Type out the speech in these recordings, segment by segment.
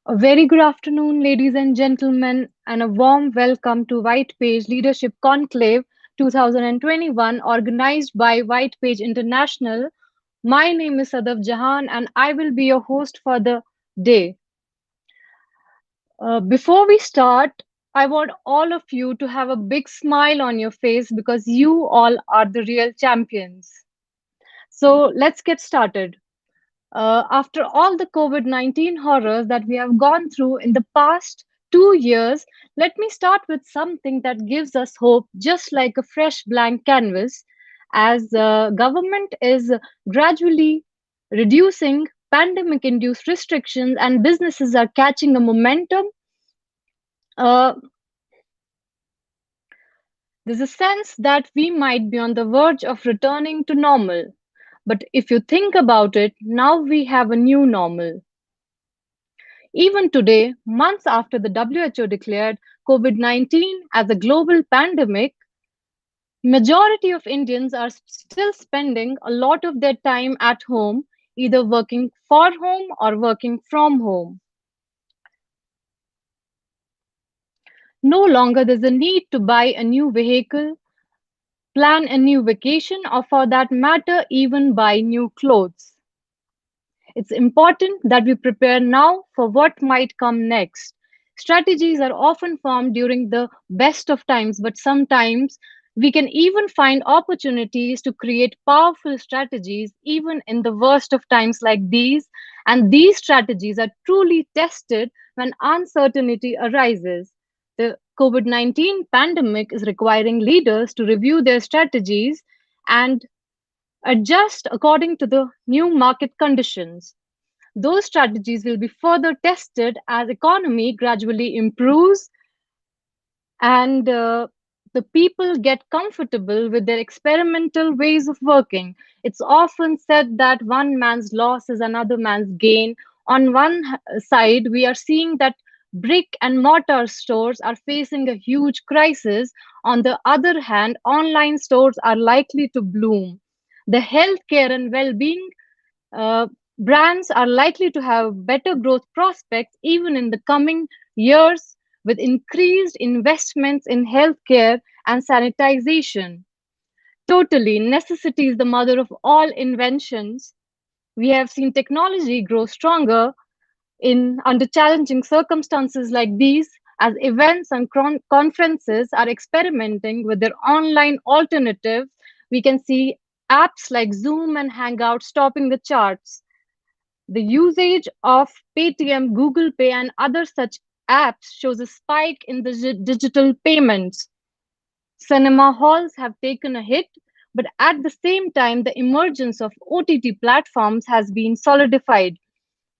A very good afternoon, ladies and gentlemen, and a warm welcome to White Page Leadership Conclave 2021, organized by White Page International. My name is Sadaf Jahan, and I will be your host for the day. Before we start, I want all of you to have a big smile on your face because you all are the real champions. So let's get started. After all the COVID 19 horrors that we have gone through in the past 2 years, let me start with something that gives us hope, just like a fresh blank canvas. As government is gradually reducing pandemic induced restrictions and businesses are catching a momentum, uh, there's a sense that we might be on the verge of returning to normal. But if you think about it, now we have a new normal. Even today, months after the WHO declared COVID-19 as a global pandemic, majority of Indians are still spending a lot of their time at home, either working for home or working from home. No longer there's a need to buy a new vehicle, plan a new vacation, or for that matter, even buy new clothes. It's important that we prepare now for what might come next. Strategies are often formed during the best of times, but sometimes we can even find opportunities to create powerful strategies even in the worst of times like these. And these strategies are truly tested when uncertainty arises. The COVID 19 pandemic is requiring leaders to review their strategies and adjust according to the new market conditions. Those strategies will be further tested as economy gradually improves and the people get comfortable with their experimental ways of working. It's often said that one man's loss is another man's gain. On one side, we are seeing that brick and mortar stores are facing a huge crisis. On the other hand, online stores are likely to bloom. The healthcare and well-being uh, brands are likely to have better growth prospects even in the coming years with increased investments in healthcare and sanitization. Totally, necessity is the mother of all inventions. We have seen technology grow stronger in under challenging circumstances like these as events and conferences are experimenting with their online alternatives. We can see apps like Zoom and Hangouts topping the charts. The usage of Paytm, Google Pay, and other such apps shows a spike in the digital payments. Cinema halls have taken a hit, but at the same time, the emergence of OTT platforms has been solidified.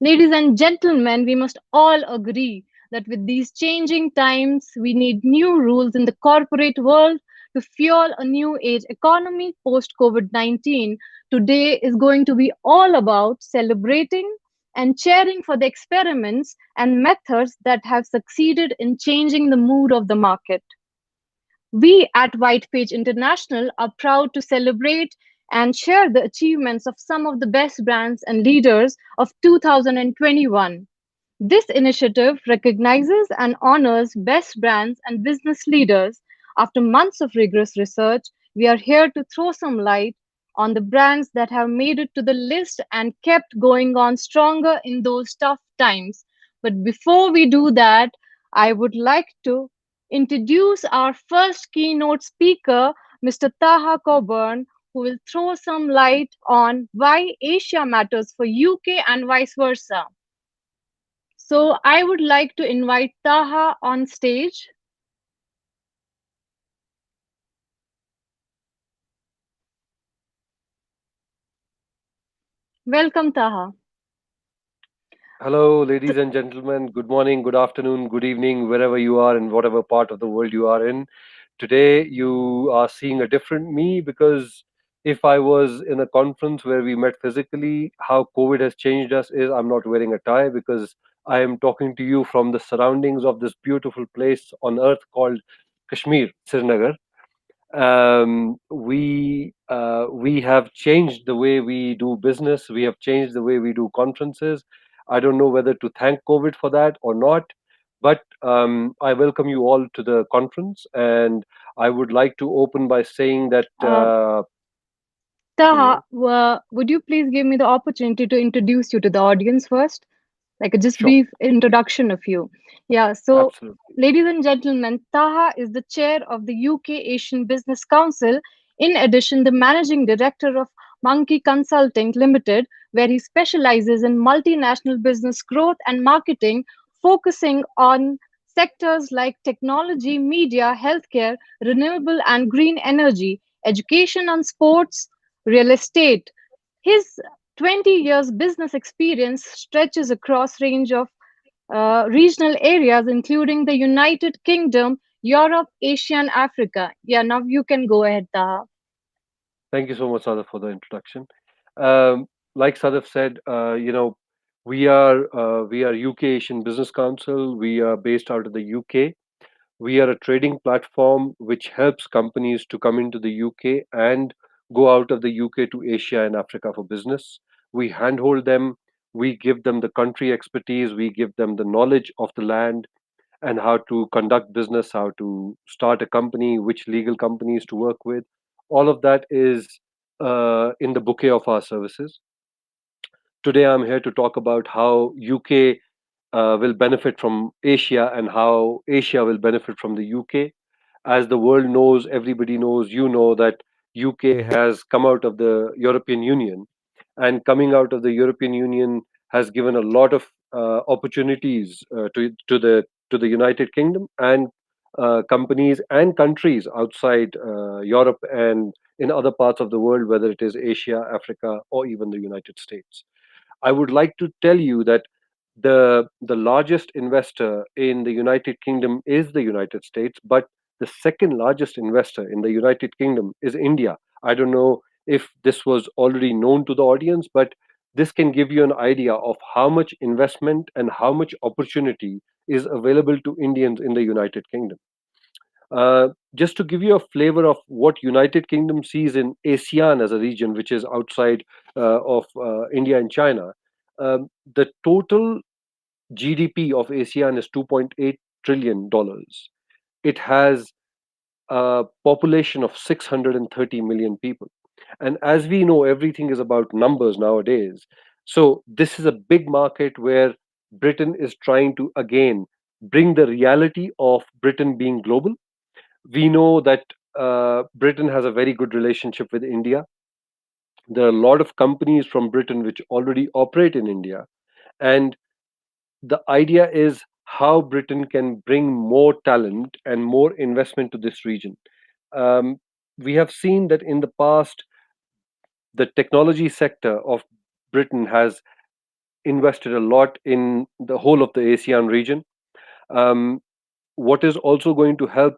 Ladies and gentlemen, we must all agree that with these changing times, we need new rules in the corporate world to fuel a new age economy post COVID 19. Today is going to be all about celebrating and cheering for the experiments and methods that have succeeded in changing the mood of the market. We at White Page International are proud to celebrate and share the achievements of some of the best brands and leaders of 2021. This initiative recognizes and honors best brands and business leaders. After months of rigorous research, we are here to throw some light on the brands that have made it to the list and kept going on stronger in those tough times. But before we do that, I would like to introduce our first keynote speaker, Mr. Taha Coburn, who will throw some light on why Asia matters for UK and vice versa. So I would like to invite Taha on stage. Welcome, Taha. Hello, ladies and gentlemen. Good morning, good afternoon, good evening, wherever you are in whatever part of the world you are in. Today, you are seeing a different me because if I was in a conference where we met physically, how COVID has changed us is I'm not wearing a tie because I am talking to you from the surroundings of this beautiful place on earth called Kashmir, Srinagar. We have changed the way we do business. We have changed the way we do conferences. I don't know whether to thank COVID for that or not, but I welcome you all to the conference, and I would like to open by saying that, Uh, yeah, Taha, would you please give me the opportunity to introduce you to the audience first? Like a just sure, brief introduction of you. Yeah, so absolutely. ladies and gentlemen, Taha is the chair of the UK Asian Business Council. In addition, the managing director of Monkey Consulting Limited, where he specializes in multinational business growth and marketing, focusing on sectors like technology, media, healthcare, renewable and green energy, education and sports, real estate. His 20 years business experience stretches across range of regional areas including the United Kingdom, Europe, Asia and Africa. Yeah, now you can go ahead, Taha. Thank you so much, Sadaf, for the introduction. Like Sadaf said, we are UK Asian Business Council. We are based out of the UK. We are a trading platform which helps companies to come into the UK and go out of the UK to Asia and Africa for business. We handhold them. We give them the country expertise. We give them the knowledge of the land and how to conduct business, how to start a company, which legal companies to work with. All of that is in the bouquet of our services. Today, I'm here to talk about how UK will benefit from Asia and how Asia will benefit from the UK. As the world knows, everybody knows, you know that UK has come out of the European Union, and coming out of the European Union has given a lot of opportunities to the United Kingdom and companies and countries outside Europe and in other parts of the world, whether it is Asia, Africa, or even the United States. I would like to tell you that the largest investor in the United Kingdom is the United States, but the second largest investor in the United Kingdom is India. I don't know if this was already known to the audience, but this can give you an idea of how much investment and how much opportunity is available to Indians in the United Kingdom. Just to give you a flavor of what United Kingdom sees in ASEAN as a region, which is outside of India and China, the total GDP of ASEAN is $2.8 trillion. It has a population of 630 million people. And as we know, everything is about numbers nowadays. So this is a big market where Britain is trying to again bring the reality of Britain being global. We know that Britain has a very good relationship with India. There are a lot of companies from Britain which already operate in India. And the idea is how Britain can bring more talent and more investment to this region. Um, we have seen that in the past, the technology sector of Britain has invested a lot in the whole of the ASEAN region. Um, what is also going to help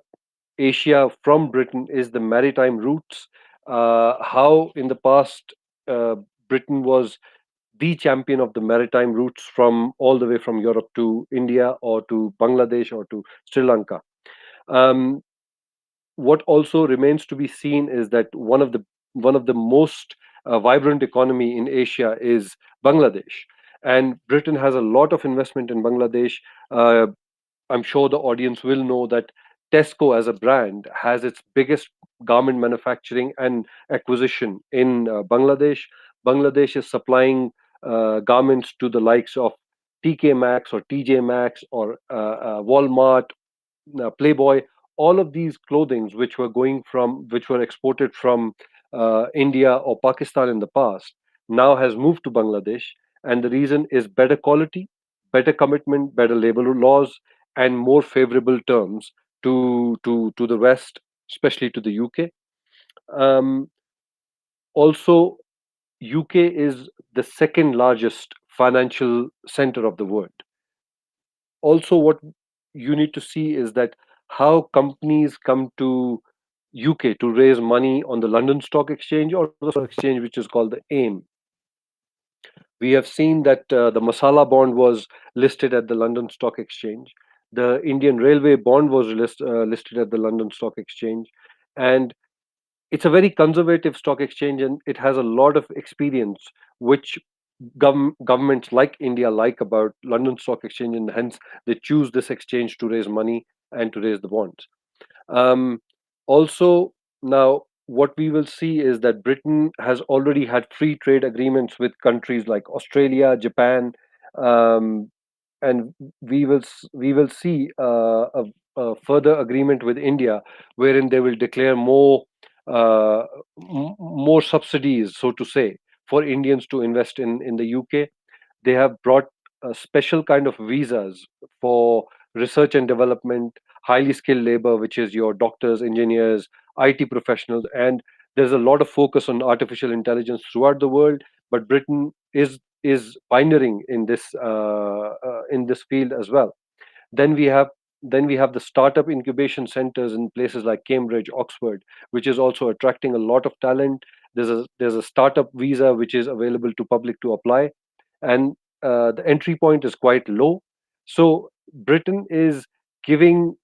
Asia from Britain is the maritime routes. How in the past Britain was the champion of the maritime routes from all the way from Europe to India or to Bangladesh or to Sri Lanka. Um, what also remains to be seen is that one of the most vibrant economy in Asia is Bangladesh, and Britain has a lot of investment in Bangladesh. Uh, I'm sure the audience will know that Tesco as a brand has its biggest garment manufacturing and acquisition in Bangladesh. Bangladesh is supplying garments to the likes of TK Maxx or TJ Maxx or Walmart, Playboy. All of these clothings which were exported from India or Pakistan in the past now has moved to Bangladesh, and the reason is better quality, better commitment, better labor laws, and more favorable terms to the West, especially to the UK. Um, Also, UK is the second largest financial center of the world. Also, what you need to see is that how companies come to UK to raise money on the London Stock Exchange or the stock exchange, which is called the AIM. We have seen that the Masala bond was listed at the London Stock Exchange. The Indian Railway bond was listed at the London Stock Exchange. And it's a very conservative stock exchange and it has a lot of experience, which governments like India like about London Stock Exchange, and hence they choose this exchange to raise money and to raise the bonds. Um, Also, now what we will see is that Britain has already had free trade agreements with countries like Australia, Japan, um, and we will see a further agreement with India, wherein they will declare more subsidies, so to say, for Indians to invest in the UK. They have brought a special kind of visas for research and development, highly skilled labor, which is your doctors, engineers, IT professionals, and there's a lot of focus on artificial intelligence throughout the world. But Britain is pioneering in this field as well. Then we have the startup incubation centers in places like Cambridge, Oxford, which is also attracting a lot of talent. There's a startup visa which is available to public to apply, and the entry point is quite low. So Britain is giving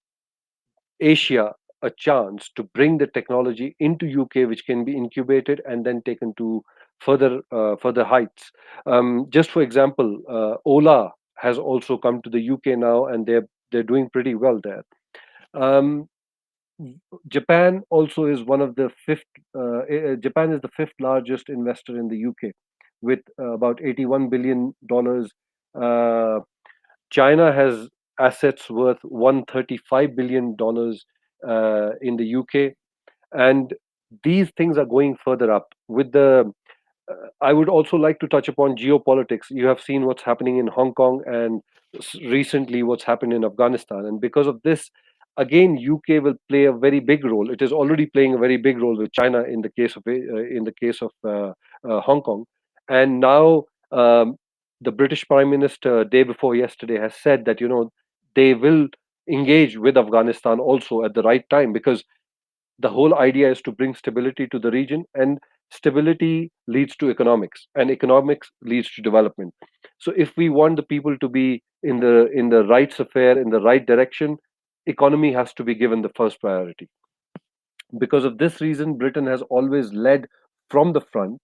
Asia a chance to bring the technology into UK, which can be incubated and then taken to further heights. Just for example, Ola has also come to the UK now, and they're doing pretty well there. Um, Japan also is one of the fifth. Japan is the fifth largest investor in the UK, with about $81 billion. Uh, China has assets worth $135 billion in the UK, and these things are going further up. I would also like to touch upon geopolitics. You have seen what's happening in Hong Kong, and recently what's happened in Afghanistan. And because of this, again, UK will play a very big role. It is already playing a very big role with China in the case of Hong Kong. And now the British Prime Minister, day before yesterday, has said that they will engage with Afghanistan also at the right time, because the whole idea is to bring stability to the region, and stability leads to economics, and economics leads to development. So if we want the people to be in the right affair, in the right direction, economy has to be given the first priority. Because of this reason, Britain has always led from the front.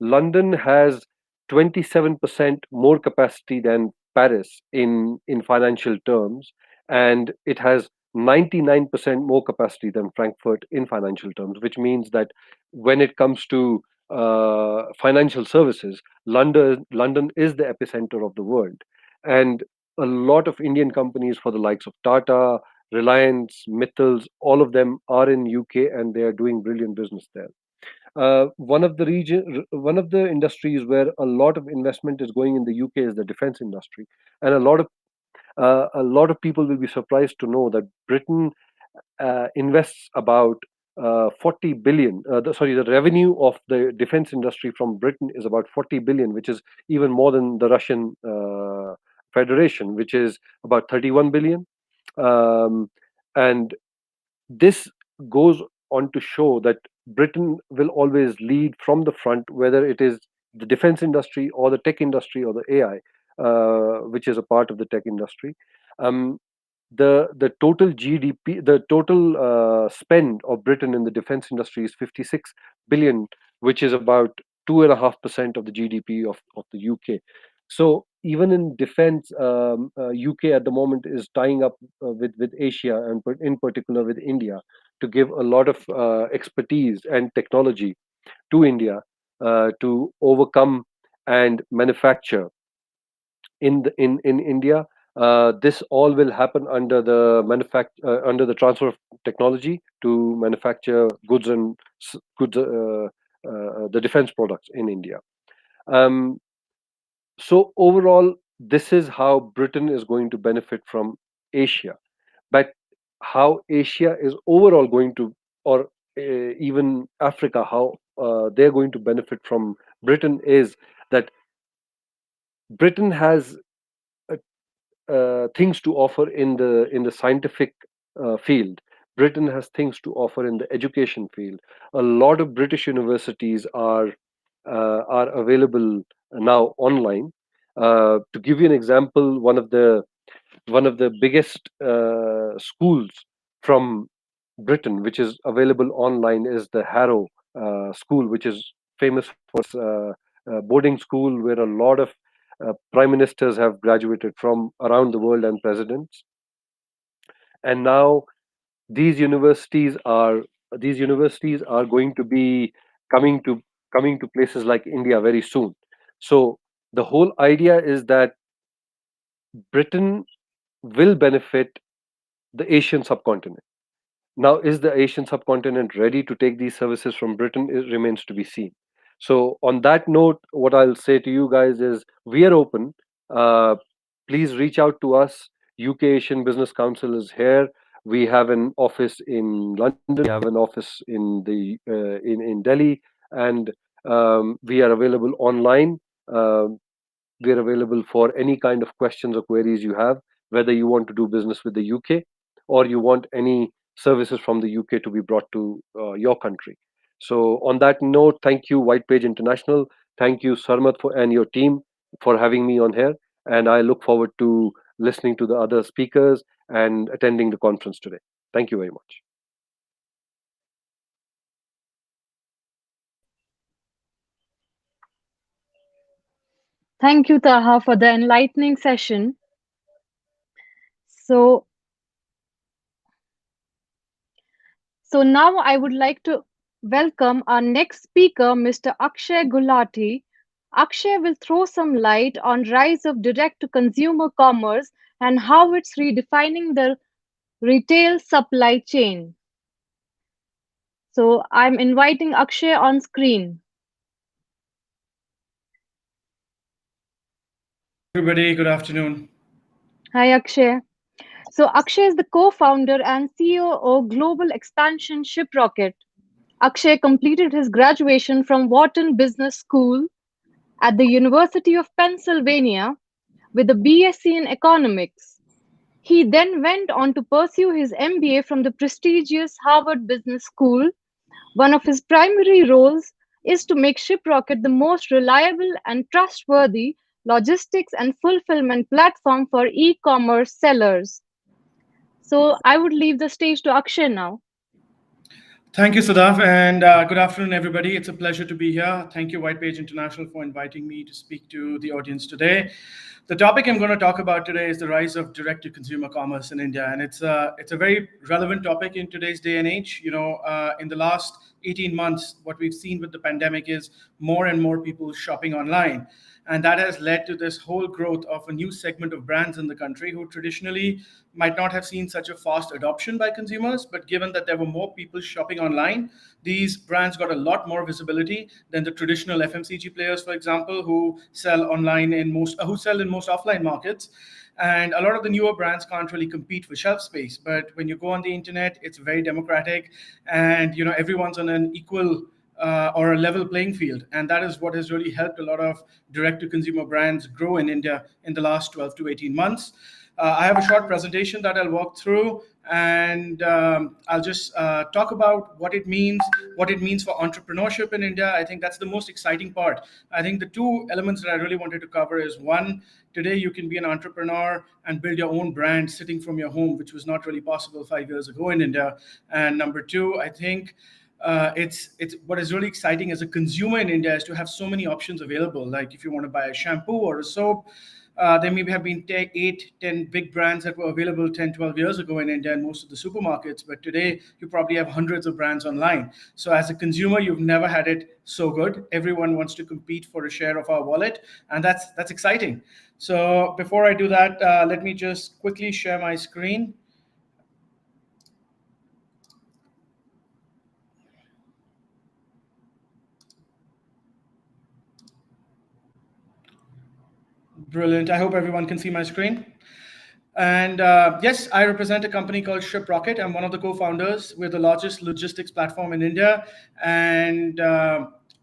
London has 27% more capacity than Paris in financial terms, and it has 99% more capacity than Frankfurt in financial terms, which means that when it comes to financial services, London is the epicenter of the world. And a lot of Indian companies, for the likes of Tata, Reliance, Mittals, all of them are in UK, and they are doing brilliant business there. One of the industries where a lot of investment is going in the UK is the defense industry, and a lot of people will be surprised to know that Britain invests about 40 billion. The revenue of the defense industry from Britain is about 40 billion, which is even more than the Russian Federation, which is about 31 billion. Um, and this goes on to show that Britain will always lead from the front, whether it is the defense industry or the tech industry or the AI, which is a part of the tech industry. Um, the total GDP, the total spend of Britain in the defense industry is 56 billion, which is about 2.5% of the GDP of the UK. So even in defense, UK at the moment is tying up with Asia, and in particular with India, to give a lot of expertise and technology to India to overcome and manufacture in India. This all will happen under the transfer of technology to manufacture goods, the defense products in India. Um, so overall, this is how Britain is going to benefit from Asia. But how Asia is overall going to, or even Africa, how they're going to benefit from Britain is that Britain has things to offer in the scientific field. Britain has things to offer in the education field. A lot of British universities are available now online. To give you an example, one of the biggest schools from Britain, which is available online, is the Harrow School, which is famous for its boarding school where a lot of prime ministers have graduated from around the world and presidents. And now these universities are these universities are going to be coming to coming to places like India very soon. So the whole idea is that Britain will benefit the Asian subcontinent. Now, is the Asian subcontinent ready to take these services from Britain? It remains to be seen. So, on that note, what I'll say to you guys is we are open. Uh, Please reach out to us. UK Asian Business Council is here. We have an office in London. We have an office in in Delhi, and we are available online. Um we're available for any kind of questions or queries you have, whether you want to do business with the UK or you want any services from the UK to be brought to your country. So, on that note, thank you, White Page International. Thank you, Sarmat, and your team for having me on here. And I look forward to listening to the other speakers and attending the conference today. Thank you very much. Thank you, Taha, for the enlightening session. So, so now I would like to welcome our next speaker, Mr. Akshay Gulati. Akshay will throw some light on rise of direct-to-consumer commerce and how it's redefining the retail supply chain. So I'm inviting Akshay on screen. Hi, everybody. Good afternoon. Hi, Akshay. So Akshay is the co-founder and CEO of Global Expansion Shiprocket. Akshay completed his graduation from Wharton Business School at the University of Pennsylvania with a BSc in economics. He then went on to pursue his MBA from the prestigious Harvard Business School. One of his primary roles is to make Shiprocket the most reliable and trustworthy logistics and fulfillment platform for e-commerce sellers. So I would leave the stage to Akshay now. Thank you, Sadaf, and good afternoon, everybody. It's a pleasure to be here. Thank you, White Page International, for inviting me to speak to the audience today. The topic I'm going to talk about today is the rise of direct-to-consumer commerce in India, and it's a very relevant topic in today's day and age. In the last 18 months, what we've seen with the pandemic is more and more people shopping online. And that has led to this whole growth of a new segment of brands in the country who traditionally might not have seen such a fast adoption by consumers. But given that there were more people shopping online, these brands got a lot more visibility than the traditional FMCG players, for example, who sell online who sell in most offline markets. And a lot of the newer brands can't really compete for shelf space. But when you go on the internet, it's very democratic, and everyone's on an equal or a level playing field. And that is what has really helped a lot of direct to consumer brands grow in India in the last 12 to 18 months. I have a short presentation that I'll walk through, and I'll just talk about what it means for entrepreneurship in India. I think that's the most exciting part. I think the two elements that I really wanted to cover is one, today you can be an entrepreneur and build your own brand sitting from your home, which was not really possible 5 years ago in India. And number two, I think it's what is really exciting as a consumer in India is to have so many options available. Like if you want to buy a shampoo or a soap, there maybe have been 8, 10 big brands that were available 10, 12 years ago in India in most of the supermarkets. But today, you probably have hundreds of brands online. So as a consumer, you've never had it so good. Everyone wants to compete for a share of our wallet. And that's exciting. So before I do that, let me just quickly share my screen. Brilliant. I hope everyone can see my screen. And yes, I represent a company called Shiprocket. I'm one of the co-founders. We're the largest logistics platform in India. And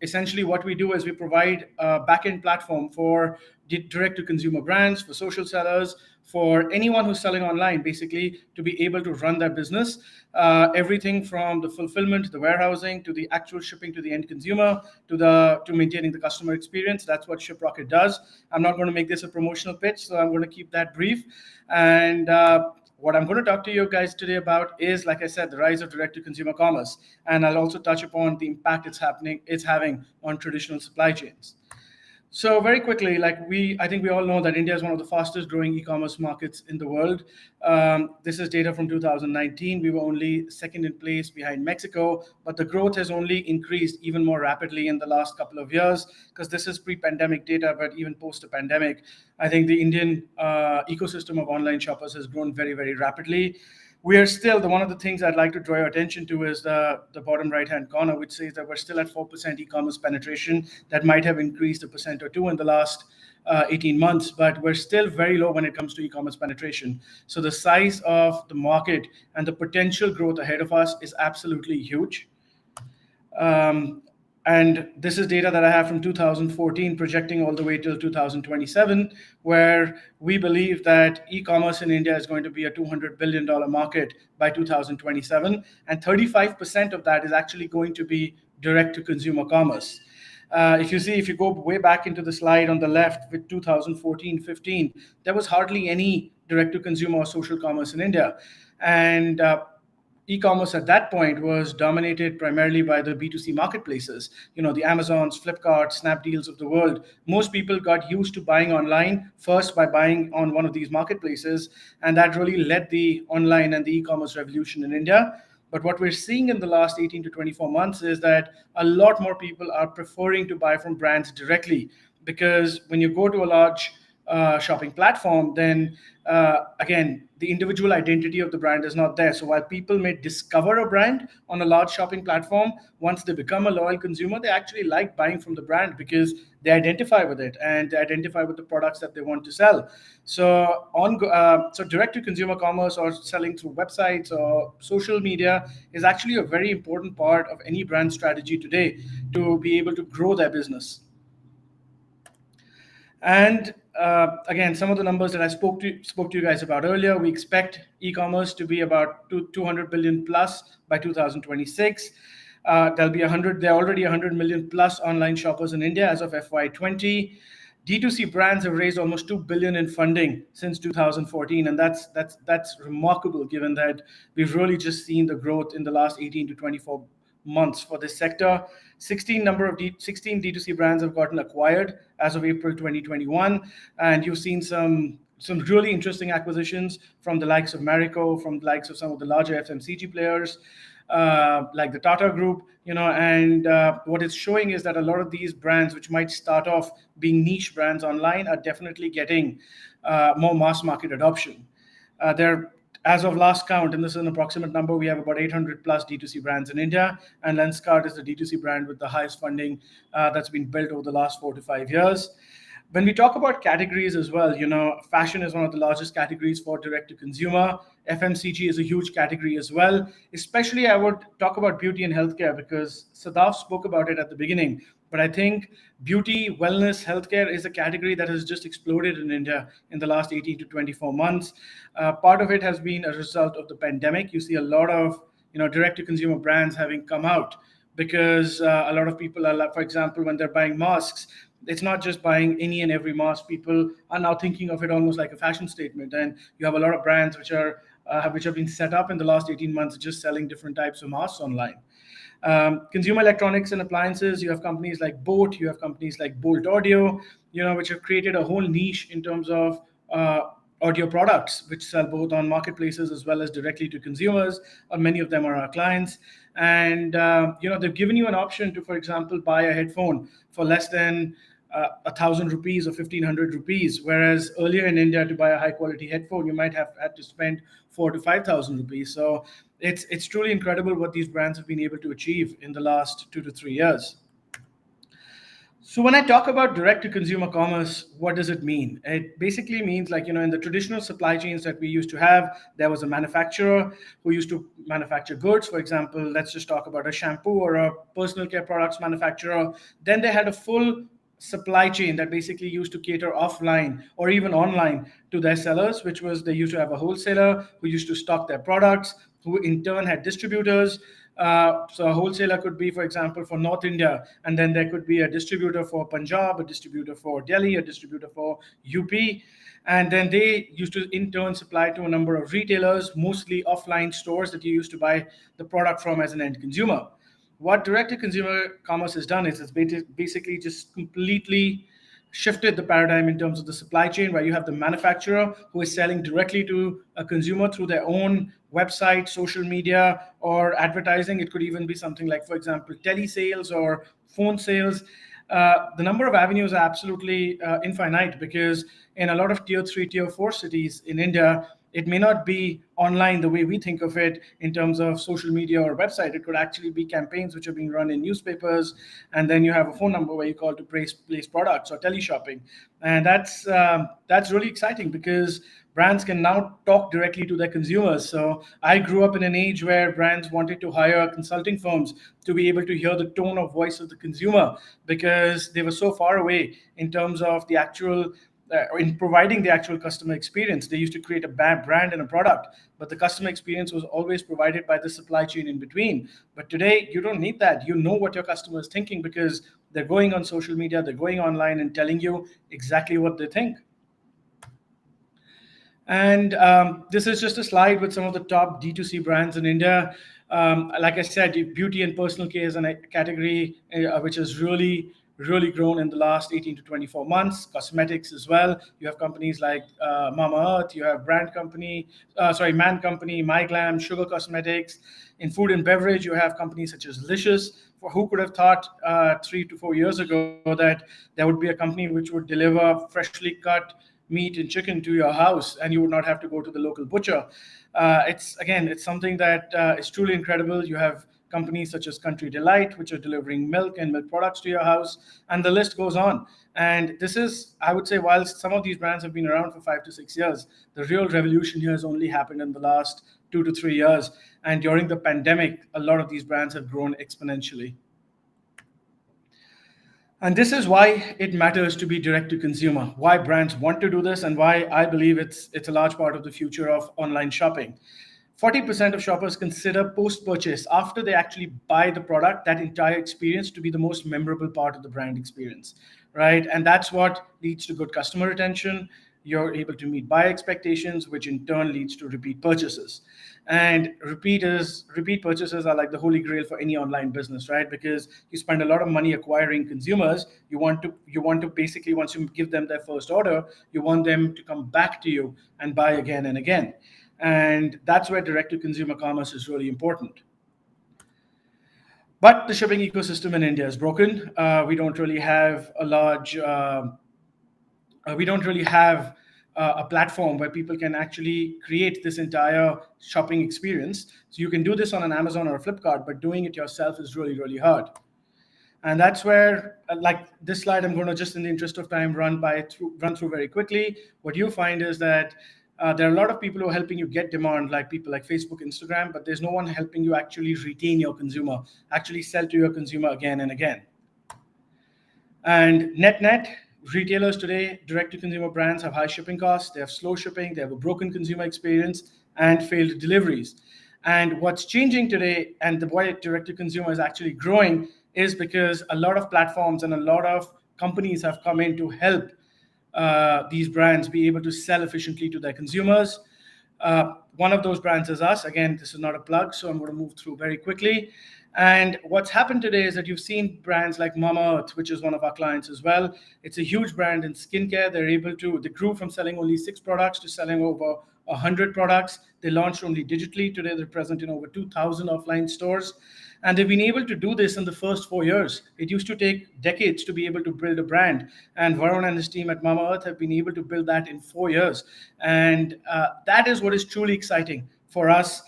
essentially what we do is we provide a back-end platform for direct-to-consumer brands, for social sellers, for anyone who's selling online, basically, to be able to run their business. Everything from the fulfillment, the warehousing, to the actual shipping to the end consumer, to maintaining the customer experience. That's what Shiprocket does. I'm not going to make this a promotional pitch, so I'm going to keep that brief. And what I'm going to talk to you guys today about is, like I said, the rise of direct-to-consumer commerce, and I'll also touch upon the impact it's having on traditional supply chains. So very quickly, I think we all know that India is one of the fastest growing e-commerce markets in the world. This is data from 2019. We were only second in place behind Mexico, but the growth has only increased even more rapidly in the last couple of years, because this is pre-pandemic data, but even post the pandemic, I think the Indian ecosystem of online shoppers has grown very, very rapidly. We are still, the one of the things I'd like to draw your attention to is the bottom right hand corner, which says that we're still at 4% e-commerce penetration. That might have increased a percent or two in the last 18 months, but we're still very low when it comes to e-commerce penetration. So the size of the market and the potential growth ahead of us is absolutely huge. Um, and this is data that I have from 2014, projecting all the way till 2027, where we believe that e-commerce in India is going to be a $200 billion market by 2027. And 35% of that is actually going to be direct to consumer commerce. If you see, if you go way back into the slide on the left with 2014-15, there was hardly any direct to consumer or social commerce in India. And e-commerce at that point was dominated primarily by the B2C marketplaces, the Amazons, Flipkart, Snapdeals of the world. Most people got used to buying online first by buying on one of these marketplaces, and that really led the online and the e-commerce revolution in India. But what we're seeing in the last 18 to 24 months is that a lot more people are preferring to buy from brands directly, because when you go to a large shopping platform, then again, the individual identity of the brand is not there. So while people may discover a brand on a large shopping platform, once they become a loyal consumer, they actually like buying from the brand because they identify with it and they identify with the products that they want to sell. So so direct to consumer commerce or selling through websites or social media is actually a very important part of any brand strategy today to be able to grow their business. And again, some of the numbers that I spoke to you guys about earlier, we expect e-commerce to be about 200 billion plus by 2026. There'll be 100. There are already 100 million plus online shoppers in India as of FY20. D2C brands have raised almost 2 billion in funding since 2014, and that's remarkable given that we've really just seen the growth in the last 18 to 24 months for this sector. 16 D2C brands have gotten acquired as of April 2021, and you've seen some really interesting acquisitions from the likes of Marico, from the likes of some of the larger FMCG players, like the Tata Group, and what it's showing is that a lot of these brands, which might start off being niche brands online, are definitely getting more mass market adoption. They're As of last count, and this is an approximate number, we have about 800 plus D2C brands in India, and Lenskart is the D2C brand with the highest funding that's been built over the last 4 to 5 years. When we talk about categories as well, fashion is one of the largest categories for direct to consumer. FMCG is a huge category as well. Especially, I would talk about beauty and healthcare because Sadaf spoke about it at the beginning. But I think beauty, wellness, healthcare is a category that has just exploded in India in the last 18 to 24 months. Part of it has been a result of the pandemic. You see a lot of direct to consumer brands having come out because a lot of people are, for example, when they're buying masks, it's not just buying any and every mask. People are now thinking of it almost like a fashion statement, and you have a lot of brands which have been set up in the last 18 months, just selling different types of masks online. Consumer electronics and appliances, you have companies like Boat, you have companies like Bolt Audio, which have created a whole niche in terms of audio products, which sell both on marketplaces as well as directly to consumers. Many of them are our clients, and they've given you an option to, for example, buy a headphone for less than 1,000 rupees or 1,500 rupees, whereas earlier in India, to buy a high quality headphone, you might have had to spend 4 to 5,000 rupees. So it's truly incredible what these brands have been able to achieve in the last 2 to 3 years. So when I talk about direct to consumer commerce, what does it mean? It basically means, like, in the traditional supply chains that we used to have, there was a manufacturer who used to manufacture goods. For example, let's just talk about a shampoo or a personal care products manufacturer. Then they had a full supply chain that basically used to cater offline or even online to their sellers, which was they used to have a wholesaler who used to stock their products, who in turn had distributors. So a wholesaler could be, for example, for North India, and then there could be a distributor for Punjab, a distributor for Delhi, a distributor for UP. And then they used to in turn supply to a number of retailers, mostly offline stores that you used to buy the product from as an end consumer. What direct to consumer commerce has done is it's basically just completely shifted the paradigm in terms of the supply chain, where you have the manufacturer who is selling directly to a consumer through their own website, social media, or advertising. It could even be something like, for example, telesales or phone sales. The number of avenues are absolutely infinite, because in a lot of tier three, tier four cities in India, it may not be online the way we think of it in terms of social media or website. It could actually be campaigns which are being run in newspapers, and then you have a phone number where you call to place products or teleshopping, and that's really exciting, because brands can now talk directly to their consumers. So I grew up in an age where brands wanted to hire consulting firms to be able to hear the tone of voice of the consumer, because they were so far away in terms of the actual in providing the actual customer experience. They used to create a brand and a product, but the customer experience was always provided by the supply chain in between. But today, you don't need that. You know what your customer is thinking, because they're going on social media, they're going online and telling you exactly what they think. And this is just a slide with some of the top D2C brands in India. Like I said, beauty and personal care is a category which has really grown in the last 18 to 24 months. Cosmetics as well. You have companies like Mama Earth, you have Man Company, My Glam, Sugar Cosmetics. In food and beverage, you have companies such as Licious. For who could have thought 3 to 4 years ago that there would be a company which would deliver freshly cut meat and chicken to your house, and you would not have to go to the local butcher. It's something that is truly incredible. You have companies such as Country Delight, which are delivering milk and milk products to your house, and the list goes on. And this is, I would say, while some of these brands have been around for 5 to 6 years, the real revolution here has only happened in the last 2 to 3 years. And during the pandemic, a lot of these brands have grown exponentially. And this is why it matters to be direct to consumer, why brands want to do this, and why I believe it's a large part of the future of online shopping. 40% of shoppers consider post purchase, after they actually buy the product, that entire experience to be the most memorable part of the brand experience, right? And that's what leads to good customer retention. You're able to meet buyer expectations, which in turn leads to repeat purchases. And repeat purchases are like the holy grail for any online business, right? Because you spend a lot of money acquiring consumers. You want to basically, once you give them their first order, you want them to come back to you and buy again and again. And that's where direct to consumer commerce is really important. But the shipping ecosystem in India is broken. We don't really have a platform where people can actually create this entire shopping experience. So you can do this on an Amazon or a Flipkart, but doing it yourself is really hard. And that's where, like this slide, I'm going to, just in the interest of time, run through very quickly. What you find is that there are a lot of people who are helping you get demand, like people like Facebook, Instagram, but there's no one helping you actually retain your consumer, actually sell to your consumer again and again. And net, retailers today, direct to consumer brands, have high shipping costs, they have slow shipping, they have a broken consumer experience, and failed deliveries. And what's changing today, and the way direct to consumer is actually growing, is because a lot of platforms and a lot of companies have come in to help these brands be able to sell efficiently to their consumers. One of those brands is us. Again, this is not a plug, so I'm going to move through very quickly. And what's happened today is that you've seen brands like Mama Earth, which is one of our clients as well. It's a huge brand in skincare. They grew from selling only 6 products to selling over 100 products. They launched only digitally. Today, they're present in over 2,000 offline stores. And they've been able to do this in the first 4 years. It used to take decades to be able to build a brand. And Varun and his team at Mama Earth have been able to build that in 4 years. And that is what is truly exciting for us,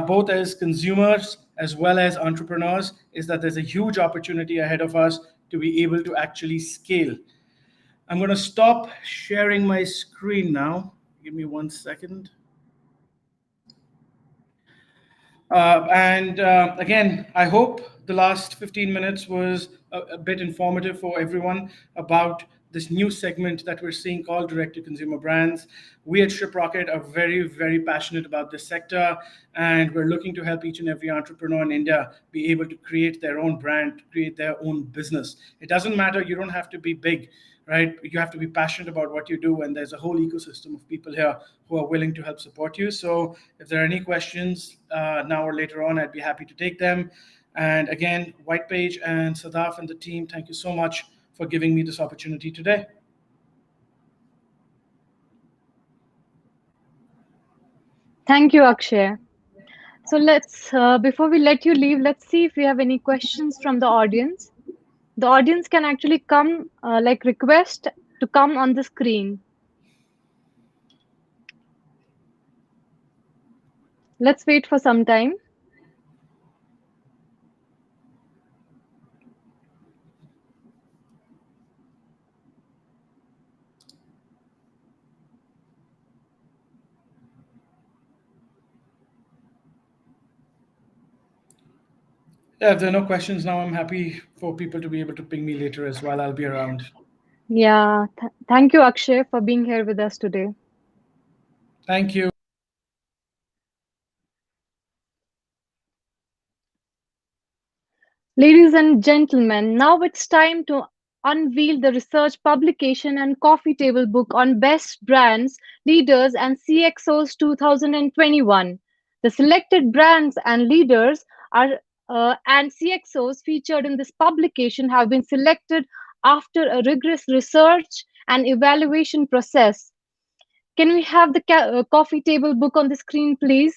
both as consumers as well as entrepreneurs, is that there's a huge opportunity ahead of us to be able to actually scale. I'm going to stop sharing my screen now. Give me 1 second. And again, I hope the last 15 minutes was a bit informative for everyone about this new segment that we're seeing called direct to consumer brands. We at ShipRocket are very passionate about this sector, and we're looking to help each and every entrepreneur in India be able to create their own brand, create their own business. It doesn't matter, you don't have to be big, right? You have to be passionate about what you do, and there's a whole ecosystem of people here who are willing to help support you. So if there are any questions now or later on, I'd be happy to take them. And again, White Page and Sadaf and the team, thank you so much for giving me this opportunity today. Thank you, Akshay. So before we let you leave, let's see if we have any questions from the audience. The audience can actually come, request to come on the screen. Let's wait for some time. Yeah, if there are no questions now, I'm happy for people to be able to ping me later as well. I'll be around. Yeah, thank you, Akshay, for being here with us today. Thank you. Ladies and gentlemen, now it's time to unveil the research publication and coffee table book on best brands, leaders, and CXOs 2021. The selected brands and leaders are and CXOs featured in this publication have been selected after a rigorous research and evaluation process. Can we have the coffee table book on the screen, please?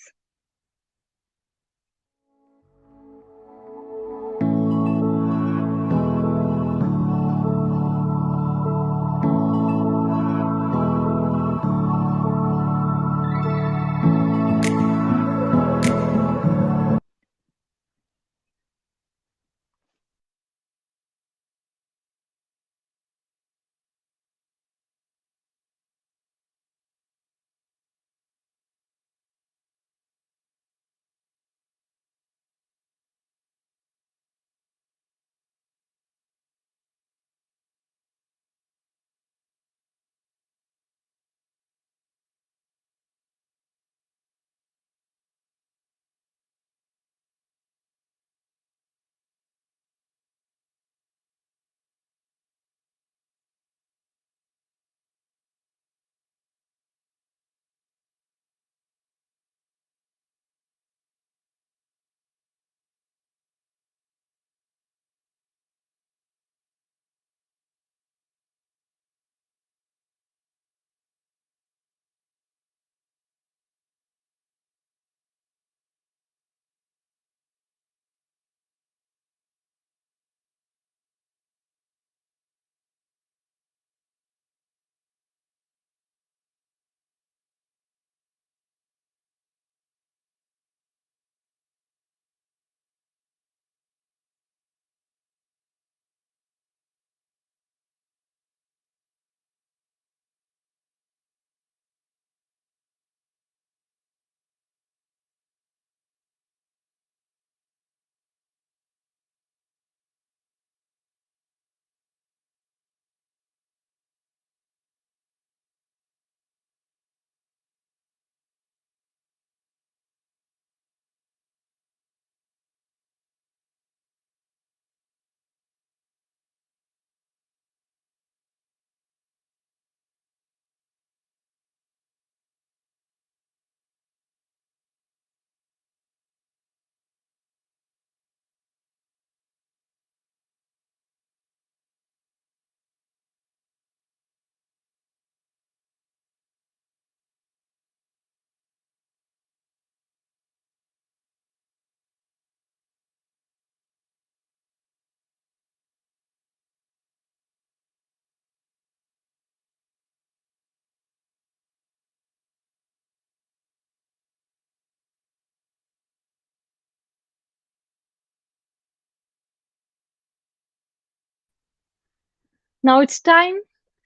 Now it's time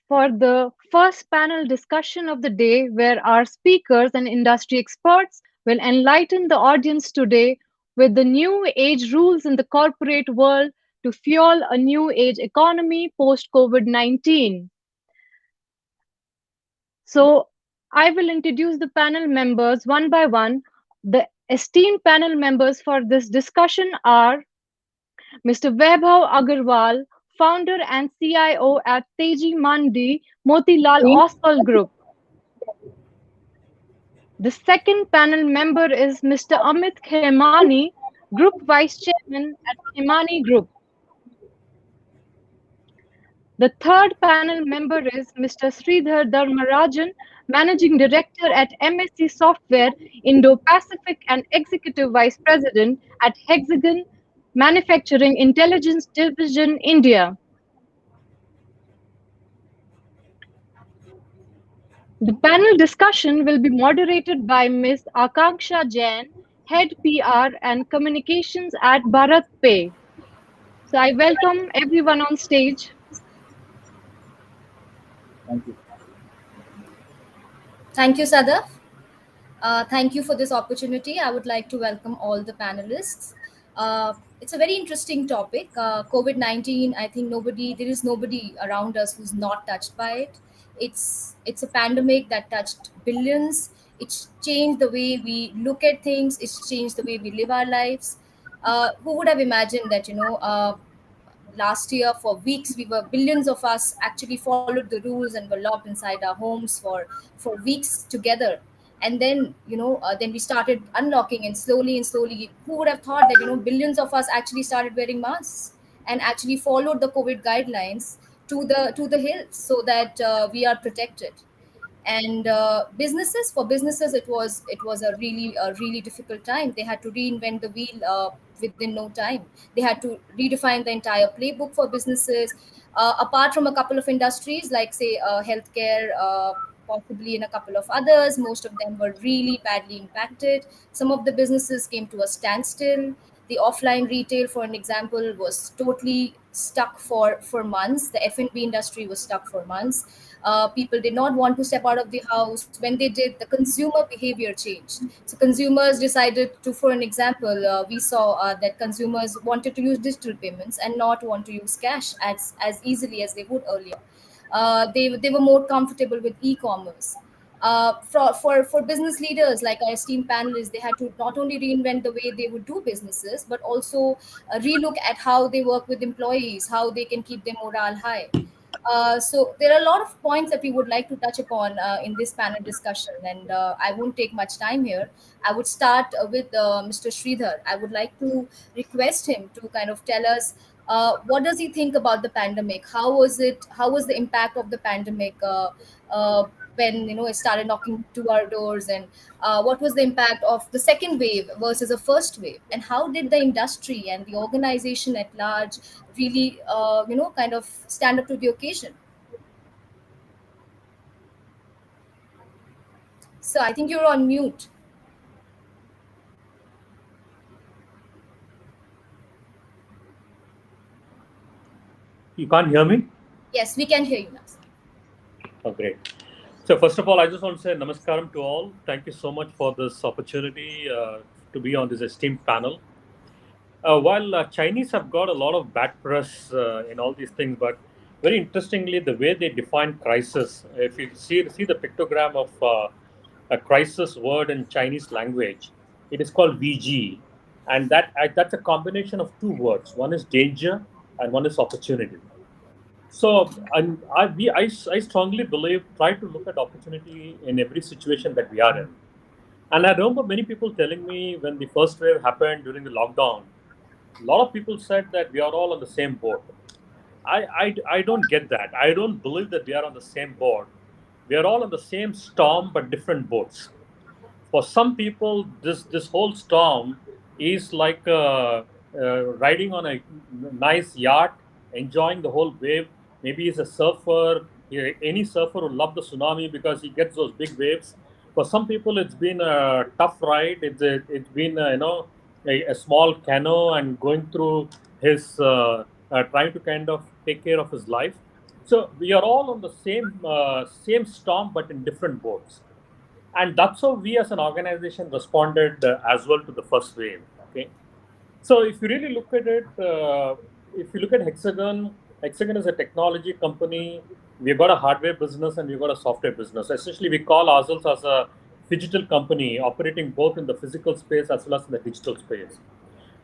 for the first panel discussion of the day, where our speakers and industry experts will enlighten the audience today with the new age rules in the corporate world to fuel a new age economy post COVID 19. So, I will introduce the panel members one by one. The esteemed panel members for this discussion are Mr. Vaibhav Agarwal, founder and CIO at Teji Mandi Motilal Oswal Group. The second panel member is Mr. Amit Khemani, Group Vice Chairman at Khemani Group. The third panel member is Mr. Sridhar Dharmarajan, Managing Director at MSC Software Indo-Pacific and Executive Vice President at Hexagon Manufacturing Intelligence Division, India. The panel discussion will be moderated by Ms. Akanksha Jain, Head PR and Communications at Bharat Pay. So I welcome everyone on stage. Thank you. Thank you, Sadaf. Thank you for this opportunity. I would like to welcome all the panelists. It's a very interesting topic. COVID 19, I think there is nobody around us who's not touched by it. It's a pandemic that touched billions. It's changed the way we look at things, it's changed the way we live our lives. Who would have imagined that, last year for weeks we were billions of us actually followed the rules and were locked inside our homes for weeks together, and then then we started unlocking, and slowly who would have thought that billions of us actually started wearing masks and actually followed the COVID guidelines to the hilt so that we are protected. And businesses, it was a really difficult time. They had to reinvent the wheel within no time. They had to redefine the entire playbook for businesses, apart from a couple of industries like, say, healthcare, possibly in a couple of others. Most of them were really badly impacted. Some of the businesses came to a standstill. The offline retail, for an example, was totally stuck for months. The F&B industry was stuck for months. People did not want to step out of the house. When they did, the consumer behavior changed. So consumers decided to, for an example, we saw that consumers wanted to use digital payments and not want to use cash as easily as they would earlier. They were more comfortable with e-commerce. For business leaders like our esteemed panelists, they had to not only reinvent the way they would do businesses, but also relook at how they work with employees, how they can keep their morale high. So there are a lot of points that we would like to touch upon in this panel discussion, and I won't take much time here. I would start with Mr. Sridhar. I would like to request him to kind of tell us what does he think about the pandemic? How was it? How was the impact of the pandemic when it started knocking to our doors, and what was the impact of the second wave versus the first wave, and how did the industry and the organization at large really kind of stand up to the occasion? So I think you're on mute. You can't hear me? Yes, we can hear you now. Oh, great. So first of all, I just want to say namaskaram to all. Thank you so much for this opportunity to be on this esteemed panel. While Chinese have got a lot of bad press in all these things, but very interestingly, the way they define crisis, if you see the pictogram of a crisis word in Chinese language, it is called VG, and that's a combination of two words. One is danger, and one is opportunity. So I strongly believe try to look at opportunity in every situation that we are in. And I remember many people telling me when the first wave happened during the lockdown, a lot of people said that we are all on the same boat. I don't get that. I don't believe that we are on the same boat. We are all on the same storm but different boats. For some people, this whole storm is like riding on a nice yacht, enjoying the whole wave. Maybe he's a surfer. Any surfer would love the tsunami because he gets those big waves. For some people, it's been a tough ride. It's been a small canoe and going through his trying to kind of take care of his life. So we are all on the same storm but in different boats, and that's how we as an organization responded as well to the first wave. Okay, so if you really look at it, if you look at Hexagon is a technology company. We've got a hardware business and we've got a software business. Essentially, we call ourselves as a digital company operating both in the physical space as well as in the digital space.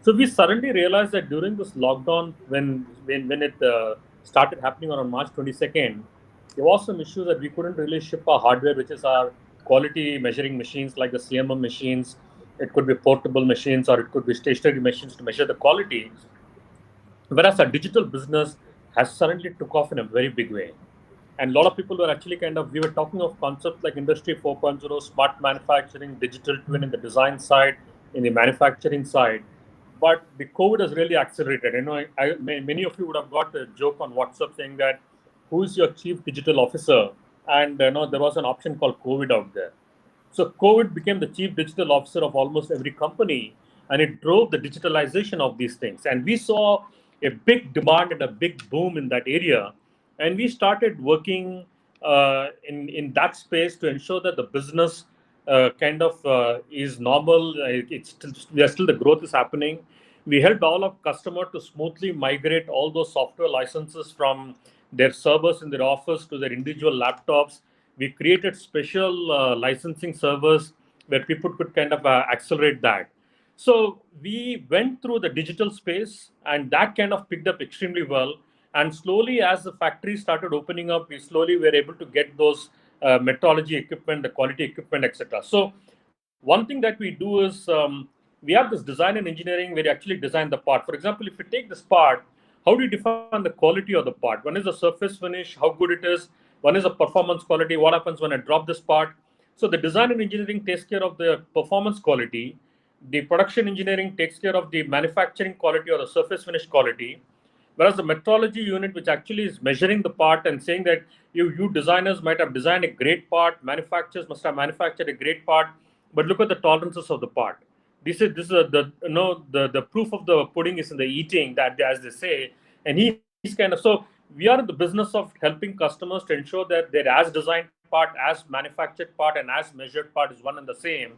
So we suddenly realized that during this lockdown, when it started happening on March 22nd, there was some issues that we couldn't really ship our hardware, which is our quality measuring machines like the CMM machines. It could be portable machines or it could be stationary machines to measure the quality. Whereas our digital business, has suddenly took off in a very big way. And a lot of people were actually we were talking of concepts like Industry 4.0, smart manufacturing, digital twin in the design side, in the manufacturing side. But the COVID has really accelerated. Many of you would have got a joke on WhatsApp saying that, who is your chief digital officer? And there was an option called COVID out there. So COVID became the chief digital officer of almost every company, and it drove the digitalization of these things. And we saw a big demand and a big boom in that area, and we started working in that space to ensure that the business is normal. It's still, we are still the growth is happening. We helped all of customer to smoothly migrate all those software licenses from their servers in their office to their individual laptops. We created special licensing servers where people could accelerate that. So we went through the digital space, and that kind of picked up extremely well. And slowly, as the factories started opening up, we slowly were able to get those metrology equipment, the quality equipment, etc. So one thing that we do is we have this design and engineering where you actually design the part. For example, if you take this part, how do you define the quality of the part? One is the surface finish, how good it is. One is the performance quality. What happens when I drop this part? So the design and engineering takes care of the performance quality. The production engineering takes care of the manufacturing quality or the surface finish quality. Whereas the metrology unit, which actually is measuring the part and saying that you designers might have designed a great part, manufacturers must have manufactured a great part, but look at the tolerances of the part. This is the proof of the pudding is in the eating, that as they say. And he's so we are in the business of helping customers to ensure that their as designed part, as manufactured part, and as measured part is one and the same.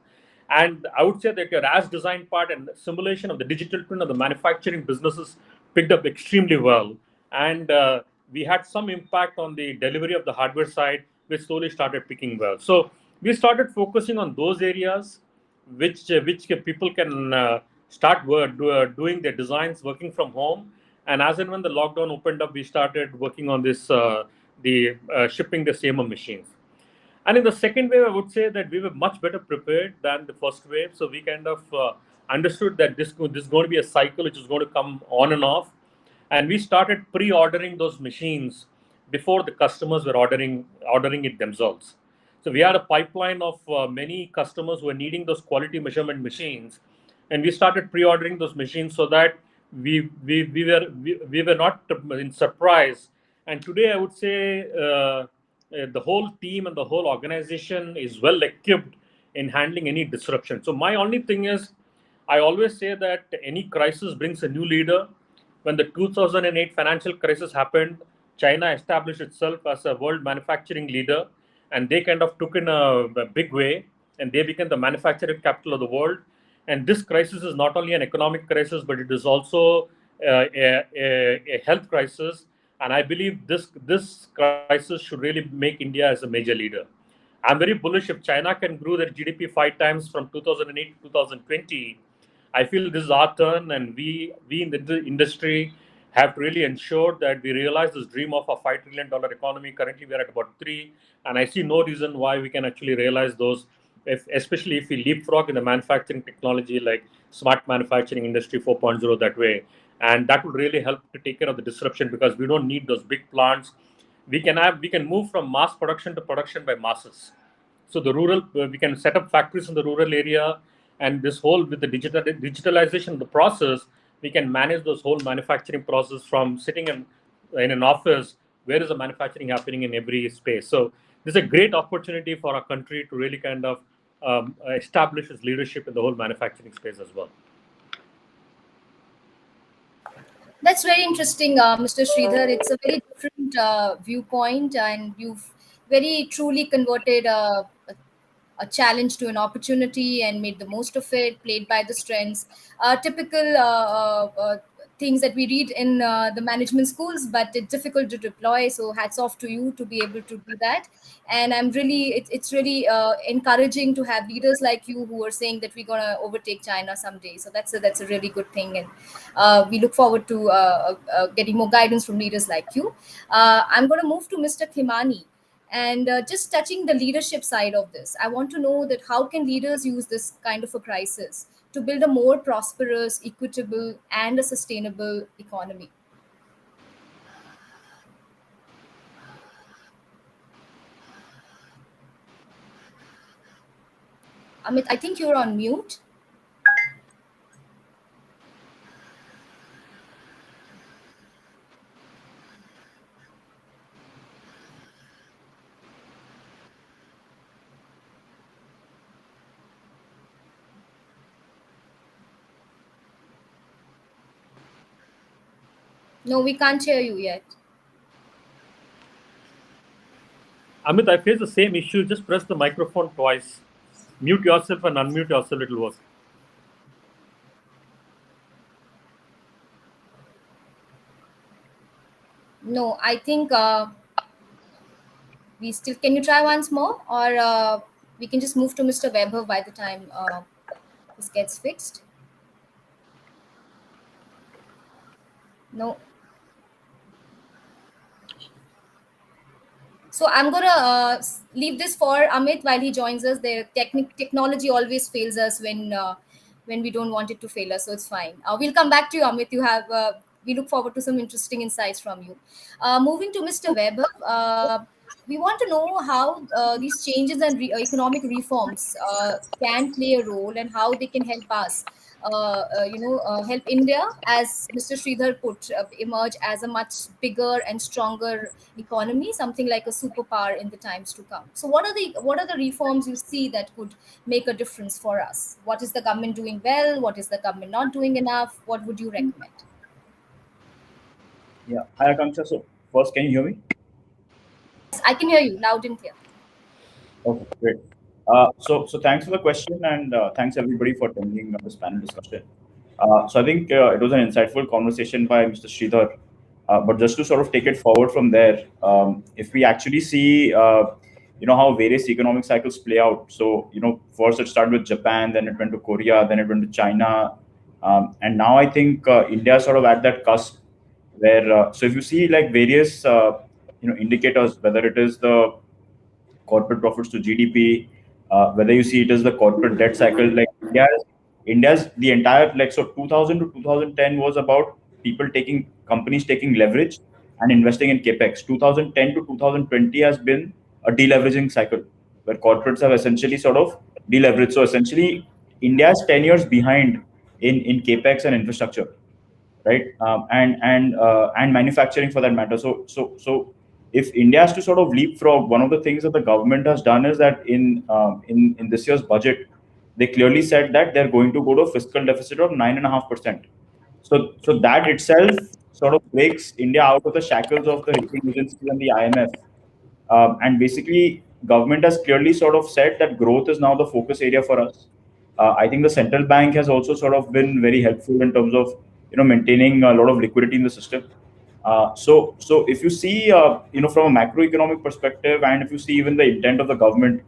And I would say that your as designed part and simulation of the digital twin of the manufacturing businesses picked up extremely well. And we had some impact on the delivery of the hardware side, which slowly started picking well. So we started focusing on those areas which people can doing their designs working from home. And as and when the lockdown opened up, we started working on this the shipping the same machines. And in the second wave, I would say that we were much better prepared than the first wave. So we understood that this is going to be a cycle which is going to come on and off. And we started pre-ordering those machines before the customers were ordering it themselves. So we had a pipeline of many customers who were needing those quality measurement machines, and we started pre-ordering those machines so that we were not in surprise. And today, I would say the whole team and the whole organization is well equipped in handling any disruption. So my only thing is, I always say that any crisis brings a new leader. When the 2008 financial crisis happened, China established itself as a world manufacturing leader, and they took in a big way, and they became the manufacturing capital of the world. And this crisis is not only an economic crisis, but it is also a health crisis. And I believe this crisis should really make India as a major leader. I'm very bullish. If China can grow their GDP 5 times from 2008 to 2020, I feel this is our turn, and we in the industry have to really ensure that we realize this dream of a $5 trillion economy. Currently, we are at about three, and I see no reason why we can actually realize those, especially if we leapfrog in the manufacturing technology like smart manufacturing industry 4.0 that way, and that would really help to take care of the disruption because we don't need those big plants. We can move from mass production to production by masses. So the rural, we can set up factories in the rural area, and this whole with the digitalization of the process, we can manage those whole manufacturing process from sitting in an office. Where is the manufacturing happening in every space? So this is a great opportunity for our country to really establish its leadership in the whole manufacturing space as well. That's very interesting, Mr. Sridhar. It's a very different viewpoint, and you've very truly converted a challenge to an opportunity and made the most of it, played by the strengths. Typical things that we read in the management schools, but it's difficult to deploy. So hats off to you to be able to do that. And I'm really, it's really encouraging to have leaders like you who are saying that we're going to overtake China someday. So that's a really good thing. And we look forward to getting more guidance from leaders like you. I'm going to move to Mr. Khimani. And just touching the leadership side of this, I want to know that how can leaders use this kind of a crisis to build a more prosperous, equitable, and a sustainable economy? Amit, I think you're on mute. No, we can't hear you yet. Amit, I face the same issue. Just press the microphone twice. Mute yourself and unmute yourself. It will work. No, I think we still. Can you try once more, or we can just move to Mr. Weber by the time this gets fixed? No. So I'm gonna leave this for Amit while he joins us. The technology always fails us when we don't want it to fail us, so it's fine. We'll come back to you, Amit. We look forward to some interesting insights from you. Moving to Mr. Weber, we want to know how these changes and economic reforms can play a role and how they can help us. Help India, as Mr. Sridhar put, emerge as a much bigger and stronger economy, something like a superpower in the times to come. So, what are the reforms you see that could make a difference for us? What is the government doing well? What is the government not doing enough? What would you recommend? Yeah. Hi, Akanksha. So first, can you hear me? Yes, I can hear you loud and clear. Okay, great. So thanks for the question, and thanks everybody for attending this panel discussion. So I think it was an insightful conversation by Mr. Sridhar. But just to sort of take it forward from there, if we actually see, how various economic cycles play out. So, first it started with Japan, then it went to Korea, then it went to China, and now I think India is sort of at that cusp where. So if you see like various, indicators, whether it is the corporate profits to GDP, whether you see it as the corporate debt cycle, like India's the entire, like, so 2000 to 2010 was about companies taking leverage and investing in capex. 2010 to 2020 has been a deleveraging cycle where corporates have essentially sort of deleveraged. So essentially, India's 10 years behind in capex and infrastructure, right? And manufacturing for that matter. So if India has to sort of leapfrog, one of the things that the government has done is that in this year's budget, they clearly said that they're going to go to a fiscal deficit of 9.5%. So that itself sort of breaks India out of the shackles of the rating agencies and the IMF. And basically, government has clearly sort of said that growth is now the focus area for us. I think the central bank has also sort of been very helpful in terms of maintaining a lot of liquidity in the system. So if you see from a macroeconomic perspective, and if you see even the intent of the government,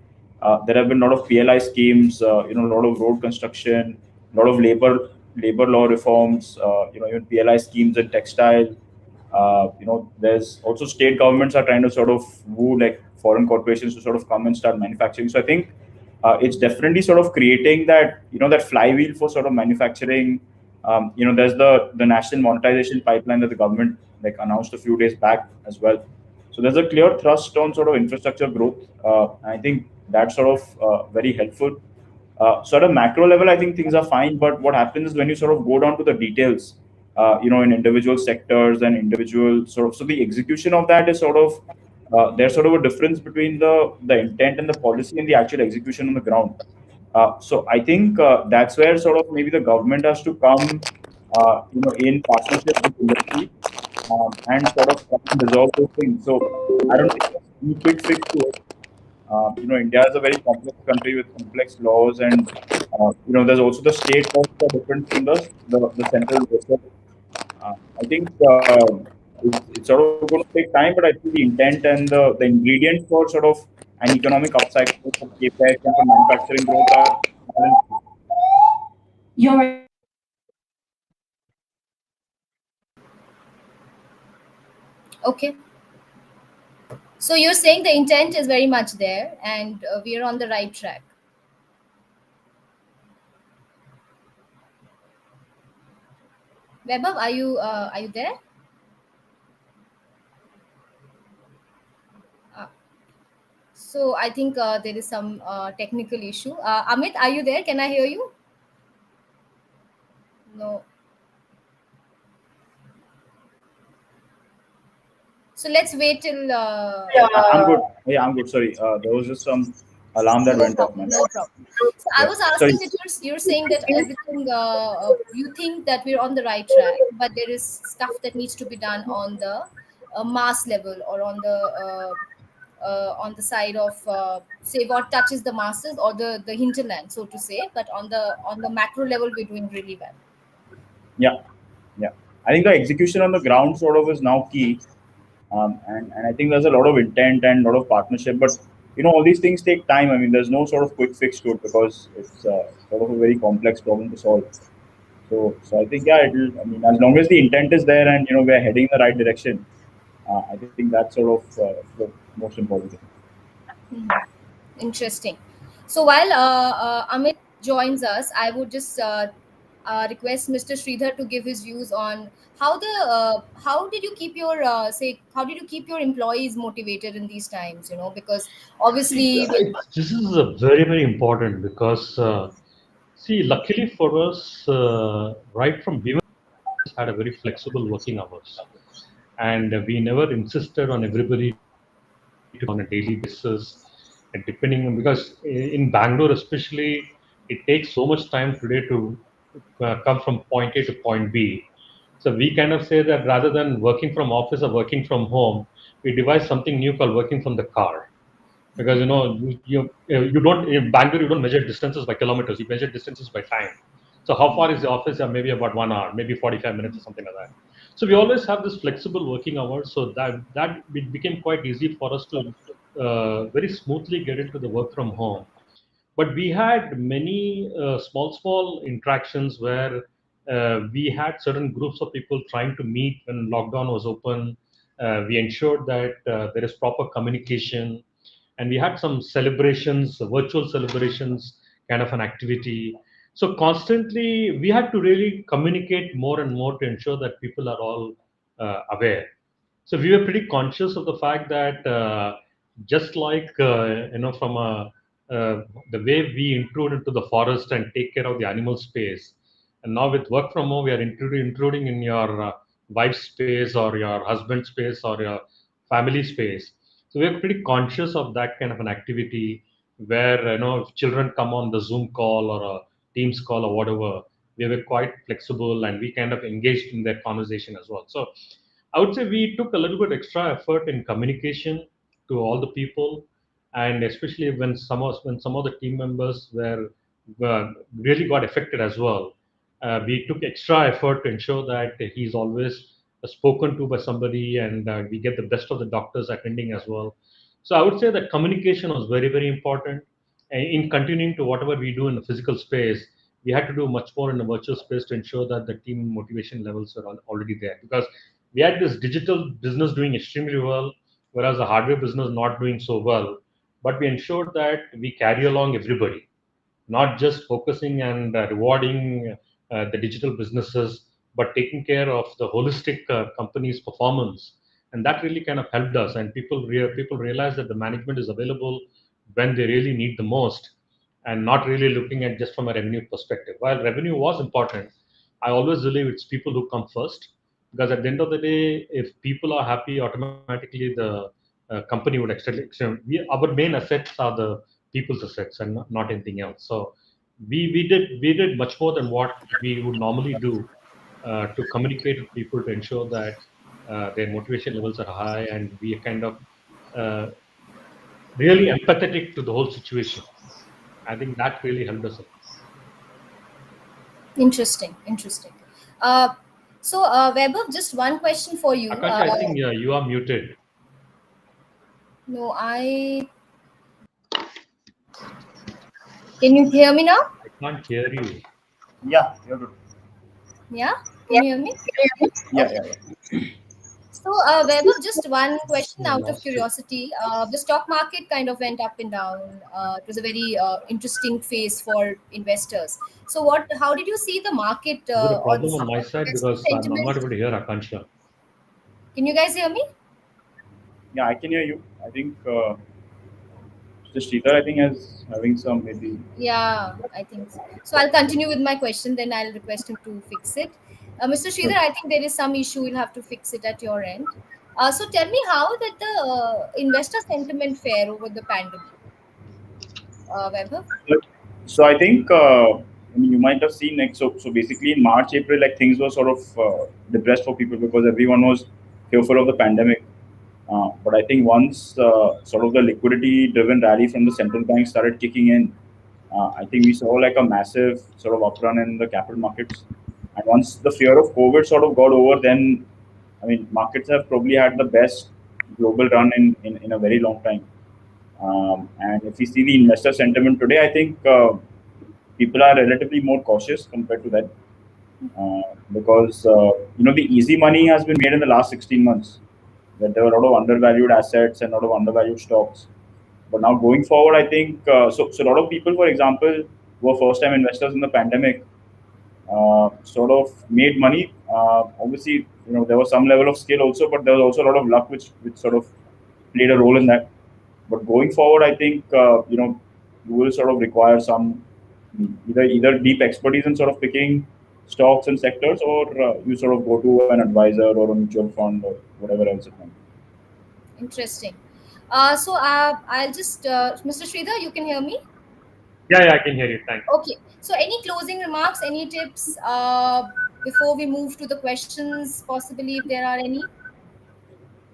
there have been a lot of PLI schemes, a lot of road construction, a lot of labor law reforms, even PLI schemes in textile. There's also state governments are trying to sort of woo like foreign corporations to sort of come and start manufacturing. So I think it's definitely sort of creating that that flywheel for sort of manufacturing. There's the national monetization pipeline that the government like announced a few days back as well. So there's a clear thrust on sort of infrastructure growth. I think that's sort of very helpful. So at a macro level, I think things are fine. But what happens is when you sort of go down to the details, in individual sectors and individual sort of, so the execution of that is sort of there's sort of a difference between the intent and the policy and the actual execution on the ground. So I think that's where sort of maybe the government has to come, in partnership with industry, and sort of try and resolve those things. So I don't think there's any quick fix to it. India is a very complex country with complex laws, and there's also the state laws are different from the central laws. So, I think it's sort of going to take time, but I think the intent and the ingredients for sort of an economic upcycle for capex and for manufacturing growth are. Okay. So you're saying the intent is very much there, and we are on the right track. Webab, are you there? Uh, So I think there is some technical issue. Amit, are you there? Can I hear you? No. So let's wait till. I'm good. Yeah, I'm good. Sorry, there was just some alarm that No went off, problem. man. No problem. So I Yeah, was sorry. asking that you're saying that everything you think that we're on the right track, but there is stuff that needs to be done on the mass level or on the side of say what touches the masses or the hinterland, so to say. But on the macro level, we're doing really well. Yeah, yeah. I think the execution on the ground sort of is now key, and I think there's a lot of intent and a lot of partnership. But all these things take time. I mean, there's no sort of quick fix to it because it's sort of a very complex problem to solve. So I think yeah, it'll. I mean, as long as the intent is there and we're heading in the right direction, I think that's sort of the most important thing. Mhm. Interesting. So while Amit joins us, I would just request Mr. Sridhar to give his views on how did you keep your how did you keep your employees motivated in these times? Because See, obviously with this is a very, very important because, see, luckily for us, right from we had a very flexible working hours, and we never insisted on everybody to on a daily basis, and depending on because in Bangalore especially, it takes so much time today to come from point A to point B. So we kind of say that rather than working from office or working from home, we devise something new called working from the car because you don't in Bangalore you don't measure distances by kilometers, you measure distances by time. So how far is the office? Maybe about 1 hour, maybe 45 minutes or something like that. So we always have this flexible working hours, so that it became quite easy for us to very smoothly get into the work from home. But we had many small interactions where we had certain groups of people trying to meet when lockdown was open. We ensured that there is proper communication, and we had some celebrations, virtual celebrations, kind of an activity. So constantly, we had to really communicate more and more to ensure that people are all aware. So we were pretty conscious of the fact that just like from the way we intrude into the forest and take care of the animal space, and now with work from home, we are intruding in your wife's space or your husband's space or your family space. So we are pretty conscious of that kind of an activity where if children come on the Zoom call or a Teams call or whatever, we were quite flexible and we kind of engaged in that conversation as well. So I would say we took a little bit extra effort in communication to all the people, and especially when some of the team members really got affected as well. We took extra effort to ensure that he's always spoken to by somebody, and we get the best of the doctors attending as well. So I would say that communication was very, very important. And in continuing to whatever we do in the physical space, we had to do much more in the virtual space to ensure that the team motivation levels were already there, because we had this digital business doing extremely well, whereas the hardware business not doing so well. But we ensured that we carry along everybody, not just focusing and rewarding the digital businesses, but taking care of the holistic company's performance. And that really kind of helped us. And people realize that the management is available when they really need the most, and not really looking at just from a revenue perspective. While revenue was important, I always believe it's people who come first, because at the end of the day, if people are happy, automatically the company would our main assets are the people's assets and not anything else. So we did much more than what we would normally do to communicate with people to ensure that their motivation levels are high, and we are kind of uh, really empathetic to the whole situation. I think that really helped us. interesting. Uh, so Weber, just one question for you. Akansha, I think you are muted. No, I can you hear me now? I can't hear you. Yeah, you're good. Yeah, can you hear me? Yeah, Okay. yeah, yeah. So, Weber, just one question I out of lost you. curiosity. The stock market kind of went up and down. It was a very interesting phase for investors. So, how did you see the market Is it a or the problem on my side investor because I'm not sentiment? able to hear Akansha? Can you guys hear me? Yeah, I can hear you. I think Just Sridhar, I think, is having some maybe. Yeah, I think so. So I'll continue with my question, then I'll request him to fix it. Mr. Sridhar, I think there is some issue. You'll have to fix it at your end. So tell me, how did the investor sentiment fare over the pandemic, Vaibhav? So I think I mean, you might have seen like so basically in March April like things were sort of depressed for people because everyone was fearful of the pandemic. But I think once sort of the liquidity driven rally from the central bank started kicking in, I think we saw like a massive sort of uprun in the capital markets. And once the fear of COVID sort of got over, then I mean markets have probably had the best global run in a very long time. And if we see the investor sentiment today, I think people are relatively more cautious compared to that because the easy money has been made in the last 16 months. That there were a lot of undervalued assets and a lot of undervalued stocks. But now going forward, I think so. A lot of people, for example, who were first-time investors in the pandemic, sort of made money. Obviously, there was some level of skill also, but there was also a lot of luck, which sort of played a role in that. But going forward, I think you will sort of require some either deep expertise in sort of picking stocks and sectors, or you sort of go to an advisor or a mutual fund or whatever else it might be. Interesting. So I'll just, Mr. Sridhar, you can hear me? Yeah, yeah, I can hear you. Thanks. Okay. So any closing remarks, any tips before we move to the questions, possibly if there are any?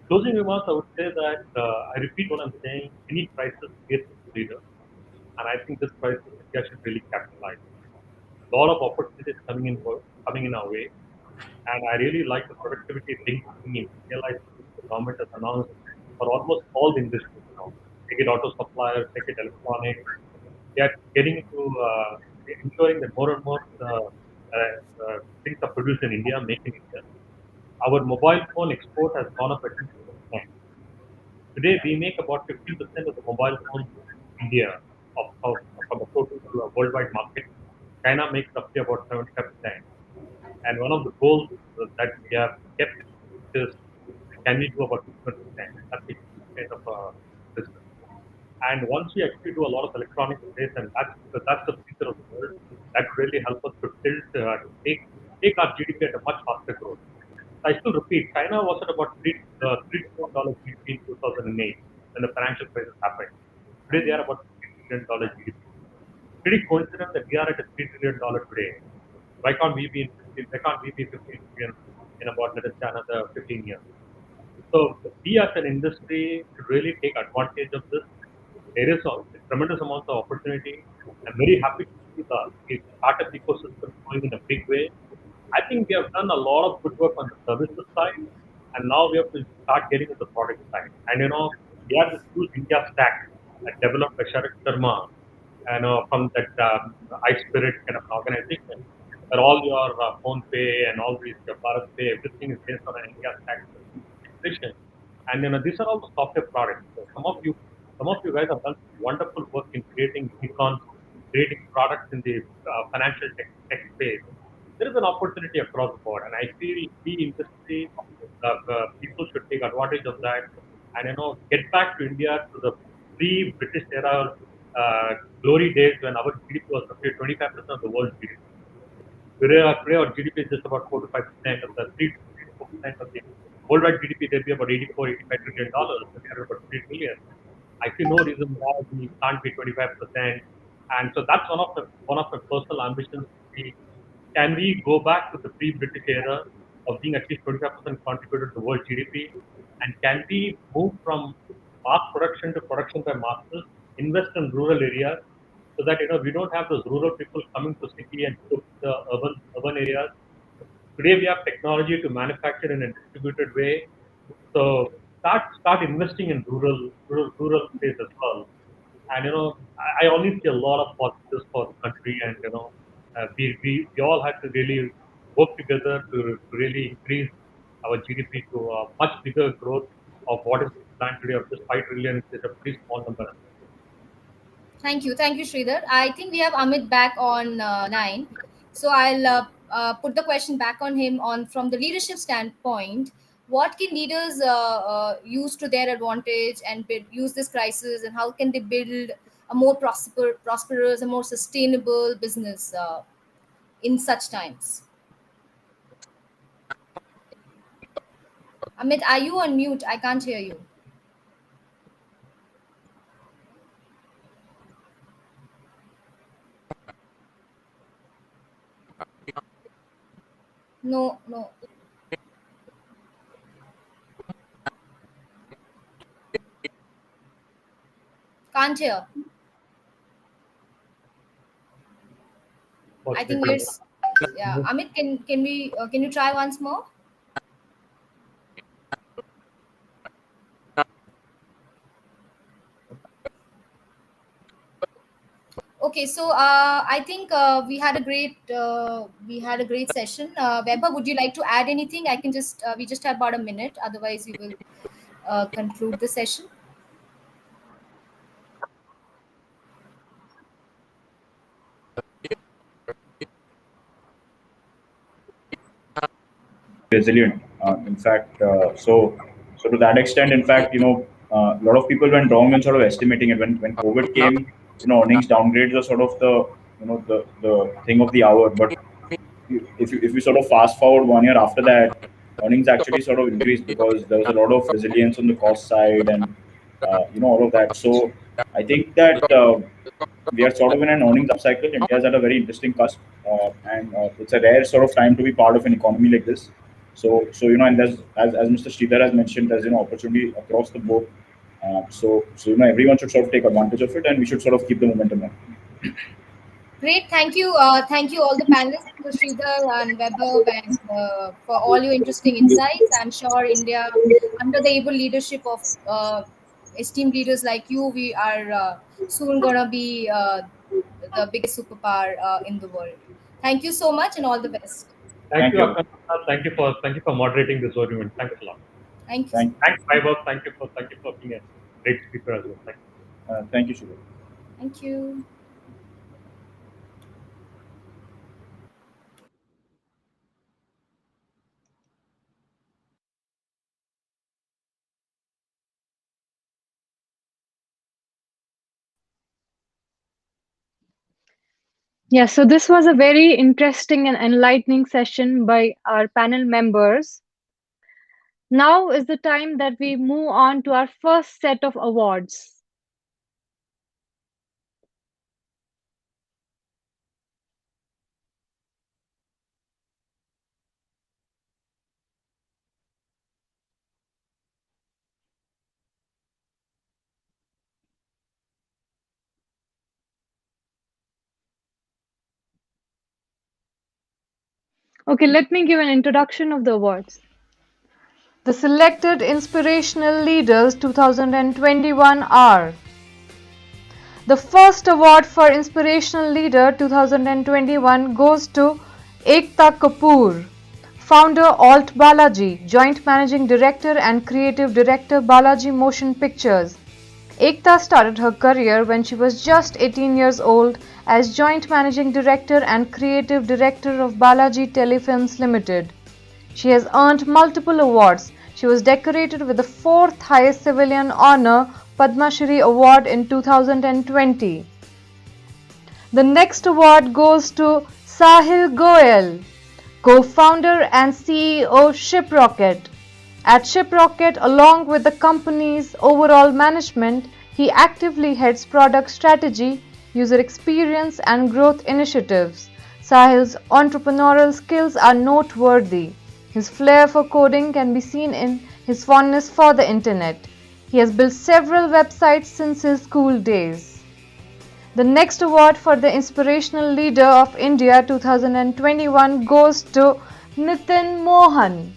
Closing remarks, I would say that I repeat what I'm saying. Any crisis creates a leader, and I think this crisis India should really capitalize. A lot of opportunities coming in our way, and I really like the productivity link in realize the government has announced for almost all the industries now. Take it auto suppliers, take it electronics. They are getting into ensuring that more and more things are produced in India, made in India. Our mobile phone export has gone up by 2%. Today, we make about 50% of the mobile phones in India of the total worldwide market. China makes roughly about 75%. And one of the goals that we have kept is, can we do about 50%? That's the kind of business. And once we actually do a lot of electronic space, and that's the future of the world, that really help us to tilt to take our GDP at a much faster growth. I still repeat, China was at about $3 trillion GDP in 2008 when the financial crisis happened. Today they are about $50 trillion GDP. Pretty coincident that we are at a $3 trillion today. Why can't we be 15 trillion in about, let us say, another 15 years? So we as an industry should really take advantage of this. There is a tremendous amount of opportunity. I'm very happy to see the startup ecosystem growing in a big way. I think we have done a lot of good work on the services side, and now we have to start getting to the product side. And we have this huge India stack that developed by Sharat Sharma, and from that iSpirit kind of an organization, where all your phone pay and all these Bharat Pay, everything is based on an India stack integration. And these are all the software products. So some of you guys have done wonderful work in creating beacons, creating products in the financial tech space. There is an opportunity across the board, and I feel the industry, people should take advantage of that, and get back to India to the pre-British era glory days when our GDP was roughly 25% of the world's GDP. Today our GDP is just about 4 to 5% of the 3 to 4% of the worldwide GDP. There'll be about 84, $85 trillion. So we are about 3 trillion. I see no reason why we can't be 25%. And so that's one of my personal ambitions. Can we go back to the pre-British era of being at least 25% contributor to world GDP? And can we move from mass production to production by masses, invest in rural areas, so that we don't have those rural people coming to city and to the urban areas. Today we have technology to manufacture in a distributed way. So start investing in rural space as well. And I only see a lot of positives for the country, and we all have to really work together to really increase our GDP to a much bigger growth of what is planned today of just 5 trillion. It's a pretty small number. Thank you, Sridhar. I think we have Amit back on line, so I'll put the question back on him on from the leadership standpoint. what can leaders use to their advantage and use this crisis, and how can they build a more prosperous, a more sustainable business in such times? Amit, are you on mute? I can't hear you. No, no, can't hear. I What's think written? yeah. Amit, can you try once more? Okay, so I think we had a great session. Weber, would you like to add anything? I can just we just have about a minute. Otherwise, we will conclude the session. Resilient. In fact, so to that extent, in fact, a lot of people went wrong in sort of estimating it when COVID came. Earnings downgrades are sort of the thing of the hour. But if you sort of fast forward 1 year after that, earnings actually sort of increased because there was a lot of resilience on the cost side and all of that. So I think that we are sort of in an earnings upcycle. India is at a very interesting cusp, and it's a rare sort of time to be part of an economy like this. So and there's as Mr. Sridhar has mentioned, there's opportunity across the board. So everyone should sort of take advantage of it, and we should sort of keep the momentum on. Great, thank you all the panelists, to Sridhar and Weber, and for all your interesting insights. I'm sure India, under the able leadership of esteemed leaders like you, we are soon gonna be the biggest superpower in the world. Thank you so much, and all the best. Thank Thank you, you. Akana. Thank you for moderating this argument. Thanks a lot. Thank you. Thank Thanks, Vaibhav. Thank you for being a great speaker as well. Thank you. thank you, Shiva. Thank you. Yeah, so this was a very interesting and enlightening session by our panel members. Now is the time that we move on to our first set of awards. Okay, let me give an introduction of the awards. The selected Inspirational Leaders 2021 are: the first award for Inspirational Leader 2021 goes to Ekta Kapoor, founder Alt Balaji, Joint Managing Director and Creative Director Balaji Motion Pictures. Ekta started her career when she was just 18 years old as Joint Managing Director and Creative Director of Balaji Telefilms Limited. She has earned multiple awards. She was decorated with the fourth highest civilian honor, Padma Shri Award in 2020. The next award goes to Sahil Goel, co-founder and CEO Shiprocket. At Shiprocket, along with the company's overall management, he actively heads product strategy, user experience, and growth initiatives. Sahil's entrepreneurial skills are noteworthy. His flair for coding can be seen in his fondness for the internet. He has built several websites since his school days. The next award for the Inspirational Leader of India 2021 goes to Nitin Mohan.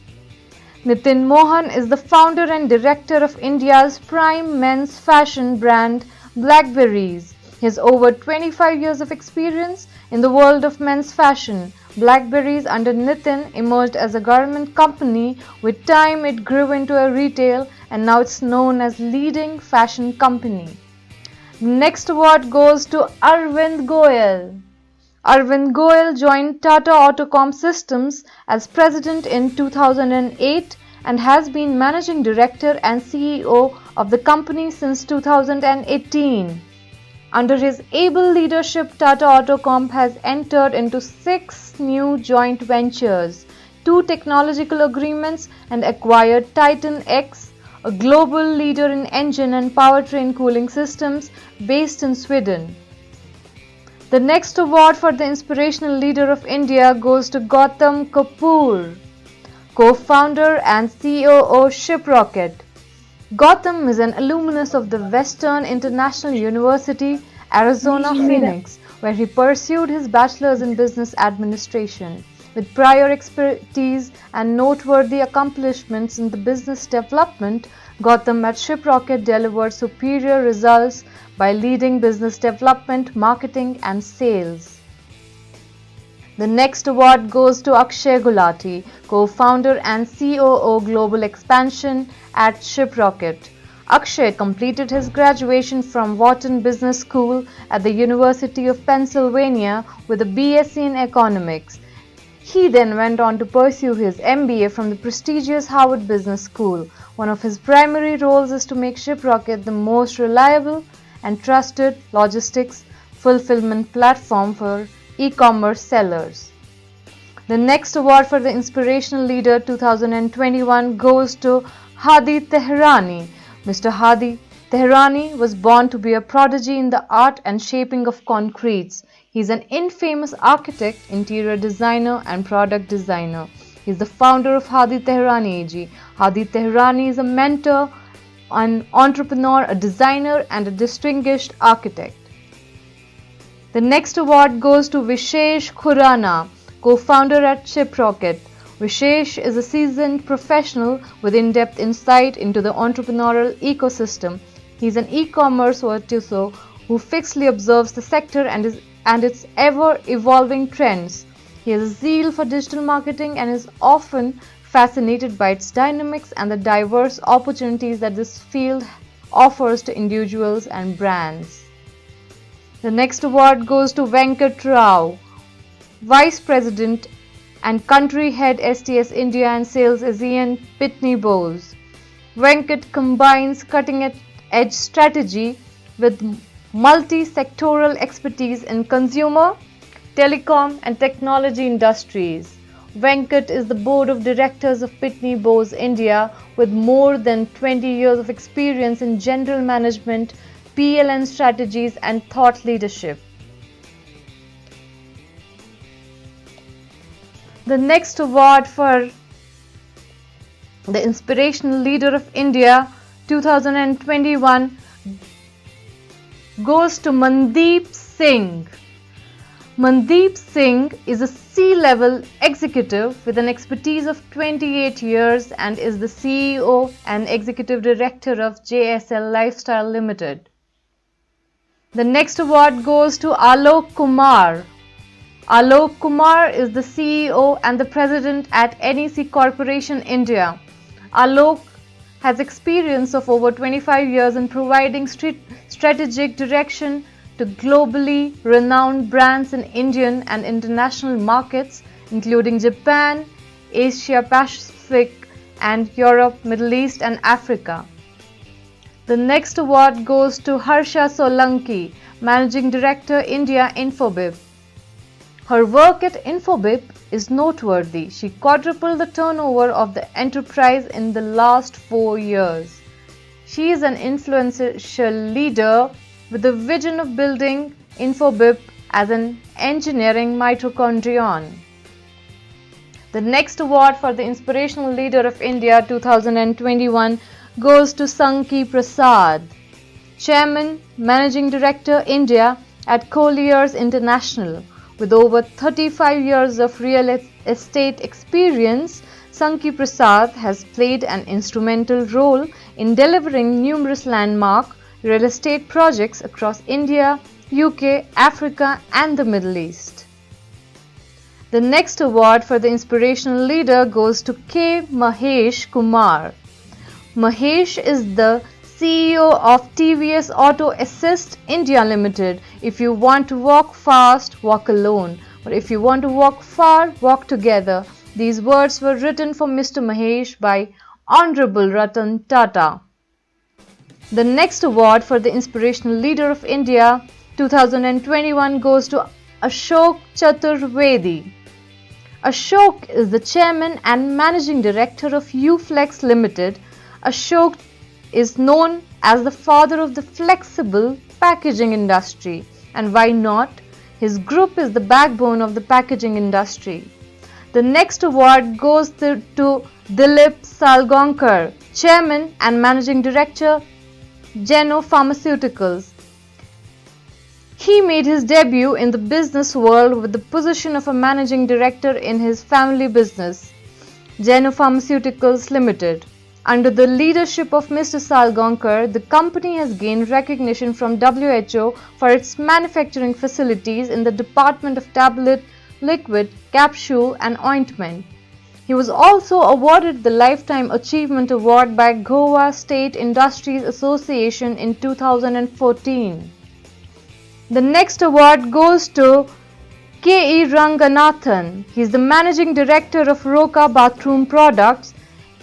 Nitin Mohan is the founder and director of India's prime men's fashion brand Blackberries. He has over 25 years of experience in the world of men's fashion. Blackberries under Nitin emerged as a garment company. With time it grew into a retail, and now it's known as leading fashion company. The next award goes to Arvind Goel. Arvind Goel joined Tata Autocom Systems as president in 2008 and has been Managing Director and CEO of the company since 2018. Under his able leadership, Tata Autocomp has entered into 6 new joint ventures, 2 technological agreements, and acquired Titan X, a global leader in engine and powertrain cooling systems based in Sweden. The next award for the Inspirational Leader of India goes to Gautam Kapoor, co-founder and COO Shiprocket. Gautam is an alumnus of the Western International University, Arizona, Phoenix, where he pursued his bachelor's in business administration. With prior expertise and noteworthy accomplishments in the business development, Gautam at Shiprocket delivered superior results by leading business development, marketing, and sales. The next award goes to Ake Gulati, co-founder and COO Global Expansion at Shiprocket. Akshay completed his graduation from Wharton Business School at the University of Pennsylvania with a BSc in Economics. He then went on to pursue his MBA from the prestigious Harvard Business School. One of his primary roles is to make Shiprocket the most reliable and trusted logistics fulfillment platform for e-commerce sellers. The next award for the Inspirational Leader 2021 goes to Hadi Tehrani. Mr. Hadi Tehrani was born to be a prodigy in the art and shaping of concretes. He is an infamous architect, interior designer, and product designer. He is the founder of Hadi Tehrani AG. Hadi Tehrani is a mentor, an entrepreneur, a designer, and a distinguished architect. The next award goes to Vishesh Khurana, co-founder at Shiprocket. Vishesh is a seasoned professional with in-depth insight into the entrepreneurial ecosystem. He is an e-commerce virtuoso who fixedly observes the sector and its ever-evolving trends. He has a zeal for digital marketing and is often fascinated by its dynamics and the diverse opportunities that this field offers to individuals and brands. The next award goes to Venkat Rao, Vice President and Country Head STS India and Sales ASEAN Pitney Bowes. Venkat combines cutting-edge strategy with multi-sectoral expertise in consumer, telecom, and technology industries. Venkat is the board of directors of Pitney Bowes India with more than 20 years of experience in general management, PLN strategies, and thought leadership. The next award for the Inspirational Leader of India 2021 goes to Mandeep Singh. Mandeep Singh is a C-level executive with an expertise of 28 years and is the CEO and Executive Director of JSL Lifestyle Limited. The next award goes to Alok Kumar. Alok Kumar is the CEO and the President at NEC Corporation India. Alok has experience of over 25 years in providing strategic direction to globally renowned brands in Indian and international markets, including Japan, Asia Pacific, and Europe, Middle East, and Africa. The next award goes to Harsha Solanki, Managing Director, India Infobip. Her work at Infobip is noteworthy. She quadrupled the turnover of the enterprise in the last 4 years. She is an influential leader with the vision of building Infobip as an engineering mitochondrion. The next award for the Inspirational Leader of India 2021 goes to Sanki Prasad, Chairman, Managing Director, India at Colliers International. With over 35 years of real estate experience, Sanki Prasad has played an instrumental role in delivering numerous landmark real estate projects across India, UK, Africa, and the Middle East. The next award for the Inspirational Leader goes to K. Mahesh Kumar. Mahesh is the CEO of TVS Auto Assist India Limited. If you want to walk fast, walk alone. But if you want to walk far, walk together. These words were written for Mr. Mahesh by Honorable Ratan Tata. The next award for the Inspirational Leader of India 2021 goes to Ashok Chaturvedi. Ashok is the chairman and managing director of Uflex Limited. Ashok is known as the father of the flexible packaging industry, and why not? His group is the backbone of the packaging industry. The next award goes to Dilip Salgaonkar, chairman and managing director, Geno Pharmaceuticals. He made his debut in the business world with the position of a managing director in his family business, Geno Pharmaceuticals Limited. Under the leadership of Mr. Salgaonkar, the company has gained recognition from WHO for its manufacturing facilities in the department of tablet, liquid, capsule and ointment. He was also awarded the Lifetime Achievement Award by Goa State Industries Association in 2014. The next award goes to K.E. Ranganathan. He is the Managing Director of Roka Bathroom Products.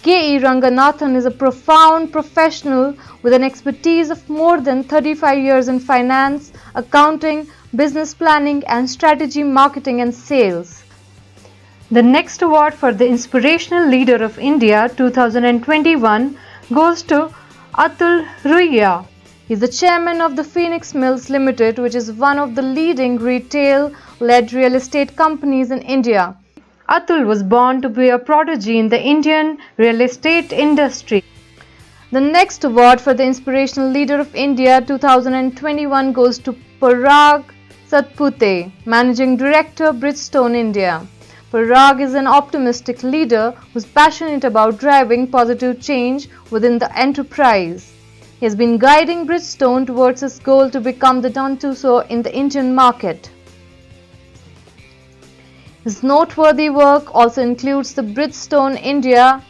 K.E. Ranganathan is a profound professional with an expertise of more than 35 years in finance, accounting, business planning and strategy, marketing and sales. The next award for the Inspirational Leader of India 2021 goes to Atul Ruia. He is the chairman of the Phoenix Mills Limited, which is one of the leading retail-led real estate companies in India. Atul was born to be a prodigy in the Indian real estate industry. The next award for the Inspirational Leader of India 2021 goes to Parag Satpute, Managing Director, Bridgestone India. Parag is an optimistic leader who is passionate about driving positive change within the enterprise. He has been guiding Bridgestone towards his goal to become the number 2 in the Indian market. His noteworthy work also includes the Bridgestone India.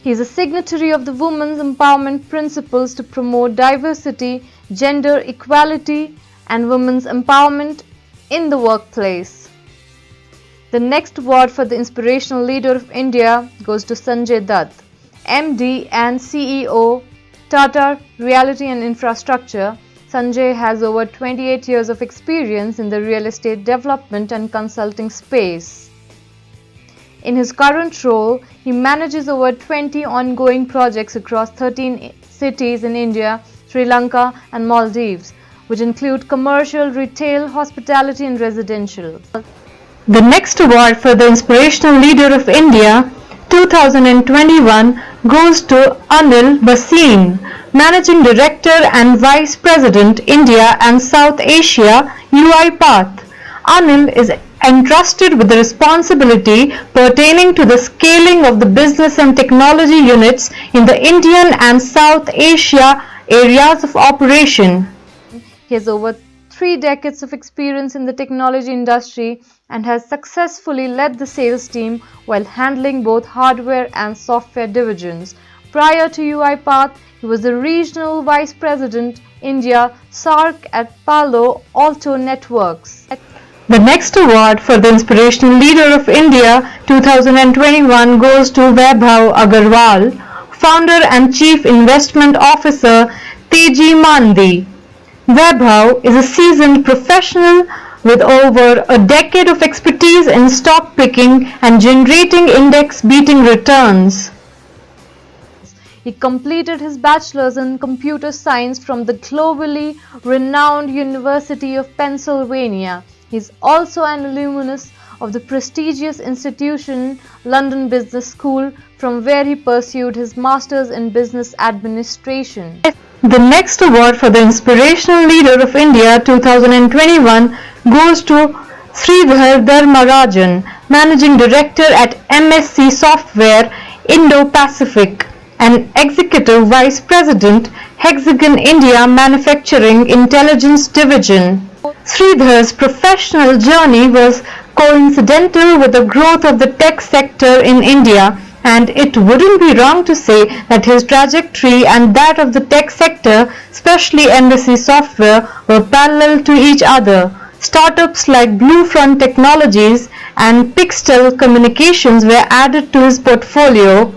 He is a signatory of the Women's Empowerment Principles to promote diversity, gender equality, and women's empowerment in the workplace. The next award for the Inspirational Leader of India goes to Sanjay Dutt, MD and CEO, Tata Realty and Infrastructure. Sanjay has over 28 years of experience in the real estate development and consulting space. In his current role, he manages over 20 ongoing projects across 13 cities in India, Sri Lanka and Maldives, which include commercial, retail, hospitality and residential. The next award for the Inspirational Leader of India 2021 goes to Anil Bhasin, Managing Director and Vice President, India and South Asia, UiPath. Anil is entrusted with the responsibility pertaining to the scaling of the business and technology units in the Indian and South Asia areas of operation. He has over 3 decades of experience in the technology industry and has successfully led the sales team while handling both hardware and software divisions. Prior to UiPath, he was the Regional Vice President, India, SARC at Palo Alto Networks. The next award for the Inspirational Leader of India 2021 goes to Vaibhav Agarwal, Founder and Chief Investment Officer, Teji Mandi. Vaibhav is a seasoned professional with over a decade of expertise in stock picking and generating index-beating returns. He completed his bachelor's in computer science from the globally renowned University of Pennsylvania. He is also an alumnus of the prestigious institution London Business School, from where he pursued his master's in business administration. The next award for the Inspirational Leader of India 2021 goes to Sridhar Dharmarajan, Managing Director at MSC Software Indo-Pacific and Executive Vice President, Hexagon India Manufacturing Intelligence Division. Sridhar's professional journey was coincidental with the growth of the tech sector in India, and it wouldn't be wrong to say that his trajectory and that of the tech sector, especially MSC Software, were parallel to each other. Startups like Bluefront Technologies and Pixtel Communications were added to his portfolio.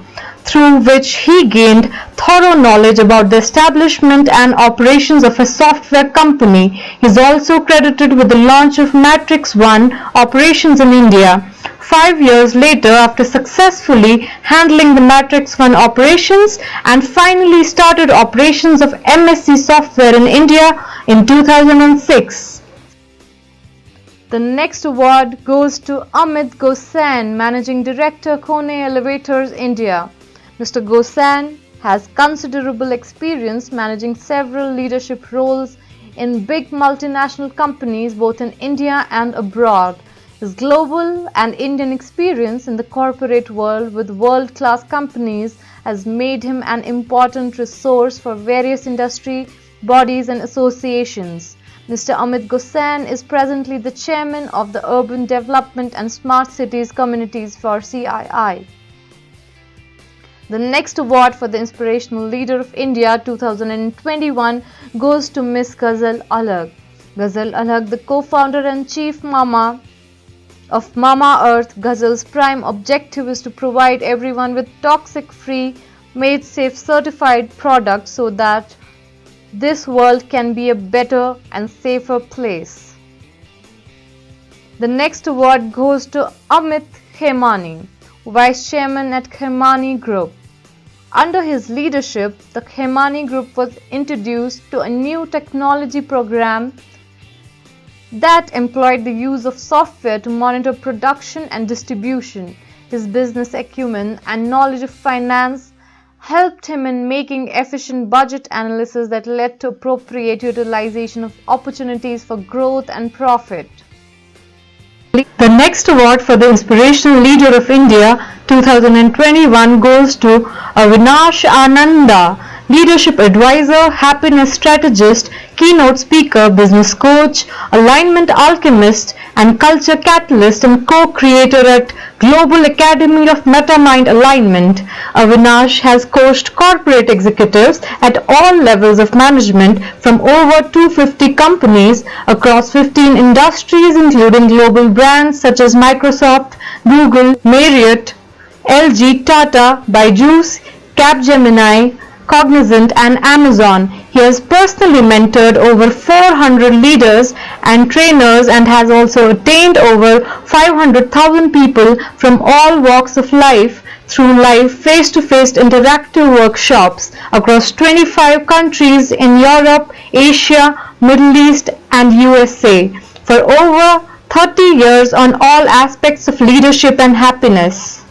through which he gained thorough knowledge about the establishment and operations of a software company. He is also credited with the launch of Matrix 1 operations in India. 5 years later, after successfully handling the Matrix 1 operations and finally started operations of MSC software in India in 2006. The next award goes to Amit Gosain, Managing Director, Kone Elevators, India. Mr. Gosain has considerable experience managing several leadership roles in big multinational companies both in India and abroad. His global and Indian experience in the corporate world with world-class companies has made him an important resource for various industry bodies and associations. Mr. Amit Gosain is presently the chairman of the Urban Development and Smart Cities Communities for CII. The next award for the Inspirational Leader of India 2021 goes to Miss Ghazal Alag. Ghazal Alag, the co-founder and chief mama of Mama Earth. Ghazal's prime objective is to provide everyone with toxic-free, made-safe certified products so that this world can be a better and safer place. The next award goes to Amit Khemani, Vice Chairman at Khemani Group. Under his leadership, the Khemani Group was introduced to a new technology program that employed the use of software to monitor production and distribution. His business acumen and knowledge of finance helped him in making efficient budget analysis that led to appropriate utilization of opportunities for growth and profit. The next award for the Inspirational Leader of India 2021 goes to Avinash Ananda, Leadership Advisor, Happiness Strategist, Keynote Speaker, Business Coach, Alignment Alchemist, and Culture Catalyst and co-creator at Global Academy of Metamind Alignment. Avinash has coached corporate executives at all levels of management from over 250 companies across 15 industries including global brands such as Microsoft, Google, Marriott, LG, Tata, Byju's, Capgemini, Cognizant and Amazon. He has personally mentored over 400 leaders and trainers and has also attained over 500,000 people from all walks of life through live face-to-face interactive workshops across 25 countries in Europe, Asia, Middle East and USA for over 30 years on all aspects of leadership and happiness.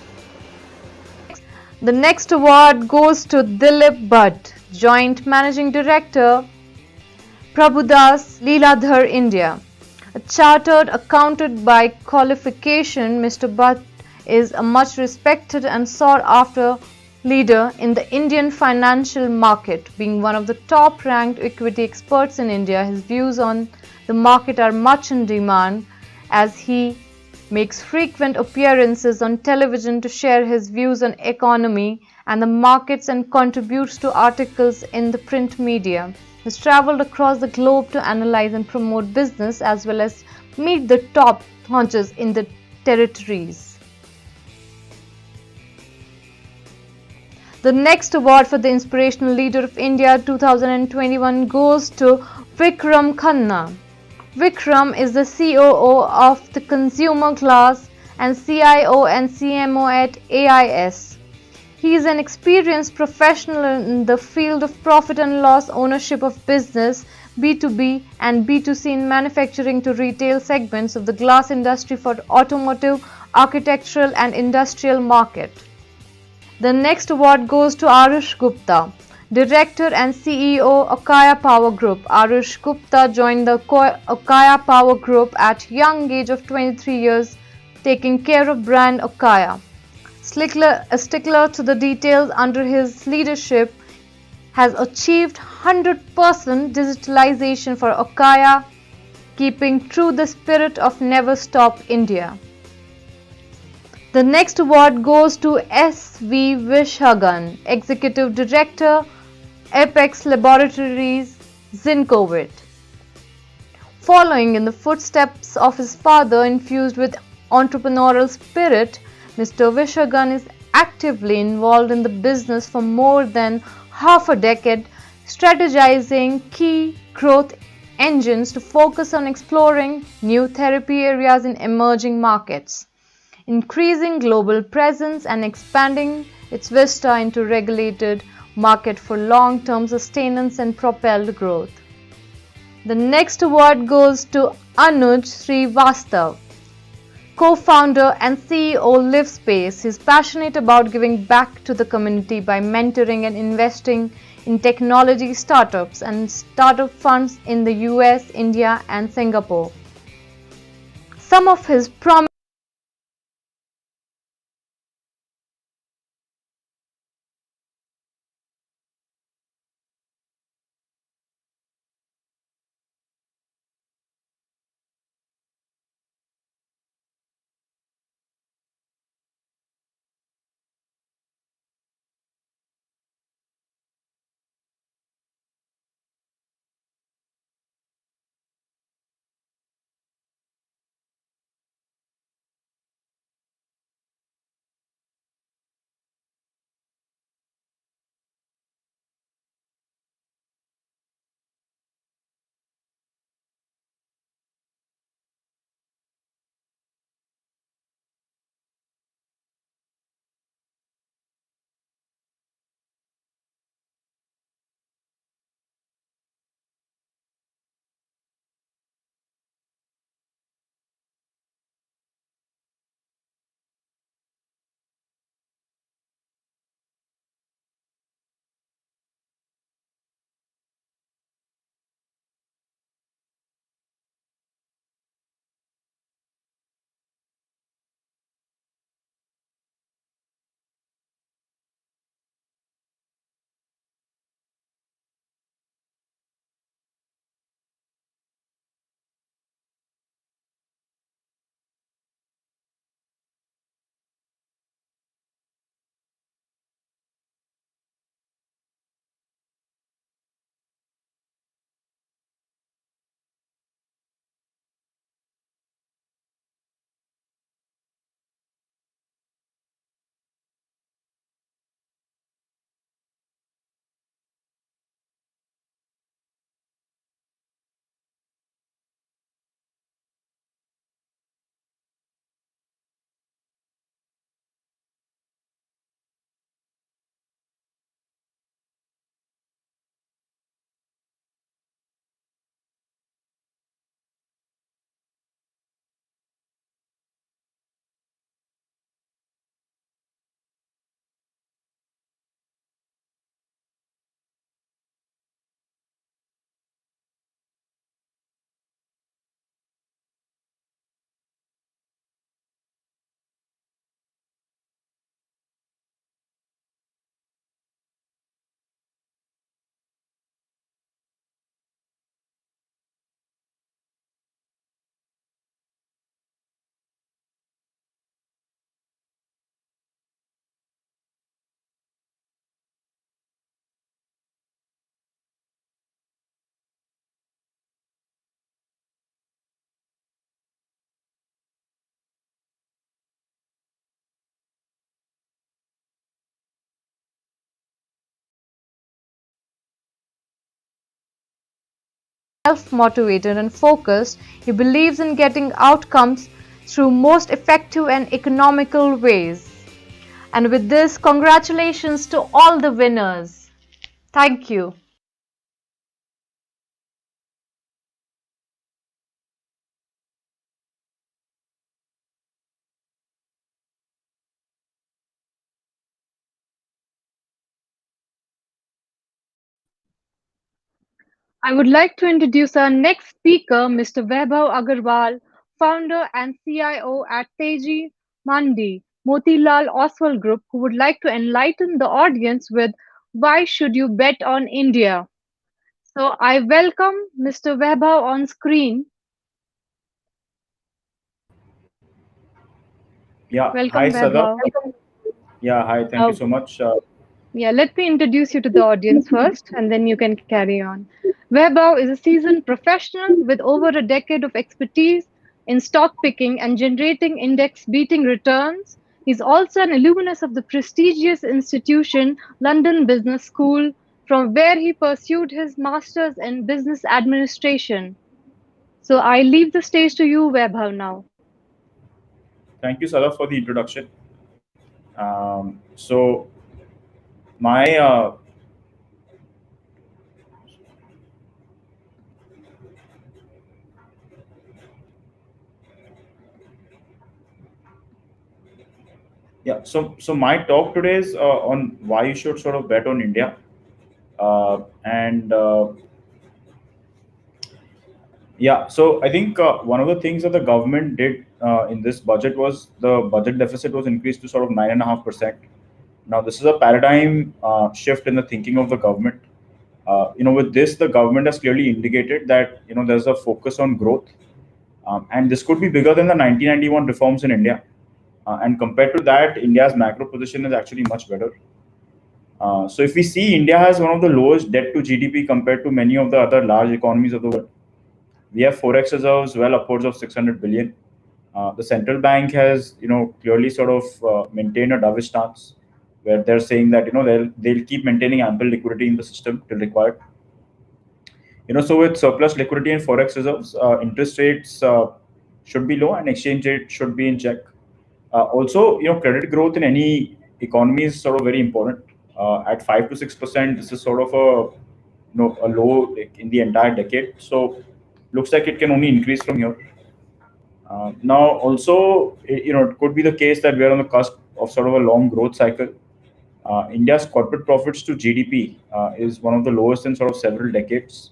The next award goes to Dilip Bhatt, Joint Managing Director, Prabhudas Leeladhar, India. A chartered accountant by qualification, Mr. Bhatt is a much respected and sought after leader in the Indian financial market. Being one of the top ranked equity experts in India, his views on the market are much in demand as he makes frequent appearances on television to share his views on economy and the markets and contributes to articles in the print media. He has traveled across the globe to analyze and promote business as well as meet the top honchos in the territories. The next award for the Inspirational Leader of India 2021 goes to Vikram Khanna. Vikram is the COO of the Consumer Glass and CIO and CMO at AIS. He is an experienced professional in the field of profit and loss ownership of business, B2B and B2C in manufacturing to retail segments of the glass industry for automotive, architectural and industrial market. The next award goes to Arush Gupta, Director and CEO, Akaya Power Group. Arush Gupta joined the Akaya Power Group at young age of 23 years, taking care of brand Akaya. A stickler to the details under his leadership, has achieved 100% digitalization for Akaya, keeping true the spirit of Never Stop India. The next award goes to S.V. Vishagan, Executive Director, Apex Laboratories, Zincovid. Following in the footsteps of his father infused with entrepreneurial spirit, Mr. Vishagan is active actively involved in the business for more than half a decade, strategizing key growth engines to focus on exploring new therapy areas in emerging markets, increasing global presence and expanding its vista into regulated market for long-term sustenance and propelled growth. The next award goes to Anuj Srivastav, co-founder and CEO LiveSpace. He's passionate about giving back to the community by mentoring and investing in technology startups and startup funds in the US, India, and Singapore. Some of his prominent self-motivated and focused, he believes in getting outcomes through most effective and economical ways. And with this, congratulations to all the winners. Thank you. I would like to introduce our next speaker, Mr. Vaibhav Agarwal, founder and CIO at Teji Mandi Motilal Oswal Group, who would like to enlighten the audience with why should you bet on India. So I welcome Mr. Vaibhav on screen. Yeah, hi Welcome, Sada. Vaibhav. Yeah, hi. Thank you Uh, so much. Yeah, let me introduce you to the audience first, and then you can carry on. Vaibhav is a seasoned professional with over a decade of expertise in stock picking and generating index beating returns. He's also an alumnus of the prestigious institution London Business School, from where he pursued his master's in business administration. So I leave the stage to you, Vaibhav, now. Thank you, Salah, for the introduction. So my yeah, so my talk today is on why you should sort of bet on India, and yeah, so I think one of the things that the government did in this budget was the budget deficit was increased to sort of 9.5%. Now, this is a paradigm shift in the thinking of the government. With this, the government has clearly indicated that there's a focus on growth, and this could be bigger than the 1991 reforms in India. And compared to that, India's macro position is actually much better. So, if we see, India has one of the lowest debt to GDP compared to many of the other large economies of the world. We have forex reserves well upwards of 600 billion. The central bank has, clearly sort of maintained a dovish stance, where they're saying that they'll keep maintaining ample liquidity in the system till required. So with surplus liquidity and forex reserves, interest rates should be low and exchange rate should be in check. Also, credit growth in any economy is sort of very important. At 5 to 6%, this is sort of a low in the entire decade. So looks like it can only increase from here. Now, also, it could be the case that we are on the cusp of sort of a long growth cycle. India's corporate profits to GDP is one of the lowest in sort of several decades.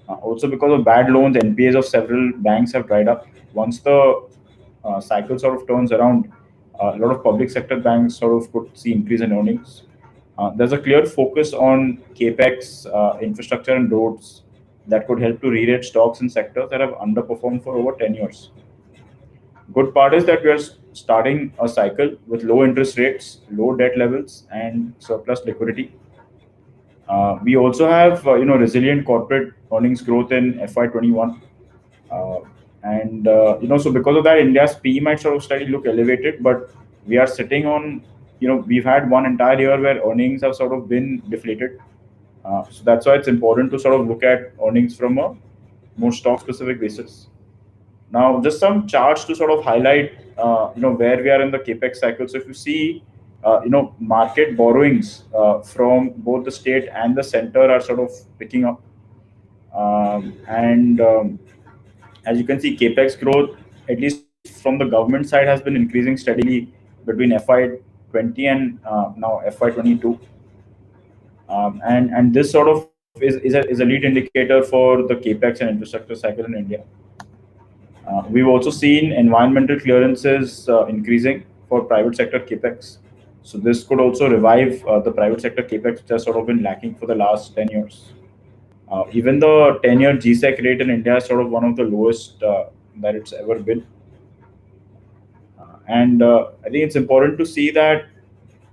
Also, because of bad loans, NPAs of several banks have dried up. Once the cycle sort of turns around, a lot of public sector banks sort of could see increase in earnings. There's a clear focus on capex, infrastructure, and roads that could help to re-rate stocks in sectors that have underperformed for over 10 years. Good part is that we are starting a cycle with low interest rates, low debt levels, and surplus liquidity. We also have resilient corporate earnings growth in FY21, and so because of that, India's P might sort of slightly look elevated, but we are sitting on we've had one entire year where earnings have sort of been deflated. So that's why it's important to sort of look at earnings from a more stock specific basis. Now, just some charts to sort of highlight, where we are in the capex cycle. So, if you see, market borrowings from both the state and the center are sort of picking up, and as you can see, capex growth, at least from the government side, has been increasing steadily between FY20 and now FY22, and this sort of is a lead indicator for the capex and infrastructure cycle in India. We've also seen environmental clearances increasing for private sector capex. So this could also revive the private sector capex, which has sort of been lacking for the last 10 years. Even the 10-year GSEC rate in India is sort of one of the lowest that it's ever been. And I think it's important to see that,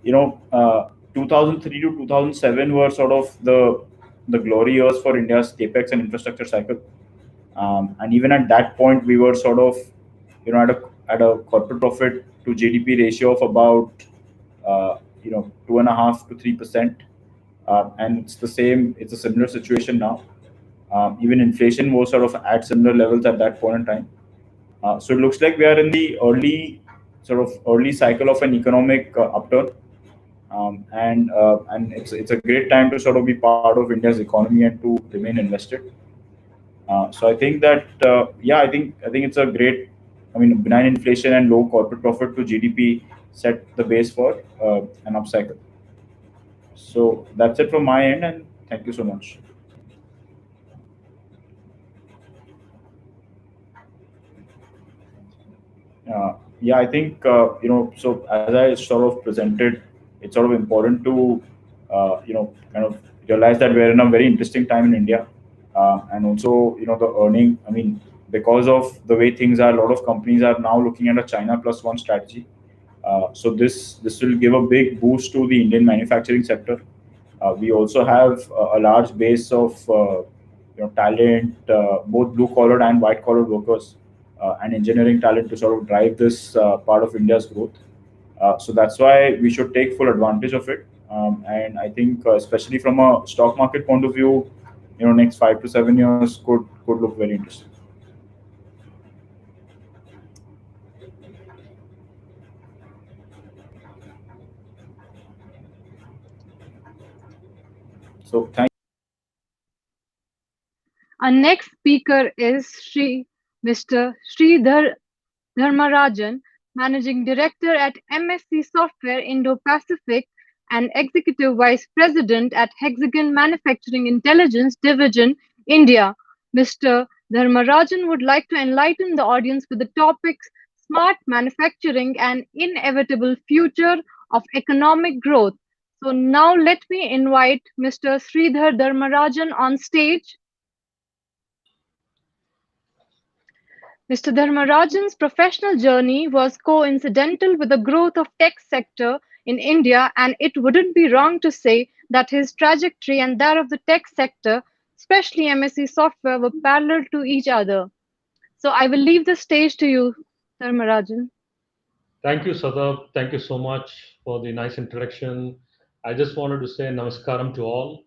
2003 to 2007 were sort of the glory years for India's capex and infrastructure cycle. And even at that point, we were sort of, at a corporate profit to GDP ratio of about, 2.5 to 3%. And it's the same. It's a similar situation now. Even inflation was sort of at similar levels at that point in time. So it looks like we are in the early cycle of an economic upturn. And it's a great time to sort of be part of India's economy and to remain invested. So I think that I think it's a great. I mean, benign inflation and low corporate profit to GDP set the base for an upcycle. So that's it from my end, and thank you so much. Yeah, I think So as I sort of presented, it's sort of important to kind of realize that we're in a very interesting time in India, and also the earning. I mean, because of the way things are, a lot of companies are now looking at a China plus one strategy. So this will give a big boost to the Indian manufacturing sector. We also have a large base of talent, both blue collar and white collar workers, and engineering talent to sort of drive this part of India's growth. So that's why we should take full advantage of it. And I think, especially from a stock market point of view, next 5 to 7 years could look very interesting. So thank. Our next speaker is Mr. Sridhar Dharmarajan, Managing Director at MSC Software Indo-Pacific and Executive Vice President at Hexagon Manufacturing Intelligence Division, India. Mr. Dharmarajan would like to enlighten the audience with the topics smart manufacturing and inevitable future of economic growth. So now let me invite Mr. Sridhar Dharmarajan on stage. Mr. Dharmarajan's professional journey was coincidental with the growth of tech sector in India, and it wouldn't be wrong to say that his trajectory and that of the tech sector, especially MSc software, were parallel to each other. So I will leave the stage to you, Dharmarajan. Thank you, Sadaf. Thank you so much for the nice introduction. I just wanted to say namaskaram to all.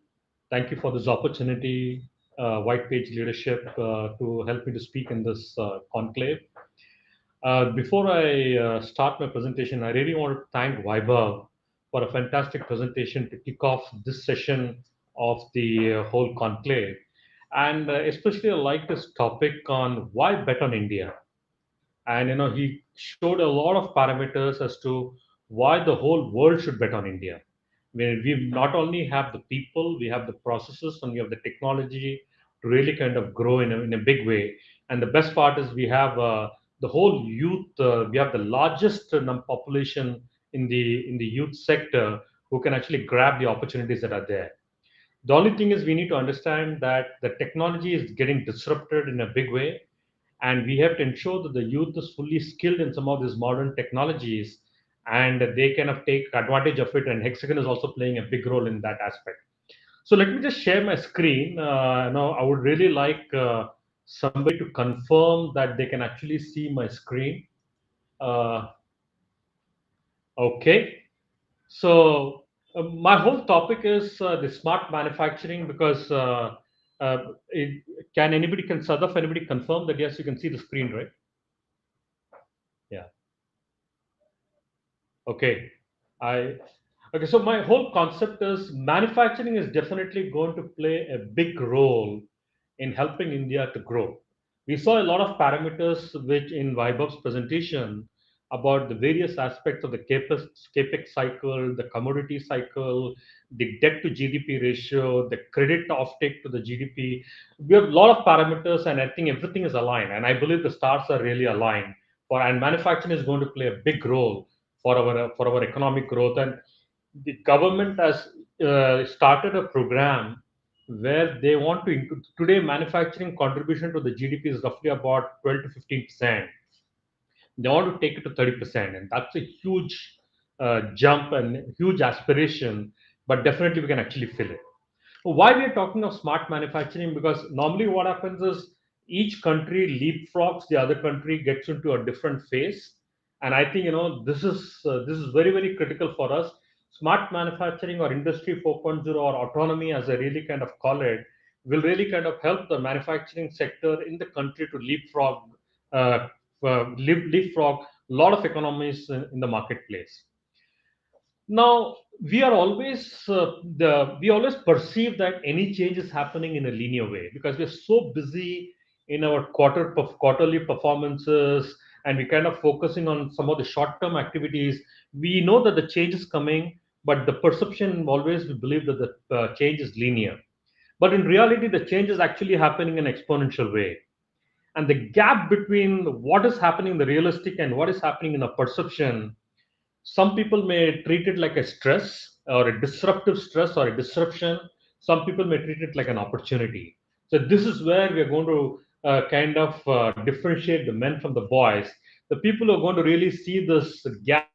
Thank you for this opportunity, White Page Leadership, to help me to speak in this conclave. Before I start my presentation, I really want to thank Vaibhav for a fantastic presentation to kick off this session of the whole conclave. And especially I like this topic on why bet on India. And he showed a lot of parameters as to why the whole world should bet on India. Where we not only have the people, we have the processes, and we have the technology to really kind of grow in a big way. And the best part is we have the whole youth. We have the largest population in the youth sector who can actually grab the opportunities that are there. The only thing is we need to understand that the technology is getting disrupted in a big way, and we have to ensure that the youth is fully skilled in some of these modern technologies, and they kind of take advantage of it. And Hexagon is also playing a big role in that aspect. So let me just share my screen. I would really like somebody to confirm that they can actually see my screen. Uh, okay. So my whole topic is the smart manufacturing because can anybody can Sadaf anybody confirm that yes you can see the screen, right? Yeah. Okay. I okay. So my whole concept is manufacturing is definitely going to play a big role in helping India to grow. We saw a lot of parameters which in Vaibhav's presentation about the various aspects of the capex cycle, the commodity cycle, the debt to GDP ratio, the credit offtake to the GDP. We have a lot of parameters, and I think everything is aligned. And I believe the stars are really aligned. And manufacturing is going to play a big role for our economic growth. And the government has started a program where they want to today manufacturing contribution to the GDP is roughly about 12 to 15%. They want to take it to 30%, and that's a huge jump and huge aspiration, but definitely we can actually fill it. Why we are talking of smart manufacturing? Because normally what happens is each country leapfrogs the other country, gets into a different phase, and I think this is very very critical for us. Smart manufacturing or industry 4.0 or autonomy, as I really kind of call it, will really kind of help the manufacturing sector in the country to uh, leapfrog a lot of economies in the marketplace. Now we are always we always perceive that any change is happening in a linear way because we're so busy in our quarterly performances, and we kind of focusing on some of the short term activities. We know that the change is coming, but the perception always we believe that the change is linear. But in reality, the change is actually happening in an exponential way, and the gap between what is happening in the realistic and what is happening in a perception, some people may treat it like a stress or a disruptive stress or a disruption. Some people may treat it like an opportunity. So this is where we are going to kind of differentiate the men from the boys. The people who are going to really see this gap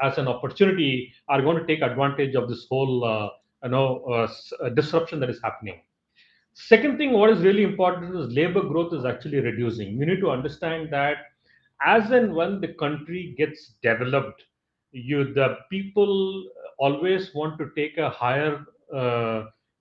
as an opportunity are going to take advantage of this whole disruption that is happening. Second thing, what is really important is labor growth is actually reducing. We need to understand that as and when the country gets developed, the people always want to take a higher,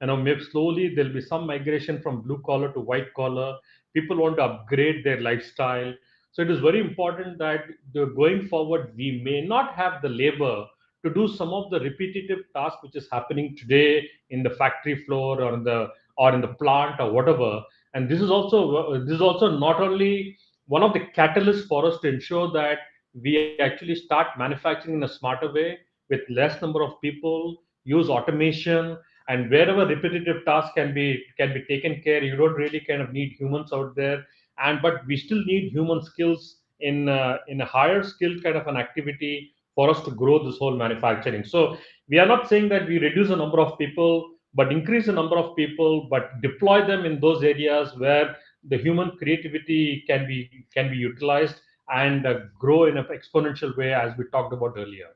maybe slowly there'll be some migration from blue collar to white collar. People want to upgrade their lifestyle. So it is very important that going forward, we may not have the labor to do some of the repetitive tasks which is happening today in the factory floor or in the plant or whatever. And this is also not only one of the catalysts for us to ensure that we actually start manufacturing in a smarter way with less number of people, use automation, and wherever repetitive tasks can be taken care, you don't really kind of need humans out there. And but we still need human skills in a higher skill kind of an activity for us to grow this whole manufacturing. So we are not saying that we reduce the number of people but increase the number of people, but deploy them in those areas where the human creativity can be utilized and grow in an exponential way, as we talked about earlier.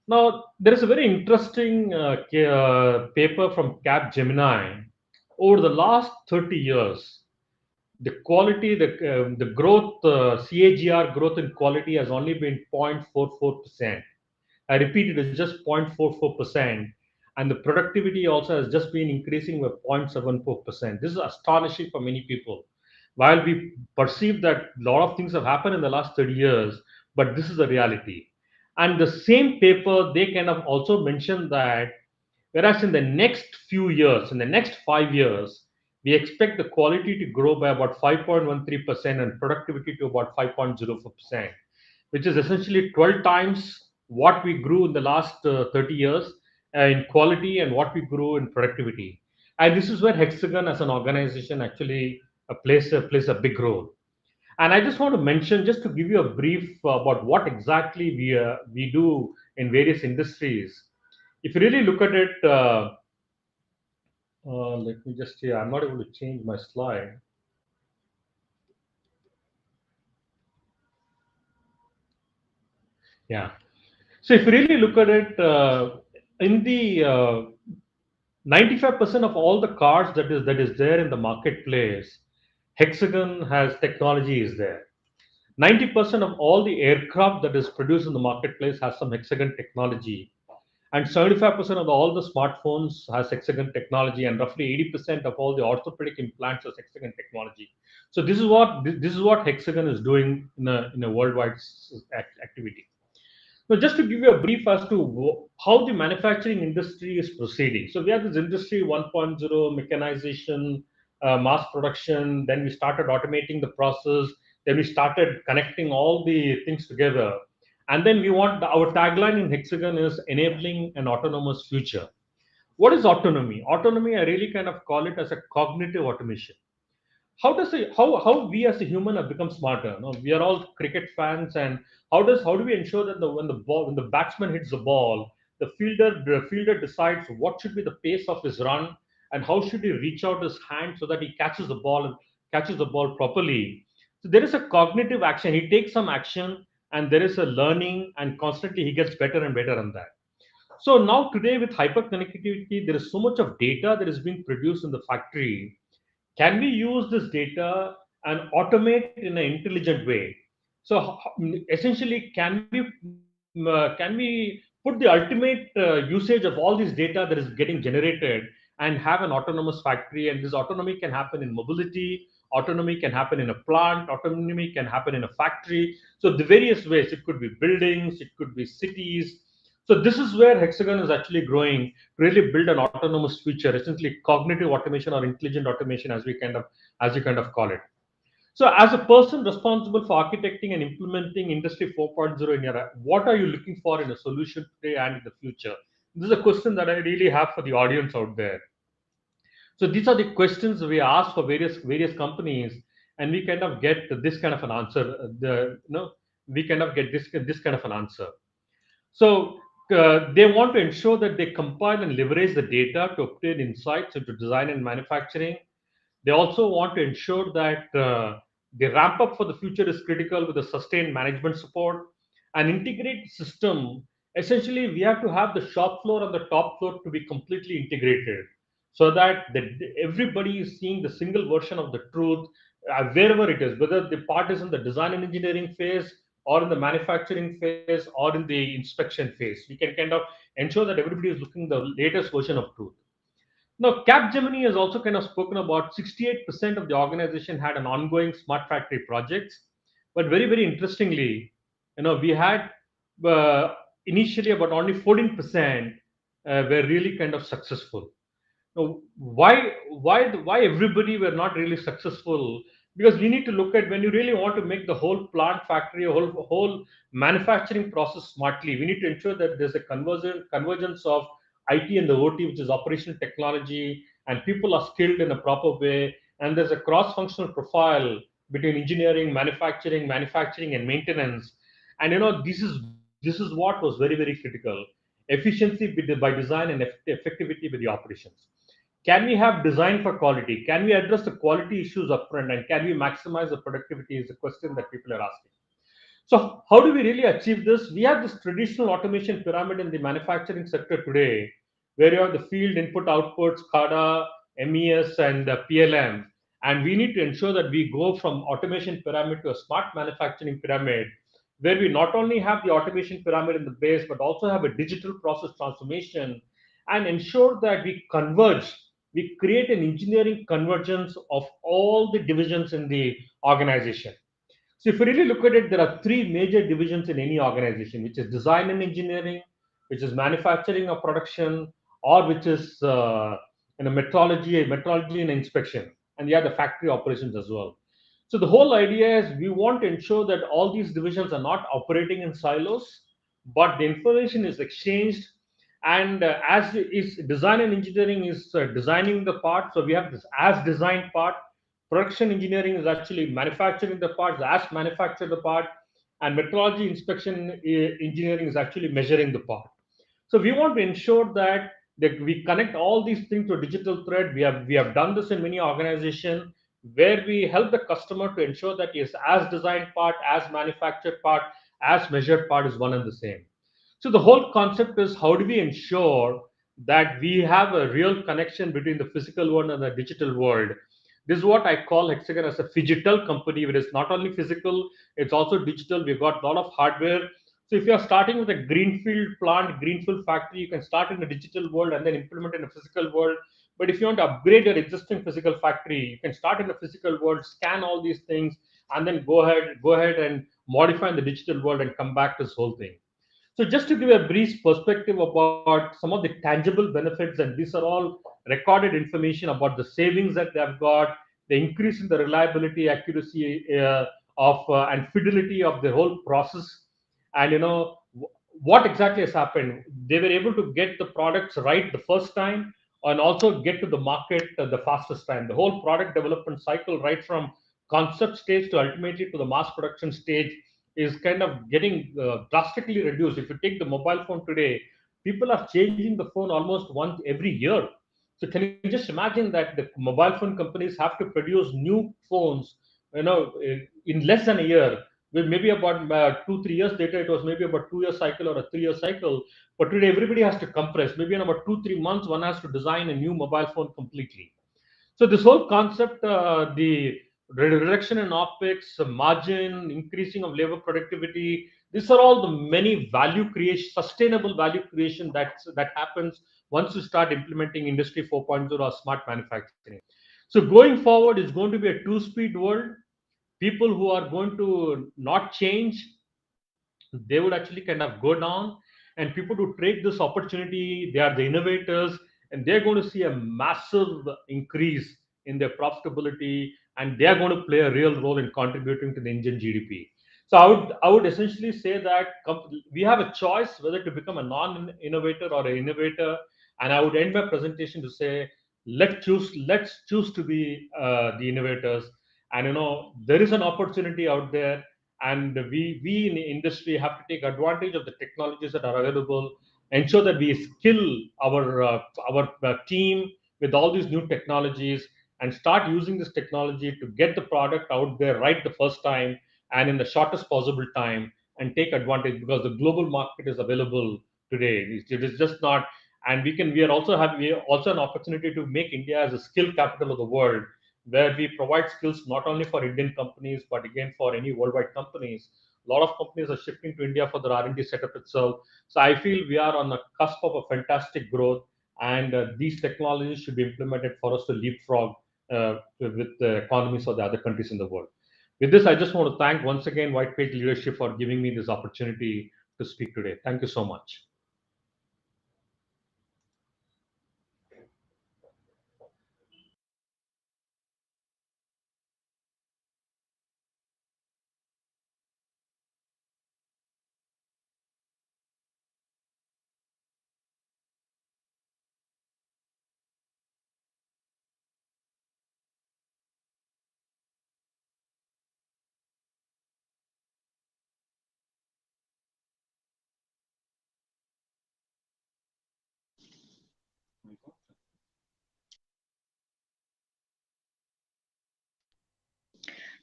Now, there is a very interesting paper from Cap Gemini. Over the last 30 years, the quality, the growth, CAGR growth in quality has only been 0.44%. I repeat, it is just 0.44%. And the productivity also has just been increasing by 0.74%. This is astonishing for many people. While we perceive that a lot of things have happened in the last 30 years, but this is the reality. And the same paper, they kind of also mentioned that whereas in the next few years, in the next 5 years, we expect the quality to grow by about 5.13% and productivity to about 5.04%, which is essentially 12 times what we grew in the last 30 years in quality and what we grew in productivity. And this is where Hexagon as an organization actually plays a big role. And I just want to mention, just to give you a brief about what exactly we do in various industries. If you really look at it, let me just see. I'm not able to change my slide. Yeah. So if you really look at it, in the 95% of all the cars that is there in the marketplace, Hexagon has technology is there. 90% of all the aircraft that is produced in the marketplace has some Hexagon technology, and 75% of all the smartphones has Hexagon technology, and roughly 80% of all the orthopedic implants has Hexagon technology. So this is what Hexagon is doing in a worldwide activity. Now, just to give you a brief as to how the manufacturing industry is proceeding. So we have this industry 1.0, mechanization, mass production. Then we started automating the process. Then we started connecting all the things together. And then we want our tagline in Hexagon is enabling an autonomous future. What is autonomy? Autonomy, I really kind of call it as a cognitive automation. How we as a human have become smarter? No, we are all cricket fans, and how do we ensure that when the batsman hits the ball, the fielder decides what should be the pace of his run, and how should he reach out his hand so that he catches the ball properly. So there is a cognitive action. He takes some action, and there is a learning, and constantly he gets better and better on that. So now today with hyperconnectivity, there is so much of data that is being produced in the factory. Can we use this data and automate in an intelligent way? So essentially, can we put the ultimate usage of all this data that is getting generated and have an autonomous factory? And this autonomy can happen in mobility, autonomy can happen in a plant, autonomy can happen in a factory. So the various ways, it could be buildings, it could be cities. So this is where Hexagon is actually growing, really build an autonomous future, essentially cognitive automation or intelligent automation, as you kind of call it. So, as a person responsible for architecting and implementing Industry 4.0 in your, what are you looking for in a solution today and in the future? This is a question that I really have for the audience out there. So, these are the questions we ask for various companies, and we kind of get this kind of an answer. We kind of get this kind of an answer. So they want to ensure that they compile and leverage the data to obtain insights into design and manufacturing. They also want to ensure that the ramp up for the future is critical with the sustained management support and integrate system. Essentially, we have to have the shop floor and the top floor to be completely integrated so that everybody is seeing the single version of the truth wherever it is, whether the part is in the design and engineering phase, or in the manufacturing phase or in the inspection phase. We can kind of ensure that everybody is looking the latest version of truth. Now, Capgemini has also kind of spoken about 68% of the organization had an ongoing smart factory projects. But very, very interestingly, we had uh, initially about only 14% were really kind of successful. Now, why everybody were not really successful? Because we need to look at when you really want to make the whole plant factory, a whole manufacturing process smartly. We need to ensure that there's a convergence of IT and the OT, which is operational technology, and people are skilled in a proper way, and there's a cross-functional profile between engineering, manufacturing, and maintenance. And this is what was very, very critical: efficiency by design and effectivity with the operations. Can we have design for quality? Can we address the quality issues upfront? And can we maximize the productivity? Is a question that people are asking. So, how do we really achieve this? We have this traditional automation pyramid in the manufacturing sector today, where you have the field input outputs, SCADA, MES, and PLM. And we need to ensure that we go from automation pyramid to a smart manufacturing pyramid, where we not only have the automation pyramid in the base, but also have a digital process transformation and ensure that we converge, we create an engineering convergence of all the divisions in the organization. So if you really look at it, there are three major divisions in any organization, which is design and engineering, which is manufacturing or production, or which is metrology and inspection, and yeah, the factory operations as well. So the whole idea is we want to ensure that all these divisions are not operating in silos, but the information is exchanged. And as is design and engineering is designing the part, so we have this as designed part. Production engineering is actually manufacturing the parts, as manufacture the part, and metrology inspection engineering is actually measuring the part. So we want to ensure that we connect all these things to a digital thread. We have done this in many organizations where we help the customer to ensure that yes, as designed part, as manufactured part, as measured part is one and the same. So the whole concept is how do we ensure that we have a real connection between the physical world and the digital world. This is what I call Hexagon as a phygital company, where it's not only physical, it's also digital. We've got a lot of hardware. So if you're starting with a greenfield plant, greenfield factory, you can start in the digital world and then implement in a physical world. But if you want to upgrade your existing physical factory, you can start in the physical world, scan all these things, and then go ahead and modify in the digital world and come back to this whole thing. So just to give a brief perspective about some of the tangible benefits, and these are all recorded information about the savings that they've got, the increase in the reliability, accuracy of and fidelity of the whole process, and what exactly has happened. They were able to get the products right the first time, and also get to the market the fastest time. The whole product development cycle, right from concept stage to ultimately to the mass production stage, is kind of getting drastically reduced. If you take the mobile phone today, people are changing the phone almost once every year. So can you just imagine that the mobile phone companies have to produce new phones, in less than a year? Well, maybe about 2 3 years later, it was maybe about 2 year cycle or a 3 year cycle. But today, everybody has to compress. Maybe in about 2 3 months, one has to design a new mobile phone completely. So this whole concept, the reduction in OpEx, margin, increasing of labor productivity, these are all the many value creation, sustainable value creation that happens once you start implementing Industry 4.0 or smart manufacturing. So going forward is going to be a two-speed world. People who are going to not change, they would actually kind of go down, and people who take this opportunity, they are the innovators, and they're going to see a massive increase in their profitability, and they are going to play a real role in contributing to the Indian GDP. So I would essentially say that we have a choice whether to become a non-innovator or an innovator. And I would end my presentation to say, let's choose to be the innovators. And there is an opportunity out there, and we in the industry have to take advantage of the technologies that are available, ensure that we skill our team with all these new technologies, and start using this technology to get the product out there right the first time and in the shortest possible time, and take advantage, because the global market is available today. It is just not. And we are also an opportunity to make India as a skill capital of the world, where we provide skills not only for Indian companies, but again for any worldwide companies. lot of companies are shifting to India for their R&D setup itself. So I feel we are on the cusp of a fantastic growth, and these technologies should be implemented for us to leapfrog with the economies of the other countries in the world. With this, I just want to thank once again White Page Leadership for giving me this opportunity to speak today. Thank you so much.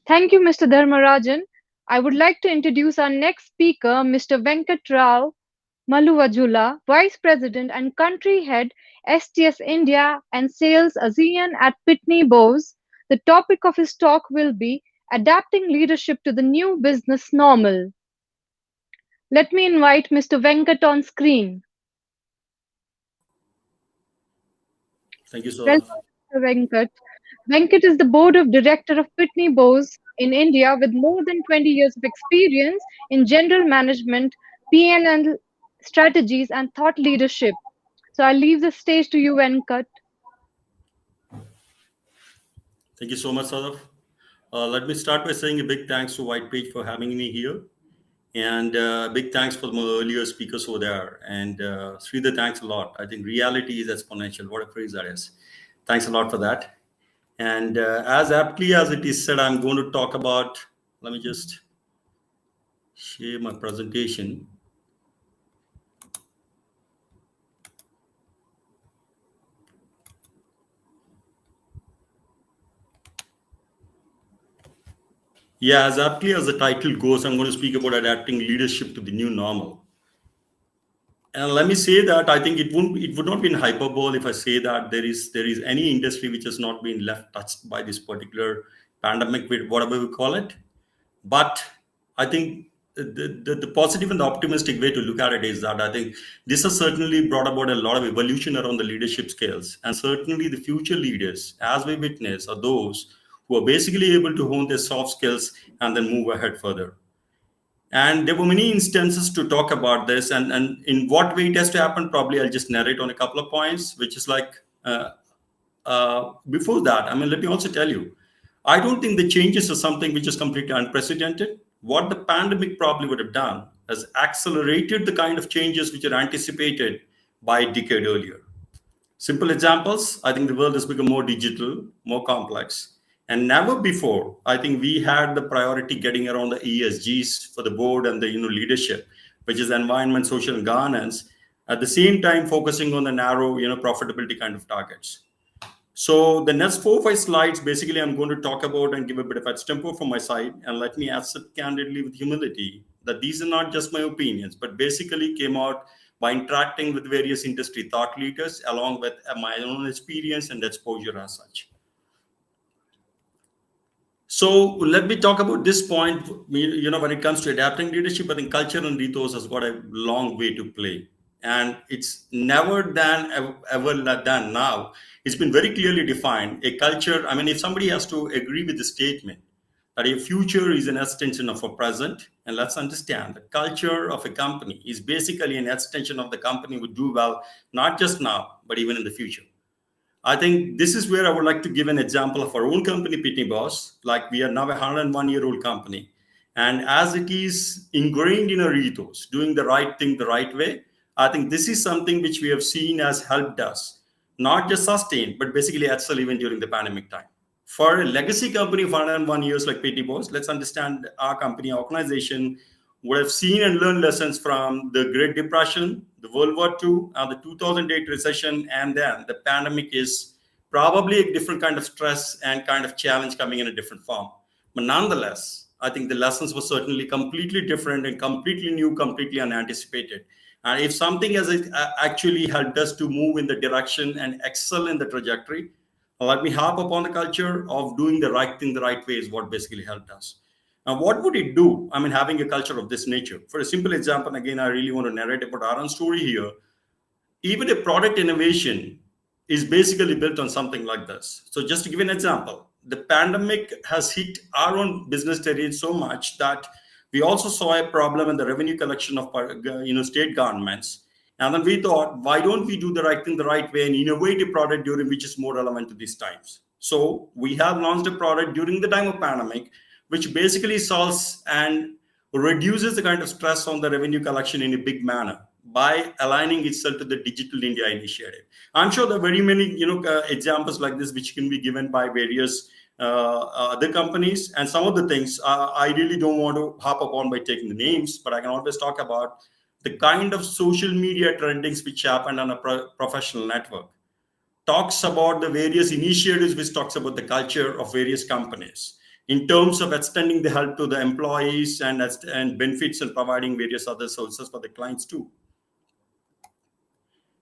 Thank you, Mr. Dharmarajan. I would like to introduce our next speaker, Mr. Venkatrao Maluwajula, Vice President and Country Head, STS India and Sales ASEAN at Pitney Bowes. The topic of his talk will be Adapting Leadership to the New Business Normal. Let me invite Mr. Venkat on screen. Thank you, sir. Welcome, Mr. Venkat. Venkat is the board of director of Pitney Bowes in India with more than 20 years of experience in general management, P&L strategies, and thought leadership. So I'll leave the stage to you, Venkat. Thank you so much, Sadaf. Let me start by saying a big thanks to White Page for having me here. And big thanks for my earlier speakers over there. And Sridhar, thanks a lot. I think reality is exponential. What a phrase that is. Thanks a lot for that. And as aptly as it is said, I'm going to talk about, let me just share my presentation. Yeah, as aptly as the title goes, I'm going to speak about adapting leadership to the new normal. And let me say that I think it would not be in hyperbole if I say that there is any industry which has not been left touched by this particular pandemic, with whatever we call it. But I think the positive and the optimistic way to look at it is that I think this has certainly brought about a lot of evolution around the leadership skills, and certainly the future leaders, as we witness, are those who are basically able to hone their soft skills and then move ahead further. And there were many instances to talk about this, and in what way it has to happen. Probably I'll just narrate on a couple of points, which is like before that. I mean, let me also tell you, I don't think the changes are something which is completely unprecedented. What the pandemic probably would have done has accelerated the kind of changes which are anticipated by a decade earlier. Simple examples, I think the world has become more digital, more complex. And never before, I think we had the priority getting around the ESGs for the board and the leadership, which is environment, social, and governance. At the same time, focusing on the narrow, profitability kind of targets. So the next 4 or 5 slides, basically, I'm going to talk about and give a bit of a tempo from my side. And let me accept candidly with humility that these are not just my opinions, but basically came out by interacting with various industry thought leaders, along with my own experience and exposure as such. So let me talk about this point. When it comes to adapting leadership, I think culture and ethos has got a long way to play. And it's never done, ever done now. It's been very clearly defined. A culture, I mean, if somebody has to agree with the statement that a future is an extension of a present, and let's understand the culture of a company is basically an extension of the company would do well, not just now, but even in the future. I think this is where I would like to give an example of our own company, Pitney Bowes. Like, we are now a 101-year-old company. And as it is ingrained in our ethos, doing the right thing the right way, I think this is something which we have seen has helped us, not just sustain, but basically excel even during the pandemic time. For a legacy company of 101 years like Pitney Bowes, let's understand our company, our organization would have seen and learned lessons from the Great Depression, the World War II, and the 2008 recession, and then the pandemic is probably a different kind of stress and kind of challenge coming in a different form. But nonetheless, I think the lessons were certainly completely different and completely new, completely unanticipated. And if something has actually helped us to move in the direction and excel in the trajectory, let me harp upon the culture of doing the right thing the right way is what basically helped us. Now, what would it do? I mean, having a culture of this nature. For a simple example, again, I really want to narrate about our own story here. Even a product innovation is basically built on something like this. So just to give an example, the pandemic has hit our own business terrain so much that we also saw a problem in the revenue collection of state governments. And then we thought, why don't we do the right thing the right way and innovate a product during which is more relevant to these times? So we have launched a product during the time of pandemic, which basically solves and reduces the kind of stress on the revenue collection in a big manner by aligning itself to the Digital India initiative. I'm sure there are very many examples like this which can be given by various other companies, and some of the things I really don't want to hop upon by taking the names, but I can always talk about the kind of social media trendings which happened on a professional network. Talks about the various initiatives which talks about the culture of various companies in terms of extending the help to the employees and benefits and providing various other services for the clients too.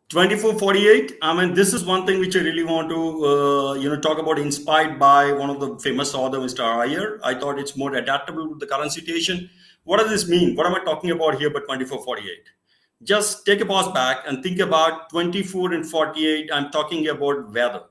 2448, I mean, this is one thing which I really want to talk about, inspired by one of the famous author, Mr. Iyer. I thought it's more adaptable to the current situation. What does this mean? What am I talking about here by 2448? Just take a pause back and think about 24 and 48. I'm talking about weather.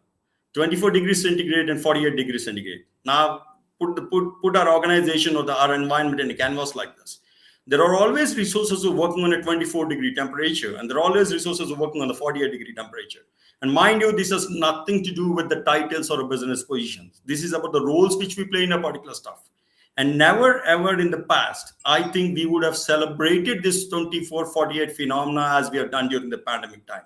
24 degrees centigrade and 48 degrees centigrade. Now put our organization or our environment in a canvas like this. There are always resources who are working on a 24-degree temperature, and there are always resources who are working on the 48-degree temperature. And mind you, this has nothing to do with the titles or business positions. This is about the roles which we play in a particular stuff. And never ever in the past, I think we would have celebrated this 24-48 phenomena as we have done during the pandemic time.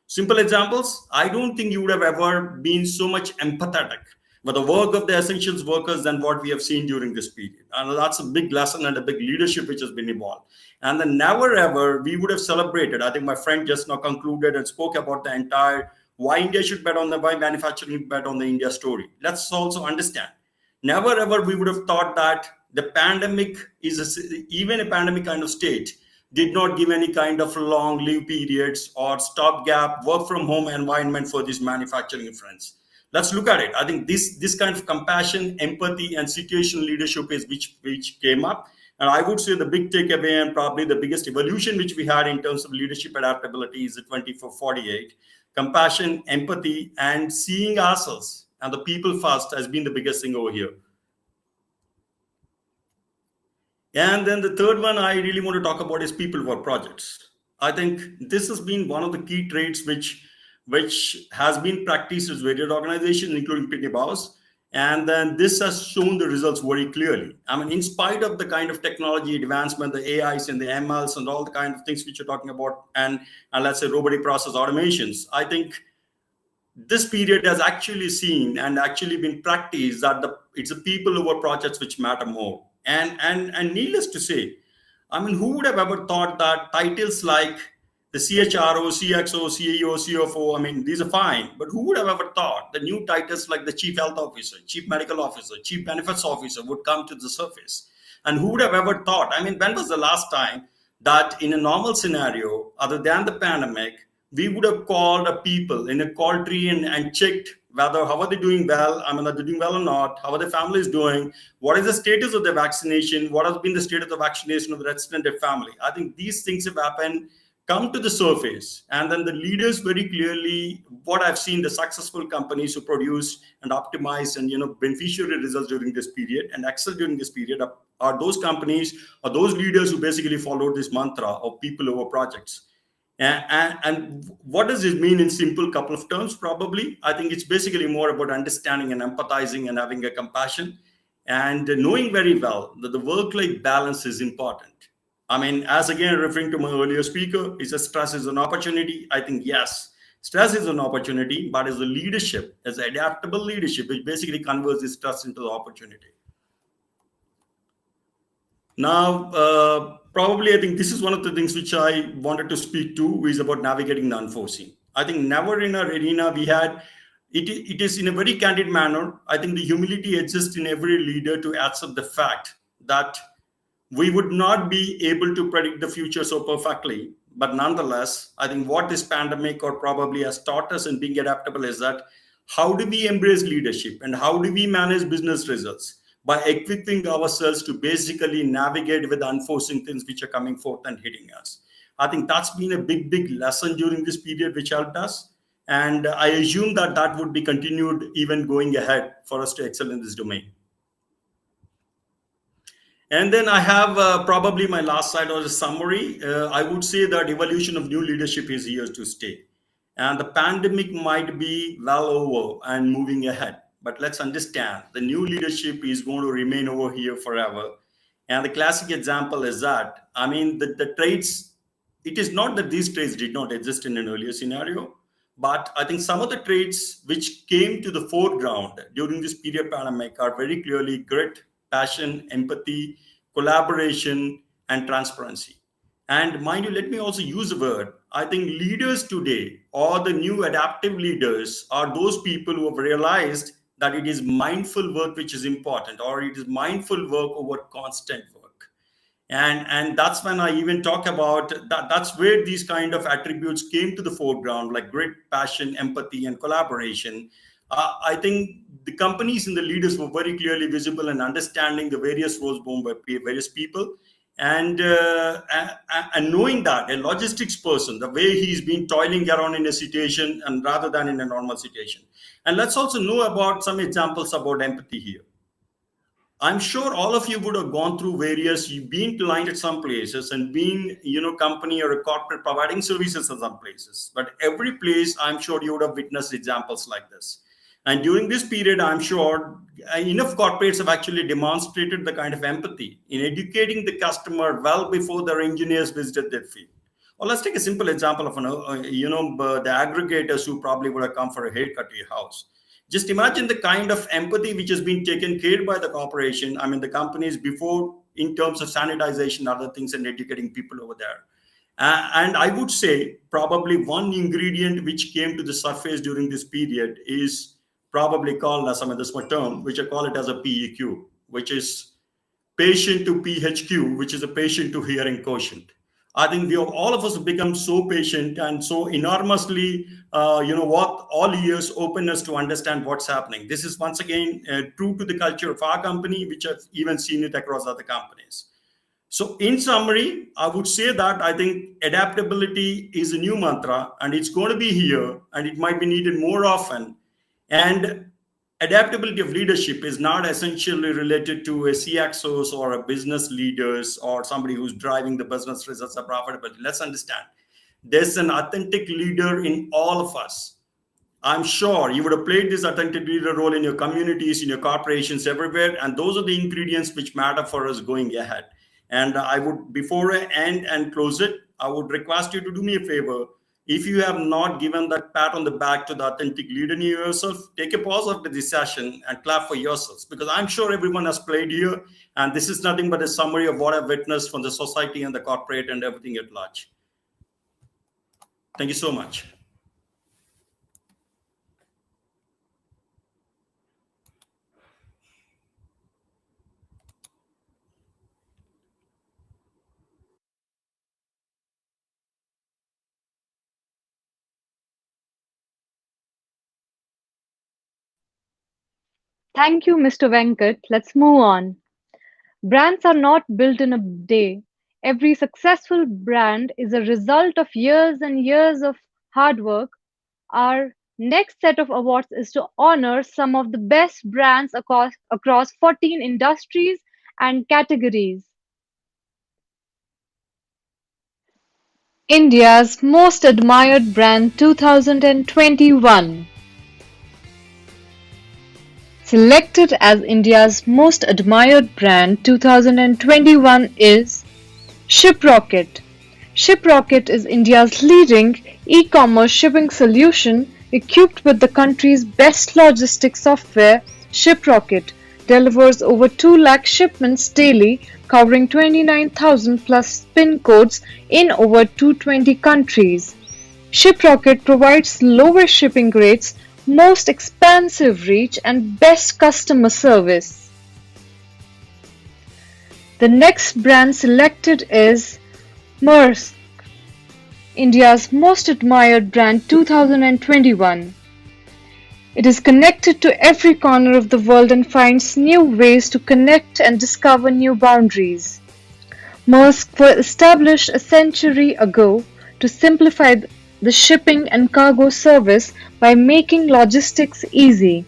Simple examples, I don't think you would have ever been so much empathetic with the work of the essentials workers than what we have seen during this period. And that's a big lesson and a big leadership which has been evolved. And then never ever we would have celebrated. I think my friend just now concluded and spoke about the entire why India should bet on why manufacturing bet on the India story. Let's also understand. Never ever we would have thought that the pandemic even a pandemic kind of state did not give any kind of long leave periods or stopgap work from home environment for these manufacturing friends. Let's look at it. I think this kind of compassion, empathy, and situational leadership is which came up. And I would say the big takeaway and probably the biggest evolution which we had in terms of leadership adaptability is the 24-48. Compassion, empathy, and seeing ourselves and the people first has been the biggest thing over here. And then the third one I really want to talk about is people for projects. I think this has been one of the key traits which has been practiced as various organizations, including Pitney Bowes. And then this has shown the results very clearly. I mean, in spite of the kind of technology advancement, the AIs and the MLs and all the kind of things which you're talking about, and let's say robotic process automations, I think this period has actually seen and actually been practiced that it's the people over projects which matter more. And needless to say, I mean, who would have ever thought that titles like the CHRO, CXO, CEO, CFO, I mean, these are fine, but who would have ever thought the new titles like the Chief Health Officer, Chief Medical Officer, Chief Benefits Officer would come to the surface? And who would have ever thought? I mean, when was the last time that in a normal scenario, other than the pandemic, we would have called a people in a call tree and checked whether how are they doing well, I mean, are they doing well or not, how are their families doing, what is the status of the vaccination, what has been the state of the vaccination of the extended family. I think these things have happened, come to the surface, and then the leaders very clearly, what I've seen, the successful companies who produce and optimize and beneficiary results during this period and excel during this period are those companies or those leaders who basically followed this mantra of people over projects. And what does it mean in simple couple of terms? Probably, I think it's basically more about understanding and empathizing and having a compassion and knowing very well that the work-life balance is important. I mean, as again, referring to my earlier speaker, is a stress is an opportunity. I think, yes, stress is an opportunity, but as a leadership, as adaptable leadership, which basically converts the stress into the opportunity. Now, probably, I think this is one of the things which I wanted to speak to is about navigating the unforeseen. I think never in our arena we had, it is in a very candid manner. I think the humility exists in every leader to accept the fact that we would not be able to predict the future so perfectly. But nonetheless, I think what this pandemic or probably has taught us in being adaptable is that how do we embrace leadership and how do we manage business results, by equipping ourselves to basically navigate with unforeseen things which are coming forth and hitting us. I think that's been a big lesson during this period which helped us. And I assume that that would be continued even going ahead for us to excel in this domain. And then I have probably my last slide or a summary. I would say that evolution of new leadership is here to stay. And the pandemic might be well over and moving ahead. But let's understand the new leadership is going to remain over here forever. And the classic example is that, I mean, the traits, it is not that these traits did not exist in an earlier scenario, but I think some of the traits which came to the foreground during this period pandemic are very clearly grit, passion, empathy, collaboration, and transparency. And mind you, let me also use a word. I think leaders today, or the new adaptive leaders, are those people who have realized that it is mindful work which is important, or it is mindful work over constant work. And that's when I even talk about that. That's where these kind of attributes came to the foreground, like grit, passion, empathy, and collaboration. I think the companies and the leaders were very clearly visible in understanding the various roles borne by various people, and knowing that a logistics person, the way he's been toiling around in a situation and rather than in a normal situation. And let's also know about some examples about empathy here. I'm sure all of you would have gone through various, you've been client at some places and been, company or a corporate providing services at some places. But every place, I'm sure you would have witnessed examples like this. And during this period, I'm sure enough corporates have actually demonstrated the kind of empathy in educating the customer well before their engineers visited their field. Or let's take a simple example of, the aggregators who probably would have come for a haircut to your house. Just imagine the kind of empathy which has been taken care by the corporation, the companies before, in terms of sanitization, other things, and educating people over there. And I would say probably one ingredient which came to the surface during this period is probably called as this term, which I call it as a PEQ, which is patient to PHQ, which is a patient to hearing quotient. I think all of us have become so patient and so enormously, all ears, openness to understand what's happening. This is once again true to the culture of our company, which I've even seen it across other companies. So in summary, I would say that I think adaptability is a new mantra, and it's going to be here, and it might be needed more often. And adaptability of leadership is not essentially related to a CXOs or a business leaders or somebody who's driving the business results or profitability. Let's understand, there's an authentic leader in all of us. I'm sure you would have played this authentic leader role in your communities, in your corporations, everywhere. And those are the ingredients which matter for us going ahead. And I would, before I end and close it, I would request you to do me a favor. If you have not given that pat on the back to the authentic leader in yourself, take a pause after this session and clap for yourselves, because I'm sure everyone has played here, and this is nothing but a summary of what I've witnessed from the society and the corporate and everything at large. Thank you so much. Thank you, Mr. Venkat. Let's move on. Brands are not built in a day. Every successful brand is a result of years and years of hard work. Our next set of awards is to honor some of the best brands across 14 industries and categories. India's Most Admired Brand 2021. Selected as India's Most Admired Brand 2021 is Shiprocket. Shiprocket is India's leading e-commerce shipping solution equipped with the country's best logistics software. Shiprocket delivers over 2 lakh shipments daily, covering 29,000 plus PIN codes in over 220 countries. Shiprocket provides lowest shipping rates, most expansive reach, and best customer service. The next brand selected is Maersk, India's Most Admired Brand 2021. It is connected to every corner of the world and finds new ways to connect and discover new boundaries. Maersk was established a century ago to simplify the shipping and cargo service by making logistics easy.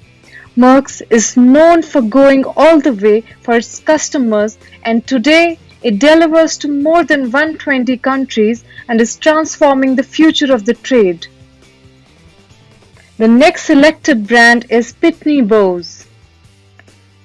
Maersk is known for going all the way for its customers, and today it delivers to more than 120 countries and is transforming the future of the trade. The next selected brand is Pitney Bowes.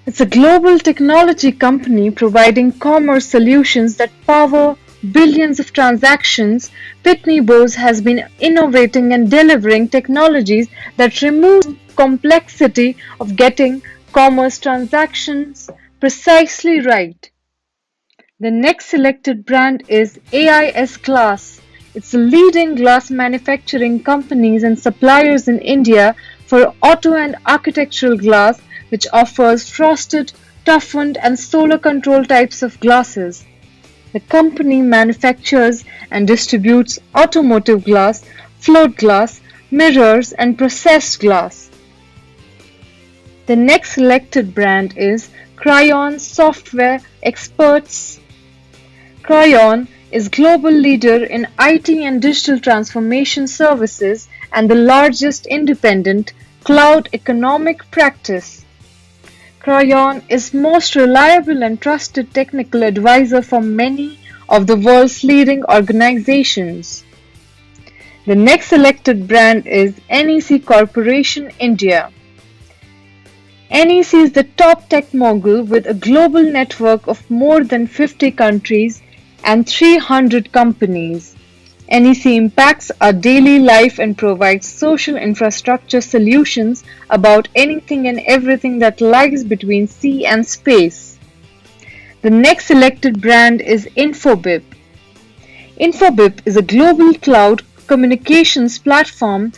It's a global technology company providing commerce solutions that power billions of transactions. Pitney Bowes has been innovating and delivering technologies that remove complexity of getting commerce transactions precisely right. The next selected brand is AIS Glass. It's a leading glass manufacturing companies and suppliers in India for auto and architectural glass, which offers frosted, toughened and solar control types of glasses. The company manufactures and distributes automotive glass, float glass, mirrors and processed glass. The next selected brand is Cryon Software Experts. Cryon is global leader in IT and digital transformation services and the largest independent cloud economic practice. Cryon is most reliable and trusted technical advisor for many of the world's leading organizations. The next selected brand is NEC Corporation India. NEC is the top tech mogul with a global network of more than 50 countries and 300 companies. NEC impacts our daily life and provides social infrastructure solutions about anything and everything that lies between sea and space. The next selected brand is Infobip. Infobip is a global cloud communications platform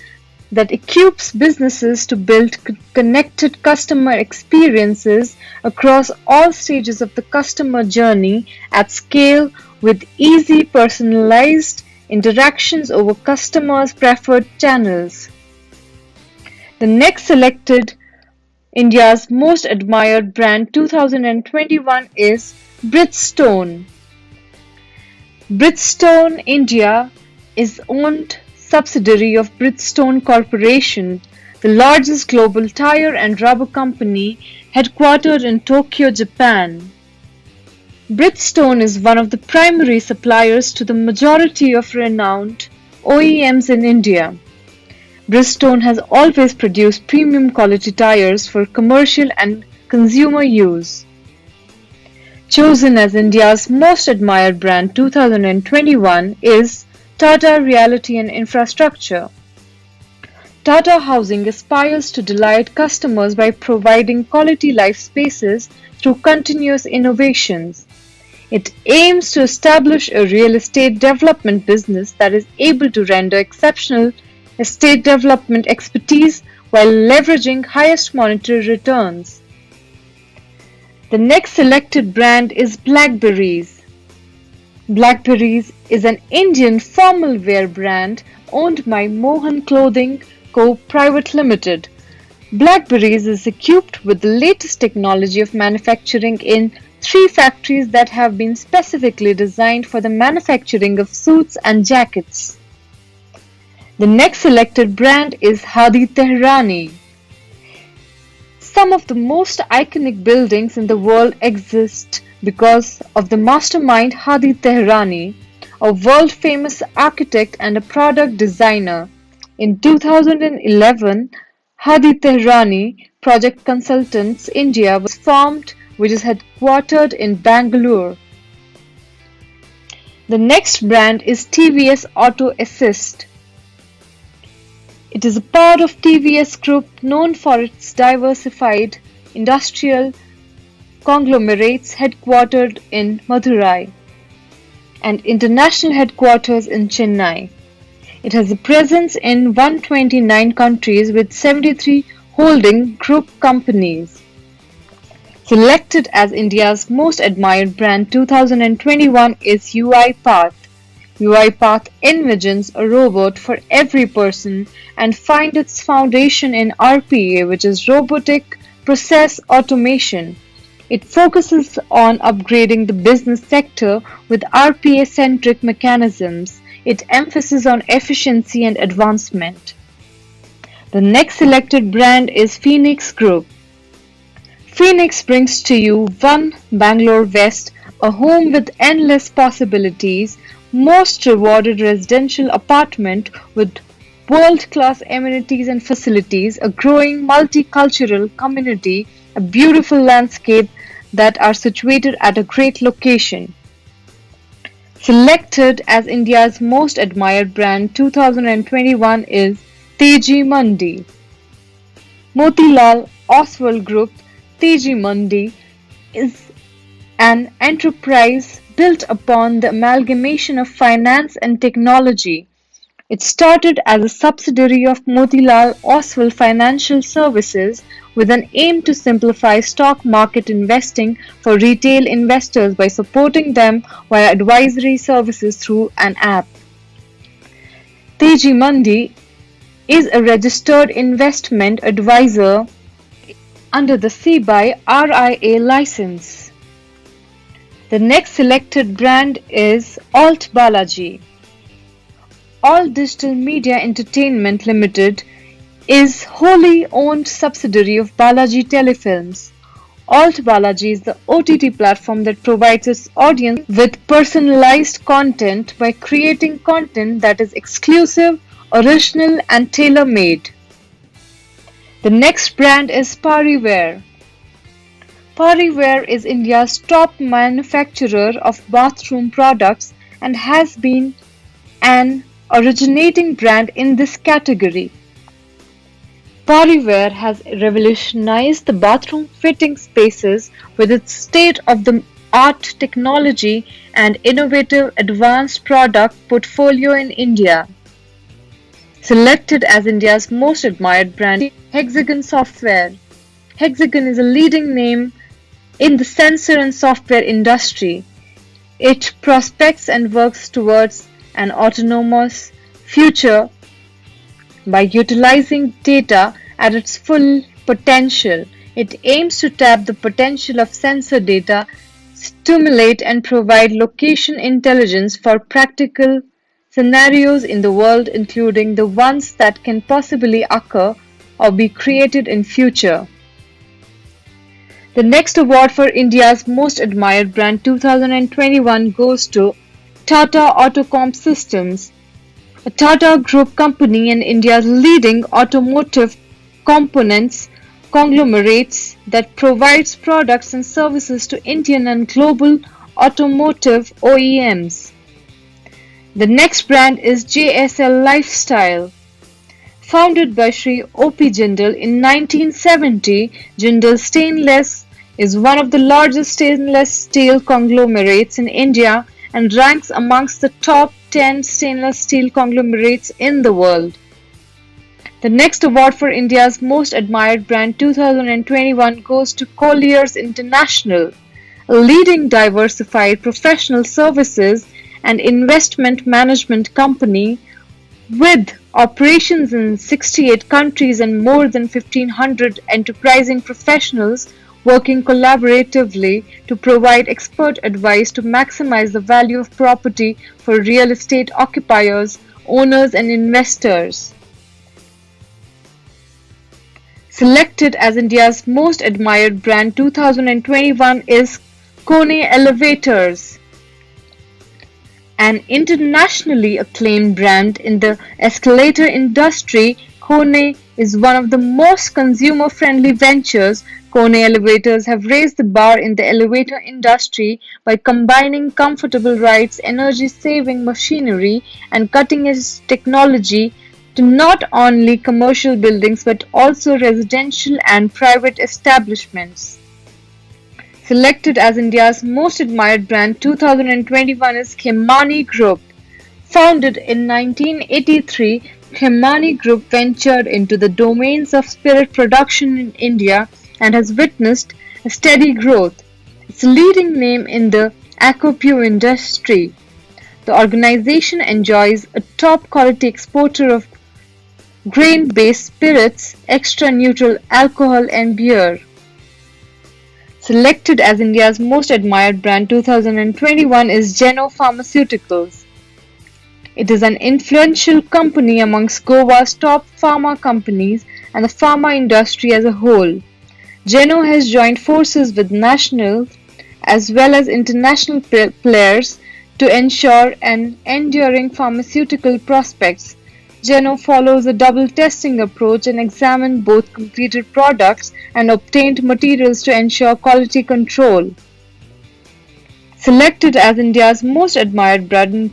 that equips businesses to build connected customer experiences across all stages of the customer journey at scale with easy personalized interactions over customers' preferred channels. The next selected India's most admired brand 2021 is Bridgestone. Bridgestone India is owned subsidiary of Bridgestone Corporation, the largest global tire and rubber company headquartered in Tokyo, Japan. Bridgestone is one of the primary suppliers to the majority of renowned OEMs in India. Bridgestone has always produced premium quality tires for commercial and consumer use. Chosen as India's most admired brand 2021 is Tata Realty and Infrastructure. Tata Housing aspires to delight customers by providing quality life spaces through continuous innovations. It aims to establish a real estate development business that is able to render exceptional estate development expertise while leveraging highest monetary returns. The next selected brand is Blackberries. Blackberries is an Indian formal wear brand owned by Mohan Clothing Co. Private Limited. Blackberries is equipped with the latest technology of manufacturing in 3 factories that have been specifically designed for the manufacturing of suits and jackets. The next selected brand is Hadi Tehrani. Some of the most iconic buildings in the world exist because of the mastermind Hadi Tehrani, a world-famous architect and a product designer. In 2011, Hadi Tehrani Project Consultants India was formed, which is headquartered in Bangalore. The next brand is TVS Auto Assist. It is a part of TVS Group known for its diversified industrial conglomerates headquartered in Madurai and international headquarters in Chennai. It has a presence in 129 countries with 73 holding group companies. Selected as India's most admired brand 2021 is UiPath. UiPath envisions a robot for every person and finds its foundation in RPA, which is robotic process automation. It focuses on upgrading the business sector with RPA-centric mechanisms. It emphasizes on efficiency and advancement. The next selected brand is Phoenix Group. Phoenix brings to you One Bangalore West, a home with endless possibilities, most rewarded residential apartment with world-class amenities and facilities, a growing multicultural community, a beautiful landscape that are situated at a great location. Selected as India's most admired brand 2021 is Teji Mandi. Motilal Oswal Group Teji Mandi is an enterprise built upon the amalgamation of finance and technology. It started as a subsidiary of Motilal Oswal Financial Services with an aim to simplify stock market investing for retail investors by supporting them via advisory services through an app. Teji Mandi is a registered investment advisor under the CBI RIA license. The next selected brand is Alt Balaji. All Digital Media Entertainment Limited is wholly owned subsidiary of Balaji Telefilms. Alt Balaji is the OTT platform that provides its audience with personalized content by creating content that is exclusive, original and tailor-made. The next brand is Pariware. Pariware is India's top manufacturer of bathroom products and has been an originating brand in this category. Pariware has revolutionized the bathroom fitting spaces with its state-of-the-art technology and innovative advanced product portfolio in India. Selected as India's most admired brand, Hexagon Software. Hexagon is a leading name in the sensor and software industry. It prospects and works towards an autonomous future by utilizing data at its full potential. It aims to tap the potential of sensor data, stimulate and provide location intelligence for practical scenarios in the world, including the ones that can possibly occur or be created in future. The next award for India's most admired brand 2021 goes to Tata Autocomp Systems, a Tata Group company and India's leading automotive components conglomerates that provides products and services to Indian and global automotive OEMs. The next brand is JSL Lifestyle. Founded by Sri O.P. Jindal in 1970, Jindal Stainless is one of the largest stainless steel conglomerates in India and ranks amongst the top 10 stainless steel conglomerates in the world. The next award for India's most admired brand 2021 goes to Colliers International, a leading diversified professional services and investment management company with operations in 68 countries and more than 1,500 enterprising professionals working collaboratively to provide expert advice to maximize the value of property for real estate occupiers, owners and investors. Selected as India's most admired brand 2021 is Kone Elevators. An internationally acclaimed brand in the escalator industry, Kone is one of the most consumer-friendly ventures. Kone Elevators have raised the bar in the elevator industry by combining comfortable rides, energy-saving machinery, and cutting-edge technology to not only commercial buildings but also residential and private establishments. Selected as India's most admired brand 2021 is Khemani Group. Founded in 1983, Khemani Group ventured into the domains of spirit production in India and has witnessed a steady growth. It's a leading name in the aquapure industry. The organization enjoys a top quality exporter of grain-based spirits, extra neutral alcohol and beer. Selected as India's most admired brand 2021 is Geno Pharmaceuticals. It is an influential company amongst Goa's top pharma companies and the pharma industry as a whole. Geno has joined forces with national as well as international players to ensure an enduring pharmaceutical prospects. Geno follows a double testing approach and examined both completed products and obtained materials to ensure quality control. Selected as India's most admired brand in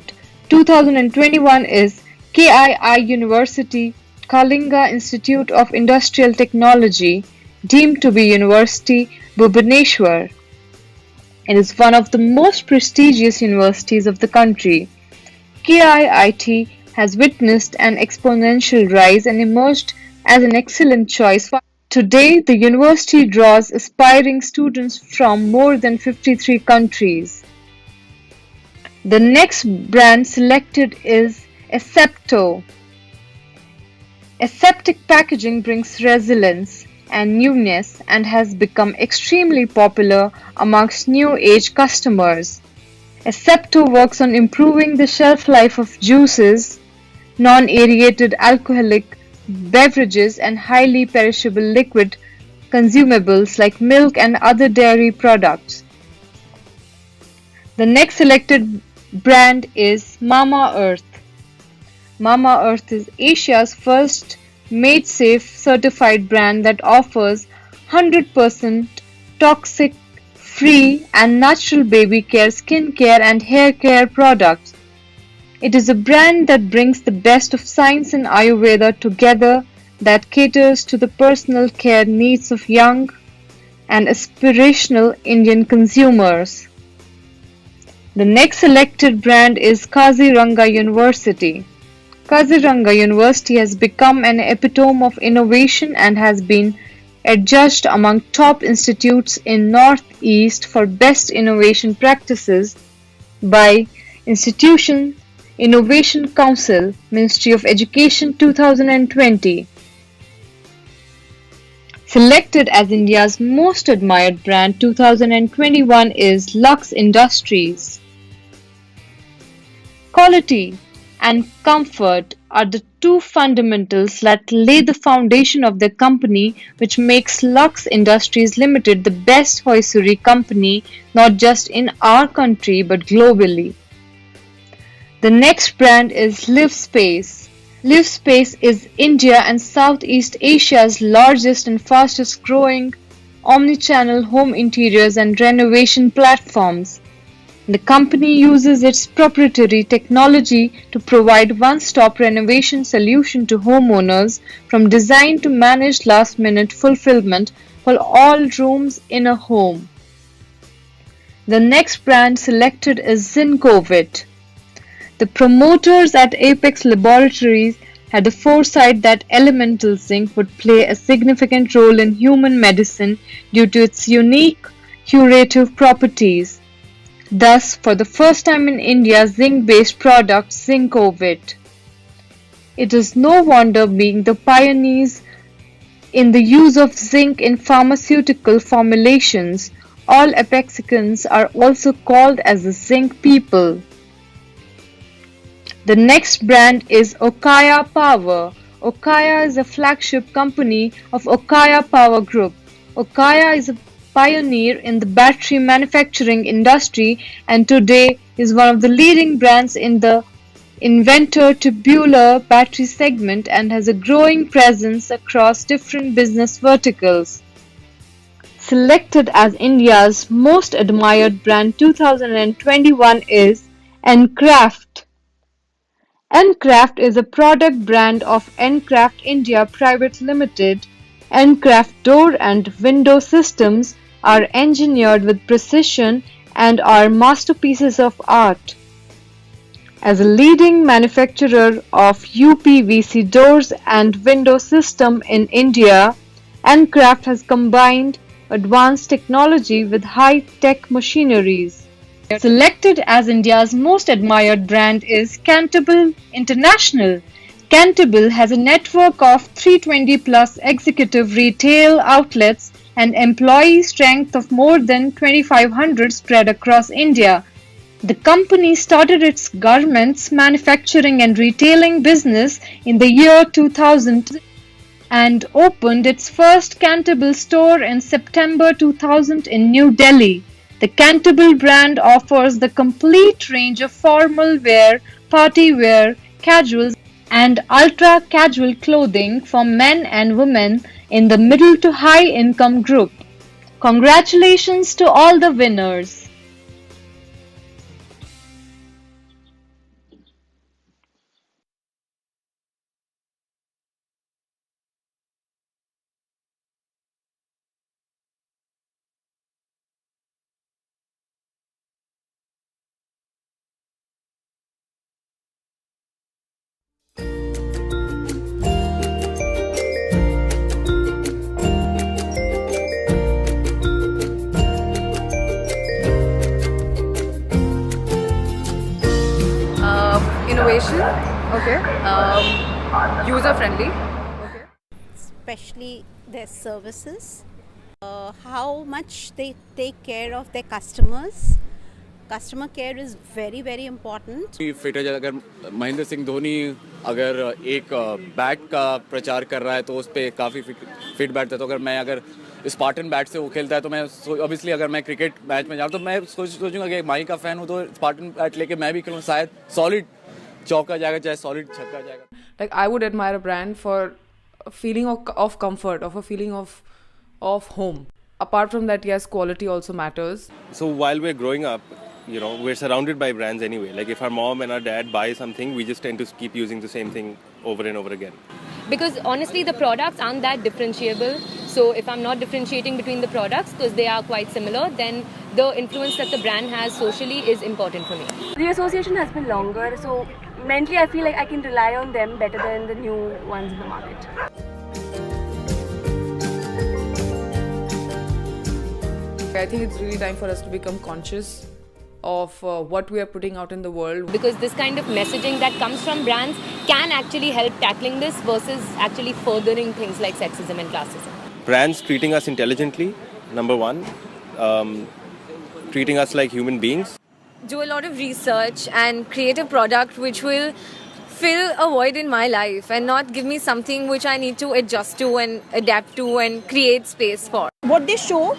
2021 is KII University Kalinga Institute of Industrial Technology, deemed to be University Bhubaneswar. It is one of the most prestigious universities of the country. KIIT has witnessed an exponential rise and emerged as an excellent choice. Today, the university draws aspiring students from more than 53 countries. The next brand selected is Asepto. Aseptic packaging brings resilience and newness and has become extremely popular amongst new age customers. Asepto works on improving the shelf life of juices, non-aerated alcoholic beverages and highly perishable liquid consumables like milk and other dairy products. The next selected brand is Mama Earth. Mama Earth is Asia's first Made Safe certified brand that offers 100% toxic free and natural baby care, skin care and hair care products. It is a brand that brings the best of science and Ayurveda together, that caters to the personal care needs of young and aspirational Indian consumers. The next selected brand is Kaziranga University. Kaziranga University has become an epitome of innovation and has been adjudged among top institutes in Northeast for best innovation practices by Institution Innovation Council, Ministry of Education 2020. Selected as India's most admired brand 2021 is Lux Industries. Quality and comfort are the two fundamentals that lay the foundation of the company, which makes Lux Industries Limited the best hosiery company not just in our country but globally. The next brand is LiveSpace. LiveSpace is India and Southeast Asia's largest and fastest growing omnichannel home interiors and renovation platforms. The company uses its proprietary technology to provide one-stop renovation solution to homeowners, from design to managed last-minute fulfillment for all rooms in a home. The next brand selected is Zincovid. The promoters at Apex Laboratories had the foresight that elemental zinc would play a significant role in human medicine due to its unique curative properties. Thus, for the first time in India, zinc-based product Zincovid. It is no wonder, being the pioneers in the use of zinc in pharmaceutical formulations, all Apexicans are also called as the zinc people. The next brand is Okaya Power. Okaya is a flagship company of Okaya Power Group. Okaya is a pioneer in the battery manufacturing industry and today is one of the leading brands in the inventor tubular battery segment and has a growing presence across different business verticals. Selected as India's most admired brand 2021 is Encraft. Encraft is a product brand of Encraft India Private Limited. Encraft door and window systems are engineered with precision and are masterpieces of art. As a leading manufacturer of UPVC doors and window system in India, Encraft has combined advanced technology with high-tech machineries. Selected as India's most admired brand is Cantable International. Cantable has a network of 320 plus executive retail outlets and employee strength of more than 2,500 spread across India. The company started its garments manufacturing and retailing business in the year 2000 and opened its first Cantable store in September 2000 in New Delhi. The Cantable brand offers the complete range of formal wear, party wear, casuals, and ultra casual clothing for men and women in the middle to high income group. Congratulations to all the winners. Innovation, okay. User friendly, okay. Especially their services, how much they take care of their customers. Customer care is very very important. Fit है अगर महेंद्र सिंह धोनी अगर एक bat का प्रचार कर रहा है तो उस पर काफ़ी फिट बैठता है तो अगर स्पार्टन बैट से वो खेलता है तो मैं ऑब्वियसली अगर मैं क्रिकेट मैच में जाऊँ तो मैं सोचूंगा कि माही का फ़ैन हूँ तो स्पार्टन बैट लेके मैं भी खेलूँ शायद सॉलिड चौका जाएगा चाहे सॉलिड छक्का जाएगा. Like I would admire a brand for a feeling of comfort, of a feeling of home. Apart from that, yes, quality also matters. So while we're growing up, we're surrounded by brands anyway. Like if our mom and our dad buy something, we just tend to keep using the same thing over and over again. Because honestly, the products aren't that differentiable. So if I'm not differentiating between the products because they are quite similar, then the influence that the brand has socially is important for me. The association has been longer, so mentally I feel like I can rely on them better than the new ones in the market. I think it's really time for us to become conscious of what we are putting out in the world. Because this kind of messaging that comes from brands can actually help tackling this versus actually furthering things like sexism and classism. Brands treating us intelligently, number one. Treating us like human beings. Do a lot of research and create a product which will fill a void in my life and not give me something which I need to adjust to and adapt to and create space for. What they show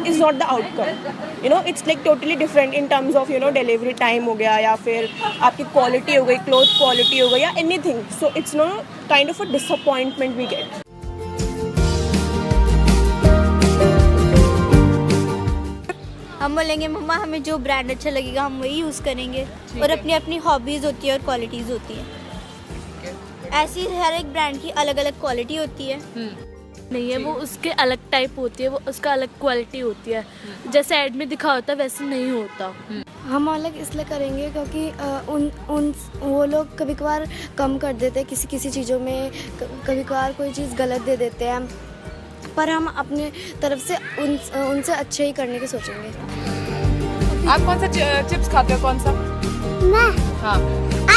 is not the outcome. It's like totally different in terms of, delivery time हो गया या फिर आपकी quality हो गई, cloth quality हो गई या anything. So it's not kind of a disappointment we get. हम बोलेंगे मम्मा हमें जो ब्रांड अच्छा लगेगा हम वही यूज़ करेंगे और अपनी अपनी हॉबीज़ होती है और क्वालिटीज़ होती है. ऐसी हर एक ब्रांड की अलग अलग क्वालिटी होती है. नहीं है वो उसके अलग टाइप होती है, वो उसका अलग क्वालिटी होती है. जैसे ऐड में दिखा होता है वैसे नहीं होता. हम अलग इसलिए करेंगे क्योंकि वो लोग कभी कभार कम कर देते हैं किसी चीज़ों में, कभी कभार कोई चीज़ गलत दे देते हैं, पर हम अपने तरफ से उनसे अच्छे ही करने के सोचेंगे. आप कौन सा चिप्स खाते हो? कौन सा? मैं हाँ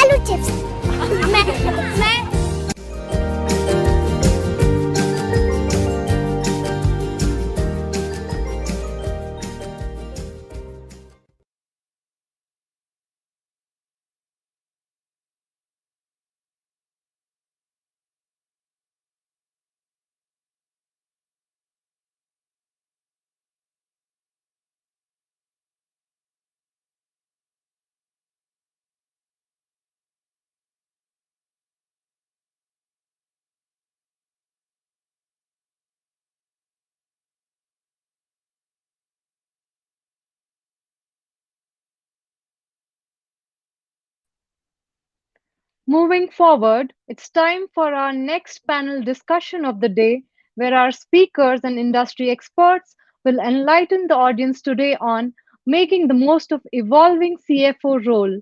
आलू चिप्स. मैं Moving forward, it's time for our next panel discussion of the day, where our speakers and industry experts will enlighten the audience today on making the most of evolving CFO role.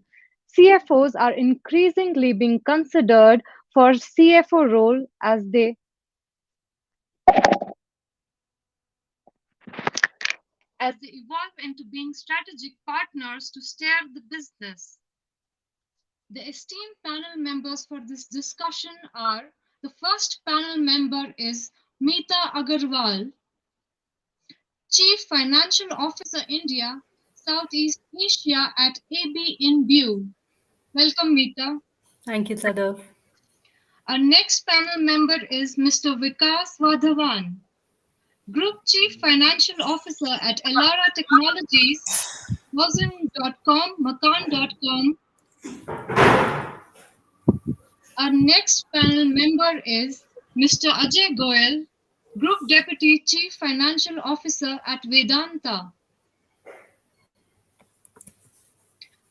CFOs are increasingly being considered for CFO role as they as they evolve into being strategic partners to steer the business. The esteemed panel members for this discussion are: the first panel member is Meeta Agarwal, Chief Financial Officer India, Southeast Asia at AB InBew. Welcome, Meeta. Thank you, Sadaf. Our next panel member is Mr. Vikas Vadhavan, Group Chief Financial Officer at Elara Technologies, Housing.com, Makan.com. Our next panel member is Mr. Ajay Goyal, Group Deputy Chief Financial Officer at Vedanta.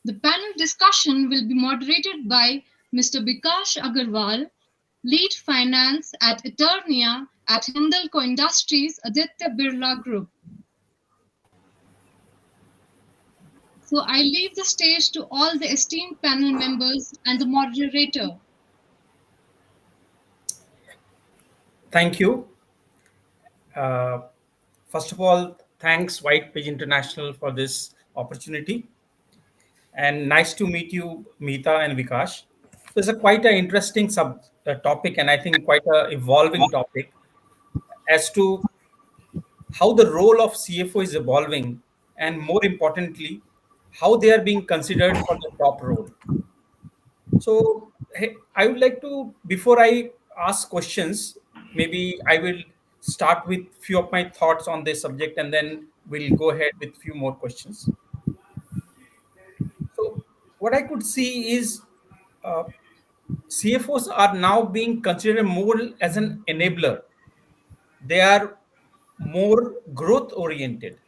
The panel discussion will be moderated by Mr. Bikash Agarwal, Lead Finance at Eternia at Hindalco Industries, Aditya Birla Group. So I leave the stage to all the esteemed panel members and the moderator. Thank you. Uh, First of all, thanks White Page International for this opportunity. And nice to meet you, Meeta and Vikash. So it's a quite an interesting topic, and I think quite a evolving topic as to how the role of CFO is evolving, and more importantly, how they are being considered for the top role. So hey, I would like to, before I ask questions, maybe I will start with few of my thoughts on this subject, and then we'll go ahead with few more questions. So what I could see is uh, CFOs are now being considered more as an enabler. They are more growth oriented.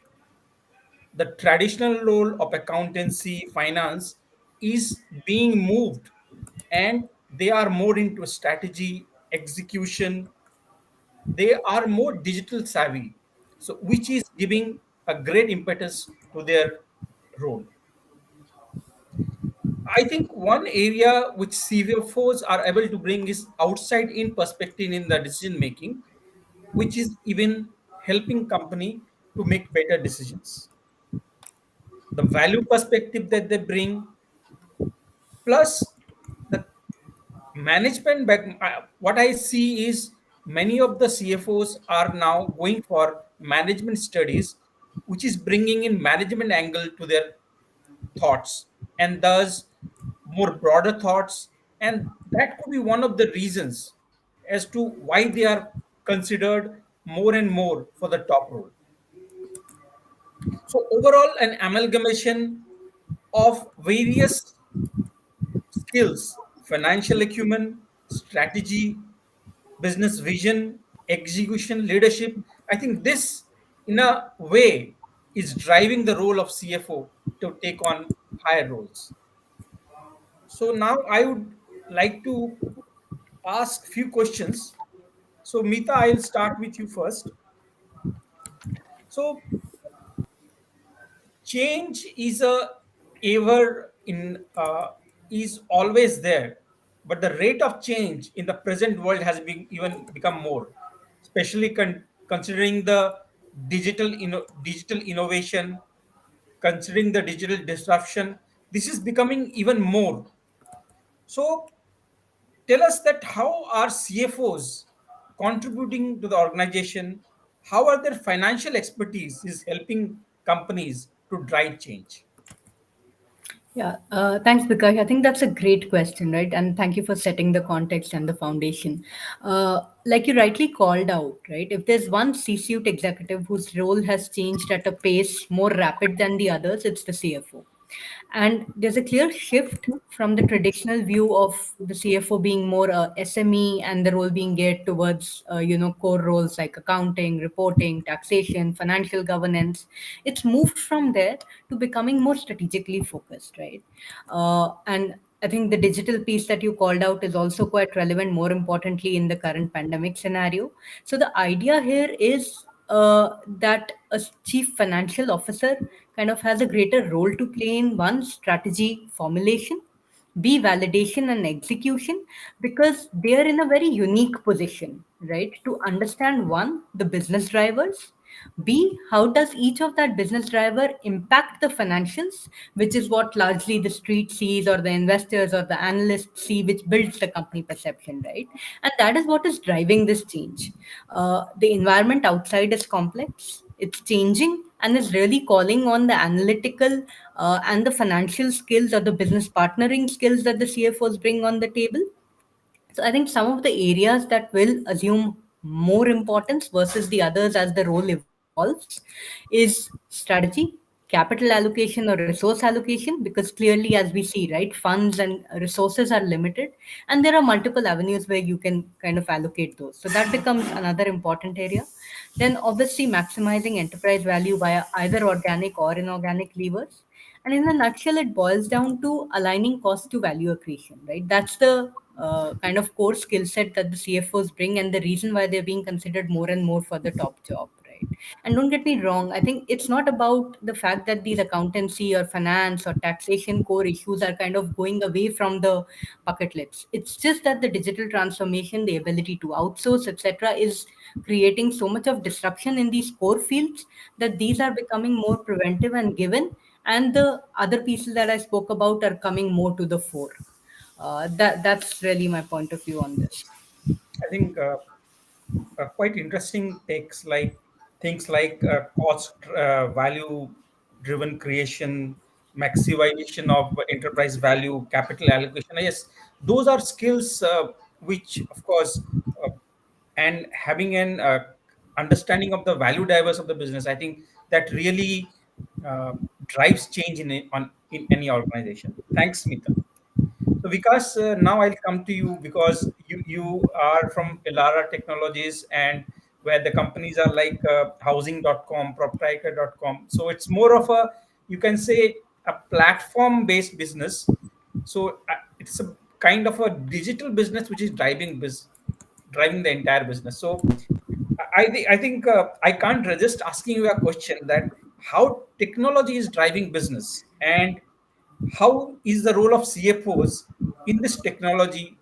The traditional role of accountancy, finance is being moved, and they are more into strategy, execution. They are more digital savvy, so which is giving a great impetus to their role. I think one area which CFOs are able to bring is outside in perspective in the decision making, which is even helping company to make better decisions. The value perspective that they bring, plus the management back. What I see is many of the CFOs are now going for management studies, which is bringing in management angle to their thoughts, and thus more broader thoughts, and that could be one of the reasons as to why they are considered more and more for the top role. So overall, an amalgamation of various skills: financial acumen, strategy, business vision, execution, leadership. I think this, in a way, is driving the role of CFO to take on higher roles. So now I would like to ask few questions. So Meeta, I'll start with you first. So change is a ever in is always there, but the rate of change in the present world has been even become more, especially considering the digital innovation, considering the digital disruption. This is becoming even more. So tell us that how are CFOs contributing to the organization? How are their financial expertise is helping companies to drive change? Yeah, thanks, Vikash. I think that's a great question, right? And thank you for setting the context and the foundation. Like you rightly called out, right? If there's one C-suite executive whose role has changed at a pace more rapid than the others, it's the CFO. And there's a clear shift from the traditional view of the CFO being more SME and the role being geared towards, core roles like accounting, reporting, taxation, financial governance. It's moved from there to becoming more strategically focused, right? And I think the digital piece that you called out is also quite relevant, more importantly, in the current pandemic scenario. So the idea here is that a chief financial officer kind of has a greater role to play in one, strategy formulation, B, validation and execution, because they are in a very unique position, right? To understand one, the business drivers, B, how does each of that business driver impact the financials, which is what largely the street sees or the investors or the analysts see, which builds the company perception, right? And that is what is driving this change. The environment outside is complex, it's changing, and is really calling on the analytical and the financial skills or the business partnering skills that the CFOs bring on the table. So I think some of the areas that will assume more importance versus the others as the role evolves is strategy, capital allocation or resource allocation, because clearly, as we see, right, funds and resources are limited, and there are multiple avenues where you can kind of allocate those. So that becomes another important area. Then obviously maximizing enterprise value via either organic or inorganic levers. And in a nutshell, it boils down to aligning cost to value accretion, right? That's the kind of core skill set that the CFOs bring, and the reason why they're being considered more and more for the top job, right? And don't get me wrong, I think it's not about the fact that these accountancy or finance or taxation core issues are kind of going away from the bucket lists. It's just that the digital transformation, the ability to outsource, etc., is creating so much of disruption in these core fields that these are becoming more preventive and given, and the other pieces that I spoke about are coming more to the fore. That's really my point of view on this. I think quite interesting takes like things like cost value driven creation, maximization of enterprise value, capital allocation. Yes, those are skills which, of course, uh, and having an understanding of the value drivers of the business. I think that really drives change in any organization. Thanks, Smita. So Vikas, now I'll come to you because you are from Elara Technologies, and where the companies are like housing.com, proptiker.com. So it's more of a, you can say, a platform based business. So it's a kind of a digital business which is driving the entire business. So I think I can't resist asking you a question that how technology is driving business, and how is the role of CFOs in this technology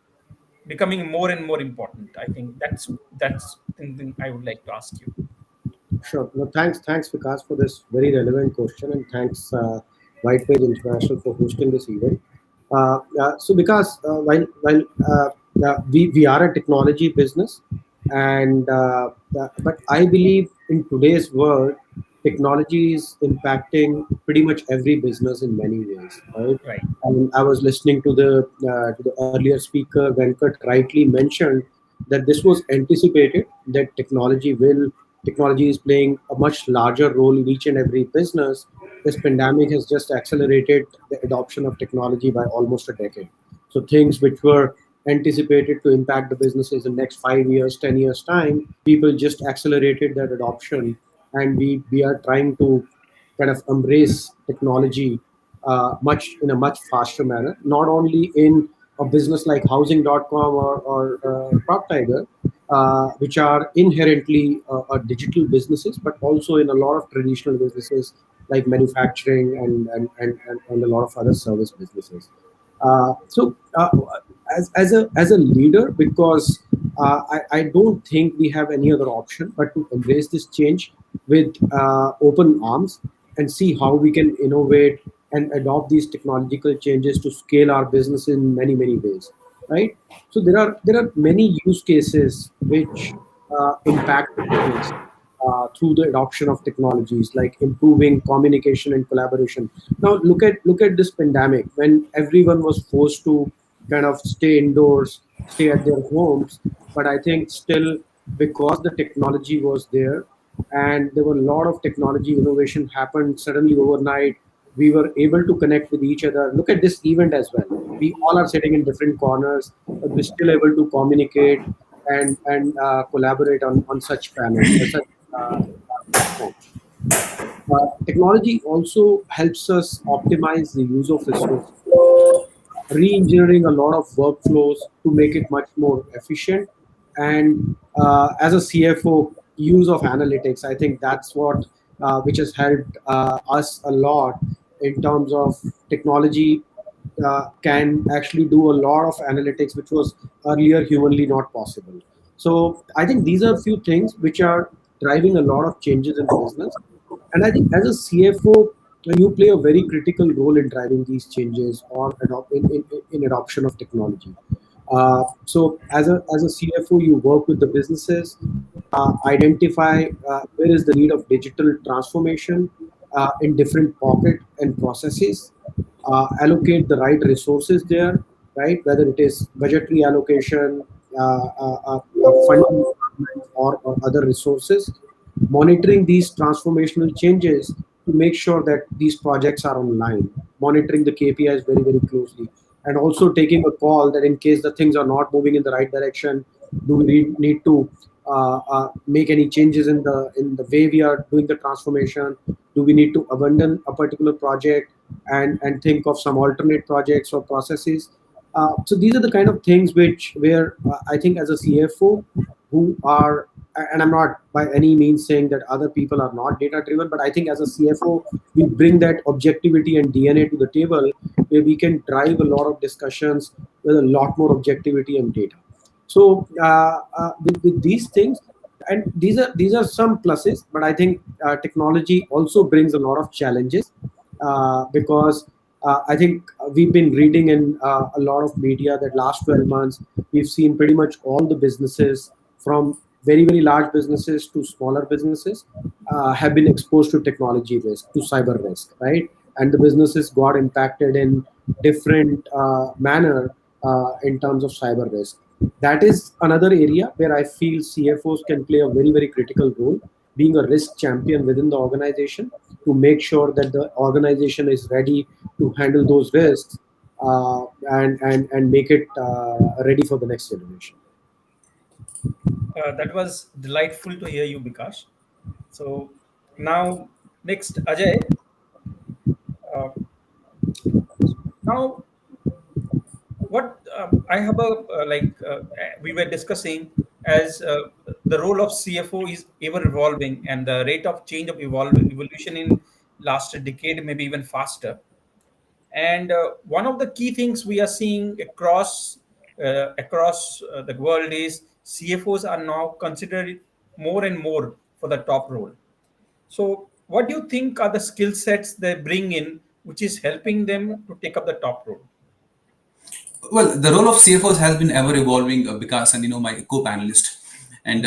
becoming more and more important? I think that's something I would like to ask you. Sure. No, thanks, Vikas, for this very relevant question, and thanks, White Page International, for hosting this event. So, because while we are a technology business, and but I believe in today's world, technology is impacting pretty much every business in many ways, right? Right. And I was listening to the earlier speaker, Venkat rightly mentioned that this was anticipated, that technology is playing a much larger role in each and every business. This pandemic has just accelerated the adoption of technology by almost a decade. So things which were anticipated to impact the businesses in next 5 years, 10 years time, people just accelerated that adoption, and we are trying to kind of embrace technology much in a much faster manner. Not only in a business like housing.com or PropTiger, which are inherently digital businesses, but also in a lot of traditional businesses like manufacturing and a lot of other service businesses. So, as a leader, because I don't think we have any other option but to embrace this change with open arms and see how we can innovate and adopt these technological changes to scale our business in many ways, right? So there are many use cases which impact the business through the adoption of technologies like improving communication and collaboration. Now look at this pandemic when everyone was forced to kind of stay indoors, stay at their homes. But I think still, because the technology was there and there were a lot of technology innovation happened suddenly overnight, we were able to connect with each other. Look at this event as well. We all are sitting in different corners, but we're still able to communicate and collaborate on such panels, such platforms. Technology also helps us optimize the use of resources, re-engineering a lot of workflows to make it much more efficient. And as a CFO, use of analytics, I think that's what which has helped us a lot in terms of technology can actually do a lot of analytics which was earlier humanly not possible. So I think these are a few things which are driving a lot of changes in the business. And I think as a CFO, you play a very critical role in driving these changes or in adoption of technology. So as a CFO, you work with the businesses, identify where is the need of digital transformation in different pocket and processes, allocate the right resources there, right? Whether it is budgetary allocation, funding or other resources, monitoring these transformational changes to make sure that these projects are online, monitoring the KPIs very, very closely, and also taking a call that in case the things are not moving in the right direction, do we need to make any changes in the way we are doing the transformation? Do we need to abandon a particular project and think of some alternate projects or processes? So these are the kind of things which where I think as a CFO who are, and I'm not by any means saying that other people are not data driven, but I think as a CFO we bring that objectivity and DNA to the table where we can drive a lot of discussions with a lot more objectivity and data. So with these things, and these are some pluses, but I think technology also brings a lot of challenges because I think we've been reading in a lot of media that last 12 months we've seen pretty much all the businesses from very, very large businesses to smaller businesses have been exposed to technology risk, to cyber risk, right? And the businesses got impacted in different manner in terms of cyber risk. That is another area where I feel CFOs can play a very, very critical role, being a risk champion within the organization to make sure that the organization is ready to handle those risks and make it ready for the next generation. That was delightful to hear you, Bikash. So now, next, Ajay. Uh, Now, what I have a we were discussing as the role of CFO is ever evolving, and the rate of change of evolution in last decade, maybe even faster. And one of the key things we are seeing across the world is CFOs are now considered more and more for the top role. So, what do you think are the skill sets they bring in, which is helping them to take up the top role? Well, the role of CFOs has been ever evolving, because, and my co-panelist, and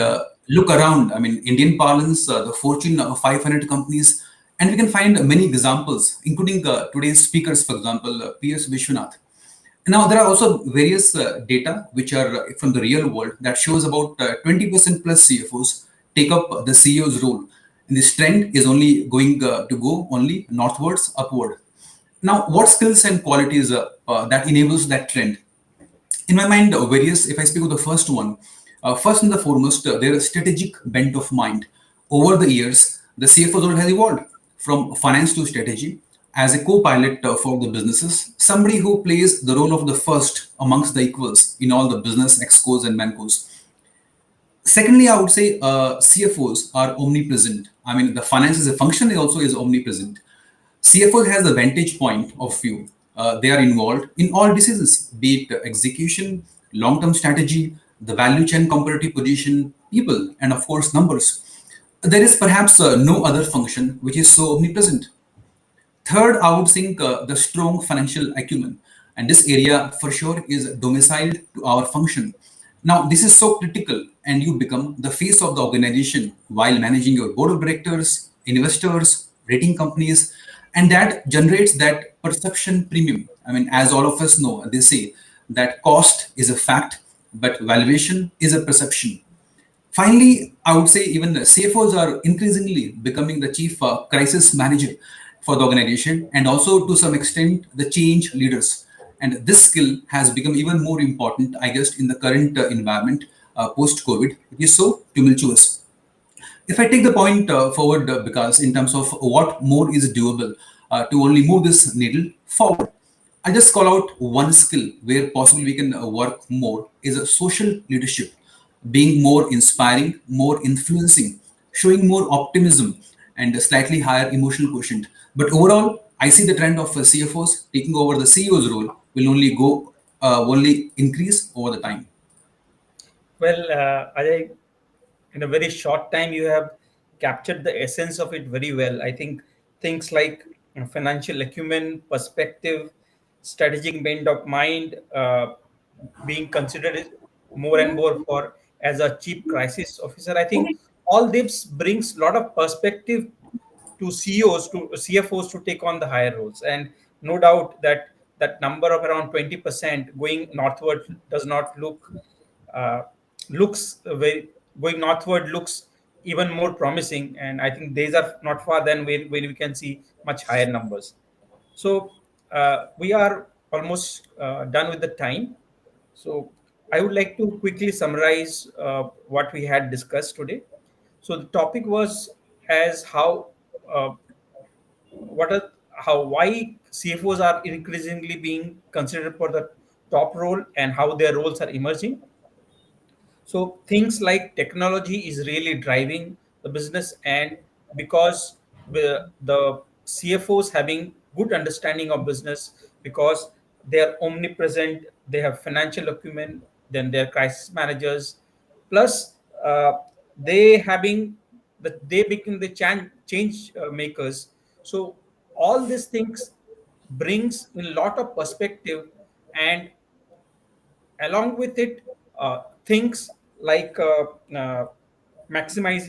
look around. I mean, Indian parlance, the Fortune 500 companies, and we can find many examples, including today's speakers, for example, P.S. Vishwanath. Now, there are also various data which are from the real world that shows about 20% plus CFOs take up the CEO's role. And this trend is only going to go only northwards, upward. Now, what skills and qualities that enables that trend? In my mind, various, if I speak of the first one, first and the foremost, there is strategic bent of mind. Over the years, the CFO's role has evolved from finance to strategy. As a co-pilot for the businesses, somebody who plays the role of the first amongst the equals in all the business excos and mancos. Secondly, I would say CFOs are omnipresent. I mean, the finance as a function also is omnipresent. CFO has the vantage point of view. They are involved in all decisions, be it execution, long-term strategy, the value chain competitive position, people, and of course, numbers. There is perhaps no other function which is so omnipresent. Third, I would think the strong financial acumen. And this area for sure is domiciled to our function. Now, this is so critical, and you become the face of the organization while managing your board of directors, investors, rating companies, and that generates that perception premium. I mean, as all of us know, they say that cost is a fact, but valuation is a perception. Finally, I would say even the CFOs are increasingly becoming the chief crisis manager for the organization, and also to some extent the change leaders. And this skill has become even more important, I guess, in the current environment post COVID. It is so tumultuous. If I take the point forward, because in terms of what more is doable to only move this needle forward, I just call out one skill where possibly we can work more is a social leadership, being more inspiring, more influencing, showing more optimism and a slightly higher emotional quotient. But overall, I see the trend of CFOs taking over the CEO's role will only increase over the time. Well, Ajay, in a very short time, you have captured the essence of it very well. I think things like financial acumen, perspective, strategic bent of mind, being considered more and more for as a chief crisis officer. I think all this brings a lot of perspective to CEOs, to CFOs to take on the higher roles. And no doubt that that number of around 20% going northward does not uh, looks very going northward looks even more promising. And I think days are not far then when we can see much higher numbers. So we are almost done with the time. So I would like to quickly summarize what we had discussed today. So the topic was as how uh, what are how why CFOs are increasingly being considered for the top role and how their roles are emerging. So things like technology is really driving the business, and because the CFOs having good understanding of business, because they are omnipresent, they have financial acumen, then they're crisis managers, plus they having they become the change makers. So all these things brings in a lot of perspective, and along with it things like maximize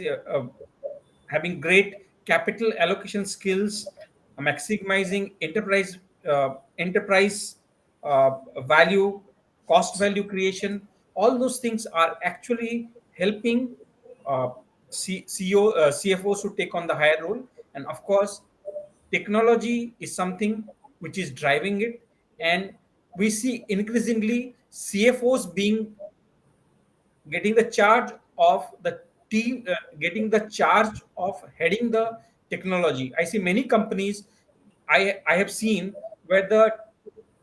having great capital allocation skills, maximizing enterprise uh, value, cost value creation. All those things are actually helping uh, CFOs to take on the higher role. And of course technology is something which is driving it, and we see increasingly CFOs being getting the charge of the team, getting the charge of heading the technology. I see many companies I have seen where the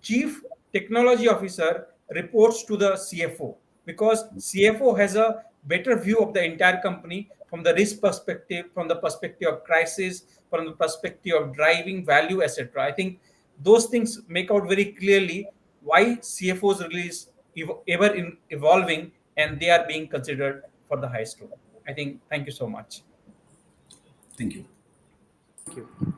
chief technology officer reports to the CFO, because CFO has a better view of the entire company from the risk perspective, from the perspective of crisis, from the perspective of driving value, etc. I think those things make out very clearly why CFOs really is ever evolving, and they are being considered for the highest role. I think. Thank you so much. Thank you. Thank you.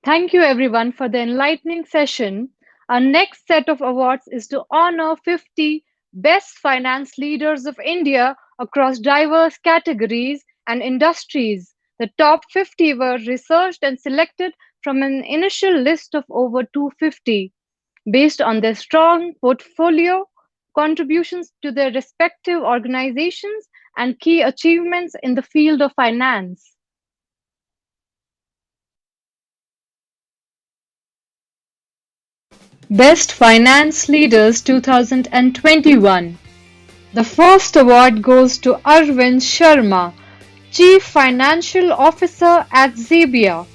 Thank you everyone for the enlightening session. Our next set of awards is to honor 50 best finance leaders of India across diverse categories and industries. The top 50 were researched and selected from an initial list of over 250 based on their strong portfolio, contributions to their respective organizations, and key achievements in the field of finance. Best Finance Leaders 2021. The first award goes to Arvind Sharma, Chief Financial Officer at Xebia.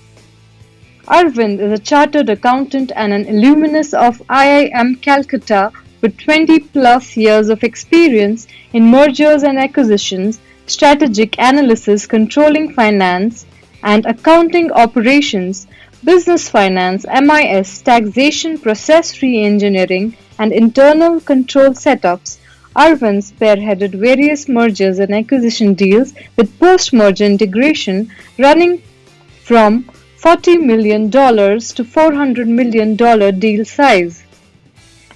Arvind is a chartered accountant and an alumnus of IIM Calcutta with 20 plus years of experience in mergers and acquisitions, strategic analysis, controlling finance, and accounting operations, business finance, MIS, taxation, process re-engineering, and internal control setups. Arvind spearheaded various mergers and acquisition deals with post-merger integration running from $40 million to $400 million deal size.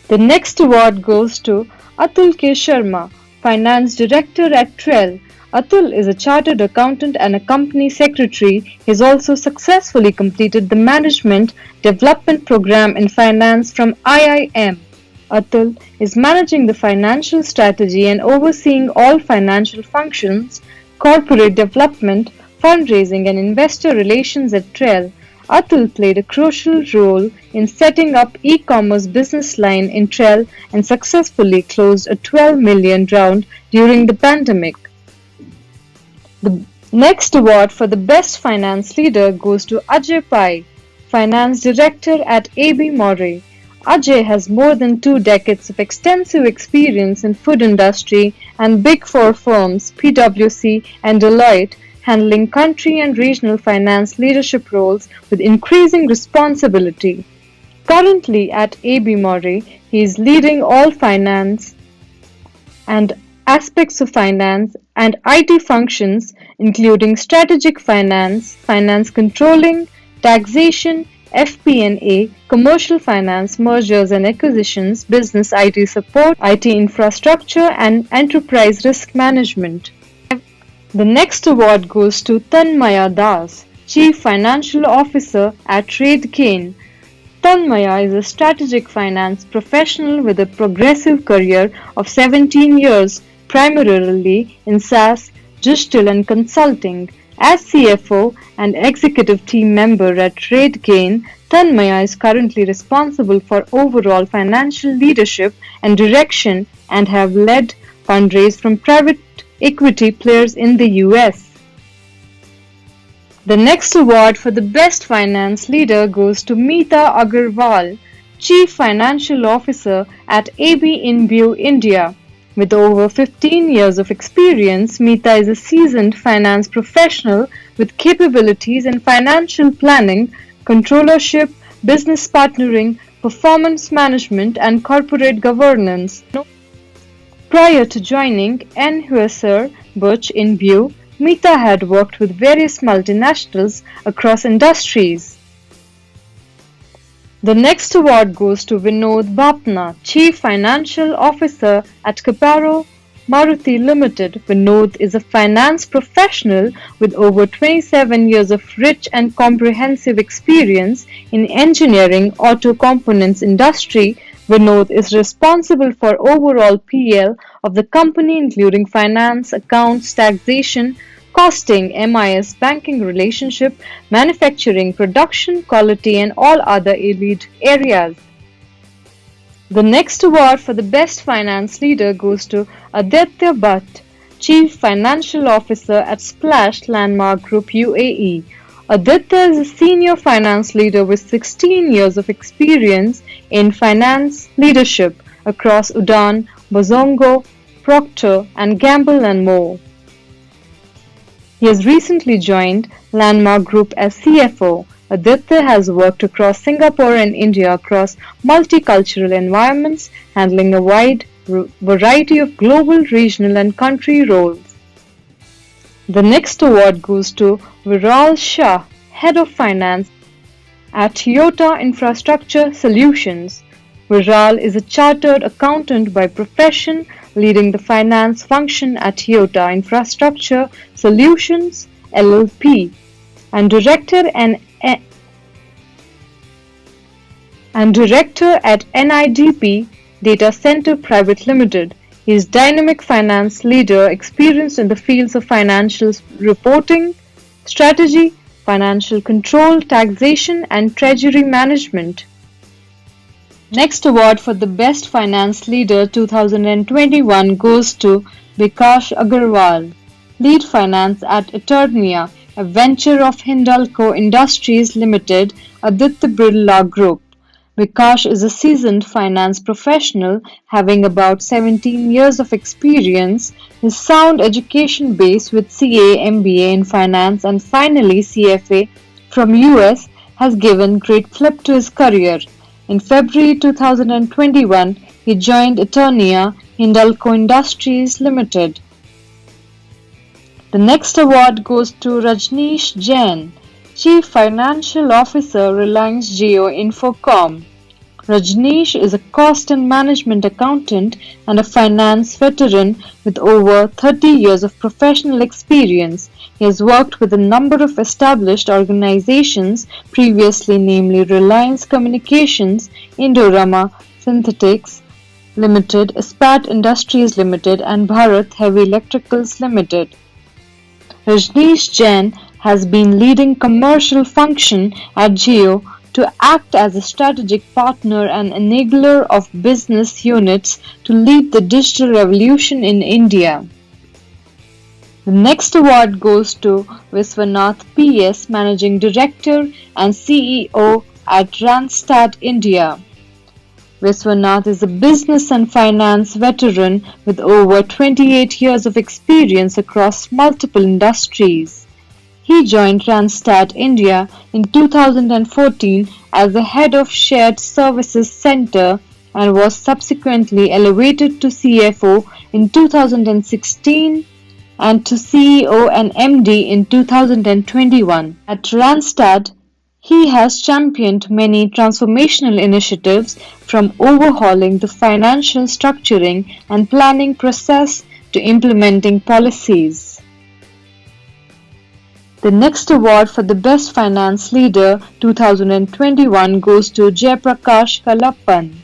The next award goes to Atul K. Sharma, Finance Director at Trell. Atul is a chartered accountant and a company secretary. He has also successfully completed the Management Development Program in Finance from IIM. Atul is managing the financial strategy and overseeing all financial functions, corporate development, fundraising and investor relations at Trell. Atul played a crucial role in setting up e-commerce business line in Trell and successfully closed a 12 million round during the pandemic. The next award for the Best Finance Leader goes to Ajay Pai, Finance Director at AB Moray. Ajay has more than 2 decades of extensive experience in food industry and Big Four firms PwC and Deloitte, handling country and regional finance leadership roles with increasing responsibility. Currently at AB Mori, he is leading all finance and aspects of finance and IT functions, including strategic finance, finance controlling, taxation, FP&A, commercial finance, mergers and acquisitions, business IT support, IT infrastructure, and enterprise risk management. The next award goes to Tanmaya Das, Chief Financial Officer at TradeGain. Tanmaya is a strategic finance professional with a progressive career of 17 years, primarily in SaaS, digital and consulting. As CFO and executive team member at TradeGain, Tanmaya is currently responsible for overall financial leadership and direction and have led fundraise from private equity players in the US. The next award for the Best Finance Leader goes to Meeta Agarwal, Chief Financial Officer at AB InView India. With over 15 years of experience, Meeta is a seasoned finance professional with capabilities in financial planning, controllership, business partnering, performance management, and corporate governance. Prior to joining Anheuser-Busch InView, Meeta had worked with various multinationals across industries. The next award goes to Vinod Bapna, Chief Financial Officer at Caparo Maruti Limited. Vinod is a finance professional with over 27 years of rich and comprehensive experience in engineering auto components industry. Vinod is responsible for overall PL of the company, including finance, accounts, taxation, costing, MIS, banking relationship, manufacturing, production, quality, and all other elite areas. The next award for the Best Finance Leader goes to Aditya Bhatt, Chief Financial Officer at Splash Landmark Group UAE. Aditya is a senior finance leader with 16 years of experience in finance leadership across Udaan, Bozongo, Procter and Gamble and more. He has recently joined Landmark Group as CFO. Aditya has worked across Singapore and India across multicultural environments, handling a wide variety of global, regional and country roles. The next award goes to Viral Shah, Head of Finance at Toyota Infrastructure Solutions. Viral is a chartered accountant by profession, leading the finance function at Toyota Infrastructure Solutions LLP and director at NIDP Data Center Private Limited. He is dynamic finance leader experienced in the fields of financial reporting, strategy, financial control, taxation, and treasury management. Next award for the Best Finance Leader 2021 goes to Bikash Agarwal, Lead Finance at Eternia, a venture of Hindalco Industries Limited, Aditya Birla Group. Bikash is a seasoned finance professional having about 17 years of experience. His sound education base with CA, MBA in finance and finally CFA from US has given great flip to his career. In February 2021, he joined Eternia Hindalco Industries Limited. The next award goes to Rajneesh Jain, Chief Financial Officer, Reliance Jio Infocom. Rajneesh is a cost and management accountant and a finance veteran with over 30 years of professional experience. He has worked with a number of established organizations previously, namely Reliance Communications, Indorama Synthetics Limited, Ispat Industries Limited, and Bharat Heavy Electricals Limited. Rajneesh Jain has been leading commercial function at Jio to act as a strategic partner and enabler of business units to lead the digital revolution in India. The next award goes to Viswanath PS, Managing Director and CEO at Randstad India. Viswanath is a business and finance veteran with over 28 years of experience across multiple industries. He joined Randstad India in 2014 as the head of Shared Services Center and was subsequently elevated to CFO in 2016 and to CEO and MD in 2021. At Randstad, he has championed many transformational initiatives from overhauling the financial structuring and planning process to implementing policies. The next award for the Best Finance Leader 2021 goes to Jayaprakash Kalappan,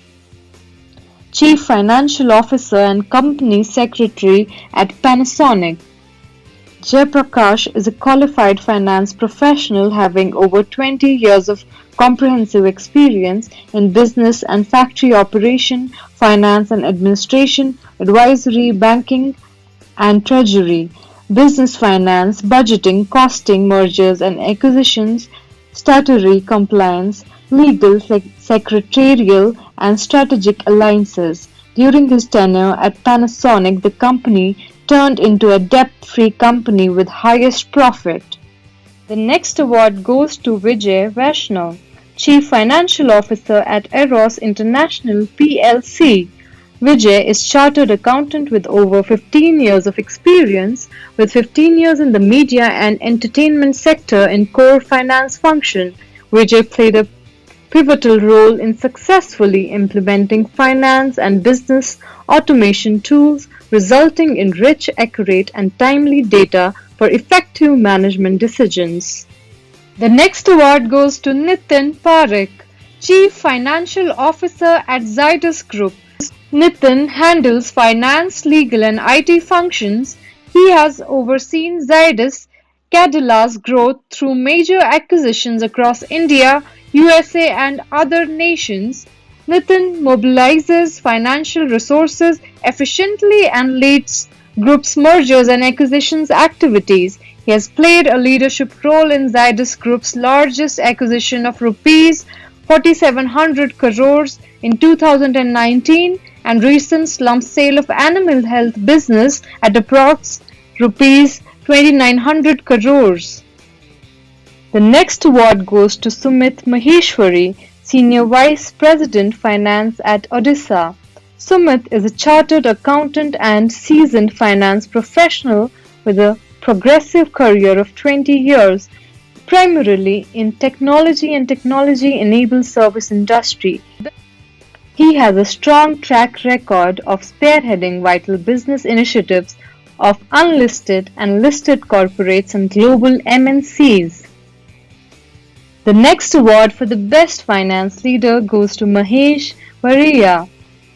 Chief Financial Officer and Company Secretary at Panasonic. Jayaprakash is a qualified finance professional having over 20 years of comprehensive experience in business and factory operation, finance and administration, advisory, banking and treasury, business finance, budgeting, costing, mergers and acquisitions, statutory compliance, legal, secretarial and strategic alliances. During his tenure at Panasonic, the company turned into a debt-free company with highest profit. The next award goes to Vijay Vaishnav, Chief Financial Officer at Eros International plc. Vijay is chartered accountant with over 15 years of experience, with 15 years in the media and entertainment sector in core finance function. Vijay played a pivotal role in successfully implementing finance and business automation tools, resulting in rich, accurate, and timely data for effective management decisions. The next award goes to Nitin Parekh, Chief Financial Officer at Zydus Group. Nitin handles finance, legal, and IT functions. He has overseen Zydus Cadilla's growth through major acquisitions across India, USA, and other nations. Nitin mobilizes financial resources efficiently and leads Group's mergers and acquisitions activities. He has played a leadership role in Zydus Group's largest acquisition of rupees 4,700 crores in 2019 and recent slump sale of animal health business at approx rupees 2,900 crores. The next award goes to Sumit Maheshwari, Senior Vice President Finance at Odisha. Sumit is a chartered accountant and seasoned finance professional with a progressive career of 20 years, primarily in technology and technology-enabled service industry. He has a strong track record of spearheading vital business initiatives of unlisted and listed corporates and global MNCs. The next award for the Best Finance Leader goes to Mahesh Variya,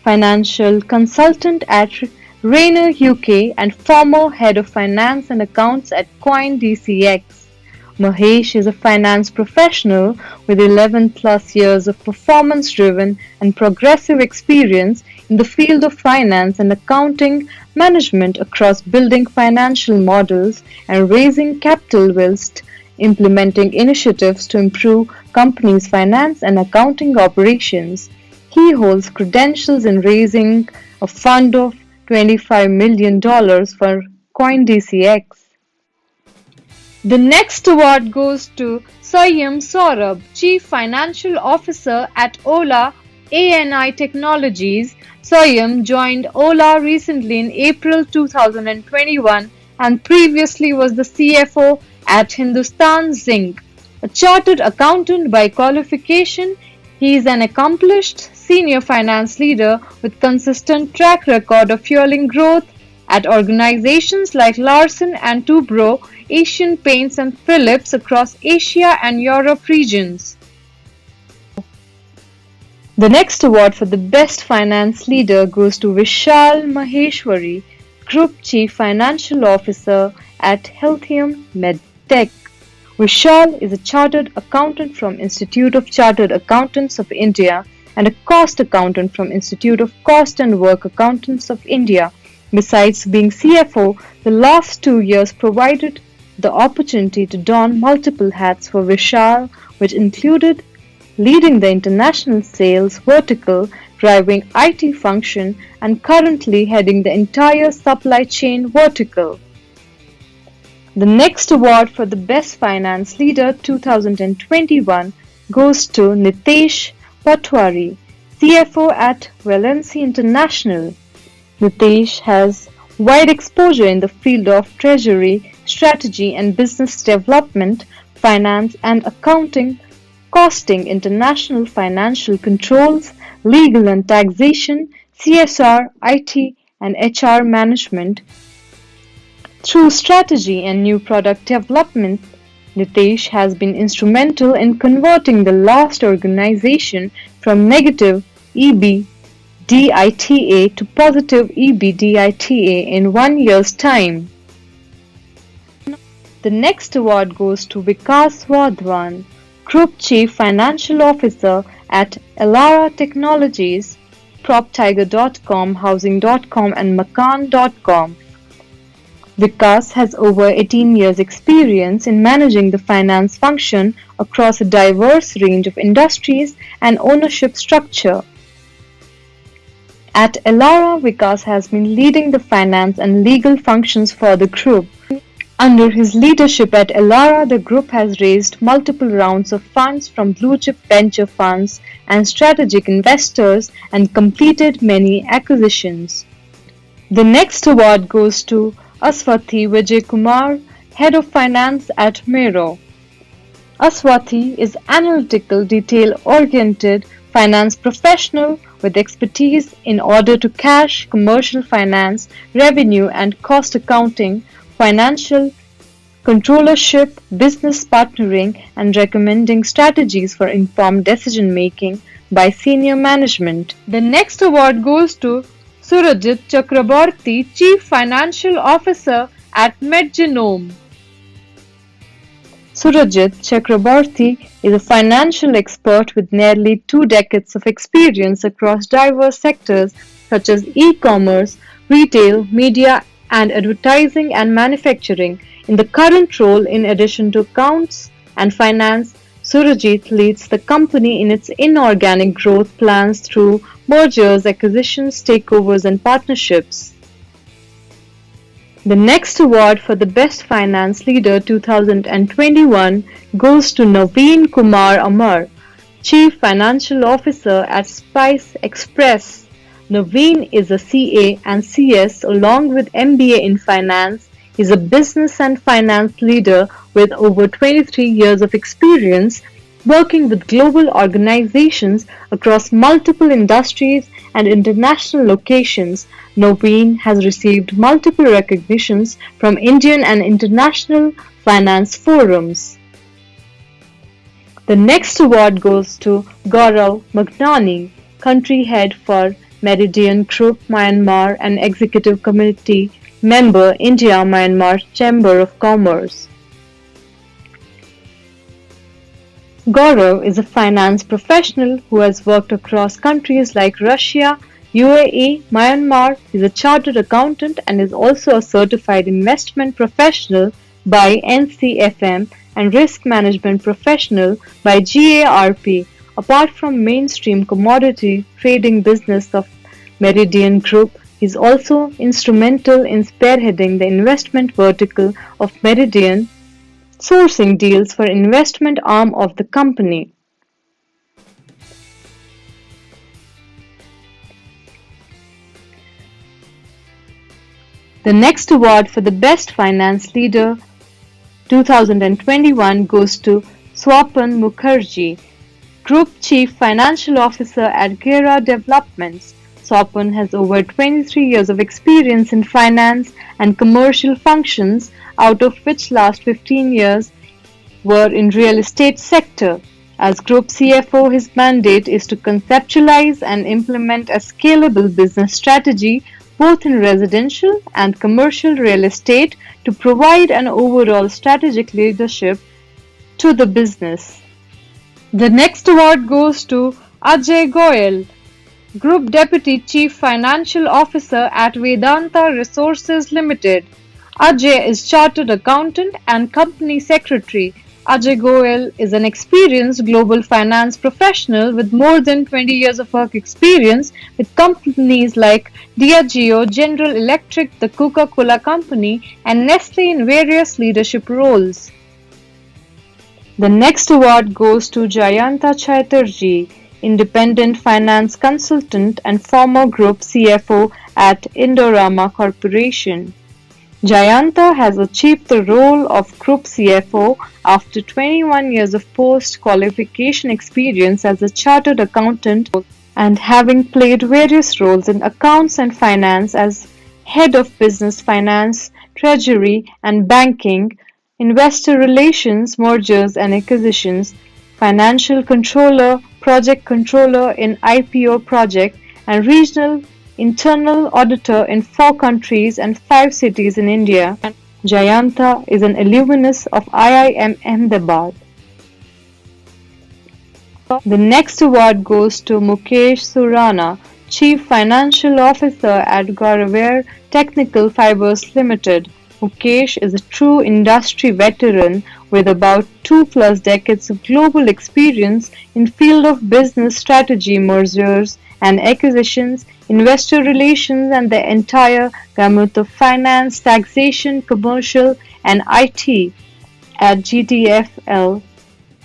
Financial Consultant at Rayner UK and former Head of Finance and Accounts at Coin DCX. Mahesh is a finance professional with 11 plus years of performance-driven and progressive experience in the field of finance and accounting management across building financial models and raising capital whilst implementing initiatives to improve companies' finance and accounting operations. He holds credentials in raising a fund of $25 million for CoinDCX. The next award goes to Satyam Saurabh, Chief Financial Officer at Ola ANI Technologies. Satyam joined Ola recently in April 2021 and previously was the CFO at Hindustan Zinc. A chartered accountant by qualification, he is an accomplished senior finance leader with consistent track record of fueling growth at organizations like Larsen and Toubro, Asian Paints and Philips across Asia and Europe regions. The next award for the Best Finance Leader goes to Vishal Maheshwari, Group Chief Financial Officer at Healthium MedTech. Vishal is a chartered accountant from Institute of Chartered Accountants of India and a cost accountant from Institute of Cost and Work Accountants of India. Besides being CFO, the last 2 years provided the opportunity to don multiple hats for Vishal, which included leading the international sales vertical, driving IT function and currently heading the entire supply chain vertical. The next award for the Best Finance Leader 2021 goes to Nitesh Patwari, CFO at Valency International. Nitesh has wide exposure in the field of treasury, strategy and business development, finance and accounting, costing, international financial controls, legal and taxation, CSR, IT and HR management. Through strategy and new product development, Nitesh has been instrumental in converting the last organization from negative EBITDA to positive EBITDA in 1 year's time. The next award goes to Vikas Wadhwan, Group Chief Financial Officer at Elara Technologies, PropTiger.com, Housing.com and Makaan.com. Vikas has over 18 years experience in managing the finance function across a diverse range of industries and ownership structure. At Elara, Vikas has been leading the finance and legal functions for the group. Under his leadership at Elara, the group has raised multiple rounds of funds from blue-chip venture funds and strategic investors and completed many acquisitions. The next award goes to Aswathi Vijay Kumar, Head of Finance at Mero. Aswathi is analytical, detail-oriented finance professional with expertise in order to cash, commercial finance, revenue and cost accounting, financial controllership, business partnering, and recommending strategies for informed decision making by senior management. The next award goes to Surajit Chakraborty, Chief Financial Officer at MedGenome. Surajit Chakraborty is a financial expert with nearly 2 decades of experience across diverse sectors such as e-commerce, retail, media, and advertising and manufacturing. In the current role, in addition to accounts and finance, Surajit leads the company in its inorganic growth plans through mergers, acquisitions, takeovers, and partnerships. The next award for the Best Finance Leader 2021 goes to Naveen Kumar Amar, Chief Financial Officer at Spice Express. Naveen is a CA and CS along with MBA in Finance. He is a business and finance leader with over 23 years of experience working with global organizations across multiple industries and international locations. Naveen has received multiple recognitions from Indian and international finance forums. The next award goes to Gaurav Magnani, Country Head for Meridian Group Myanmar and Executive Committee Member, India-Myanmar Chamber of Commerce. Gaurav is a finance professional who has worked across countries like Russia, UAE, Myanmar. He is a chartered accountant and is also a certified investment professional by NCFM and risk management professional by GARP. Apart from mainstream commodity trading business of Meridian Group, he is also instrumental in spearheading the investment vertical of Meridian, sourcing deals for investment arm of the company. The next award for the Best Finance Leader 2021 goes to Swapan Mukherjee, Group Chief Financial Officer at Gera Developments. Swapan has over 23 years of experience in finance and commercial functions, out of which last 15 years were in real estate sector. As Group CFO, his mandate is to conceptualize and implement a scalable business strategy both in residential and commercial real estate to provide an overall strategic leadership to the business. The next award goes to Ajay Goyal, Group Deputy Chief Financial Officer at Vedanta Resources Limited. Ajay is Chartered Accountant and Company Secretary. Ajay Goel is an experienced global finance professional with more than 20 years of work experience with companies like Diageo, General Electric, the Coca-Cola Company, and Nestle in various leadership roles. The next award goes to Jayanta Chatterjee, independent finance consultant and former group CFO at Indorama Corporation. Jayanta has achieved the role of Group CFO after 21 years of post-qualification experience as a chartered accountant and having played various roles in accounts and finance as Head of Business Finance, Treasury and Banking, Investor Relations, Mergers and Acquisitions, Financial Controller, Project Controller in IPO project, and Regional Internal Auditor in 4 countries and 5 cities in India. Jayanta is an alumnus of IIM Ahmedabad. The next award goes to Mukesh Surana, Chief Financial Officer at Gauraver Technical Fibers Limited. Mukesh is a true industry veteran with about 2+ decades of global experience in field of business strategy, mergers and acquisitions, investor relations, and the entire gamut of finance, taxation, commercial, and IT. At GTFL,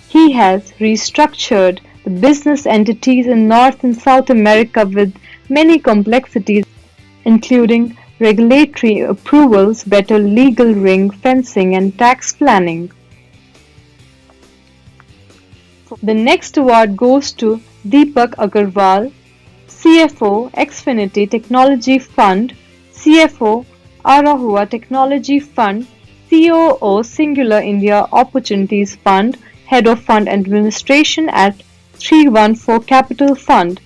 he has restructured the business entities in North and South America with many complexities, including regulatory approvals, better legal ring fencing, and tax planning. The next award goes to Deepak Agarwal, CFO, Xfinity Technology Fund, CFO, Arahua Technology Fund, COO, Singular India Opportunities Fund, Head of Fund Administration at 314 Capital Fund.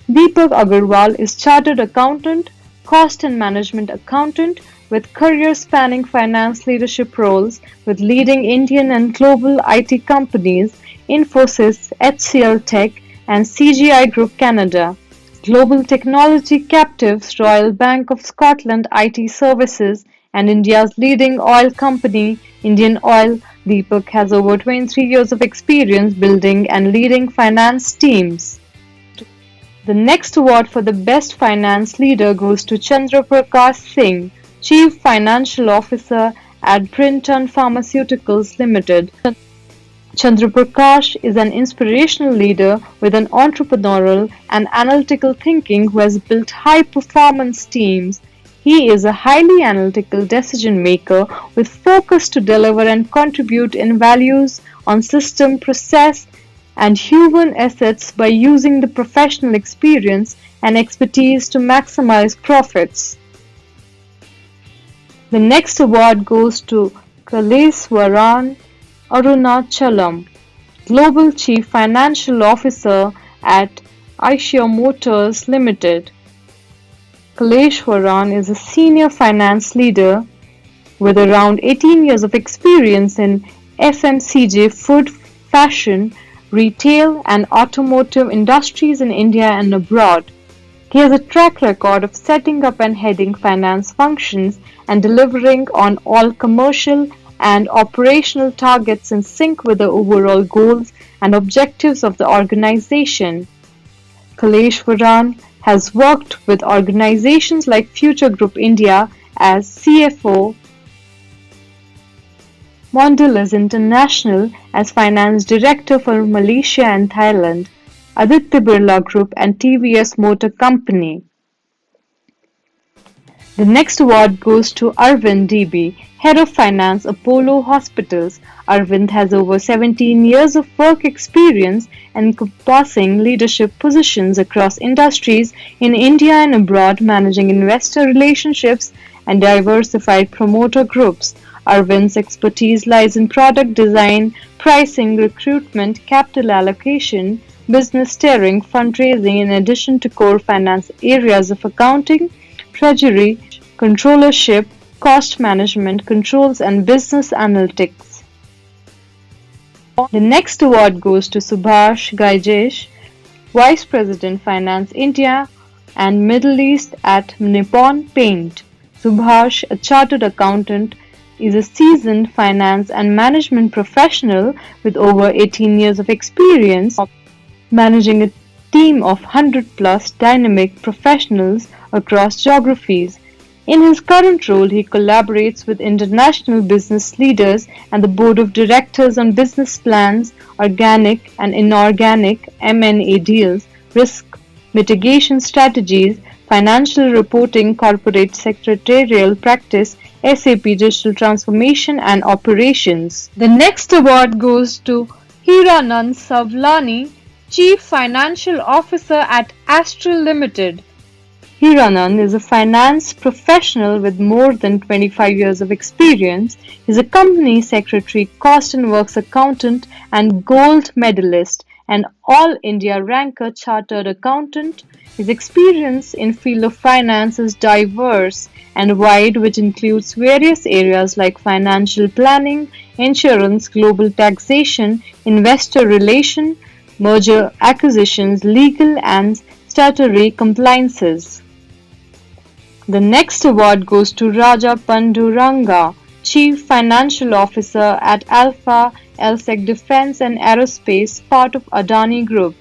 Deepak Agarwal is Chartered Accountant, Cost and Management Accountant with career-spanning finance leadership roles with leading Indian and global IT companies, Infosys, HCL Tech, and CGI Group Canada. Global technology captives Royal Bank of Scotland IT Services and India's leading oil company, Indian Oil. Deepak has over 23 years of experience building and leading finance teams. The next award for the Best Finance Leader goes to Chandra Prakash Singh, Chief Financial Officer at Brinton Pharmaceuticals Limited. Chandra Prakash is an inspirational leader with an entrepreneurial and analytical thinking who has built high-performance teams. He is a highly analytical decision maker with focus to deliver and contribute in values on system, process, and human assets by using the professional experience and expertise to maximize profits. The next award goes to Kaleswaran Arunachalam, Global Chief Financial Officer at Eicher Motors Limited. Kaleshwaran is a senior finance leader with around 18 years of experience in FMCG, food, fashion, retail, and automotive industries in India and abroad. He has a track record of setting up and heading finance functions and delivering on all commercial and operational targets in sync with the overall goals and objectives of the organization. Kaleshwaran has worked with organizations like Future Group India as CFO, Mondelez International as Finance Director for Malaysia and Thailand, Aditya Birla Group and TVS Motor Company. The next award goes to Arvind DB, Head of Finance, Apollo Hospitals. Arvind has over 17 years of work experience encompassing leadership positions across industries in India and abroad, managing investor relationships and diversified promoter groups. Arvind's expertise lies in product design, pricing, recruitment, capital allocation, business steering, fundraising, in addition to core finance areas of accounting, treasury, controllership, cost management, controls, and business analytics. The next award goes to Subhash Gaijesh, Vice President Finance India and Middle East at Nippon Paint. Subhash, a chartered accountant, is a seasoned finance and management professional with over 18 years of experience managing a team of 100 plus dynamic professionals across geographies. In his current role, he collaborates with international business leaders and the board of directors on business plans, organic and inorganic M&A deals, risk mitigation strategies, financial reporting, corporate secretarial practice, SAP digital transformation and operations. The next award goes to Hiranand Savlani, Chief Financial Officer at Astral Limited. Hiranand is a finance professional with more than 25 years of experience. He is a company secretary, cost and works accountant, and gold medalist, and all India ranker chartered accountant. His experience in field of finance is diverse and wide, which includes various areas like financial planning, insurance, global taxation, investor relation, merger acquisitions, legal and statutory compliances. The next award goes to Raja Panduranga, Chief Financial Officer at Alpha LSEC Defence and Aerospace, part of Adani Group.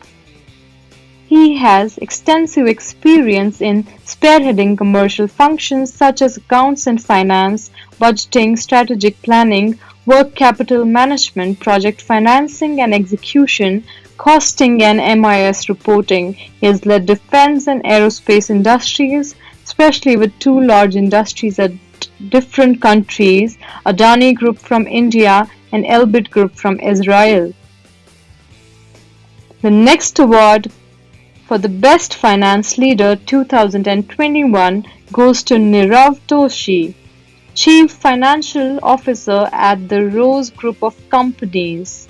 He has extensive experience in spearheading commercial functions such as accounts and finance, budgeting, strategic planning, work capital management, project financing and execution, costing and MIS reporting. He has led defense and aerospace industries, especially with two large industries at different countries, Adani Group from India and Elbit Group from Israel. The next award for the Best Finance Leader 2021 goes to Nirav Toshi, Chief Financial Officer at the Rose Group of Companies.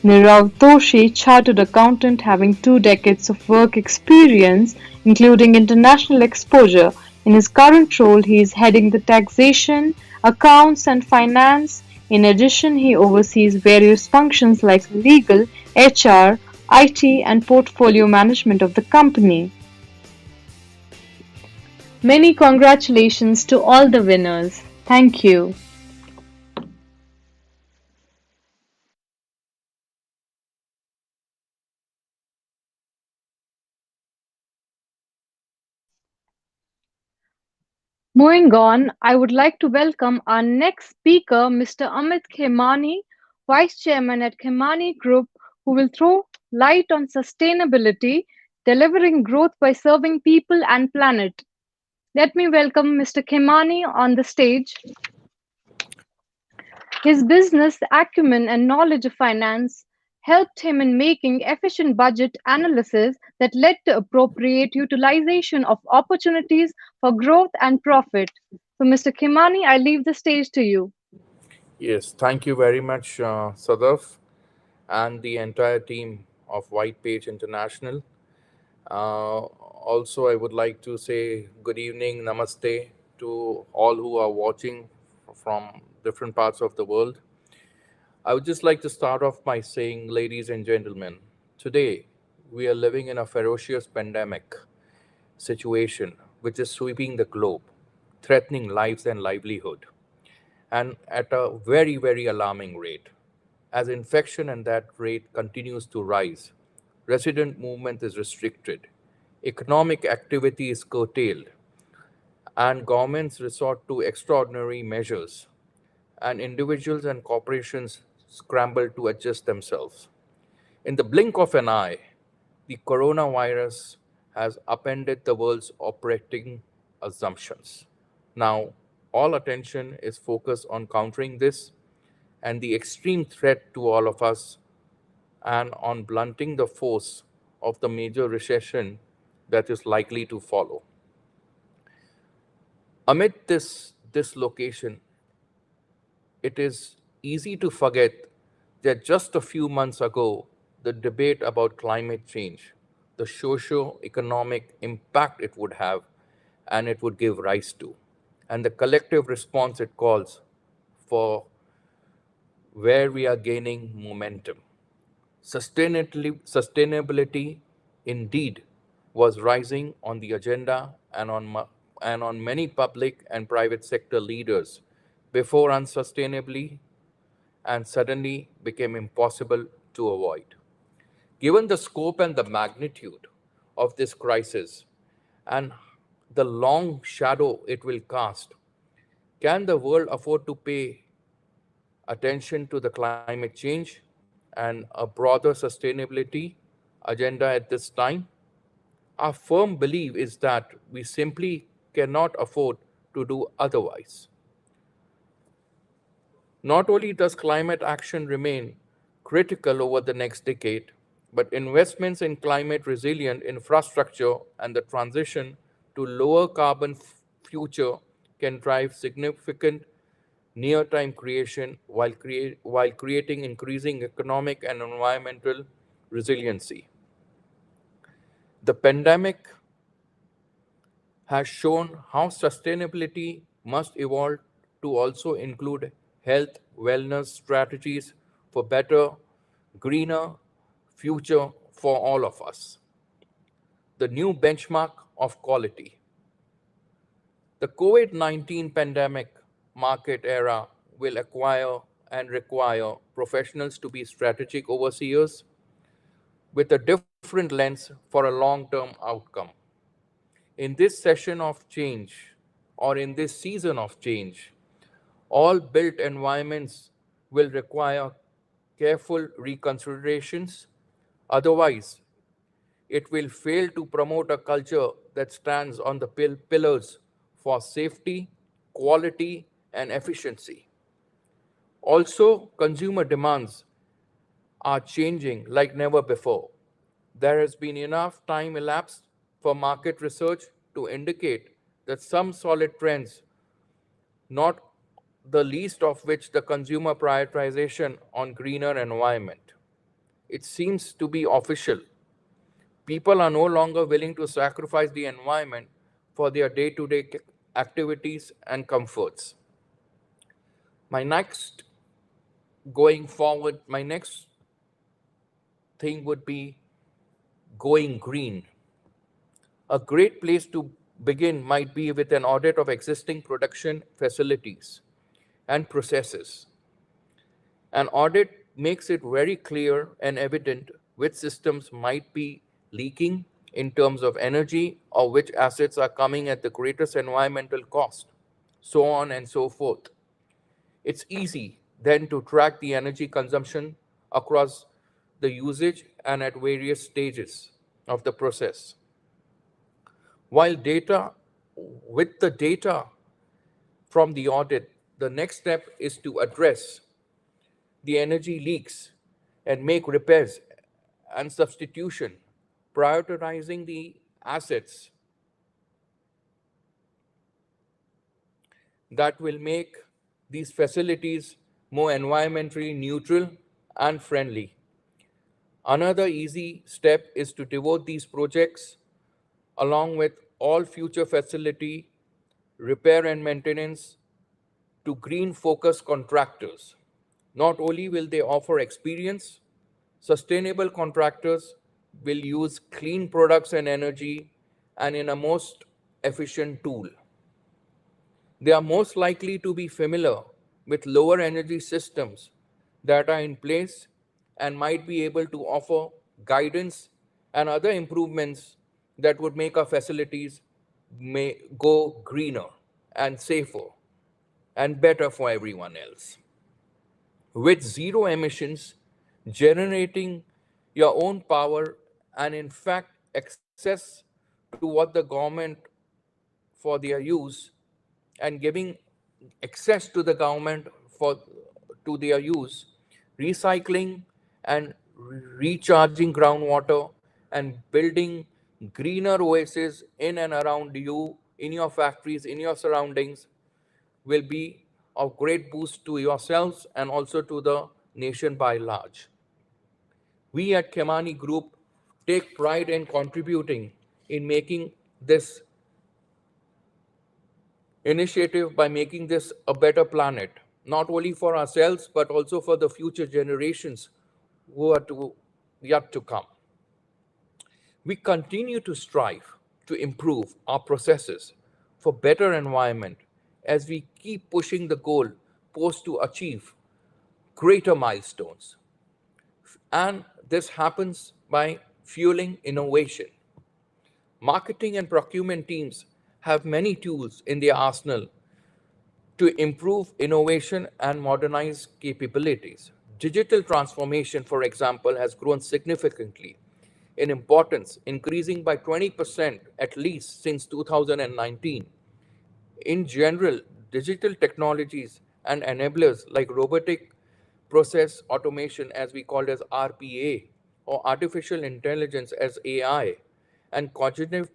Nirav Toshi, chartered accountant having 2 decades of work experience, including international exposure. In his current role, he is heading the taxation, accounts, and finance. In addition, he oversees various functions like legal, HR, IT, and portfolio management of the company. Many congratulations to all the winners. Thank you. Moving on, I would like to welcome our next speaker, Mr. Amit Khemani, Vice Chairman at Khemani Group, who will throw light on sustainability, delivering growth by serving people and planet. Let me welcome Mr. Khemani on the stage. His business acumen and knowledge of finance helped him in making efficient budget analysis that led to appropriate utilization of opportunities for growth and profit. So, Mr. Khemani, I leave the stage to you. Yes, thank you very much, Sadaf, and the entire team of White Page International. Also, I would like to say good evening, namaste to all who are watching from different parts of the world. I would just like to start off by saying, ladies and gentlemen, today we are living in a ferocious pandemic situation which is sweeping the globe, threatening lives and livelihood, and at a very, very alarming rate. As infection and that rate continues to rise, resident movement is restricted, economic activity is curtailed, and governments resort to extraordinary measures, and individuals and corporations scramble to adjust themselves. In the blink of an eye, the coronavirus has upended the world's operating assumptions. Now, all attention is focused on countering this and the extreme threat to all of us, and on blunting the force of the major recession that is likely to follow. Amid this dislocation, it is easy to forget that just a few months ago, the debate about climate change, the socio-economic impact it would have and it would give rise to, and the collective response it calls for, where we are gaining momentum. Sustainability indeed was rising on the agenda and on many public and private sector leaders' before unsustainably and suddenly became impossible to avoid. Given the scope and the magnitude of this crisis and the long shadow it will cast, can the world afford to pay attention to the climate change and a broader sustainability agenda at this time? Our firm belief is that we simply cannot afford to do otherwise. Not only does climate action remain critical over the next decade, but investments in climate resilient infrastructure and the transition to lower carbon future can drive significant near-time creation while creating increasing economic and environmental resiliency. The pandemic has shown how sustainability must evolve to also include health wellness strategies for better, greener future for all of us. The new benchmark of quality. The COVID-19 pandemic market era will acquire and require professionals to be strategic overseers with a different lens for a long-term outcome. In this session of change, or in this season of change, all built environments will require careful reconsiderations. Otherwise, it will fail to promote a culture that stands on the pillars for safety, quality, and efficiency. Also, consumer demands are changing like never before. There has been enough time elapsed for market research to indicate that some solid trends, not the least of which the consumer prioritization on greener environment. It seems to be official. People are no longer willing to sacrifice the environment for their day-to-day activities and comforts. My next, going forward, my next thing would be going green. A great place to begin might be with an audit of existing production facilities and processes. An audit makes it very clear and evident which systems might be leaking in terms of energy or which assets are coming at the greatest environmental cost, so on and so forth. It's easy then to track the energy consumption across the usage and at various stages of the process. While data, with the data from the audit, the next step is to address the energy leaks and make repairs and substitution, prioritizing the assets that will make these facilities more environmentally neutral and friendly. Another easy step is to devote these projects along with all future facility repair and maintenance to green focused contractors. Not only will they offer experience, sustainable contractors will use clean products and energy and in a most efficient tool. They are most likely to be familiar with lower energy systems that are in place and might be able to offer guidance and other improvements that would make our facilities may go greener and safer and better for everyone else. With zero emissions, generating your own power, and in fact, access to what the government for their use and giving access to the government for to their use, recycling and recharging groundwater and building greener oases in and around you, in your factories, in your surroundings, will be of great boost to yourselves and also to the nation by large. We at Kemani Group take pride in contributing in making this initiative by making this a better planet, not only for ourselves, but also for the future generations who are yet to come. We continue to strive to improve our processes for better environment as we keep pushing the goal poised to achieve greater milestones. And this happens by fueling innovation. Marketing and procurement teams have many tools in their arsenal to improve innovation and modernize capabilities. Digital transformation, for example, has grown significantly in importance, increasing by 20% at least since 2019. In general, digital technologies and enablers like robotic process automation, as we call it as RPA, or artificial intelligence as AI, and cognitive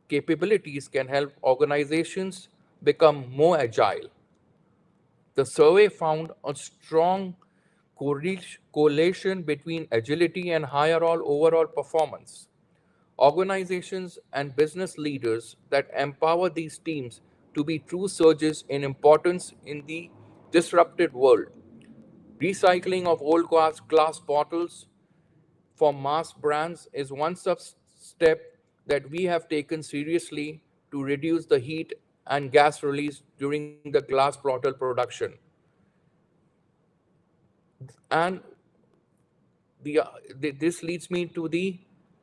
capabilities can help organizations become more agile. The survey found a strong correlation between agility and higher overall performance. Organizations and business leaders that empower these teams to be true surges in importance in the disrupted world. Recycling of old glass bottles for mass brands is one such step that we have taken seriously to reduce the heat and gas release during the glass bottle production. And the, this leads me to the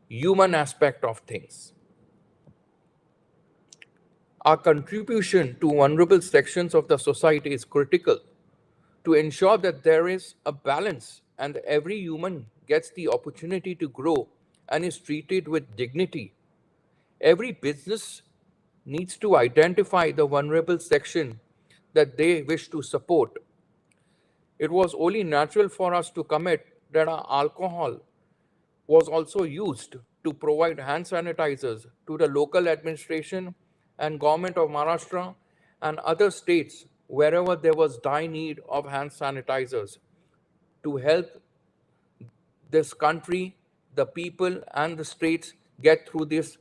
human aspect of things. Our contribution to vulnerable sections of the society is critical to ensure that there is a balance and every human gets the opportunity to grow and is treated with dignity. Every business needs to identify the vulnerable section that they wish to support. It was only natural for us to commit that our alcohol was also used to provide hand sanitizers to the local administration and government of Maharashtra and other states wherever there was dire need of hand sanitizers to help this country, the people, and the states get through this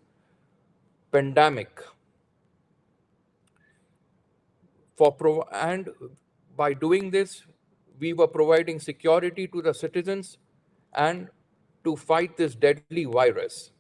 pandemic. And by doing this, we were providing security to the citizens and to fight this deadly virus.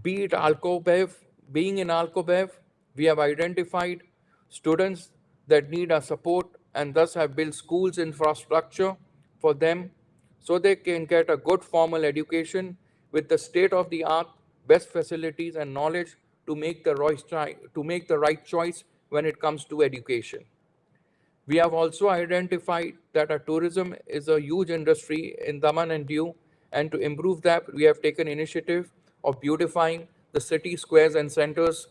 Be it Alcobev, being in Alcobev, we have identified students that need our support and thus have built schools infrastructure for them so they can get a good formal education with the state of the art, best facilities and knowledge to make the right choice when it comes to education. We have also identified that our tourism is a huge industry in Daman and Diu, and to improve that, we have taken initiative of beautifying the city squares and centers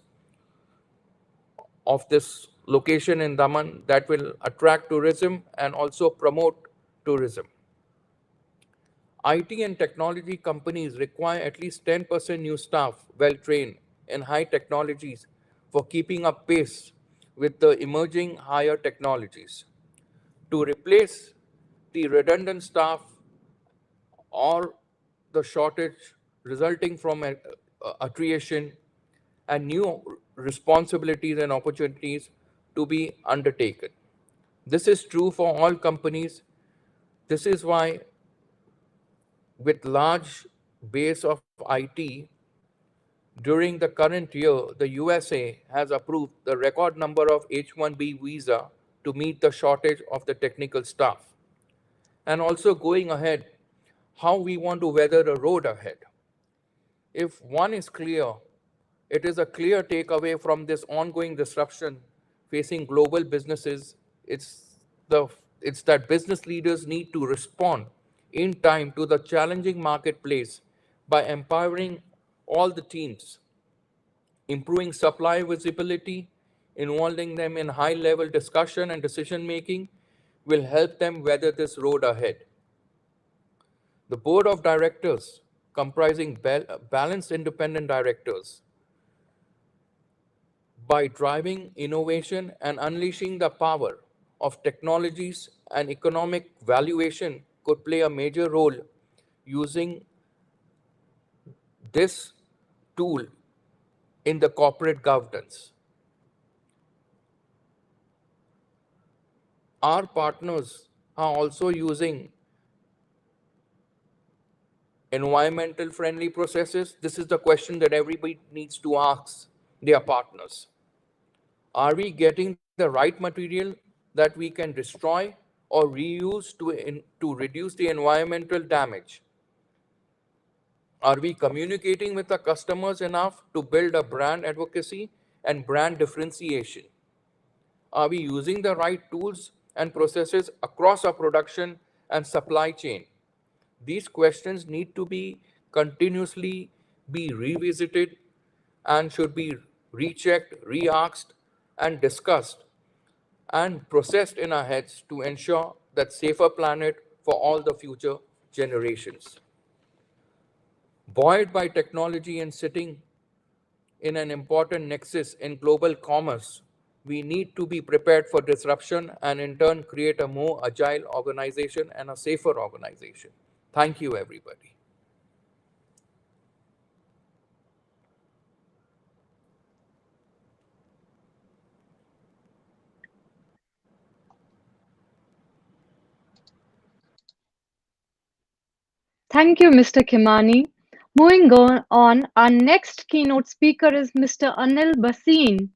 of this location in Daman that will attract tourism and also promote tourism. IT and technology companies require at least 10% new staff well trained in high technologies for keeping up pace with the emerging higher technologies. To replace the redundant staff or the shortage resulting from attrition and new responsibilities and opportunities to be undertaken. This is true for all companies. This is why with large base of IT, during the current year, the USA has approved the record number of H-1B visa to meet the shortage of the technical staff. And also going ahead, how we want to weather the road ahead. If one is clear, it is a clear takeaway from this ongoing disruption facing global businesses. The, it's that business leaders need to respond in time to the challenging marketplace by empowering all the teams, improving supply visibility, involving them in high-level discussion and decision-making will help them weather this road ahead. The board of directors, comprising balanced independent directors, by driving innovation and unleashing the power of technologies and economic valuation, could play a major role using this tool in the corporate governance. Our partners are also using environmental friendly processes. This is the question that everybody needs to ask their partners. Are we getting the right material that we can destroy or reuse to reduce the environmental damage? Are we communicating with our customers enough to build a brand advocacy and brand differentiation? Are we using the right tools and processes across our production and supply chain? These questions need to be continuously be revisited and should be rechecked, re-asked, and discussed and processed in our heads to ensure that safer planet for all the future generations. Buoyed by technology and sitting in an important nexus in global commerce, we need to be prepared for disruption and in turn create a more agile organization and a safer organization. Thank you, everybody. Thank you, Mr. Khimani. Moving on, our next keynote speaker is Mr. Anil Bhasin,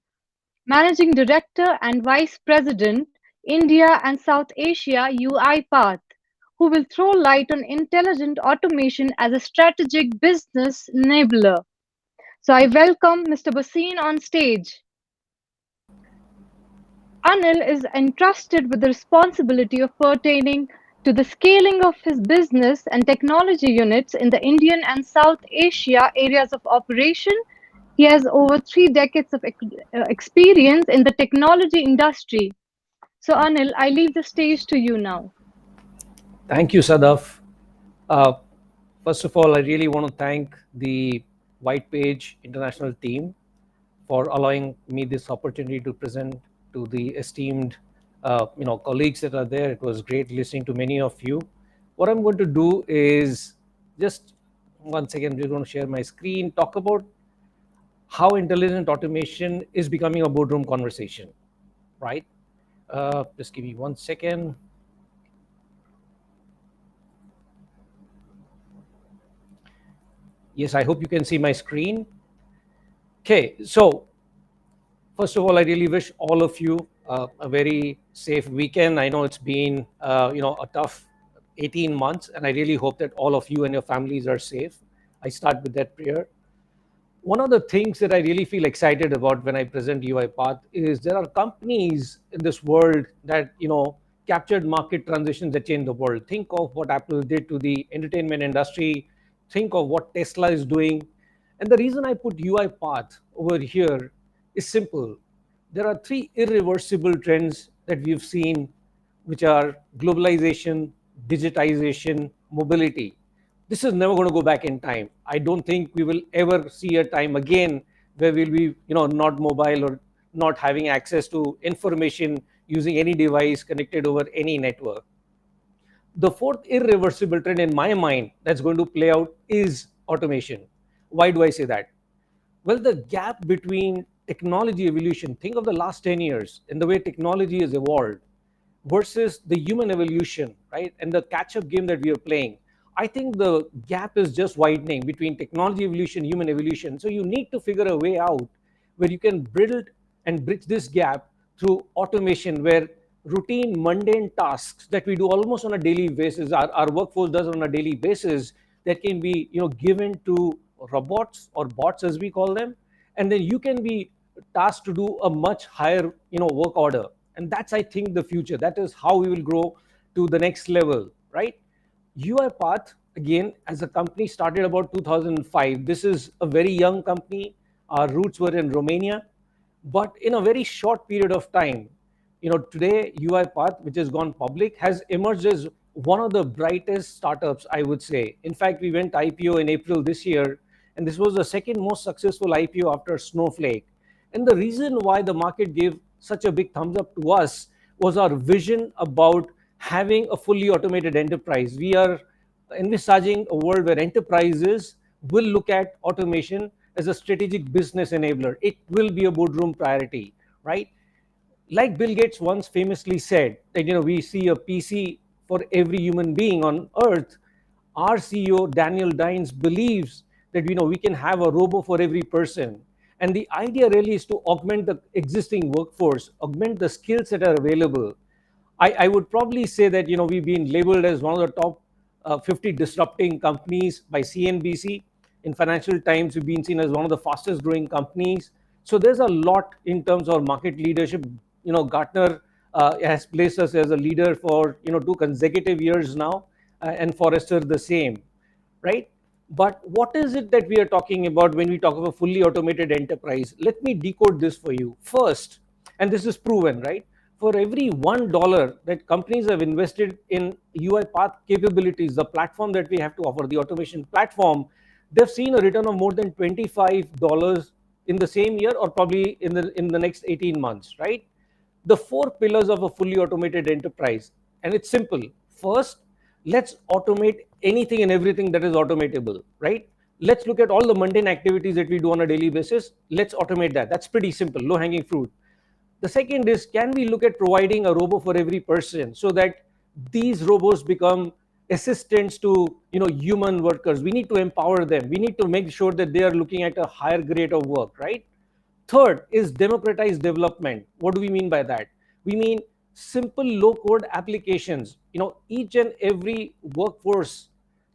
Managing Director and Vice President, India and South Asia UiPath, who will throw light on intelligent automation as a strategic business enabler. So I welcome Mr. Bhasin on stage. Anil is entrusted with the responsibility of pertaining to the scaling of his business and technology units in the Indian and South Asia areas of operation. He has over 3 decades of experience in the technology industry. So, Anil, I leave the stage to you now. Thank you, Sadaf. Uh, First of all, I really want to thank the White Page International team for allowing me this opportunity to present to the esteemed colleagues that are there. It was great listening to many of you. What I'm going to do is just once again, we're going to share my screen, talk about how intelligent automation is becoming a boardroom conversation, right? Just give me 1 second. Yes, I hope you can see my screen. Okay, so first of all, I really wish all of you a very safe weekend. I know it's been a tough 18 months, and I really hope that all of you and your families are safe. I start with that prayer. One of the things that I really feel excited about when I present UiPath is there are companies in this world that captured market transitions that changed the world. Think of what Apple did to the entertainment industry. Think of what Tesla is doing. And the reason I put UiPath over here is simple. There are three irreversible trends that we've seen, which are globalization, digitization, mobility. This is never going to go back in time. I don't think we will ever see a time again where we'll be not mobile or not having access to information using any device connected over any network. The fourth irreversible trend in my mind that's going to play out is automation. Why do I say that? Well, the gap between technology evolution, think of the last 10 years and the way technology has evolved versus the human evolution, right? And the catch-up game that we are playing. I think the gap is just widening between technology evolution, human evolution. So you need to figure a way out where you can build and bridge this gap through automation, where routine, mundane tasks that we do almost on a daily basis, our workforce does on a daily basis, that can be given to robots or bots as we call them, and then you can be tasked to do a much higher work order. And that's, I think, the future. That is how we will grow to the next level, right? UiPath, again, as a company, started about 2005. This is a very young company. Our roots were in Romania, but in a very short period of time, today UiPath, which has gone public, has emerged as one of the brightest startups, I would say. In fact, we went IPO in April this year, and this was the second most successful IPO after Snowflake. And the reason why the market gave such a big thumbs up to us was our vision about having a fully automated enterprise. We are envisaging a world where enterprises will look at automation as a strategic business enabler. It will be a boardroom priority, right? Like Bill Gates once famously said that we see a PC for every human being on earth. Our CEO Daniel Dines believes that we can have a robo for every person. And the idea really is to augment the existing workforce, augment the skills that are available, I would probably say that we've been labeled as one of the top 50 disrupting companies by CNBC. In Financial Times, we've been seen as one of the fastest growing companies. So there's a lot in terms of market leadership. Gartner has placed us as a leader for 2 consecutive years now, and Forrester the same, right? But what is it that we are talking about when we talk of a fully automated enterprise? Let me decode this for you. First, and this is proven, right? For every $1 that companies have invested in UiPath capabilities, the platform that we have to offer, the automation platform, they've seen a return of more than $25 in the same year, or probably in the next 18 months, right? The 4 pillars of a fully automated enterprise, and it's simple. First, let's automate anything and everything that is automatable, right? Let's look at all the mundane activities that we do on a daily basis. Let's automate that. That's pretty simple, low hanging fruit. The second is, can we look at providing a robo for every person so that these robots become assistants to human workers? We need to empower them. We need to make sure that they are looking at a higher grade of work, right? Third is democratized development. What do we mean by that? We mean simple low code applications. Each and every workforce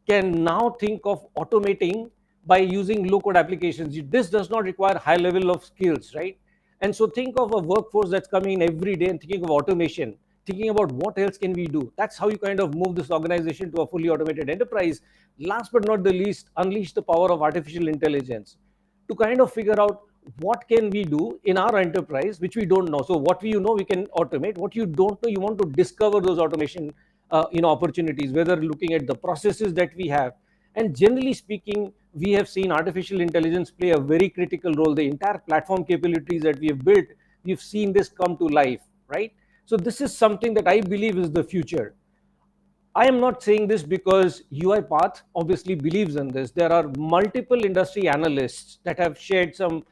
can now think of automating by using low code applications. This does not require high level of skills, right? And so think of a workforce that's coming in every day and thinking of automation, thinking about what else can we do. That's how you kind of move this organization to a fully automated enterprise. Last but not the least, unleash the power of artificial intelligence to kind of figure out what can we do in our enterprise which we don't know. So what we can automate. What you don't know, you want to discover those automation opportunities, whether looking at the processes that we have. And generally speaking, we have seen artificial intelligence play a very critical role. The entire platform capabilities that we have built, we've seen this come to life, right? So this is something that I believe is the future. I am not saying this because UiPath obviously believes in this. There are multiple industry analysts that have shared some,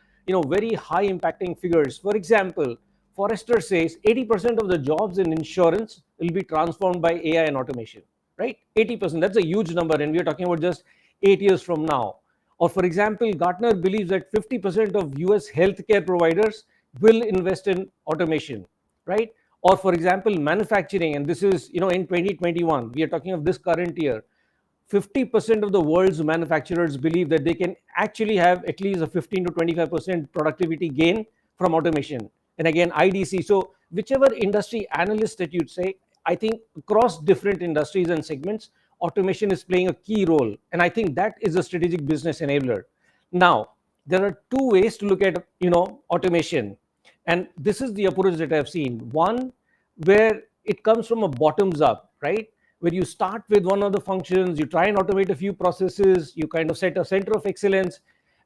very high impacting figures. For example, Forrester says 80% of the jobs in insurance will be transformed by AI and automation, right? 80%. That's a huge number, and we are talking about just 8 years from now. Or for example, Gartner believes that 50% of US healthcare providers will invest in automation, right? Or for example, manufacturing, and this is in 2021, we are talking of this current year. 50% of the world's manufacturers believe that they can actually have at least a 15 to 25% productivity gain from automation. And again, IDC. So whichever industry analyst that you'd say, I think across different industries and segments, automation is playing a key role. And I think that is a strategic business enabler. Now, there are two ways to look at automation. And this is the approach that I've seen. One, where it comes from a bottoms up, right? Where you start with one of the functions, you try and automate a few processes, you kind of set a center of excellence,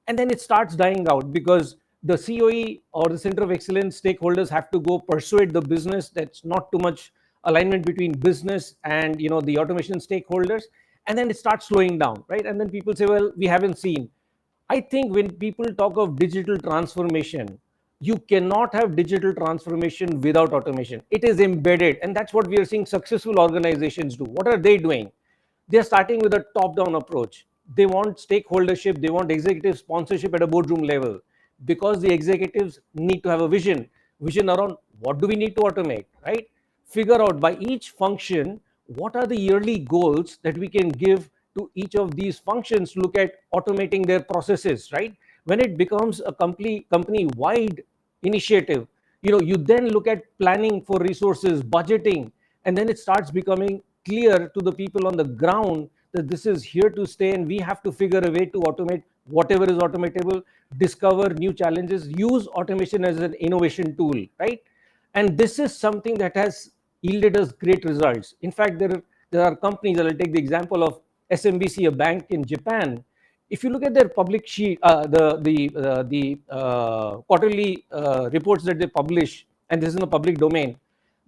and then it starts dying out because the COE or the center of excellence stakeholders have to go persuade the business. That's not too much alignment between business and the automation stakeholders, and then it starts slowing down, right? And then people say, well, we haven't seen. I think when people talk of digital transformation, you cannot have digital transformation without automation. It is embedded, and that's what we are seeing successful organizations do. What are they doing? They're starting with a top-down approach. They want stakeholdership, they want executive sponsorship at a boardroom level, because the executives need to have a vision around what do we need to automate, right? Figure out by each function what are the yearly goals that we can give to each of these functions, look at automating their processes, right? When it becomes a company wide initiative, you then look at planning for resources, budgeting, and then it starts becoming clear to the people on the ground that this is here to stay, and we have to figure a way to automate whatever is automatable, discover new challenges, use automation as an innovation tool, right? And this is something that has yielded us great results. In fact, there are companies, I'll take the example of SMBC, a bank in Japan. If you look at their public sheet, the quarterly reports that they publish, and this is in the public domain,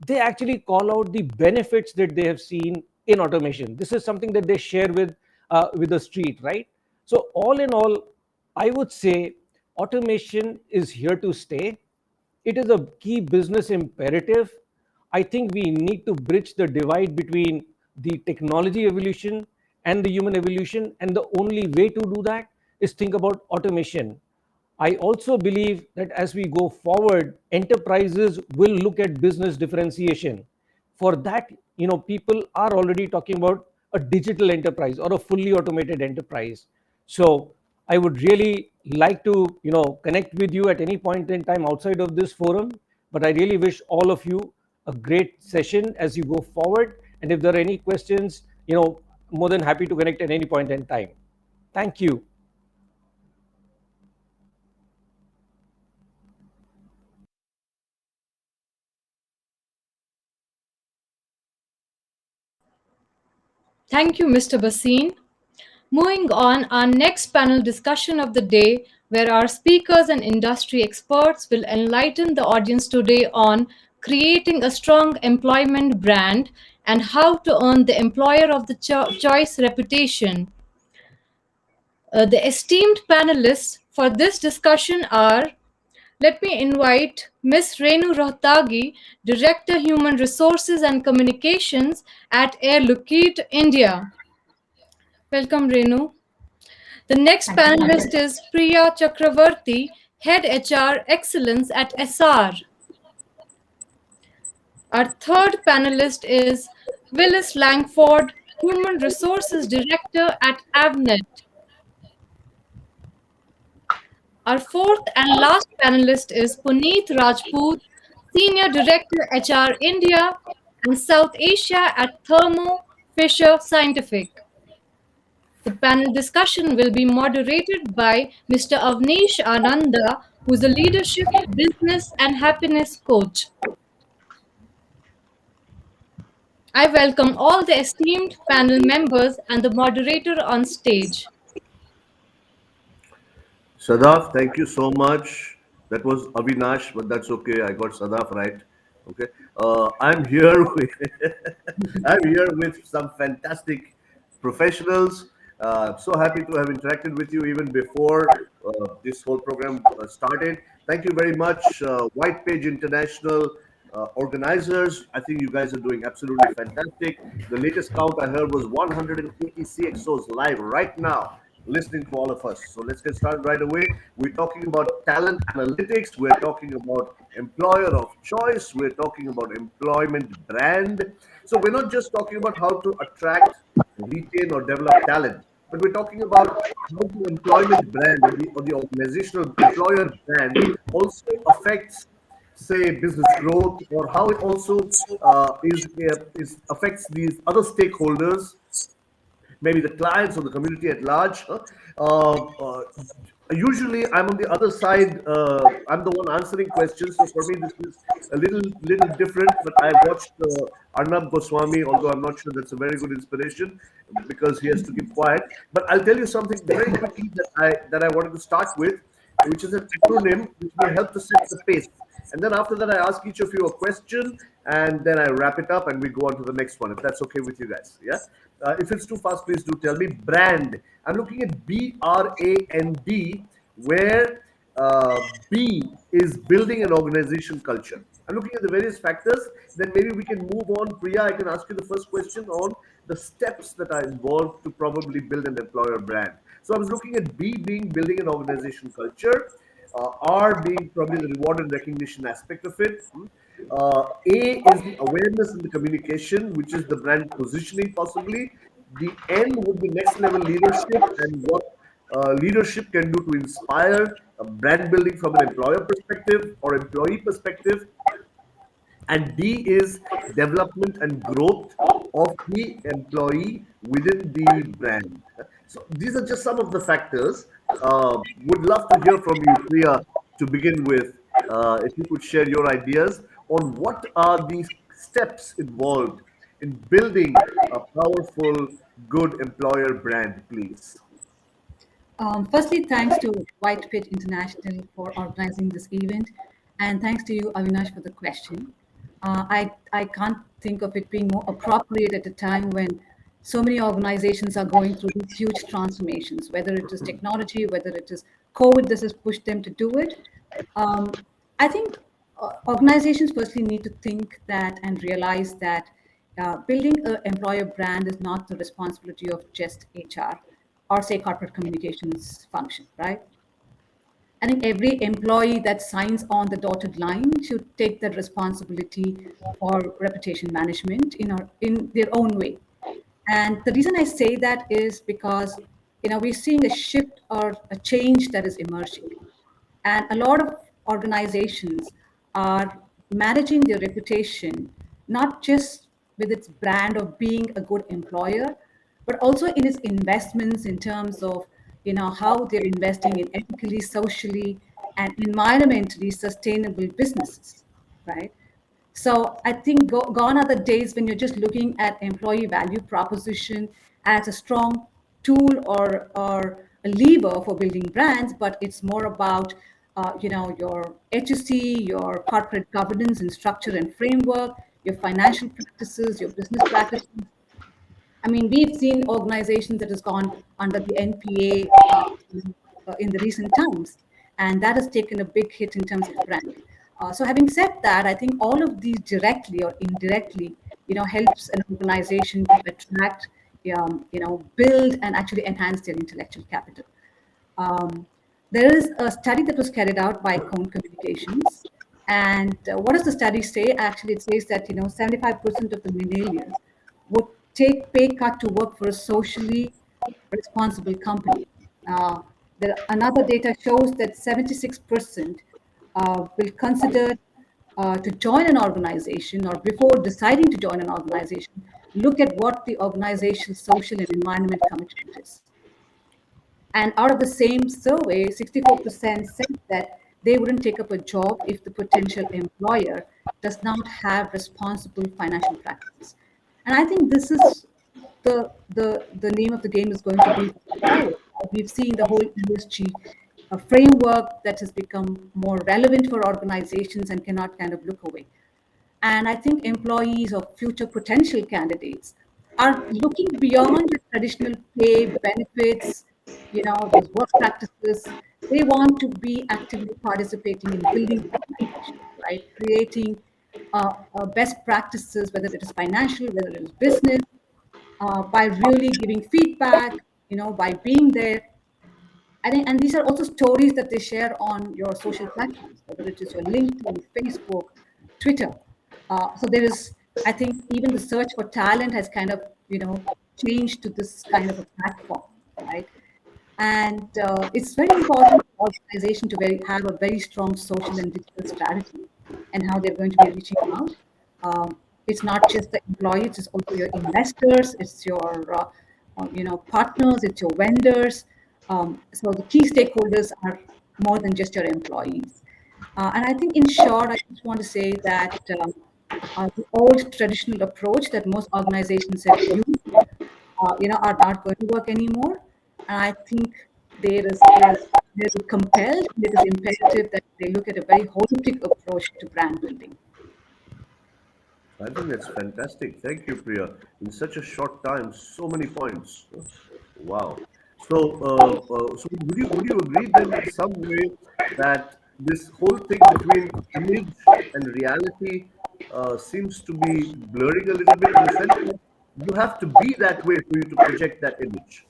they actually call out the benefits that they have seen in automation. This is something that they share with the street, right? So all in all, I would say automation is here to stay. It is a key business imperative. I think we need to bridge the divide between the technology evolution and the human evolution, and the only way to do that is think about automation. I also believe that as we go forward, enterprises will look at business differentiation. For that, people are already talking about a digital enterprise or a fully automated enterprise. So I would really like to connect with you at any point in time outside of this forum, but I really wish all of you a great session as you go forward. And if there are any questions, more than happy to connect at any point in time. Thank you. Thank you, Mr. Basin. Moving on, our next panel discussion of the day, where our speakers and industry experts will enlighten the audience today on creating a strong employment brand and how to earn the employer of the choice reputation. The esteemed panelists for this discussion are, let me invite Ms. Renu Rohtagi, Director Human Resources and Communications at Air Liquide, India. Welcome, Renu. The next panelist is Priya Chakravarti, Head HR Excellence at SR. Our third panelist is Willis Langford, Human Resources Director at Avnet. Our fourth and last panelist is Puneet Rajput, Senior Director HR India and South Asia at Thermo Fisher Scientific. The panel discussion will be moderated by Mr. Avnish Ananda, who is a leadership, business, and happiness coach. I welcome all the esteemed panel members and the moderator on stage. Sadaf, thank you so much. That was Avinash, but that's okay. I got Sadaf right. Okay. I'm here with I'm here with some fantastic professionals. So happy to have interacted with you even before this whole program started. Thank you very much, White Page International organizers. I think you guys are doing absolutely fantastic. The latest count I heard was 180 CXOs live right now listening to all of us. So let's get started right away. We're talking about talent analytics. We're talking about employer of choice. We're talking about employment brand. So we're not just talking about how to attract, retain, or develop talent, but we're talking about how the employment brand or the organizational employer brand also affects, say, business growth, or how it also is affects these other stakeholders, maybe the clients or the community at large. Usually, I'm on the other side. I'm the one answering questions, so for me, this is a little different. But I watched Arnab Goswami, although I'm not sure that's a very good inspiration because he has to keep quiet. But I'll tell you something very quickly that I wanted to start with, which is an acronym which may help to set the pace. And then after that, I ask each of you a question, and then I wrap it up, and we go on to the next one, if that's okay with you guys. Yeah. If it's too fast, please do tell me. Brand. I'm looking at BRAND, where B is building an organization culture. I'm looking at the various factors. Then maybe we can move on. Priya, I can ask you the first question on the steps that are involved to probably build an employer brand. So I was looking at B being building an organization culture, R being probably the reward and recognition aspect of it. A is the awareness and the communication, which is the brand positioning possibly. The N would be next level leadership and what leadership can do to inspire brand building from an employer perspective or employee perspective. And D is development and growth of the employee within the brand. So these are just some of the factors. Would love to hear from you, Priya, to begin with. If you could share your ideas on what are the steps involved in building a powerful, good employer brand, please. Firstly, thanks to White Pit International for organizing this event, and thanks to you, Avinash, for the question. I can't think of it being more appropriate at a time when so many organizations are going through these huge transformations, whether it is technology, whether it is COVID, this has pushed them to do it. I think organizations firstly need to think that and realize that building an employer brand is not the responsibility of just HR or say corporate communications function, right? I think every employee that signs on the dotted line should take that responsibility for reputation management in their own way. And the reason I say that is because we're seeing a shift or a change that is emerging. And a lot of organizations are managing their reputation, not just with its brand of being a good employer, but also in its investments in terms of how they're investing in ethically, socially, and environmentally sustainable businesses, right? So I think gone are the days when you're just looking at employee value proposition as a strong tool or a lever for building brands, but it's more about your HSC, your corporate governance and structure and framework, your financial practices, your business practices. I mean, we've seen organizations that has gone under the NPA in the recent times, and that has taken a big hit in terms of brand. So, having said that, I think all of these directly or indirectly, helps an organization to attract, build and actually enhance their intellectual capital. Um, there is a study that was carried out by Cone Communications, and what does the study say? Actually, it says that 75% of the millennials would take pay cut to work for a socially responsible company. Another data shows that 76% will consider to join an organization, or before deciding to join an organization, look at what the organization's social and environment commitment is. And out of the same survey, 64% said that they wouldn't take up a job if the potential employer does not have responsible financial practices. And I think this is the name of the game is going to be tomorrow. We've seen the whole ESG framework that has become more relevant for organizations and cannot kind of look away. And I think employees or future potential candidates are looking beyond the traditional pay, benefits, those work practices. They want to be actively participating in building organizations, right? Creating best practices, whether it is financial, whether it is business, by really giving feedback, by being there. I think, and these are also stories that they share on your social platforms, whether it is your LinkedIn, Facebook, Twitter. So there is, I think, even the search for talent has kind of, changed to this kind of a platform, right? And it's very important for organization to have a very strong social and digital strategy and how they're going to be reaching out. It's not just the employees; it's also your investors, it's your partners, it's your vendors. So the key stakeholders are more than just your employees. And I think, in short, I just want to say that the old traditional approach that most organizations have used, are not going to work anymore. And I think there is compelled, it is imperative that they look at a very holistic approach to brand building. I think that's fantastic. Thank you, Priya. In such a short time, so many points. Wow. So would you agree then in some way that this whole thing between image and reality seems to be blurring a little bit in the sense that you have to be that way for you to project that image?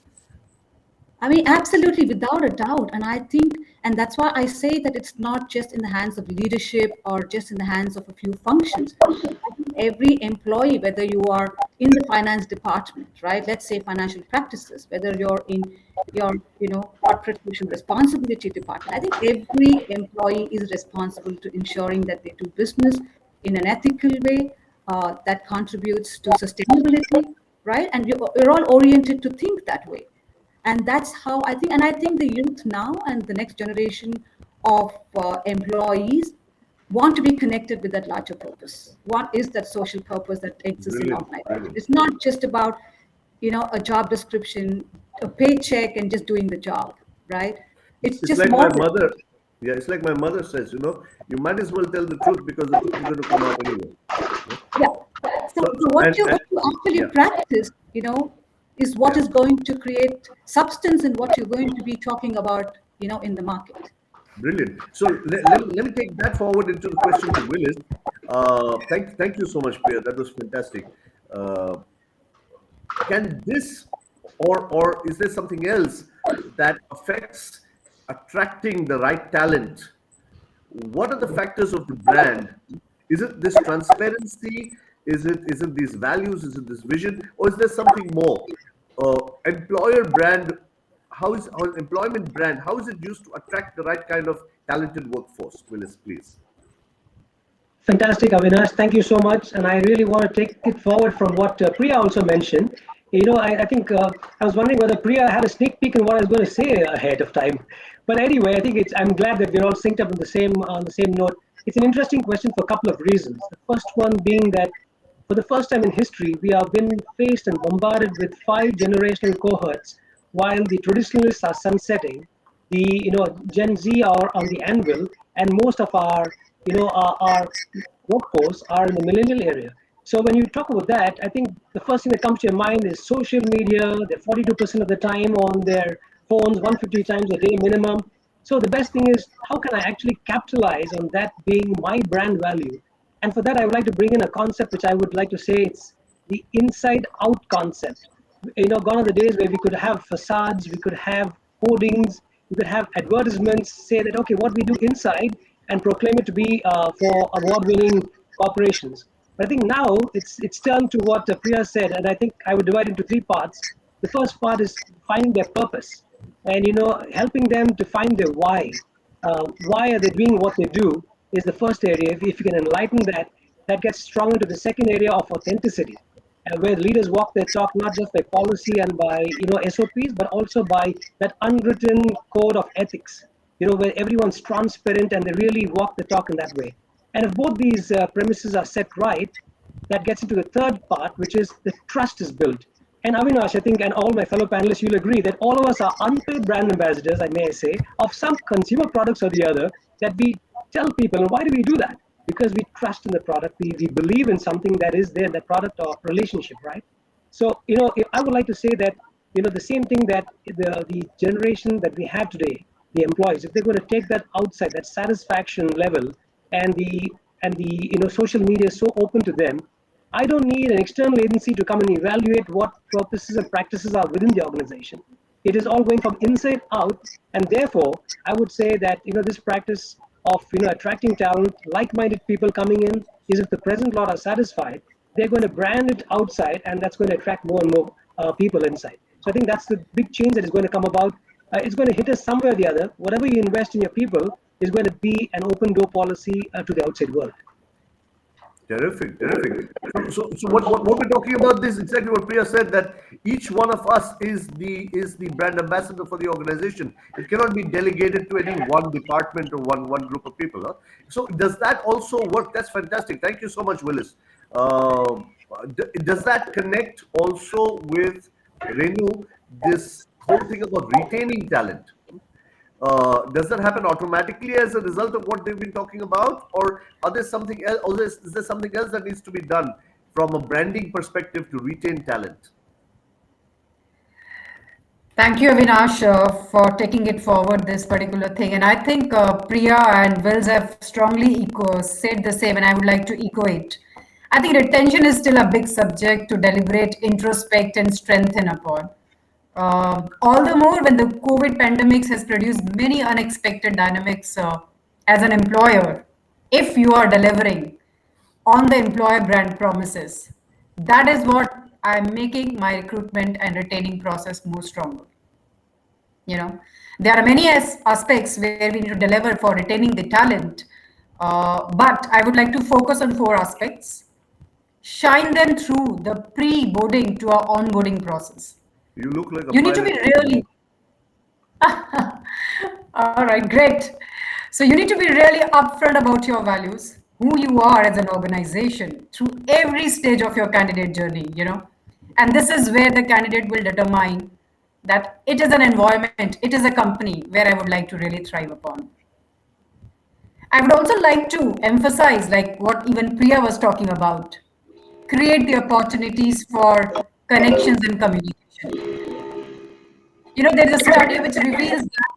I mean, absolutely, without a doubt. And I think, and that's why I say that it's not just in the hands of leadership or just in the hands of a few functions. I think every employee, whether you are in the finance department, right? Let's say financial practices, whether you're in your, corporate social responsibility department. I think every employee is responsible to ensuring that they do business in an ethical way that contributes to sustainability, right? And we're all oriented to think that way. And that's how I think, and I think the youth now and the next generation of employees want to be connected with that larger purpose. What is that social purpose that exists in Brilliant, organization? brilliant. It's not just about a job description, a paycheck, and just doing the job, right? It's It's just like more my than mother. Yeah, it's like my mother says, you might as well tell the truth because the truth is going to come out anyway. Yeah. yeah. So, So, so what you and actually yeah, practice, is what yeah. is going to create substance in what you're going to be talking about, in the market. Brilliant. So let me take that forward into the question to Willis. Thank you so much, Priya. That was fantastic. Uh, can this, or is there something else that affects attracting the right talent, what are the factors of the brand? Is it this transparency? Is it these values? Is it this vision, or is there something more? Employer brand, how is employment brand? How is it used to attract the right kind of talented workforce? Willis, please. Fantastic, Avinash. Thank you so much. And I really want to take it forward from what Priya also mentioned. I think I was wondering whether Priya had a sneak peek in what I was going to say ahead of time. But anyway, I think I'm glad that we're all synced up on the same note. It's an interesting question for a couple of reasons. The first one being that for the first time in history, we have been faced and bombarded with five generational cohorts, while the traditionalists are sunsetting. The Gen Z are on the anvil, and most of our workforce are in the millennial area. So when you talk about that, I think the first thing that comes to your mind is social media. They're 42% of the time on their phones, 150 times a day minimum. So the best thing is, how can I actually capitalize on that being my brand value? And for that, I would like to bring in a concept which I would like to say it's the inside out concept. Gone are the days where we could have facades, we could have hoardings, we could have advertisements say that, okay, what we do inside and proclaim it to be for award-winning corporations. But I think now it's turned to what Priya said, and I think I would divide into three parts. The first part is finding their purpose, and helping them to find their why. Why are they doing what they do is the first area. If you can enlighten that, that gets strong into the second area of authenticity, where leaders walk their talk not just by policy and by SOPs, but also by that unwritten code of ethics. Where everyone's transparent and they really walk the talk in that way. And if both these premises are set right, that gets into the third part, which is the trust is built. And Avinash, I think, and all my fellow panelists, you'll agree that all of us are unpaid brand ambassadors, I may say, of some consumer products or the other, that we tell people. And why do we do that? Because we trust in the product. We believe in something that is there, that product or relationship, right? So, I would like to say that, the same thing that the generation that we have today, the employees, if they're going to take that outside, that satisfaction level, and the social media is so open to them, I don't need an external agency to come and evaluate what purposes and practices are within the organization. It is all going from inside out, and therefore, I would say that this practice of attracting talent, like-minded people coming in, is if the present lot are satisfied, they're going to brand it outside, and that's going to attract more and more people inside. So I think that's the big change that is going to come about. It's going to hit us somewhere or the other. Whatever you invest in your people is going to be an open door policy to the outside world. Terrific, terrific. So what we're talking about is exactly what Priya said, that each one of us is the brand ambassador for the organization. It cannot be delegated to any one department or one group of people. Huh? So does that also work? That's fantastic. Thank you so much, Willis. Does that connect also with Renu, this whole thing about retaining talent? Does that happen automatically as a result of what they've been talking about, or are there something else? Or is there something else that needs to be done from a branding perspective to retain talent? Thank you, Avinash, for taking it forward, this particular thing. And I think Priya and Wills have strongly said the same, and I would like to echo it. I think retention is still a big subject to deliberate, introspect, and strengthen upon. All the more when the COVID pandemic has produced many unexpected dynamics as an employer. If you are delivering on the employer brand promises, that is what I'm making my recruitment and retaining process more stronger. There are many aspects where we need to deliver for retaining the talent, but I would like to focus on four aspects. Shine them through the pre-boarding to our onboarding process. You look like a You need to be really all right, great. So you need to be really upfront about your values, who you are as an organization through every stage of your candidate journey, And this is where the candidate will determine that it is an environment, it is a company where I would like to really thrive upon. I would also like to emphasize, like what even Priya was talking about, create the opportunities for connections and communication. There's a study which reveals that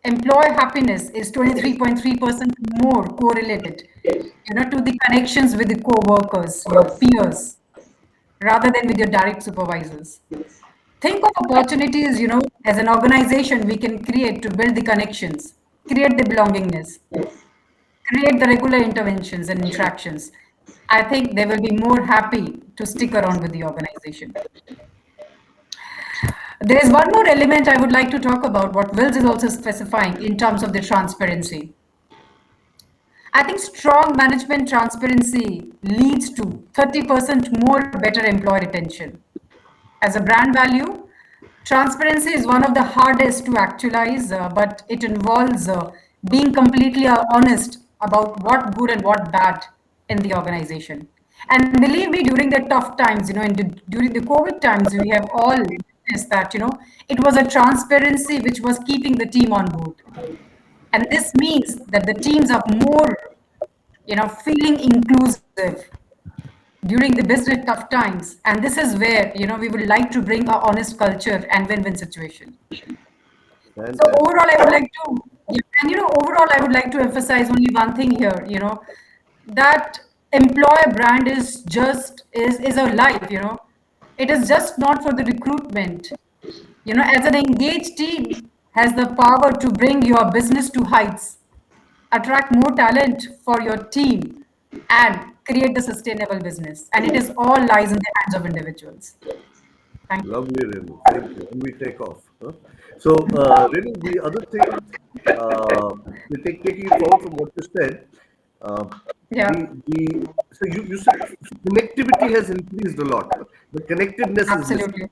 employee happiness is 23.3% more correlated, to the connections with the co-workers, your peers, rather than with your direct supervisors. Think of opportunities, as an organization we can create to build the connections, create the belongingness, create the regular interventions and interactions. I think they will be more happy to stick around with the organization. There is one more element I would like to talk about, what Wills is also specifying in terms of the transparency. I think strong management transparency leads to 30% more better employee retention. As a brand value, transparency is one of the hardest to actualize, but it involves being completely honest about what good and what bad in the organization. And believe me, during the tough times, during the COVID times, we have all witnessed that, it was a transparency which was keeping the team on board. And this means that the teams are more, feeling inclusive during the business tough times. And this is where, we would like to bring a honest culture and win-win situation. So Fantastic. overall, I would like to, yeah, and overall, I would like to emphasize only one thing here, that employer brand is a life, It is just not for the recruitment. As an engaged team has the power to bring your business to heights, attract more talent for your team, and create the sustainable business. And it is all lies in the hands of individuals. Thank you. Lovely, Renu. Thank you. And we take off. Huh? So, Renu, the other thing, taking it forward from what you said, uh, Yeah, so you said connectivity has increased a lot, but connectedness is missing. absolutely.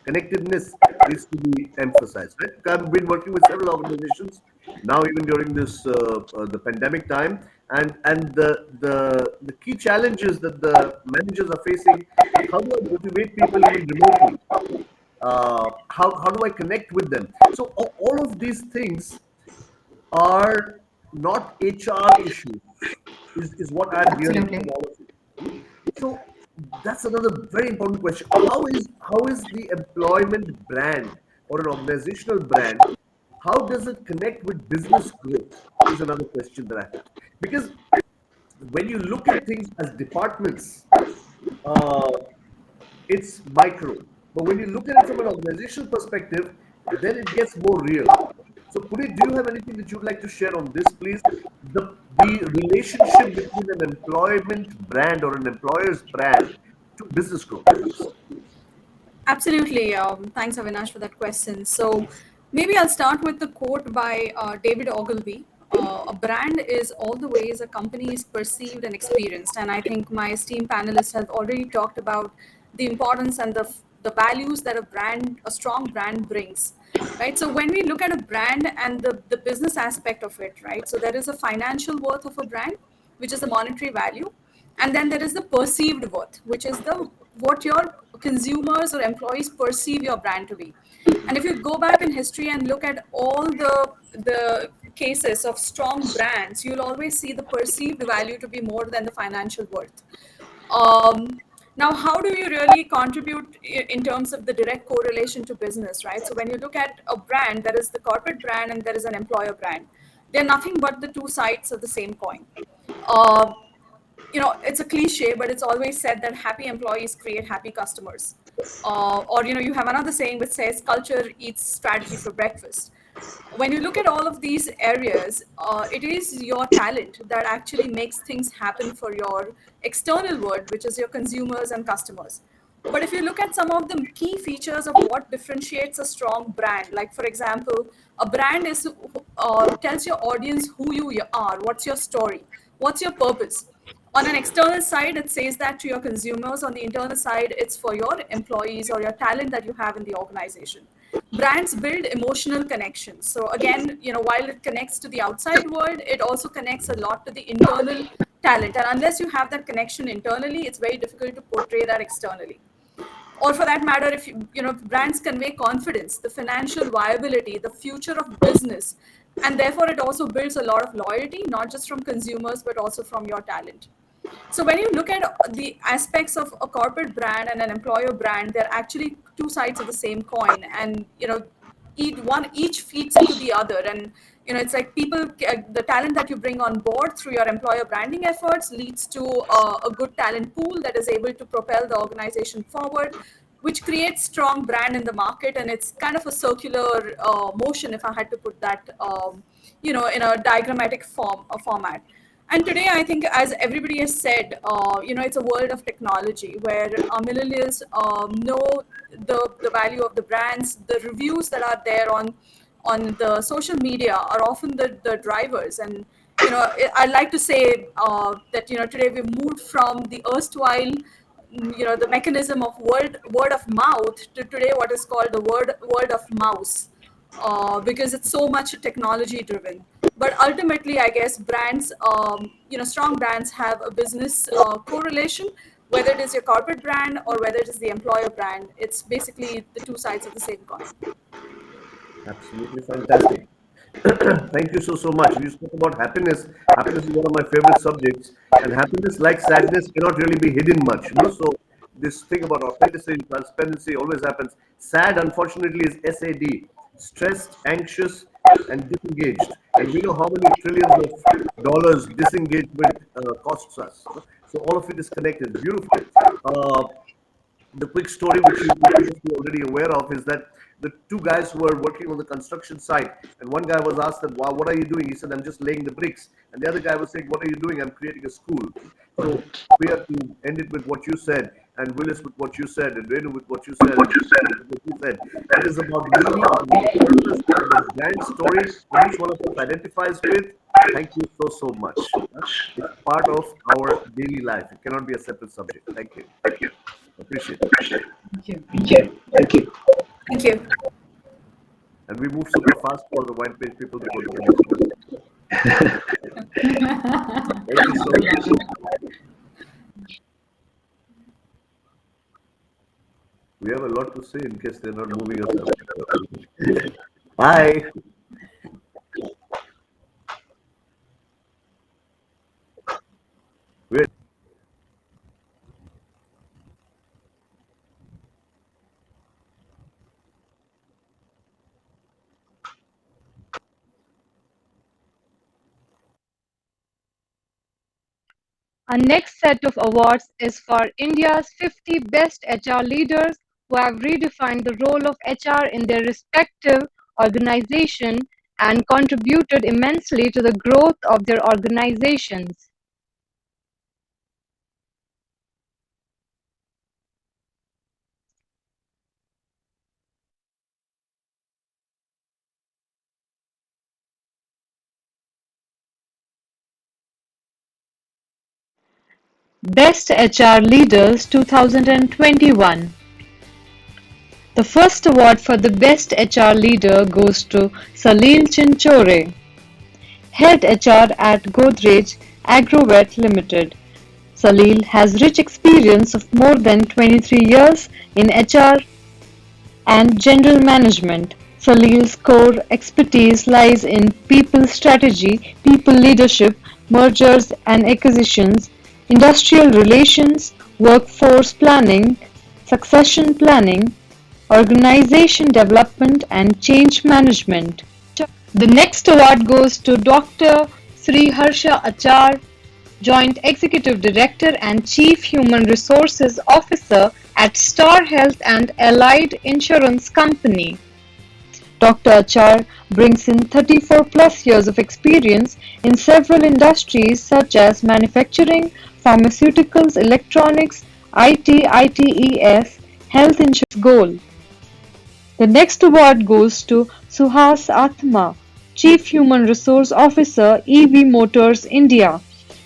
Connectedness needs to be emphasized, right? I've been working with several organizations now, even during this the pandemic time, and the key challenges that the managers are facing. How do I motivate people even remotely? How do I connect with them? So all of these things are not HR issues, is what I'm hearing from Absolutely. all of you. Hmm? So that's another very important question. How is the employment brand or an organizational brand? How does it connect with business growth? Is another question that I have. Because when you look at things as departments, uh, it's micro. But when you look at it from an organizational perspective, then it gets more real. So, Puneet, do you have anything that you'd like to share on this, please? The relationship between an employment brand or an employer's brand to business growth, please. Absolutely. Thanks, Avinash, for that question. So maybe I'll start with the quote by David Ogilvy. A brand is all the ways a company is perceived and experienced. And I think my esteemed panelists have already talked about the importance and the values that a strong brand brings. Right. So when we look at a brand and the business aspect of it, right? So there is a financial worth of a brand, which is the monetary value, and then there is the perceived worth, which is the what your consumers or employees perceive your brand to be. And if you go back in history and look at all the cases of strong brands, you'll always see the perceived value to be more than the financial worth. Now, how do you really contribute in terms of the direct correlation to business, right? So when you look at a brand, there is the corporate brand and there is an employer brand. They're nothing but the two sides of the same coin. Uh, it's a cliche, but it's always said that happy employees create happy customers. Or you have another saying which says culture eats strategy for breakfast. When you look at all of these areas, it is your talent that actually makes things happen for your external world, which is your consumers and customers. But if you look at some of the key features of what differentiates a strong brand, like for example, a brand is tells your audience who you are, what's your story, what's your purpose. On an external side, it says that to your consumers. On the internal side, it's for your employees or your talent that you have in the organization. Brands build emotional connections. So again, while it connects to the outside world, it also connects a lot to the internal talent. And unless you have that connection internally, it's very difficult to portray that externally. Or for that matter, if brands convey confidence, the financial viability, the future of business, and therefore it also builds a lot of loyalty, not just from consumers but also from your talent. So when you look at the aspects of a corporate brand and an employer brand, they're actually two sides of the same coin, and each feeds into the other. And it's like the talent that you bring on board through your employer branding efforts leads to a good talent pool that is able to propel the organization forward. which creates strong brand in the market, and it's kind of a circular motion, if I had to put that, in a diagrammatic format. And today, I think, as everybody has said, it's a world of technology where millennials know the value of the brands. The reviews that are there on the social media are often the drivers. And I'd like to say that today we've moved from the erstwhile, the mechanism of word of mouth to today what is called the word of mouse, because it's so much technology driven. But ultimately, I guess brands, strong brands have a business correlation, whether it is your corporate brand or whether it is the employer brand. It's basically the two sides of the same coin. Absolutely fantastic. Thank you so much. You spoke about happiness. Happiness is one of my favorite subjects, and happiness, like sadness, cannot really be hidden much. So this thing about authenticity, transparency always happens. Sad, unfortunately, is SAD: stressed, anxious, and disengaged. And we know how many trillions of dollars disengagement costs us. So all of it is connected. Beautiful. The quick story which you must be already aware of is that the two guys who were working on the construction site, and one guy was asked that, wow, what are you doing? He said, I'm just laying the bricks. And the other guy was saying, what are you doing? I'm creating a school. So we have to end it with what you said, and Willis with what you said, and Renu with what you said, what you said. It is about meaning, the brand story each one of us identifies with. Thank you so much. It's part of our daily life. It cannot be a separate subject. Thank you. Appreciate it. Thank you. Thank you. Thank you. And we move super fast for the white page people to go to the next one. Thank you so much. We have a lot to say in case they're not moving us up. Bye. We're Our next set of awards is for India's 50 best HR leaders who have redefined the role of HR in their respective organization and contributed immensely to the growth of their organizations. Best HR Leaders 2021. The first award for the Best HR Leader goes to Salil Chinchore, Head HR at Godrej Agrovet Limited. Salil has rich experience of more than 23 years in HR and general management. Salil's core expertise lies in people strategy, people leadership, mergers and acquisitions, industrial relations, workforce planning, succession planning, organization development, and change management. The next award goes to Dr. Sri Harsha Achar, Joint Executive Director and Chief Human Resources Officer at Star Health and Allied Insurance Company. Dr. Achar brings in 34 plus years of experience in several industries such as manufacturing, pharmaceuticals, electronics, IT, ITES, health insurance goal. The next award goes to Suhas Atma, Chief Human Resource Officer, EV Motors India.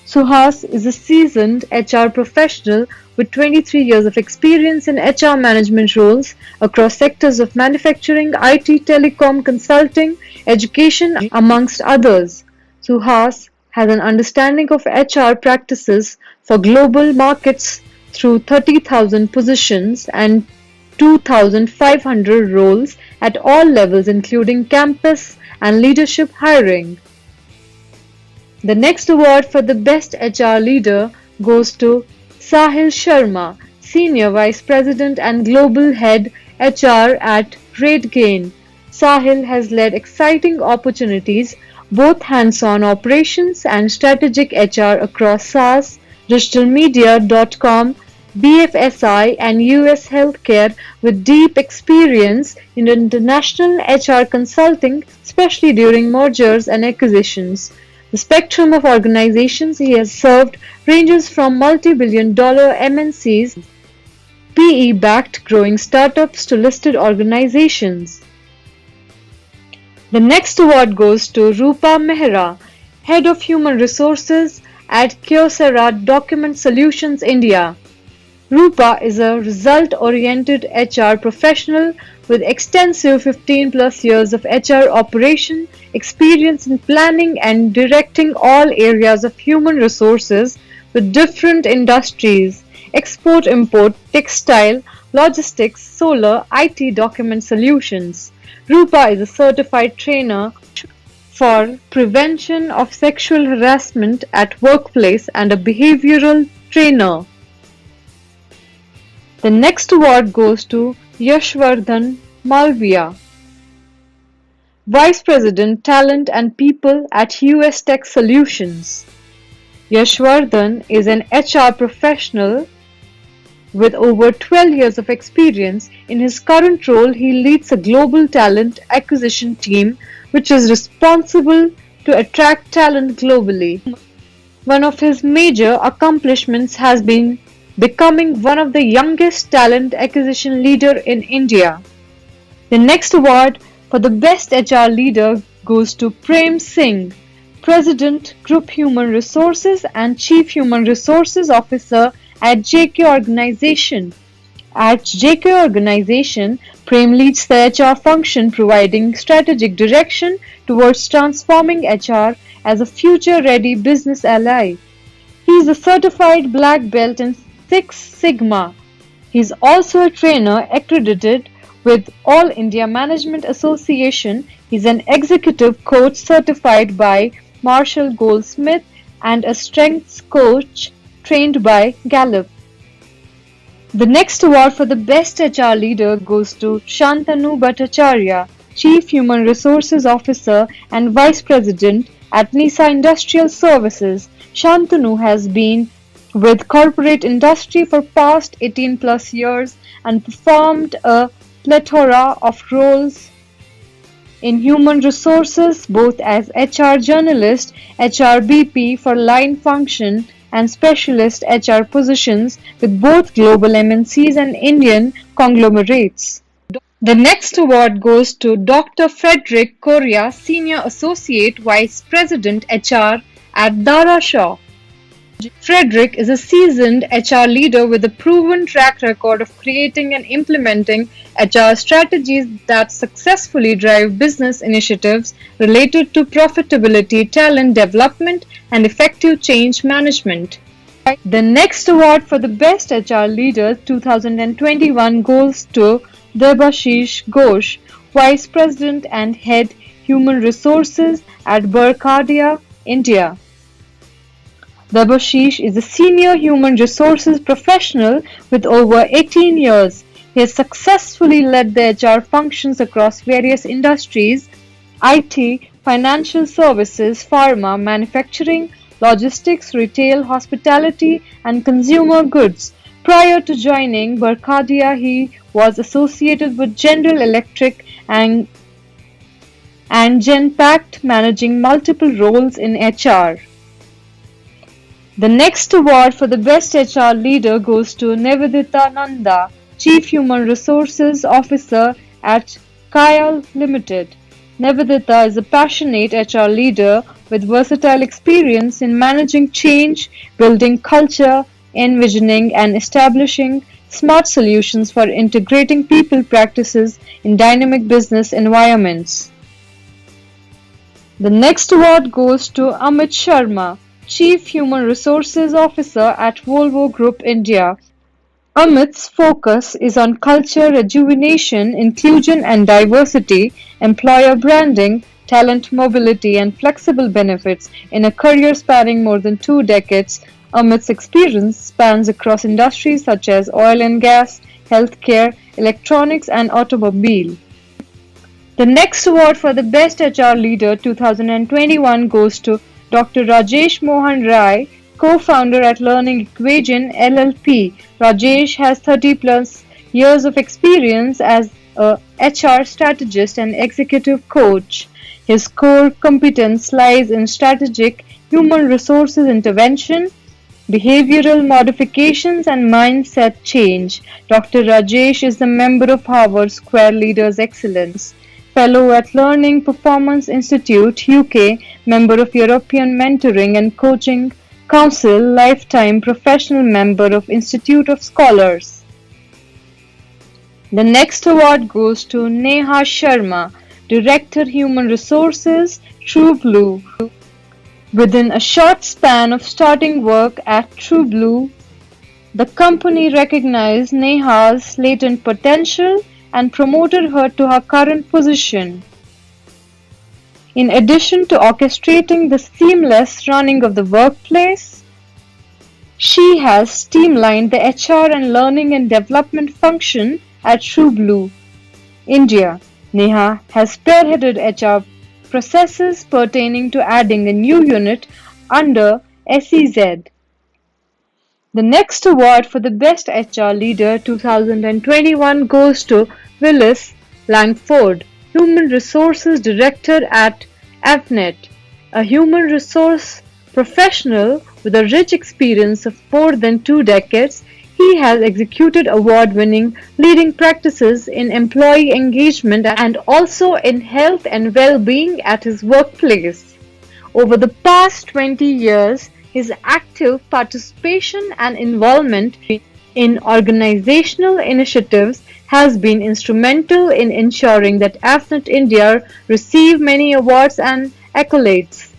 Suhas is a seasoned HR professional with 23 years of experience in HR management roles across sectors of manufacturing, IT, telecom, consulting, education, amongst others. Suhas has an understanding of HR practices for global markets through 30,000 positions and 2,500 roles at all levels including campus and leadership hiring. The next award for the Best HR Leader goes to Sahil Sharma, Senior Vice President and Global Head HR at RateGain. Sahil has led exciting opportunities, both hands-on operations and strategic HR across SaaS, digitalmedia.com, BFSI, and US healthcare with deep experience in international HR consulting, especially during mergers and acquisitions. The spectrum of organizations he has served ranges from multi-billion-dollar MNCs, PE-backed growing startups to listed organizations. The next award goes to Rupa Mehra, Head of Human Resources at Kyocera Document Solutions India. Rupa is a result-oriented HR professional with extensive 15+ years of HR operation experience in planning and directing all areas of human resources with different industries: export-import, textile, logistics, solar, IT document solutions. Rupa is a certified trainer for prevention of sexual harassment at workplace and a behavioral trainer. The next award goes to Yashwardhan Malviya, Vice President Talent and People at US Tech Solutions. Yashwardhan is an HR professional with over 12 years of experience. In his current role, he leads a global talent acquisition team which is responsible to attract talent globally. One of his major accomplishments has been becoming one of the youngest talent acquisition leader in India. The next award for the best HR leader goes to Prem Singh, President, Group Human Resources and Chief Human Resources Officer at JK Organization. At JK Organization, Prem leads the HR function, providing strategic direction towards transforming HR as a future-ready business ally. He is a certified black belt in Six Sigma. He is also a trainer accredited with All India Management Association. He is an executive coach certified by Marshall Goldsmith and a strengths coach trained by Gallup. The next award for the best HR leader goes to Shantanu Bhattacharya, Chief Human Resources Officer and Vice President at Nisa Industrial Services. Shantanu has been with corporate industry for past 18+ years and performed a plethora of roles in human resources, both as HR journalist, HR BP for line function, and specialist HR positions with both global MNCs and Indian conglomerates. The next award goes to Dr. Frederick Correa, Senior Associate Vice President HR at Dara Shaw. Frederick is a seasoned HR leader with a proven track record of creating and implementing HR strategies that successfully drive business initiatives related to profitability, talent development, and effective change management. The next award for the Best HR Leader 2021 goes to Debashish Ghosh, Vice President and Head Human Resources at Barkadia, India. Debashish is a senior human resources professional with over 18 years. He has successfully led the HR functions across various industries: IT, financial services, pharma, manufacturing, logistics, retail, hospitality, and consumer goods. Prior to joining Barkadia, he was associated with General Electric and Genpact, managing multiple roles in HR. The next award for the Best HR Leader goes to Nivedita Nanda, Chief Human Resources Officer at Kayal Limited. Nivedita is a passionate HR leader with versatile experience in managing change, building culture, envisioning and establishing smart solutions for integrating people practices in dynamic business environments. The next award goes to Amit Sharma, Chief Human Resources Officer at Volvo Group India. Amit's focus is on culture rejuvenation, inclusion and diversity, employer branding, talent mobility, and flexible benefits. In a career spanning more than 2 decades, Amit's experience spans across industries such as oil and gas, healthcare, electronics, and automobile. The next award for the Best HR Leader 2021 goes to Dr. Rajesh Mohan Rai, co-founder at Learning Equation LLP. Rajesh has 30 plus years of experience as a HR strategist and executive coach. His core competence lies in strategic human resources intervention, behavioral modifications, and mindset change. Dr. Rajesh is a member of Harvard Square Leaders Excellence, fellow at Learning Performance Institute UK, member of European Mentoring and Coaching Council, lifetime professional member of Institute of Scholars. The next award goes to Neha Sharma, Director Human Resources, TrueBlue. Within a short span of starting work at TrueBlue, the company recognized Neha's latent potential and promoted her to her current position. In addition to orchestrating the seamless running of the workplace, she has streamlined the HR and learning and development function at TrueBlue, India. Neha has spearheaded HR processes pertaining to adding a new unit under SEZ. The next award for the Best HR Leader 2021 goes to Willis Langford, Human Resources Director at Avnet, a human resource professional with a rich experience of more than 2 decades. He has executed award-winning leading practices in employee engagement and also in health and well-being at his workplace. Over the past 20 years, his active participation and involvement in organizational initiatives has been instrumental in ensuring that Avnet India receive many awards and accolades.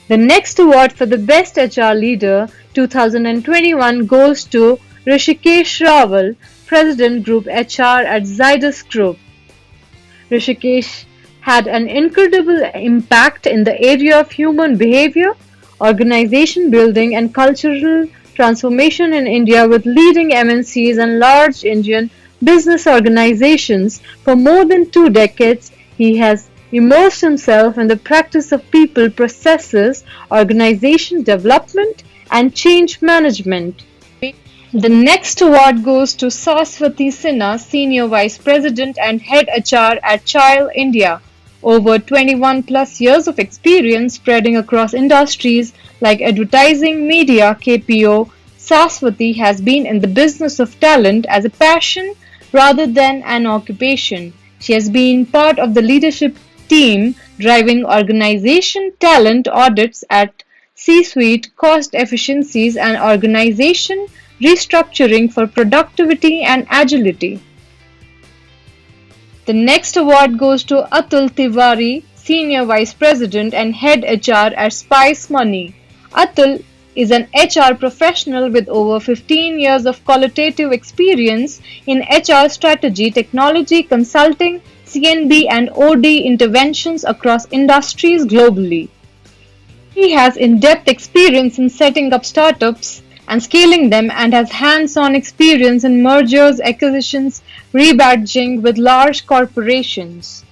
The next award for the Best HR Leader 2021 goes to Rishikesh Rawal, President Group HR at Zydus Group. Rishikesh had an incredible impact in the area of human behavior, organization building and cultural transformation in India with leading MNCs and large Indian business organizations. For more than 2 decades, he has immersed himself in the practice of people, processes, organization development, and change management. The next award goes to Saraswati Sinha, Senior Vice President and Head HR at Child India. Over 21 plus years of experience spreading across industries like advertising, media, KPO, Saraswati has been in the business of talent as a passion rather than an occupation. She has been part of the leadership team driving organization talent audits at C-suite, cost efficiencies, and organization restructuring for productivity and agility. The next award goes to Atul Tiwari, Senior Vice President and Head HR at Spice Money. Atul is an HR professional with over 15 years of qualitative experience in HR strategy, technology, consulting, CNB and OD interventions across industries globally. He has in-depth experience in setting up startups and scaling them and has hands-on experience in mergers, acquisitions, rebadging with large corporations.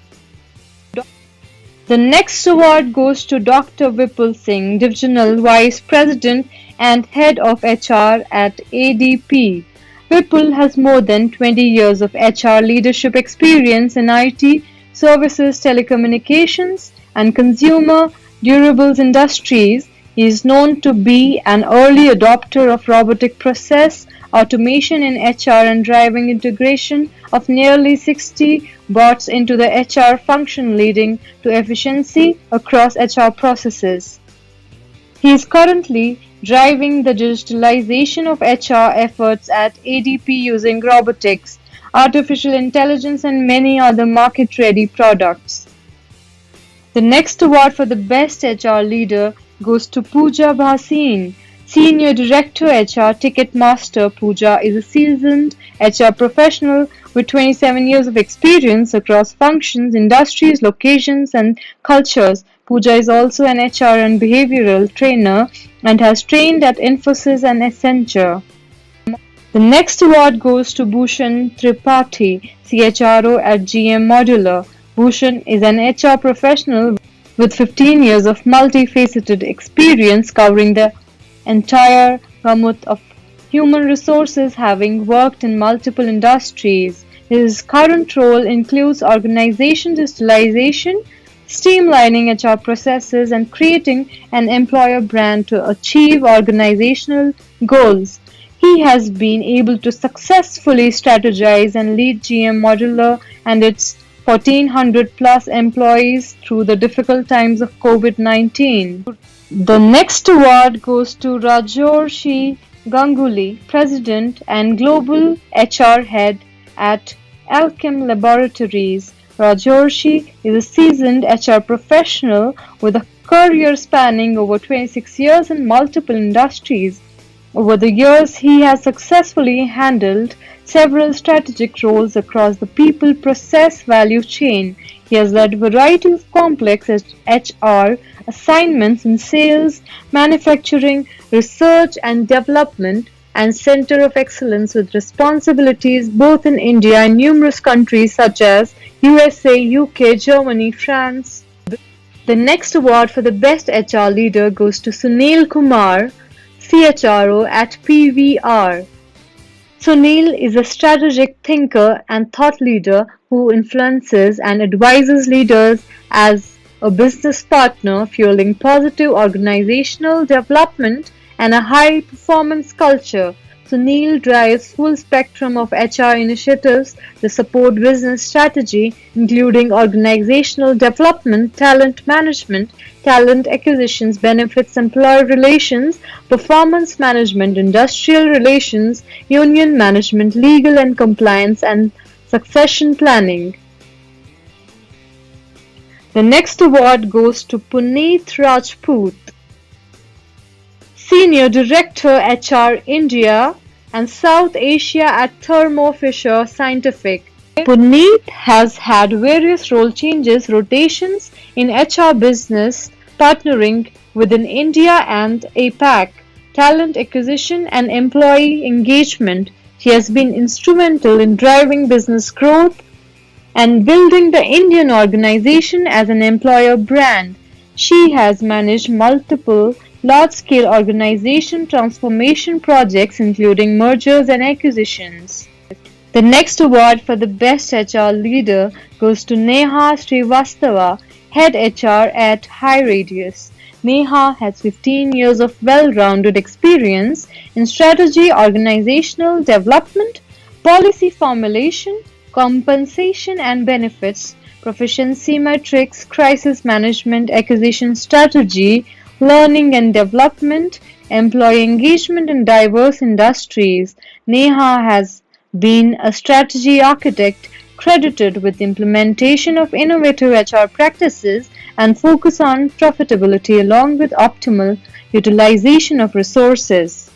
The next award goes to Dr. Vipul Singh, Divisional Vice President and Head of HR at ADP. Vipul has more than 20 years of HR leadership experience in IT, services, telecommunications, and consumer durables industries. He is known to be an early adopter of robotic process automation in HR and driving integration of nearly 60 bots into the HR function, leading to efficiency across HR processes. He is currently driving the digitalization of HR efforts at ADP using robotics, artificial intelligence, and many other market-ready products. The next award for the Best HR Leader goes to Pooja Bhasin, Senior Director HR Ticketmaster. Pooja is a seasoned HR professional with 27 years of experience across functions, industries, locations, and cultures. Pooja is also an HR and behavioral trainer and has trained at Infosys and Accenture. The next award goes to Bhushan Tripathi, CHRO at GM Modular. Bhushan is an HR professional with 15 years of multifaceted experience covering the entire gamut of human resources, having worked in multiple industries. His current role includes organization digitalization, streamlining HR processes, and creating an employer brand to achieve organizational goals. He has been able to successfully strategize and lead GM Modular and its 1,400 plus employees through the difficult times of COVID-19. The next award goes to Rajorshi Ganguly, President and Global HR Head at Alchem Laboratories. Rajorshi is a seasoned HR professional with a career spanning over 26 years in multiple industries. Over the years, he has successfully handled several strategic roles across the people process value chain. He has led a variety of complex HR assignments in sales, manufacturing, research and development, and Center of Excellence with responsibilities both in India and numerous countries such as USA, UK, Germany, France. The next award for the Best HR Leader goes to Sunil Kumar, CHRO at PVR. Sunil is a strategic thinker and thought leader who influences and advises leaders as a business partner, fueling positive organizational development and a high-performance culture. Sunil drives full spectrum of HR initiatives to support business strategy, including organizational development, talent management, talent acquisitions, benefits, employer relations, performance management, industrial relations, union management, legal and compliance, and succession planning. The next award goes to Puneet Rajput, Senior Director HR India and South Asia at Thermo Fisher Scientific. Puneet has had various role changes, rotations in HR business, partnering within India and APAC, talent acquisition and employee engagement. He has been instrumental in driving business growth and building the Indian organization as an employer brand. She has managed multiple large-scale organization transformation projects including mergers and acquisitions. The next award for the Best HR Leader goes to Neha Srivastava, Head HR at HighRadius. Neha has 15 years of well-rounded experience in strategy, organizational development, policy formulation, compensation and benefits, proficiency metrics, crisis management, acquisition strategy, learning and development, employee engagement in diverse industries. Neha has been a strategy architect credited with implementation of innovative HR practices and focus on profitability along with optimal utilization of resources.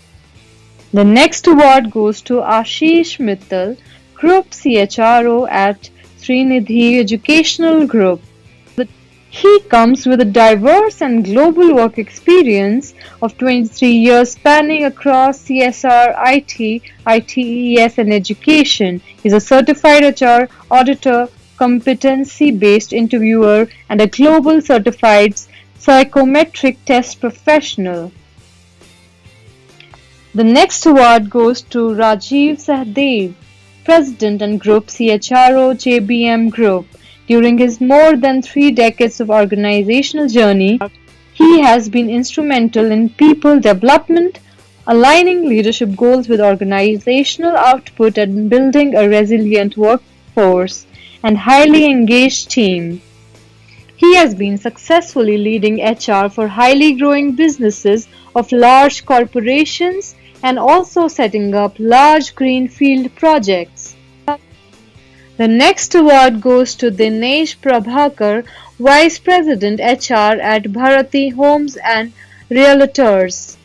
The next award goes to Ashish Mittal, Group CHRO at Srinidhi Educational Group. He comes with a diverse and global work experience of 23 years spanning across CSR, IT, ITES and education. He is a certified HR auditor, competency-based interviewer and a global certified psychometric test professional. The next award goes to Rajiv Sahdev, President and Group CHRO, JBM Group. During his more than 3 decades of organizational journey, he has been instrumental in people development, aligning leadership goals with organizational output and building a resilient workforce and highly engaged team. He has been successfully leading HR for highly growing businesses of large corporations and also setting up large greenfield projects. The next award goes to Dinesh Prabhakar, Vice President HR at Bharati Homes and Realtors.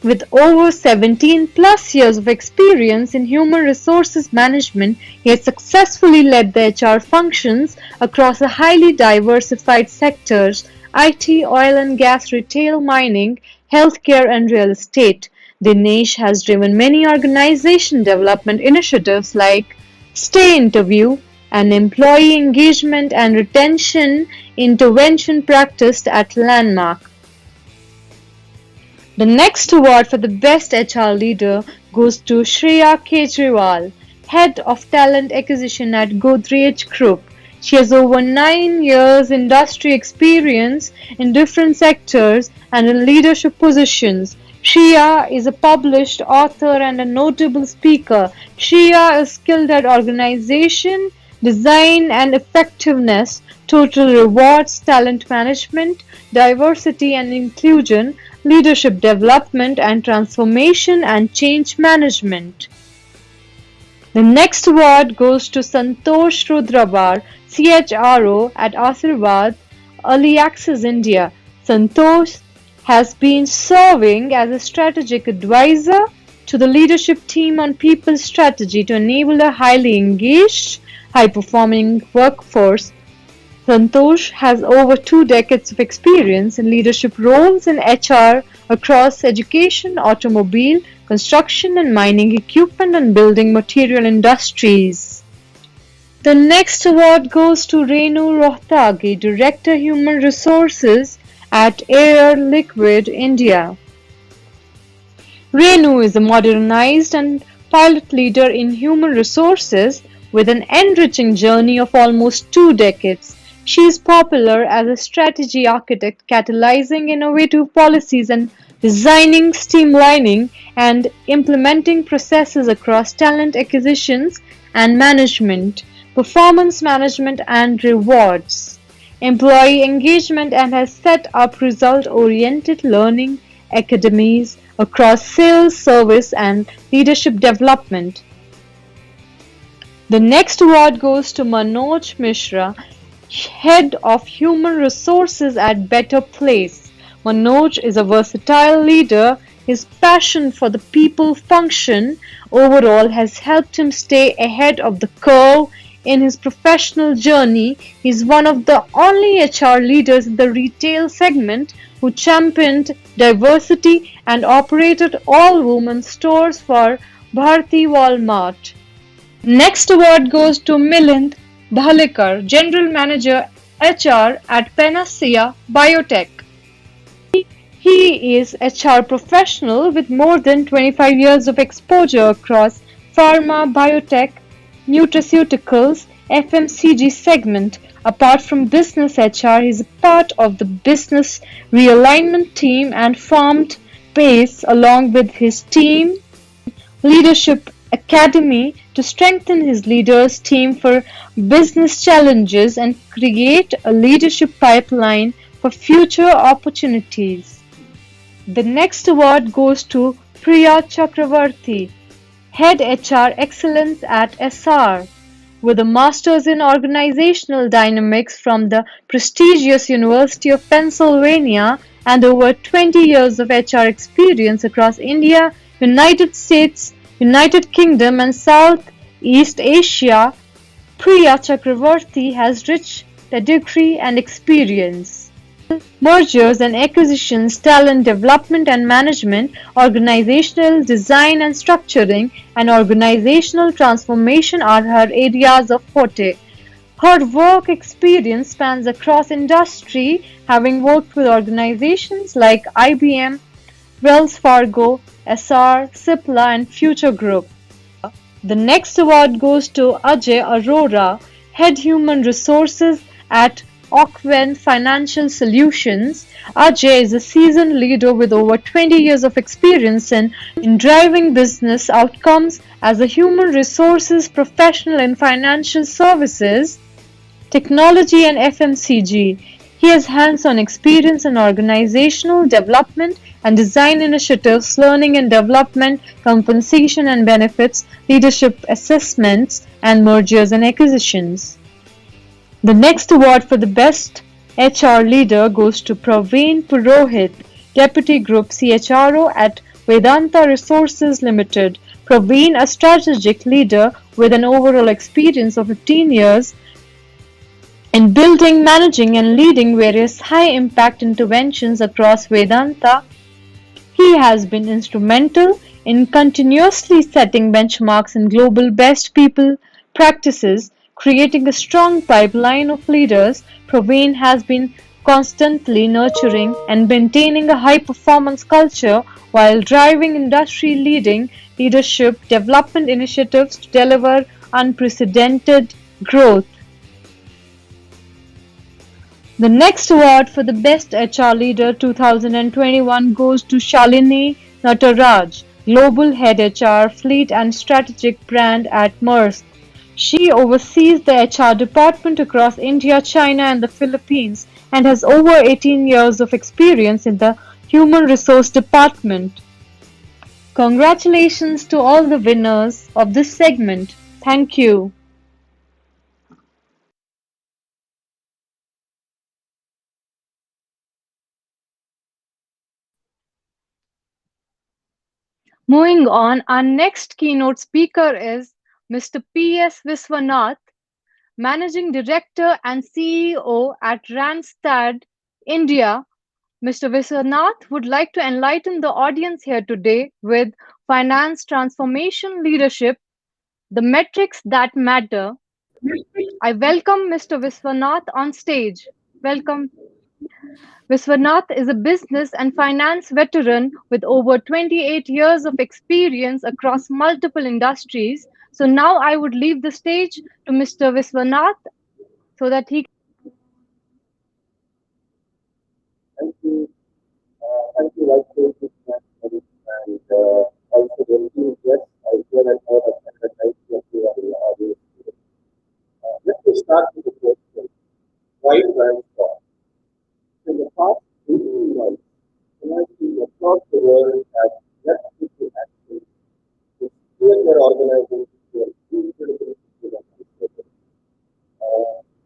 With over 17 plus years of experience in human resources management, he has successfully led the HR functions across a highly diversified sectors: IT, oil and gas, retail, mining, healthcare and real estate. Dinesh has driven many organization development initiatives like Stay Interview, an employee engagement and retention intervention practiced at Landmark. The next award for the best HR leader goes to Shreya Kejriwal, Head of Talent Acquisition at Godrej Group. She has over 9 years industry experience in different sectors and in leadership positions. Shreya is a published author and a notable speaker. Shreya is skilled at organization, design and effectiveness, total rewards, talent management, diversity and inclusion, leadership development and transformation and change management. The next award goes to Santosh Rudrabar, CHRO at Asirvad Early Access India. Santosh has been serving as a strategic advisor to the leadership team on people strategy to enable a highly engaged, high performing workforce. Santosh has over 2 decades of experience in leadership roles in HR across education, automobile, construction and mining equipment and building material industries. The next award goes to Renu Rohtagi, Director Human Resources at Air Liquide India. Renu is a modernized and pilot leader in human resources with an enriching journey of almost 2 decades. She is popular as a strategy architect, catalyzing innovative policies and designing, streamlining, and implementing processes across talent acquisitions and management, performance management, and rewards, employee engagement, and has set up result oriented learning academies across sales, service, and leadership development. The next award goes to Manoj Mishra, Head of Human Resources at Better Place. Manoj is a versatile leader. His passion for the people function overall has helped him stay ahead of the curve in his professional journey. He is one of the only HR leaders in the retail segment who championed diversity and operated all-women stores for Bharti Walmart. Next award goes to Milind Dhalekar, General Manager HR at Panacea Biotech. He is HR professional with more than 25 years of exposure across pharma, biotech, nutraceuticals, FMCG segment. Apart from business HR, he is a part of the business realignment team and formed PACE along with his team leadership academy to strengthen his leaders team for business challenges and create a leadership pipeline for future opportunities. The next award goes to Priya Chakravarti, Head HR Excellence at SR. With a Master's in Organizational Dynamics from the prestigious University of Pennsylvania and over 20 years of HR experience across India, United States, United Kingdom and Southeast Asia, Priya Chakravarti has rich pedigree and experience. Mergers and acquisitions, talent development and management, organizational design and structuring, and organizational transformation are her areas of forte. Her work experience spans across industry, having worked with organizations like IBM, Wells Fargo, SR, Cipla, and Future Group. The next award goes to Ajay Arora, Head Human Resources at Ocwen Financial Solutions. Ajay is a seasoned leader with over 20 years of experience in driving business outcomes as a human resources professional in financial services, technology, and FMCG. He has hands-on experience in organizational development and design initiatives, learning and development, compensation and benefits, leadership assessments, and mergers and acquisitions. The next award for the best HR leader goes to Praveen Purohit, Deputy Group CHRO at Vedanta Resources Limited. Praveen, a strategic leader with an overall experience of 15 years in building, managing, and leading various high-impact interventions across Vedanta. He has been instrumental in continuously setting benchmarks in global best people practices, creating a strong pipeline of leaders. Praveen has been constantly nurturing and maintaining a high performance culture while driving industry leading leadership development initiatives to deliver unprecedented growth. The next award for the Best HR Leader 2021 goes to Shalini Nataraj, Global Head HR, Fleet and Strategic Brand at Maersk. She oversees the HR department across India, China, and the Philippines and has over 18 years of experience in the human resource department. Congratulations to all the winners of this segment. Thank you. Moving on, our next keynote speaker is Mr. P.S. Viswanath, Managing Director and CEO at Randstad India. Mr. Viswanath would like to enlighten the audience here today with finance transformation leadership, the metrics that matter. I welcome Mr. Viswanath on stage. Welcome. Viswanath is a business and finance veteran with over 28 years of experience across multiple industries. So now I would leave the stage to Mr. Viswanath so that he. Thank you. Thank you, Vice President, and also the team. Yes, I hear that all of that. Thank you to our audience. Let me start with the question. Why transport? In the past 18 months, universities across the world have left into action to steer their organizations to an incredible system.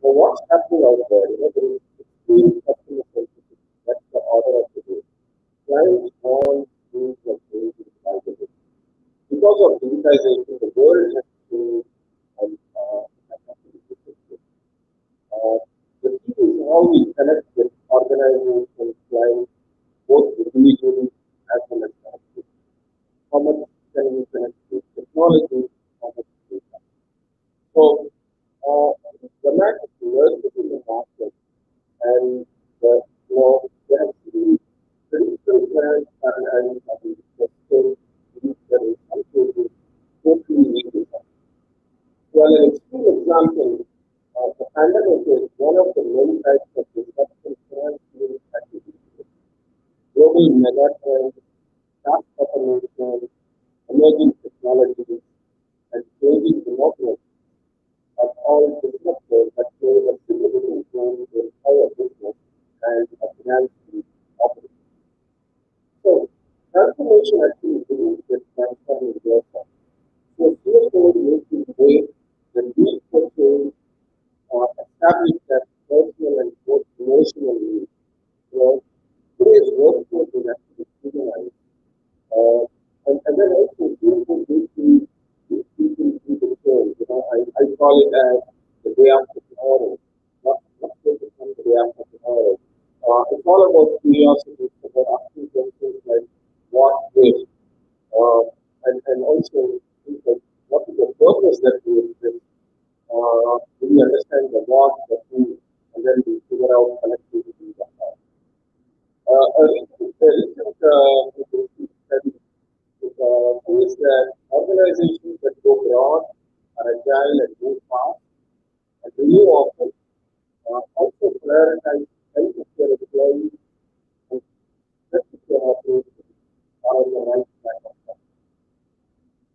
So what's happening out there? There is extreme customer centricity. That's the order of the day. Clients want things like changing targeted. Because of digitization, the world has changed and has to be different. The key is how we connect with organizations, clients, both individually as well as collectively. How much can we connect with technology? How much data? So, the market works within the market, and there has to be traditional brands and sustained that in some cases totally redesigned. Well, an extreme example, the pandemic is one of the many types of disruption finance being activities. Global megatrends, fast automation, emerging technologies, and changing demographics have all disrupted that play a significant role in our business and a financial operation. So, transformation actually begins with transforming yourself. So, CFO needs to wait when we for change establish that personal and both emotional needs. Today's workforce is actually humanized. And then also people need to do the change. I call it as the day after tomorrow, not just the day after tomorrow. It's all about curiosity, it's about asking questions like what if, uh, and also things like what is the purpose that we exist. We understand the what, the who, and then we figure out collectively the how. A recent study shows that organizations that go broad, are agile, and move fast, and renew often, also prioritize health of their employees and safety of their operations are on the right track of that.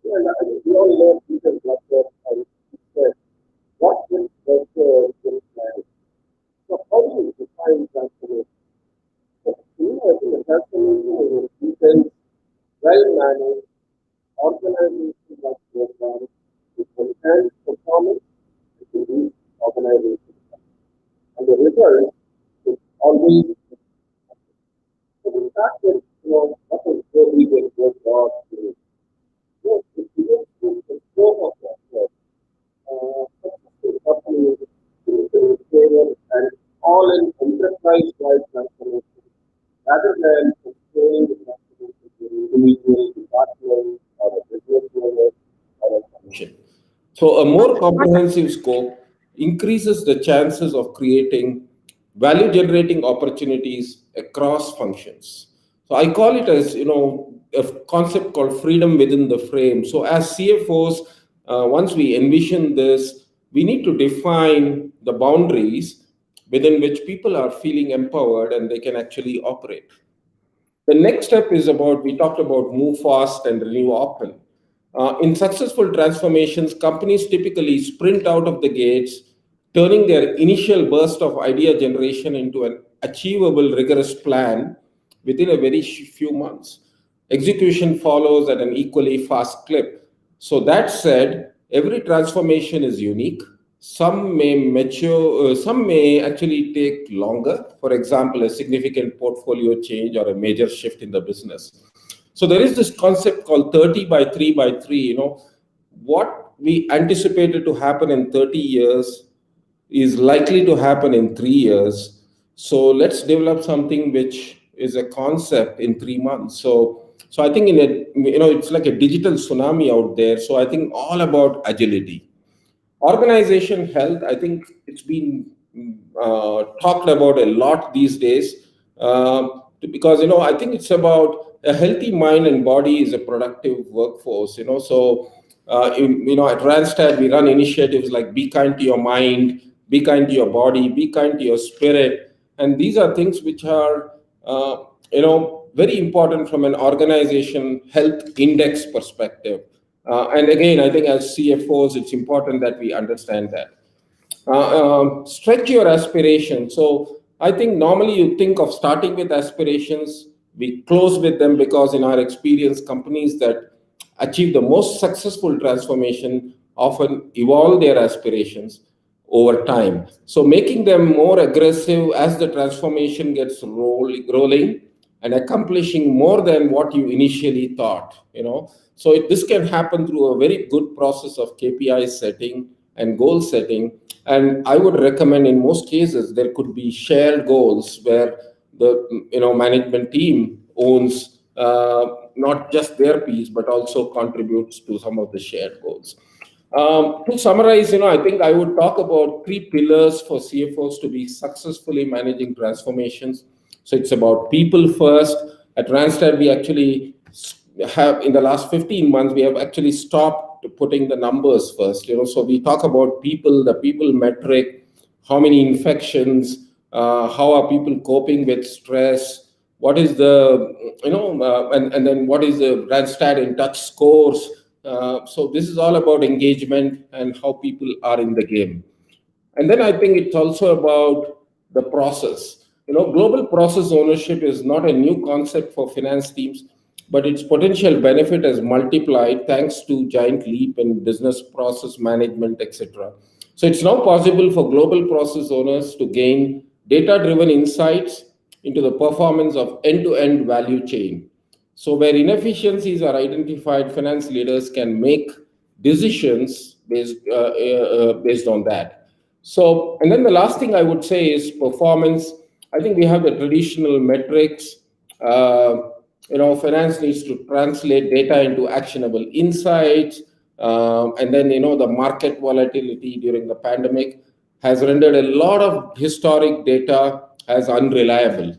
And I think we all know Peter Drucker and he said, what will culture will plan? So how do you define transformation? So to me, I think the transformation is details, well-managed, organization that programs with enhanced performance and reduce organization. And the result is always so we start with, what is where we get work out to. Yes, it begins with the scope of that work. Successful companies, failure, and all in enterprise-wide transformation rather than constraining the transformation to individual departments or a business unit or a function. So, a more comprehensive scope increases the chances of creating value generating opportunities across functions. So I call it as, a concept called freedom within the frame. So as CFOs, once we envision this, we need to define the boundaries within which people are feeling empowered and they can actually operate. The next step is about, we talked about move fast and renew often. In successful transformations, companies typically sprint out of the gates, turning their initial burst of idea generation into an achievable, rigorous plan within a very few months. Execution follows at an equally fast clip. So that said, every transformation is unique. Some may mature, some may actually take longer. For example, a significant portfolio change or a major shift in the business. So there is this concept called 30 by 3 by 3. What we anticipated to happen in 30 years is likely to happen in 3 years. So let's develop something which is a concept in 3 months. So I think it's like a digital tsunami out there. So I think all about agility. Organization health, I think it's been talked about a lot these days, because I think it's about a healthy mind and body is a productive workforce. So at Randstad we run initiatives like be kind to your mind, be kind to your body, be kind to your spirit, and these are things which are very important from an organization health index perspective. And again, I think as CFOs, it's important that we understand that. Stretch your aspirations. So I think normally you think of starting with aspirations, we close with them, because in our experience, companies that achieve the most successful transformation often evolve their aspirations over time. So making them more aggressive as the transformation gets rolling and accomplishing more than what you initially thought. So this can happen through a very good process of KPI setting and goal setting. And I would recommend in most cases, there could be shared goals where the management team owns not just their piece, but also contributes to some of the shared goals. To summarize, I think I would talk about 3 pillars for CFOs to be successfully managing transformations. So it's about people first. At Randstad, we actually have, in the last 15 months, we have actually stopped putting the numbers first. So we talk about people, the people metric, how many infections, how are people coping with stress, what is the, and then what is the Randstad in touch scores. So this is all about engagement and how people are in the game. And then I think it's also about the process. Global process ownership is not a new concept for finance teams, but its potential benefit has multiplied thanks to giant leap in business process management, etc. So it's now possible for global process owners to gain data-driven insights into the performance of end-to-end value chain. So where inefficiencies are identified, finance leaders can make decisions based on that. So, and then the last thing I would say is performance. I think we have the traditional metrics. Finance needs to translate data into actionable insights. And then, the market volatility during the pandemic has rendered a lot of historic data as unreliable.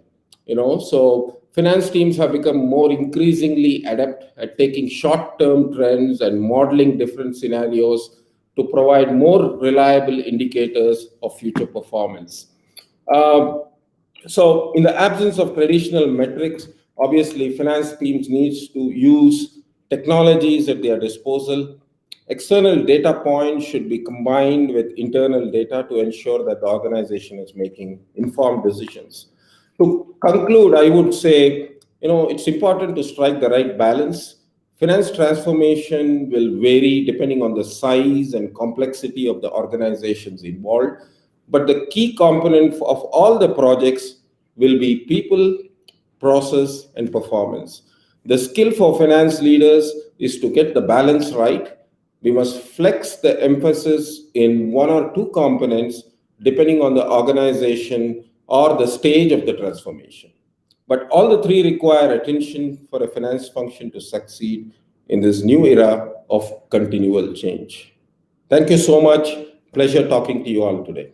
So finance teams have become more increasingly adept at taking short-term trends and modeling different scenarios to provide more reliable indicators of future performance. So in the absence of traditional metrics, obviously finance teams needs to use technologies at their disposal. External data points should be combined with internal data to ensure that the organization is making informed decisions. To conclude, I would say, it's important to strike the right balance. Finance transformation will vary depending on the size and complexity of the organizations involved. But the key component of all the projects will be people, process, and performance. The skill for finance leaders is to get the balance right. We must flex the emphasis in one or two components depending on the organization or the stage of the transformation. But all the three require attention for a finance function to succeed in this new era of continual change. Thank you so much. Pleasure talking to you all today.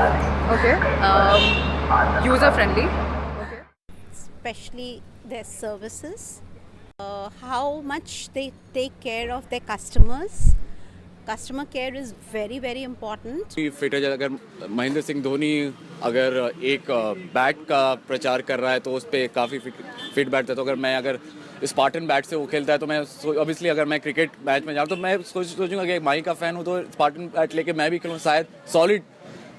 Okay. User friendly. Okay. Especially their services, how much they take care of their customers. Customer care is very, very important. Fit है अगर महेंद्र सिंह धोनी अगर एक bat का प्रचार कर रहा है तो उस पर काफ़ी फिट बैठता है तो अगर स्पार्टन बैट से वो खेलता है तो मैं ऑब्वियसली अगर मैं क्रिकेट मैच में जाऊँ तो मैं सोचूंगा कि माही का फ़ैन हूँ तो स्पार्टन बैट लेके मैं भी खेलूँ शायद सॉलिड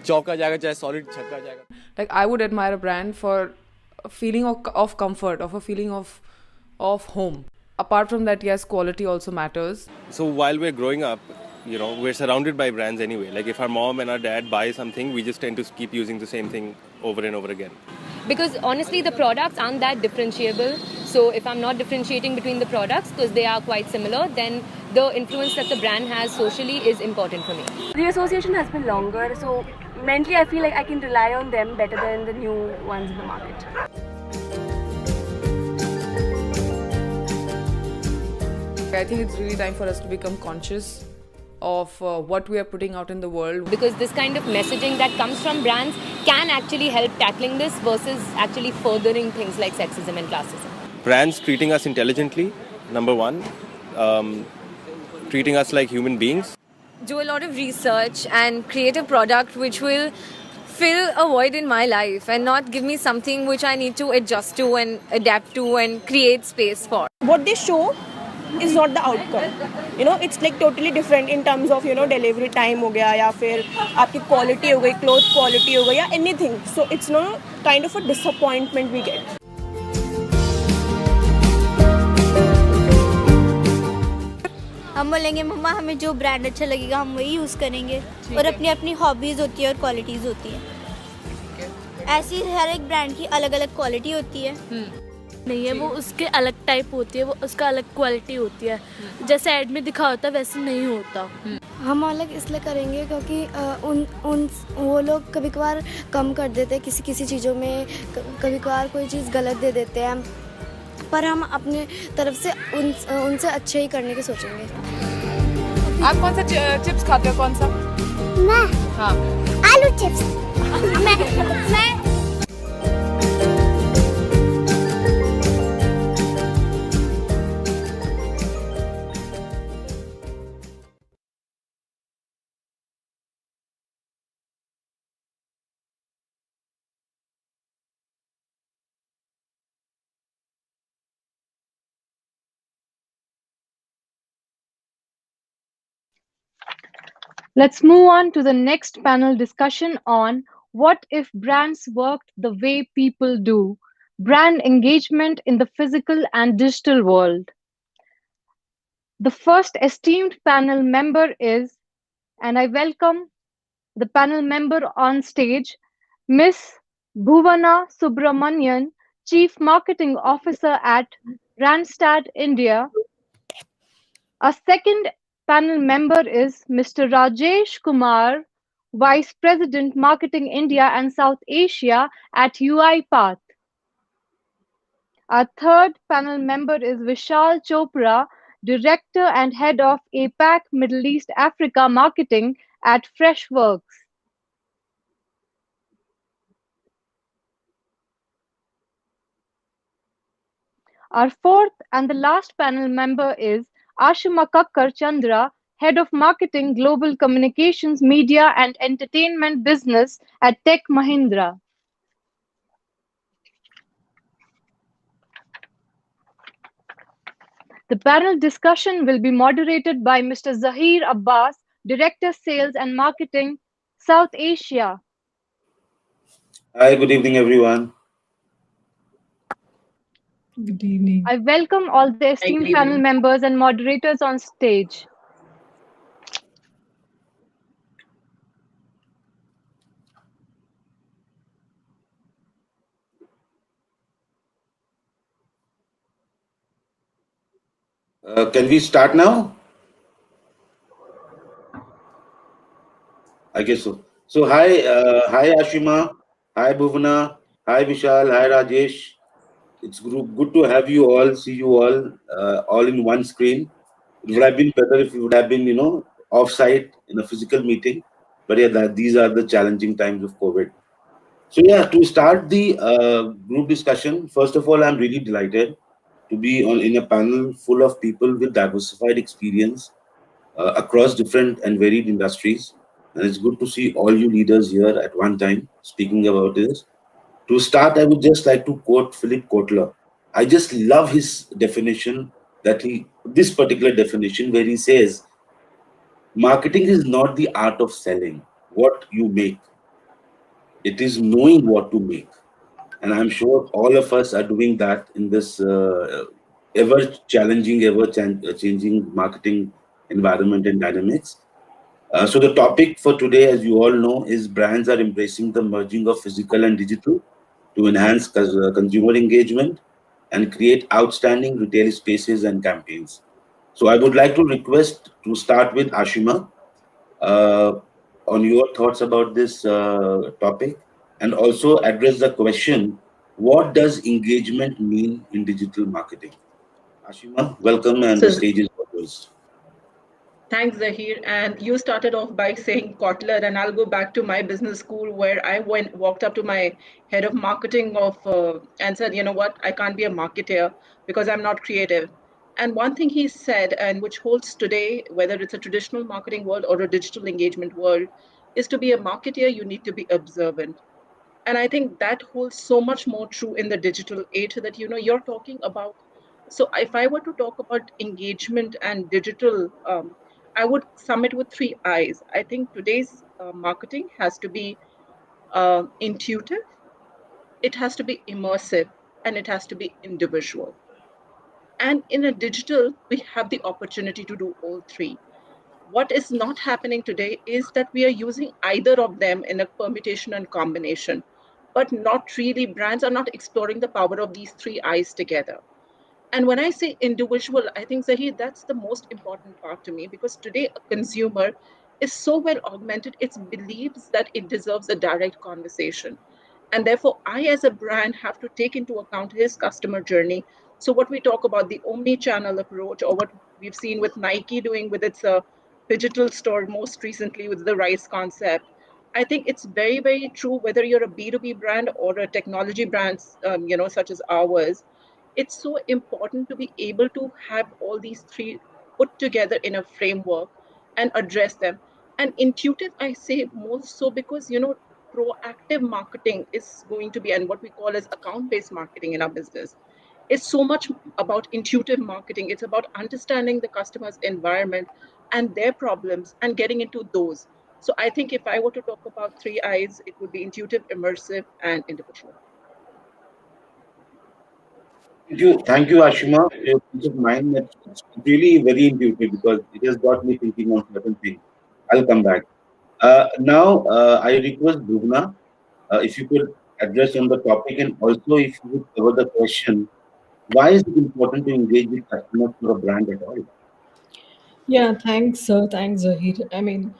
चौका जाएगा चाहे सॉलिड छक्का जाएगा. Like I would admire a brand for a feeling of comfort, of a feeling of home. Apart from that, yes, quality also matters. So while we're growing up, we're surrounded by brands anyway. Like if our mom and our dad buy something, we just tend to keep using the same thing over and over again. Because honestly, the products aren't that differentiable. So if I'm not differentiating between the products because they are quite similar, then the influence that the brand has socially is important for me. The association has been longer, so mentally I feel like I can rely on them better than the new ones in the market. I think it's really time for us to become conscious of what we are putting out in the world. Because this kind of messaging that comes from brands can actually help tackling this versus actually furthering things like sexism and classism. Brands treating us intelligently, number one. Treating us like human beings. Do a lot of research and create a product which will fill a void in my life and not give me something which I need to adjust to and adapt to and create space for. What they show is not the outcome. It's like totally different in terms of delivery time हो गया या फिर आपकी quality हो गई, cloth quality हो गई या anything. So it's not kind of a disappointment we get. हम बोलेंगे मम्मा हमें जो ब्रांड अच्छा लगेगा हम वही यूज़ करेंगे और अपनी अपनी हॉबीज़ होती है और क्वालिटीज़ होती है. ऐसी हर एक ब्रांड की अलग अलग क्वालिटी होती है. नहीं है वो उसके अलग टाइप होती है, वो उसका अलग क्वालिटी होती है. जैसे ऐड में दिखा होता है वैसे नहीं होता. हम अलग इसलिए करेंगे क्योंकि उन वो लोग कभी कभार कम कर देते हैं किसी किसी चीज़ों में, कभी कभार कोई चीज़ गलत दे देते हैं, पर हम अपने तरफ से उनसे अच्छे ही करने के सोचेंगे. आप कौन सा चिप्स खाते हो? कौन सा? मैं हाँ, आलू चिप्स. मैं Let's move on to the next panel discussion on what if brands worked the way people do, brand engagement in the physical and digital world. The first esteemed panel member is, and I welcome the panel member on stage, Miss Bhuvana Subramanian, Chief Marketing Officer at Randstad India. Our second panel member is Mr. Rajesh Kumar, Vice President Marketing India and South Asia at UiPath. Our third panel member is Vishal Chopra, Director and Head of APAC Middle East Africa Marketing at Freshworks. Our fourth and the last panel member is Ashima Kakkar Chandra, Head of Marketing, Global Communications, Media and Entertainment Business at Tech Mahindra. The panel discussion will be moderated by Mr. Zahir Abbas, Director Sales and Marketing, South Asia. Hi, good evening, everyone. Good evening. I welcome all the esteemed panel members and moderators on stage. Can we start now? I guess so. So hi Ashima, hi Bhuvana, hi Vishal, hi Rajesh. It's good to have you all, see you all in one screen. It would have been better if we would have been, off-site in a physical meeting. But yeah, these are the challenging times of COVID. So yeah, to start the group discussion, first of all, I'm really delighted to be on in a panel full of people with diversified experience across different and varied industries. And it's good to see all you leaders here at one time speaking about this. To start, I would just like to quote Philip Kotler. I just love his definition this particular definition, where he says, marketing is not the art of selling what you make, it is knowing what to make. And I'm sure all of us are doing that in this ever challenging, changing marketing environment and dynamics. So the topic for today, as you all know, is brands are embracing the merging of physical and digital to enhance consumer engagement and create outstanding retail spaces and campaigns. So I would like to request to start with Ashima uh, on your thoughts about this topic, and also address the question, what does engagement mean in digital marketing? Ashima, welcome, and the So stage is yours. thanks, Zahir. And you started off by saying Kotler, and I'll go back to my business school where I walked up to my head of marketing and said, you know what, I can't be a marketer because I'm not creative. And one thing he said, and which holds today, whether it's a traditional marketing world or a digital engagement world, is to be a marketer, you need to be observant. And I think that holds so much more true in the digital age that, you're talking about. So if I were to talk about engagement and digital, I would sum it with three I's. I think today's marketing has to be intuitive, it has to be immersive, and it has to be individual. And in a digital, we have the opportunity to do all three. What is not happening today is that we are using either of them in a permutation and combination, but not really, brands are not exploring the power of these three eyes together. And when I say individual, I think, Zahid, that's the most important part to me, because today a consumer is so well augmented, it believes that it deserves a direct conversation. And therefore, I, as a brand, have to take into account his customer journey. So, what we talk about the omni channel approach, or what we've seen with Nike doing with its digital store most recently with the RISE concept, I think it's very, very true whether you're a B2B brand or a technology brand, such as ours. It's so important to be able to have all these three put together in a framework and address them. And intuitive, I say more so because, proactive marketing is going to be, and what we call as account based marketing in our business, is so much about intuitive marketing. It's about understanding the customer's environment and their problems and getting into those. So I think if I were to talk about three I's, it would be intuitive, immersive, and individual. Thank you, Ashima, for your peace of mind. That's really very intuitive because it has got me thinking on certain things. I'll come back. Now, I request Bhuvna, if you could address on the topic, and also if you would cover the question, why is it important to engage with customers for a brand at all? Yeah, thanks, Zahir. I mean,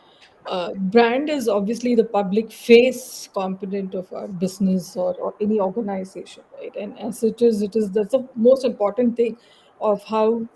brand is obviously the public face component of our business or any organization, right? And as it is that's the most important thing of how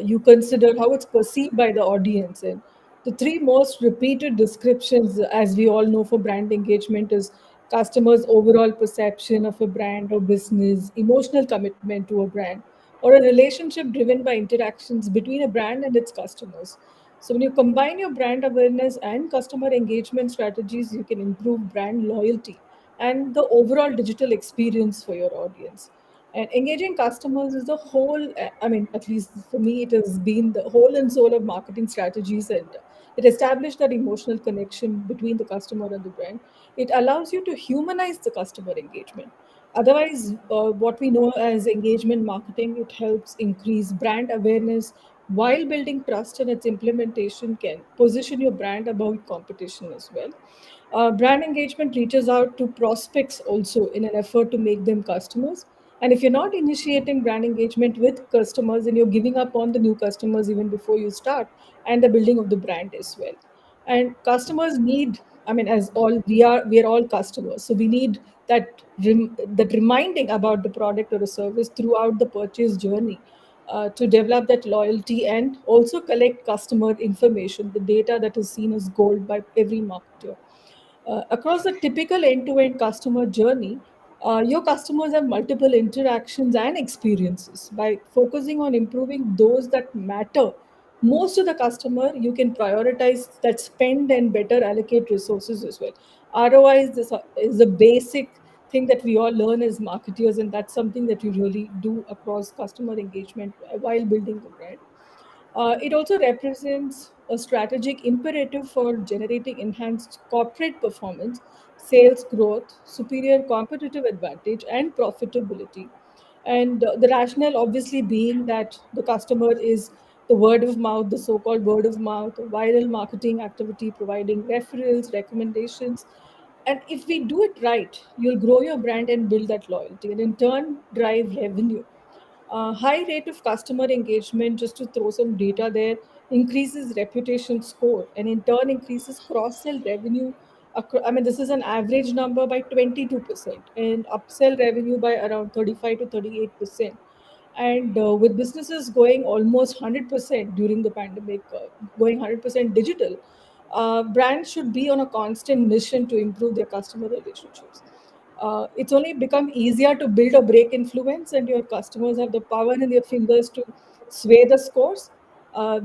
you consider how it's perceived by the audience. And the three most repeated descriptions, as we all know, for brand engagement is customers' overall perception of a brand or business, emotional commitment to a brand, or a relationship driven by interactions between a brand and its customers. So, when you combine your brand awareness and customer engagement strategies, you can improve brand loyalty and the overall digital experience for your audience. And engaging customers is the whole, I mean, at least for me, it has been the whole and soul of marketing strategies. And it established that emotional connection between the customer and the brand. It allows you to humanize the customer engagement. Otherwise, what we know as engagement marketing, it helps increase brand awareness while building trust, and its implementation can position your brand above competition as well. Brand engagement reaches out to prospects also in an effort to make them customers. And if you're not initiating brand engagement with customers, then you're giving up on the new customers even before you start and the building of the brand as well. And customers need, I mean, as all we are all customers, so we need that reminding about the product or a service throughout the purchase journey. to develop that loyalty and also collect customer information, the data that is seen as gold by every marketer. Across the typical end-to-end customer journey, your customers have multiple interactions and experiences. By focusing on improving those that matter most to the customer, you can prioritize that spend and better allocate resources as well. ROI is a basic thing that we all learn as marketeers, and that's something that you really do across customer engagement while building the brand. It also represents a strategic imperative for generating enhanced corporate performance, sales growth, superior competitive advantage, and profitability. And the rationale, obviously, being that the customer is the word of mouth, the so called word of mouth, viral marketing activity, providing referrals, recommendations. And if we do it right, you'll grow your brand and build that loyalty, and in turn, drive revenue. High rate of customer engagement, just to throw some data there, increases reputation score and in turn increases cross sell revenue. I mean, this is an average number by 22% and upsell revenue by around 35 to 38%. And with businesses going almost 100% during the pandemic, going 100% digital, brands should be on a constant mission to improve their customer relationships. It's only become easier to build or break influence, and your customers have the power in their fingers to sway the scores.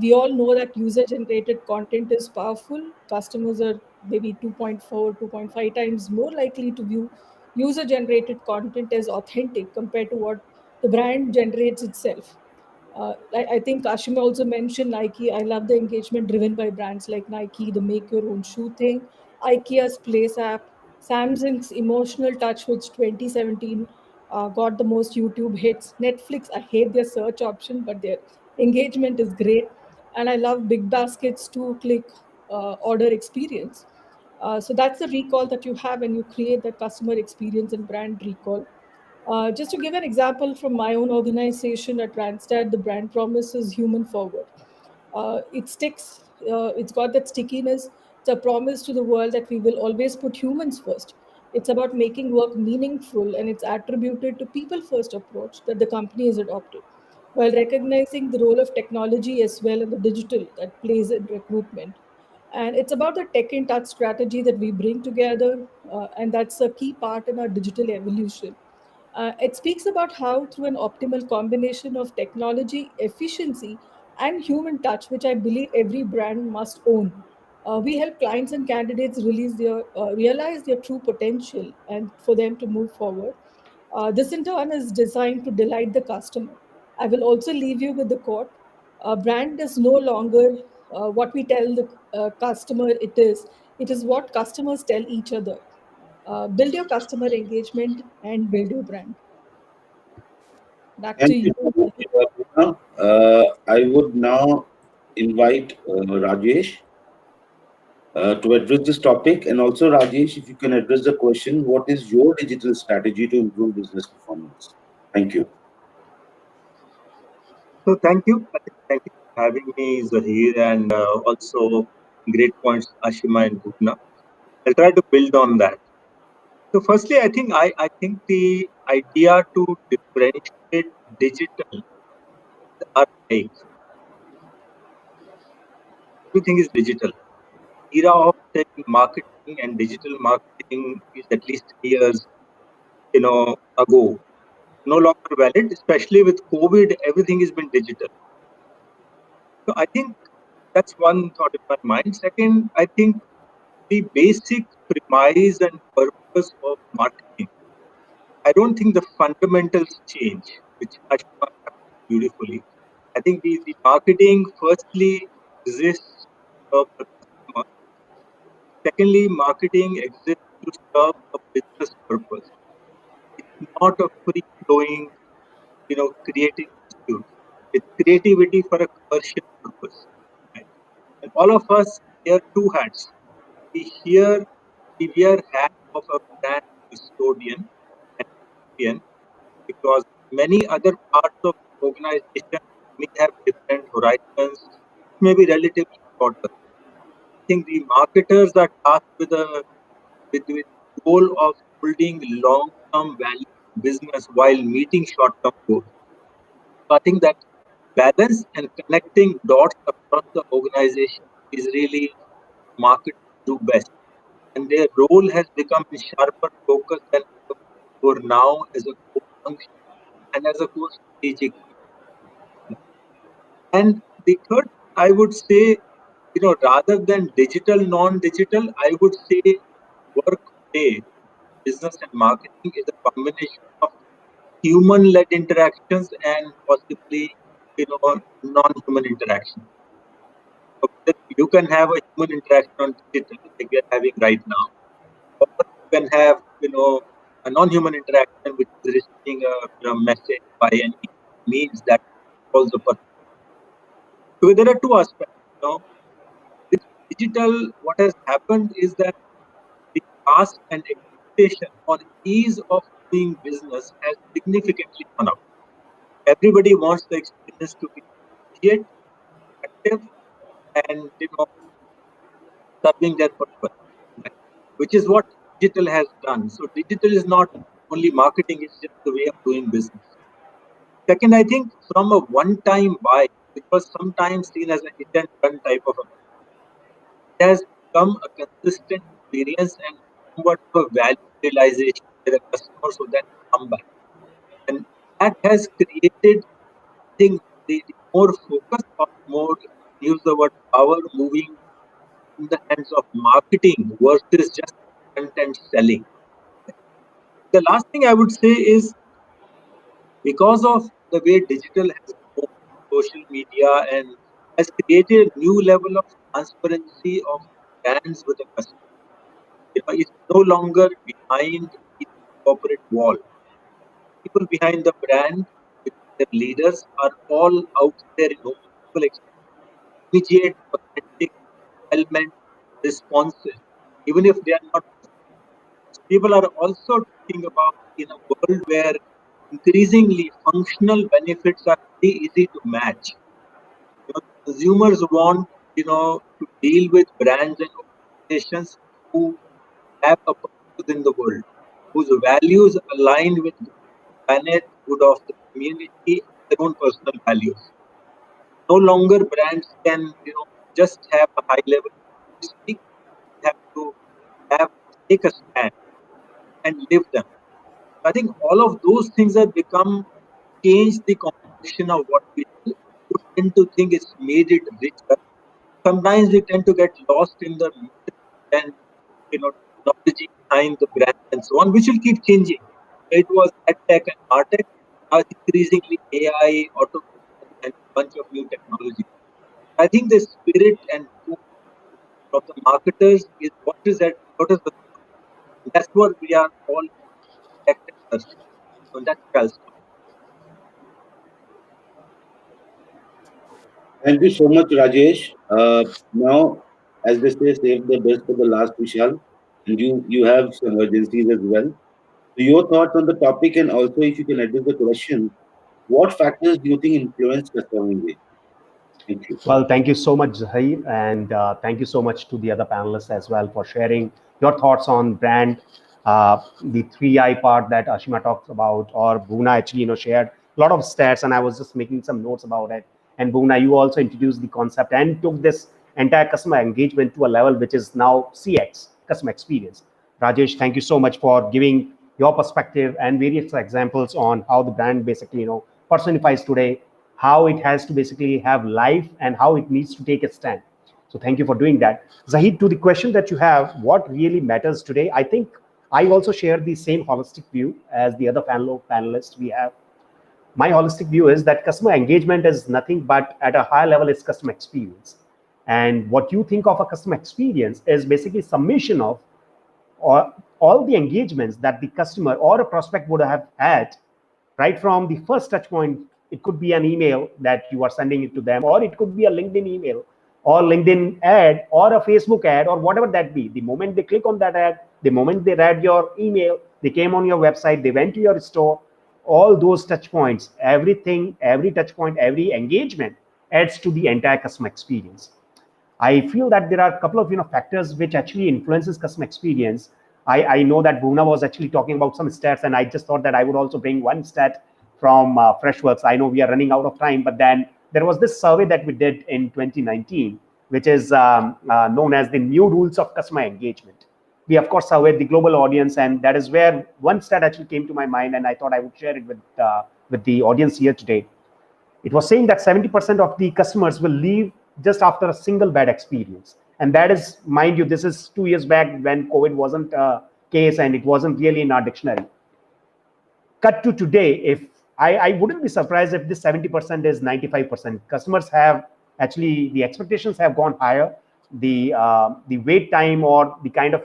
We all know that user generated content is powerful. Customers are maybe 2.4, 2.5 times more likely to view user generated content as authentic compared to what the brand generates itself. I think Ashima also mentioned Nike. I love the engagement driven by brands like Nike, the make your own shoe thing, IKEA's Place app, Samsung's emotional touch, which 2017 got the most YouTube hits. Netflix, I hate their search option, but their engagement is great. And I love Big Basket's two-click order experience. So that's the recall that you have when you create that customer experience and brand recall. Just to give an example from my own organization at Randstad, the brand promise is human forward. It sticks, it's got that stickiness. It's a promise to the world that we will always put humans first. It's about making work meaningful, and it's attributed to people first approach that the company has adopted, while recognizing the role of technology as well and the digital that plays in recruitment. And it's about the tech in touch strategy that we bring together, and that's a key part in our digital evolution. It speaks about how, through an optimal combination of technology, efficiency, and human touch, which I believe every brand must own, we help clients and candidates realize their true potential and for them to move forward. This, in turn, is designed to delight the customer. I will also leave you with the quote: brand is no longer what we tell the customer it is what customers tell each other. Build your customer engagement and build your brand. Back to Thank you you. so much, Poonam. I would now invite Rajesh to address this topic. And also, Rajesh, if you can address the question, what is your digital strategy to improve business performance? Thank you. So thank you. Thank you for having me, Zahir, and also great points, Ashima and Bhuvna. I'll try to build on that. So firstly, I think the idea to differentiate digital are like everything is digital. Era of tech marketing and digital marketing is at least 3 years, ago. No longer valid, especially with COVID. Everything has been digital. So I think that's one thought in my mind. Second, I think the basic premise and purpose of marketing, I don't think the fundamentals change, which Ashma captured beautifully. I think the marketing firstly exists to serve the customer. Secondly, marketing exists to serve a business purpose. It's not a free flowing, creative pursuit. It's creativity for a commercial purpose. Right? And all of us wear two hats. Here we wear hat of a brand custodian and champion because many other parts of the organization may have different horizons, maybe relatively shorter. I think the marketers are tasked with the goal of building long-term value business while meeting short-term goals. So I think that balance and connecting dots across the organization is really market do best. And their role has become a sharper focus than ever before now as a core function and as a core strategic. And the third, I would say, rather than digital, non-digital, I would say work today, business and marketing is a combination of human-led interactions and possibly, non-human interaction. So you can have a human interaction on digital like we are having right now, or you can have, a non-human interaction which is receiving a message by any means that calls the person. So there are two aspects. With digital, what has happened is that the ask and expectation or ease of doing business has significantly gone up. Everybody wants the experience to be immediate, active, and serving their purpose, right? Which is what digital has done. So digital is not only marketing; it's just the way of doing business. Second, I think from a one-time buy, which was sometimes seen as a hit and run type of a, it has become a consistent experience and somewhat of a value realization by the customer so that they come back. And that has created, I think, the more focus or more, use the word power moving in the hands of marketing versus just content selling. The last thing I would say is because of the way digital has grown, social media and has created a new level of transparency of brands with the customer. It's no longer behind the corporate wall. People behind the brand, their leaders are all out there in open people immediate, authentic, element, responsive, even if they are not. People are also talking about in a world where increasingly functional benefits are very easy to match. Consumers want, to deal with brands and organizations who have a purpose in the world, whose values align with good planet, good of the community, their own personal values. No longer brands can, just have a high level speak, have to have take a stand and live them. I think all of those things have become changed the composition of what we do. We tend to think it's made it richer. Sometimes we tend to get lost in the myth and technology behind the brand and so on, which will keep changing. It was tech and tech, now it's increasingly AI, automation, and a bunch of new technology. I think the spirit and core of the marketers is what is the that's what we are all expected us. So that's where I'll stop. Thank you so much, Rajesh. Now, as they say, save the best for the last, Vishal. And you have some urgencies as well. So your thoughts on the topic, and also if you can address the question, what factors do you think influence customer engagement? Thank you. Well, thank you so much, Zahir, and thank you so much to the other panelists as well for sharing your thoughts on brand, the 3I part that Ashima talked about, or Bhuna actually, shared a lot of stats, and I was just making some notes about it. And Bhuna, you also introduced the concept and took this entire customer engagement to a level which is now CX, customer experience. Rajesh, thank you so much for giving your perspective and various examples on how the brand basically, personifies today, how it has to basically have life and how it needs to take a stand. So thank you for doing that. Zahid, to the question that you have, what really matters today? I think I also share the same holistic view as the other panelists we have. My holistic view is that customer engagement is nothing but at a higher level it's customer experience. And what you think of a customer experience is basically summation of or all the engagements that the customer or a prospect would have had right from the first touch point. It could be an email that you are sending it to them, or it could be a LinkedIn email or LinkedIn ad or a Facebook ad or whatever that be. The moment they click on that ad, the moment they read your email, they came on your website, they went to your store, all those touch points, everything, every touch point, every engagement adds to the entire customer experience. I feel that there are a couple of factors which actually influences customer experience. I know that Bhuna was actually talking about some stats, and I just thought that I would also bring one stat from Freshworks. I know we are running out of time, but then there was this survey that we did in 2019, which is known as the new rules of customer engagement. We of course surveyed the global audience, and that is where one stat actually came to my mind, and I thought I would share it with the audience here today. It was saying that 70% of the customers will leave just after a single bad experience. And that is, mind you, this is 2 years back when COVID wasn't a case and it wasn't really in our dictionary. Cut to today, if I wouldn't be surprised if this 70% is 95%. Customers have actually, the expectations have gone higher. The wait time or the kind of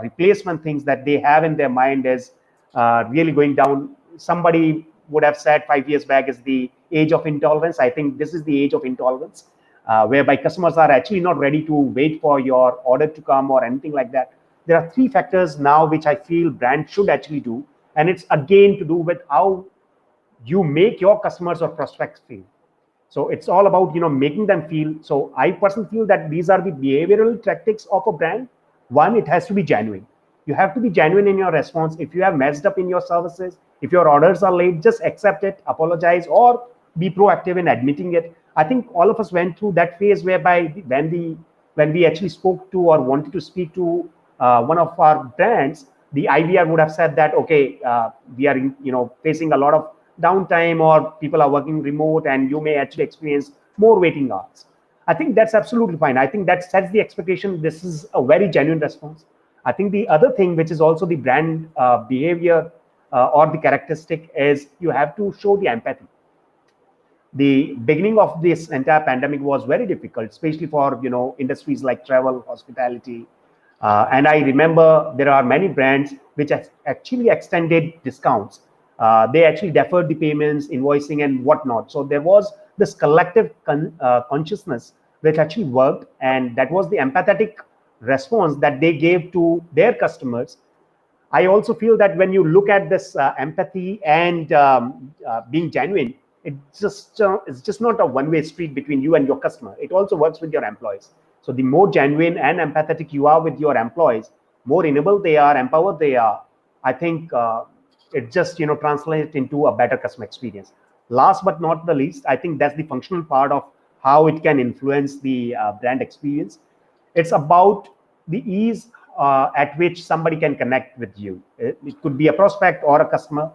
replacement things that they have in their mind is really going down. Somebody would have said 5 years back is the age of intolerance. I think this is the age of intolerance, whereby customers are actually not ready to wait for your order to come or anything like that. There are three factors now which I feel brands should actually do, and it's again to do with how you make your customers or prospects feel. So it's all about making them feel. So I personally feel that these are the behavioral tactics of a brand. One, it has to be genuine. You have to be genuine in your response. If you have messed up in your services, if your orders are late, just accept it, apologize, or be proactive in admitting it. I think all of us went through that phase whereby when we actually spoke to or wanted to speak to one of our brands, the IVR would have said that, okay, we are facing a lot of downtime, or people are working remote, and you may actually experience more waiting hours. I think that's absolutely fine. I think that sets the expectation. This is a very genuine response. I think the other thing, which is also the brand behavior or the characteristic, is you have to show the empathy. The beginning of this entire pandemic was very difficult, especially for industries like travel, hospitality, and I remember there are many brands which actually extended discounts. They actually deferred the payments, invoicing, and whatnot. So there was this collective consciousness which actually worked, and that was the empathetic response that they gave to their customers. I also feel that when you look at this empathy and being genuine, it's just not a one-way street between you and your customer. It also works with your employees. So the more genuine and empathetic you are with your employees, more enabled they are, empowered they are. I think it just translates into a better customer experience. Last but not the least, I think that's the functional part of how it can influence the brand experience. It's about the ease at which somebody can connect with you. It could be a prospect or a customer.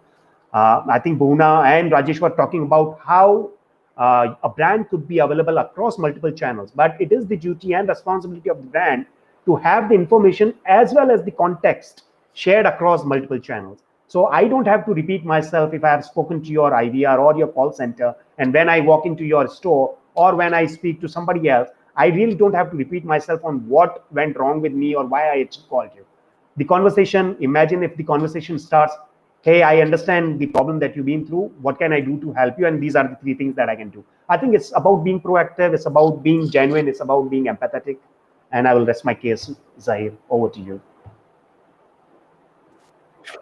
I think Bhuvna and Rajesh were talking about how a brand could be available across multiple channels, but it is the duty and responsibility of the brand to have the information as well as the context shared across multiple channels. So I don't have to repeat myself if I have spoken to your IVR or your call center, and when I walk into your store or when I speak to somebody else, I really don't have to repeat myself on what went wrong with me or why I called you. The conversation, imagine if the conversation starts, hey, I understand the problem that you've been through. What can I do to help you? And these are the three things that I can do. I think it's about being proactive. It's about being genuine. It's about being empathetic. And I will rest my case. Zahir, over to you.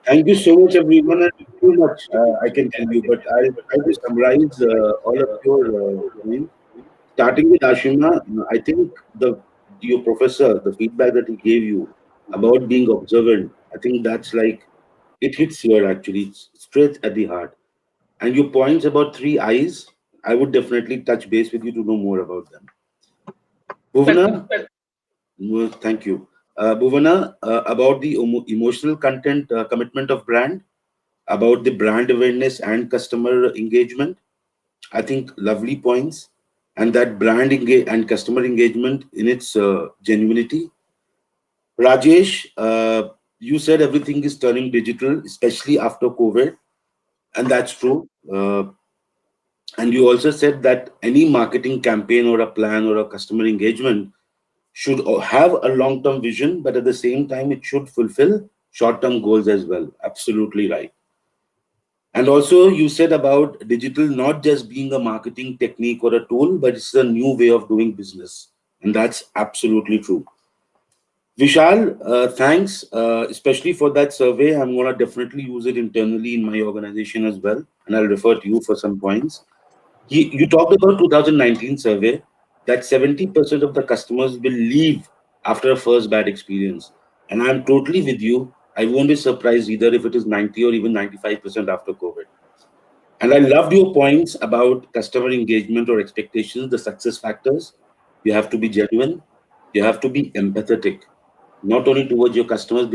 Thank you so much, everyone. And too much I can tell you, but I'll try to summarize all of your points. Starting with Ashima, I think your professor, the feedback that he gave you about being observant, I think that's like it hits here actually, it's straight at the heart. And your points about three eyes, I would definitely touch base with you to know more about them. Bhuvana, thank you. Bhuvana, about the emotional content commitment of brand, about the brand awareness and customer engagement. I think lovely points. And that brand and customer engagement in its genuinity. Rajesh, you said everything is turning digital, especially after COVID, and that's true. And you also said that any marketing campaign or a plan or a customer engagement should have a long-term vision, but at the same time, it should fulfill short-term goals as well. Absolutely right. And also, you said about digital not just being a marketing technique or a tool, but it's a new way of doing business. And that's absolutely true. Vishal, thanks, especially for that survey. I'm going to definitely use it internally in my organization as well. And I'll refer to you for some points. You talked about 2019 survey that 70% of the customers will leave after a first bad experience. And I'm totally with you. I won't be surprised either if it is 90 or even 95% after COVID. And I loved your points about customer engagement or expectations, the success factors. You have to be genuine. You have to be empathetic, not only towards your customers,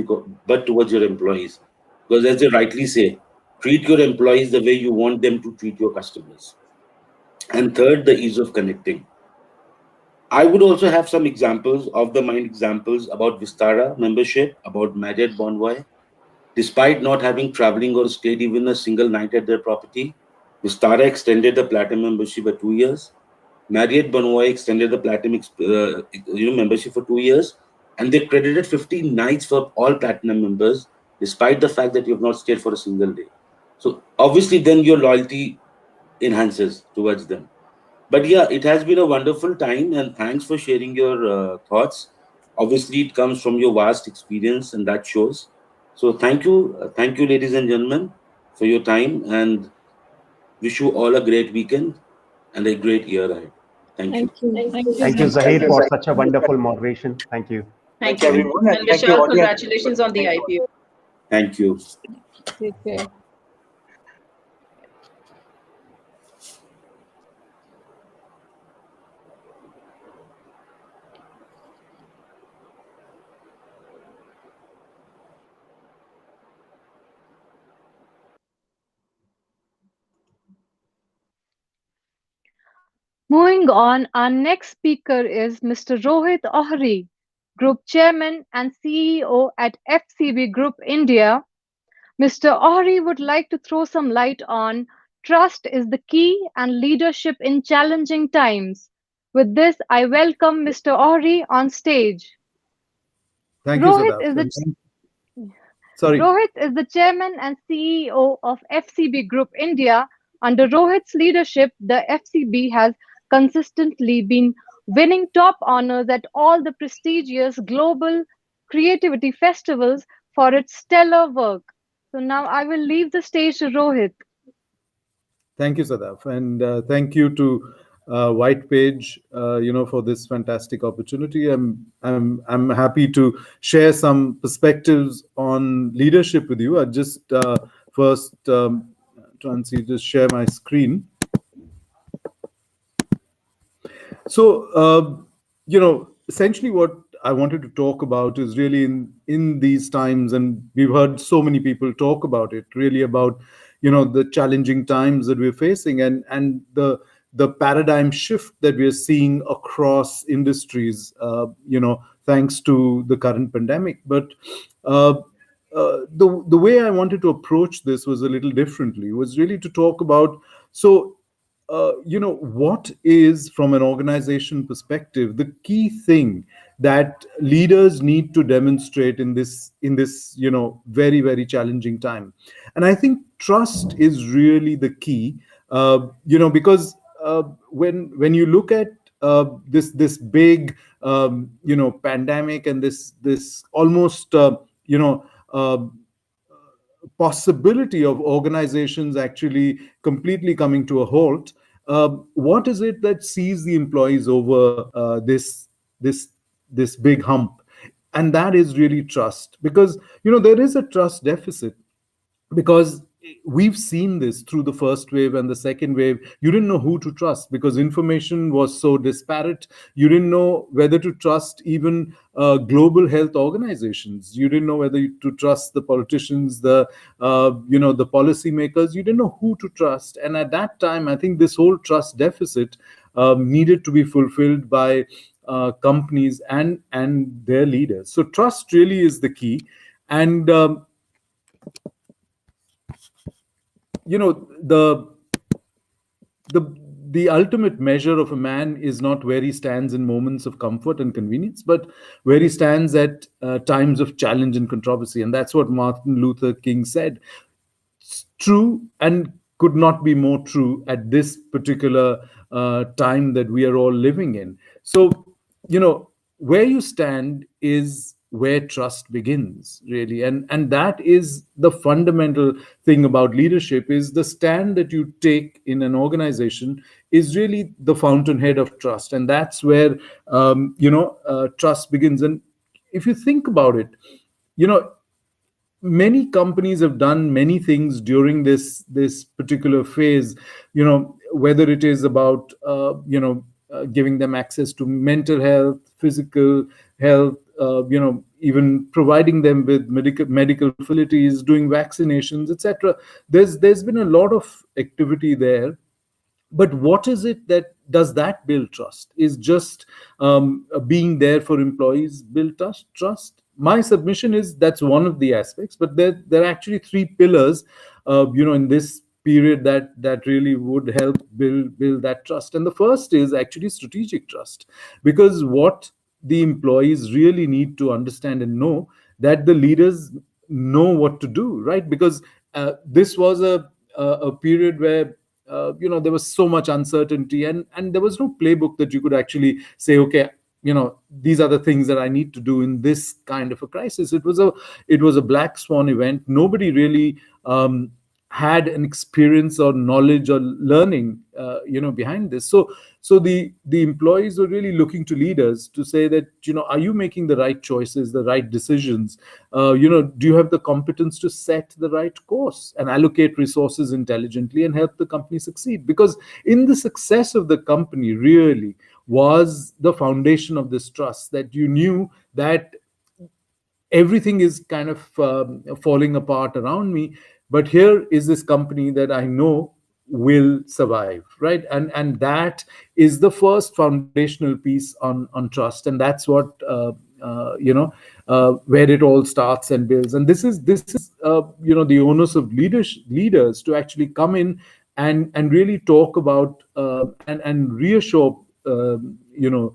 but towards your employees. Because as they rightly say, treat your employees the way you want them to treat your customers. And third, the ease of connecting. I would also have some examples of the mind examples about Vistara membership, about Marriott Bonvoy. Despite not having traveling or stayed even a single night at their property, Vistara extended the platinum membership by 2 years. Marriott Bonvoy extended the platinum membership for 2 years, and they credited 15 nights for all platinum members, despite the fact that you have not stayed for a single day. So obviously, then your loyalty enhances towards them. But yeah, it has been a wonderful time, and thanks for sharing your thoughts. Obviously, it comes from your vast experience, and that shows. So, thank you, ladies and gentlemen, for your time, and wish you all a great weekend and a great year ahead. Thank you. Thank you. Thank you, Thank you, Zahir. Zahir, for such a wonderful moderation. Thank you. Thank Thank you, you. Thank, everyone, and And thank you, Vishal, audience. congratulations on the IPO. thank you. Take care. Moving on, our next speaker is Mr. Rohit Ohri, Group Chairman and CEO at FCB Group India. Mr. Ohri would like to throw some light on trust is the key and leadership in challenging times. With this, I welcome Mr. Ohri on stage. Thank you, Rohit Sadaf. is the Sorry. Rohit is the chairman and CEO of FCB Group India. Under Rohit's leadership, the FCB has consistently been winning top honors at all the prestigious global creativity festivals for its stellar work. So now I will leave the stage to Rohit. Thank you, Sadaf, and thank you to White Page, for this fantastic opportunity. I'm happy to share some perspectives on leadership with you. I just first try and see, just share my screen. So, essentially, what I wanted to talk about is really in these times, and we've heard so many people talk about it. Really about the challenging times that we're facing, and the paradigm shift that we are seeing across industries. Thanks to the current pandemic, but. The way I wanted to approach this was a little differently. Was really to talk about so what is, from an organization perspective, the key thing that leaders need to demonstrate in this very, very challenging time. And I think trust is really the key, because when you look at this big pandemic, and this almost uh, possibility of organizations actually completely coming to a halt. What is it that sees the employees over this this big hump? And that is really trust, because there is a trust deficit, because we've seen this through the first wave and the second wave. You didn't know who to trust because information was so disparate. You didn't know whether to trust even global health organizations. You didn't know whether to trust the politicians, the policymakers. You didn't know who to trust. And at that time, I think this whole trust deficit needed to be fulfilled by companies and their leaders. So trust really is the key. And you know the the the ultimate measure of a man is not where he stands in moments of comfort and convenience, but where he stands at times of challenge and controversy. And that's what Martin Luther King said. It's true, and could not be more true at this particular time that we are all living in. So, where you stand is where trust begins, really. And that is the fundamental thing about leadership. Is the stand that you take in an organization is really the fountainhead of trust. And that's where trust begins. And if you think about it, you know many companies have done many things during this particular phase, whether it is about giving them access to mental health, physical health, even providing them with medical facilities, doing vaccinations, etc. There's been a lot of activity there. But what is it that does that build trust? Is just being there for employees build trust? My submission is that's one of the aspects, but there are actually three pillars in this period that really would help build that trust. And the first is actually strategic trust, because what the employees really need to understand and know, that the leaders know what to do, right? Because this was a period where there was so much uncertainty, and there was no playbook that you could actually say, okay, these are the things that I need to do in this kind of a crisis. It was a black swan event. Nobody really had an experience or knowledge or learning behind this. So the employees were really looking to leaders to say that, are you making the right choices, the right decisions? Do you have the competence to set the right course and allocate resources intelligently and help the company succeed? Because in the success of the company really was the foundation of this trust, that you knew that everything is kind of falling apart around me, but here is this company that I know will survive, right? And that is the first foundational piece on trust, and that's what where it all starts and builds. And this is the onus of leaders to actually come in and really talk about and reassure the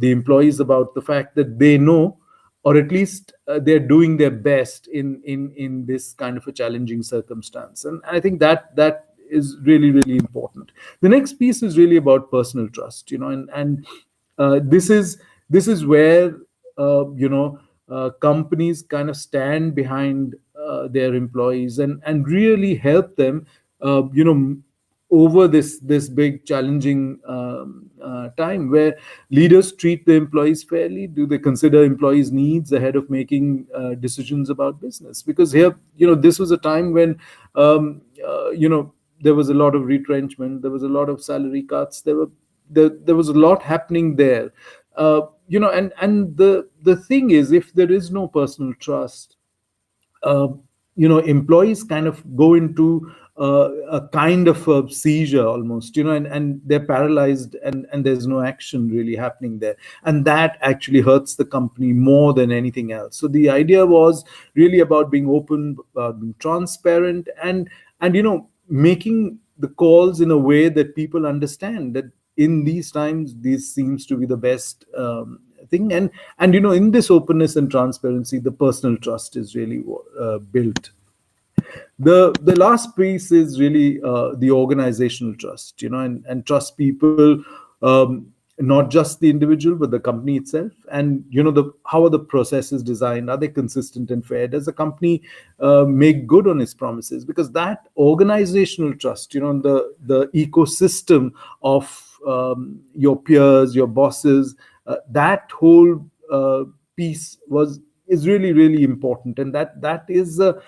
employees about the fact that they know, or at least they're doing their best in this kind of a challenging circumstance. And I think that is really, really important. The next piece is really about personal trust, and this is where companies kind of stand behind their employees and really help them over this big challenging time, where leaders treat the employees fairly. Do they consider employees needs ahead of making decisions about business? Because here, this was a time when there was a lot of retrenchment, there was a lot of salary cuts, there was a lot happening there. And the thing is, if there is no personal trust, uh, employees kind of go into a kind of a seizure almost, and they're paralyzed, and there's no action really happening there. And that actually hurts the company more than anything else. So the idea was really about being open, being transparent, and making the calls in a way that people understand that in these times, this seems to be the best thing. And in this openness and transparency, the personal trust is really built. The last piece is really the organizational trust, and trust people, not just the individual but the company itself. And how are the processes designed? Are they consistent and fair? Does the company make good on its promises? Because that organizational trust, the ecosystem of your peers, your bosses, that whole piece is really, really important. And that is the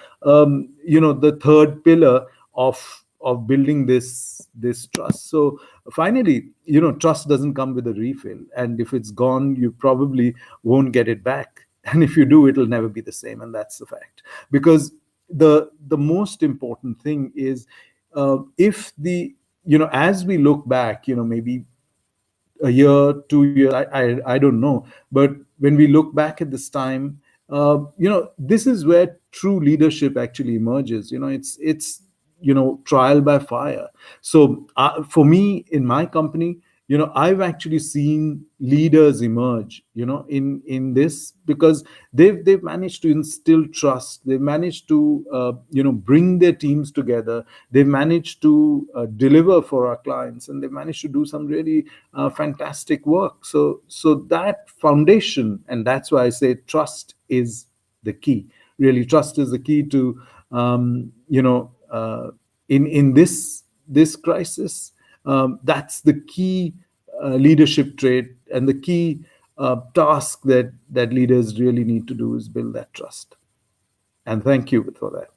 third pillar of building this trust. So finally, trust doesn't come with a refill, and if it's gone, you probably won't get it back. And if you do, it'll never be the same, and that's the fact. Because the most important thing is, if as we look back, maybe a year, 2 years, I don't know. But when we look back at this time, this is where true leadership actually emerges. It's trial by fire. So for me, in my company, I've actually seen leaders emerge, in this, because they've managed to instill trust. They've managed to bring their teams together. They've managed to deliver for our clients, and they've managed to do some really fantastic work. So that foundation, and that's why I say trust is the key. Really, trust is the key to in this crisis. That's the key leadership trait, and the key task that leaders really need to do is build that trust. And thank you for that.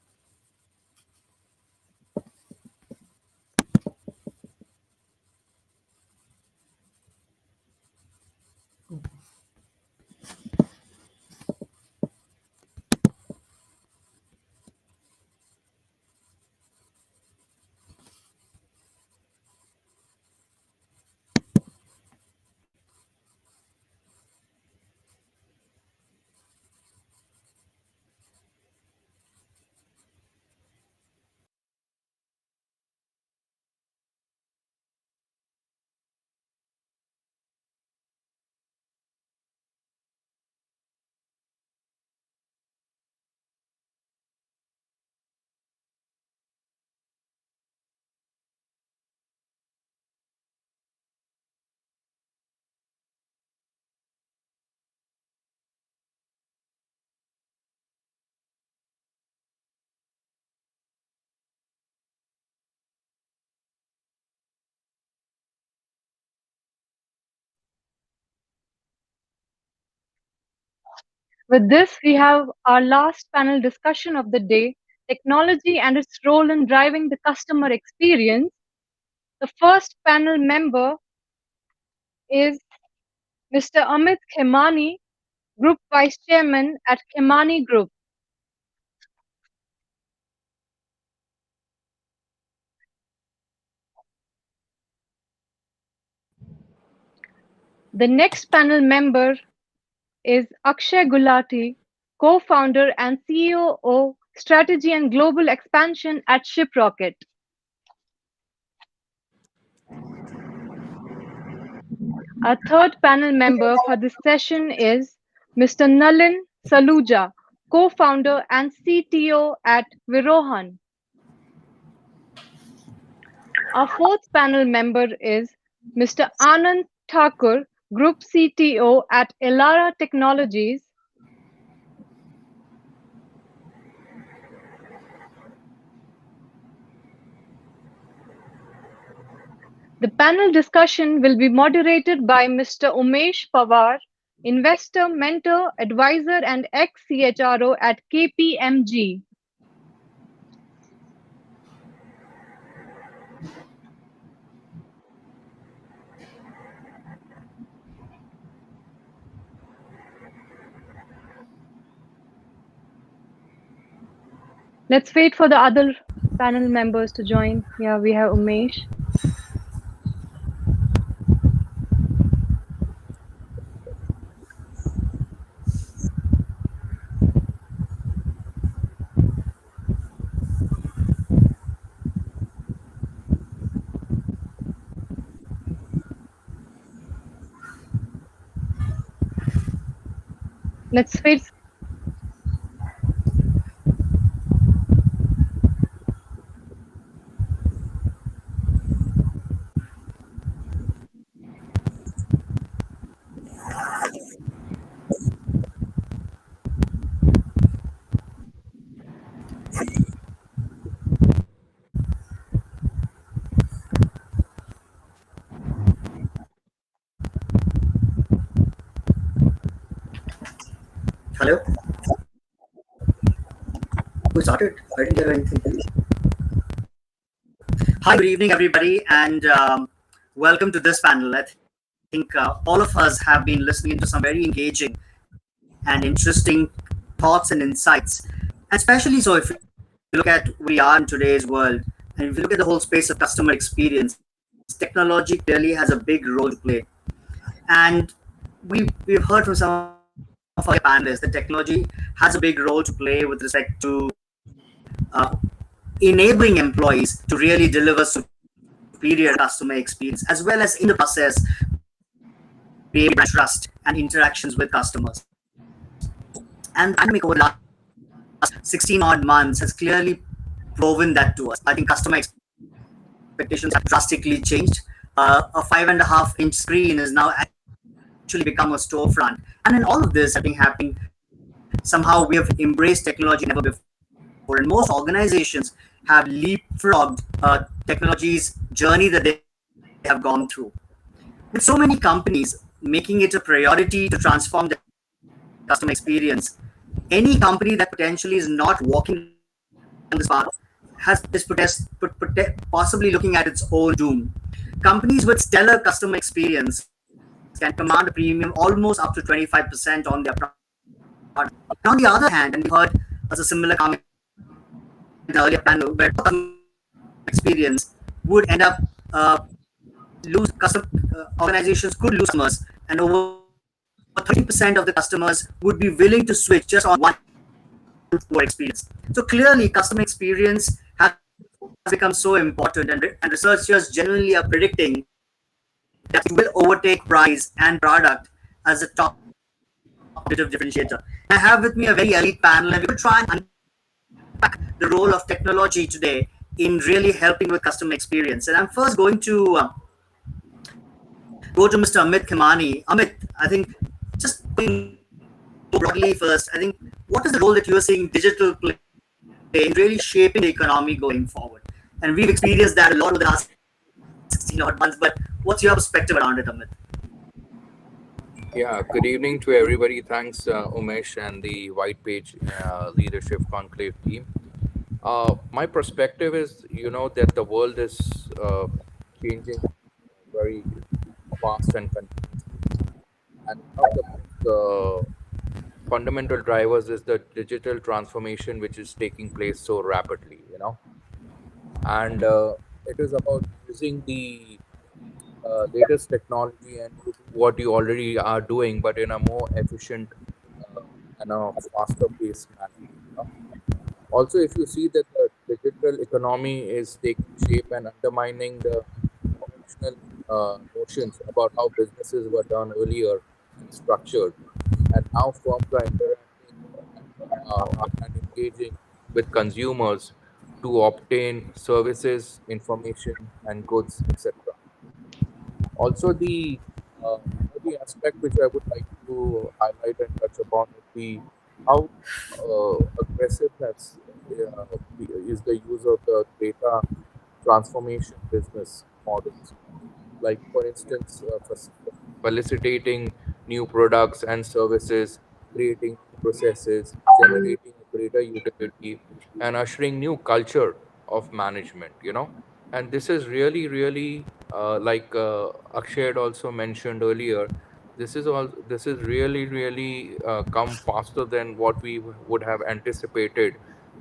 With this, we have our last panel discussion of the day, technology and its role in driving the customer experience. The first panel member is Mr. Amit Khemani, Group Vice Chairman at Khemani Group. The next panel member is Ake Gulati, co-founder and CEO of Strategy and Global Expansion at ShipRocket. Our third panel member for this session is Mr. Nalin Saluja, co-founder and CTO at Virohan. Our fourth panel member is Mr. Anand Thakur, Group CTO at Elara Technologies. The panel discussion will be moderated by Mr. Umesh Pawar, investor, mentor, advisor, and ex-CHRO at KPMG. Let's wait for the other panel members to join. Yeah, we have Umesh. Let's wait. Hello? Who started? I didn't hear anything. Hi, good evening, everybody, and welcome to this panel. I think all of us have been listening into some very engaging and interesting thoughts and insights, and especially so if you look at where we are in today's world, and if you look at the whole space of customer experience, technology clearly has a big role to play. And we've heard from some of our panelists that technology has a big role to play with respect to enabling employees to really deliver superior customer experience, as well as in the process create trust and interactions with customers. And the pandemic over the last 16 odd months has clearly proven that to us. I think customer expectations have drastically changed. A 5.5-inch screen is now actually become a storefront. And in all of this, I think happening, somehow we have embraced technology like never before. And most organizations have leapfrogged technology's journey that they have gone through. With so many companies making it a priority to transform their customer experience, they are investing heavily in technology. Any company that potentially is not walking down this path possibly looking at its own doom. Companies with stellar customer experience can command a premium almost up to 25% on their product. And on the other hand, and we heard as a similar comment earlier panel, where poor customer experience would end up organizations could lose customers, and over 30% of the customers would be willing to switch just on one poor experience. So clearly, customer experience has become so important, and researchers genuinely are predicting that it will overtake price and product as the top competitive differentiator. And I have with me a very elite panel, and we're going to try and unpack the role of technology today in really helping with customer experience. And I'm first going to go to Mr. Amit Khimani. Amit, I think just going more broadly first, I think what is the role that you're seeing digital play in really shaping the economy going forward? And we've experienced that a lot over the last 16 odd months, but what's your perspective around it, Amit? Yeah, good evening to everybody. Thanks, Umesh and the White Page Leadership Conclave team. My perspective is, that the world is changing very fast and continuously. And one of the most fundamental drivers is the digital transformation, which is taking place so rapidly. And it is about using the latest technology and to do what you already are doing, but in a more efficient uh, and a faster paced manner. Also, if you see that the digital economy is taking shape and undermining the conventional notions about how businesses were done earlier and structured, and now firms are interacting and engaging with consumers to obtain services, information, and goods, etc. Also, the aspect which I would like to highlight and touch upon would be how aggressiveness is the use of the data transformation business models. Like, for instance, facilitating new products and services, creating new processes, generating a greater utility, and ushering new culture of management. And this is really, really, like Akshay had also mentioned earlier, this is really, really come faster than what we would have anticipated,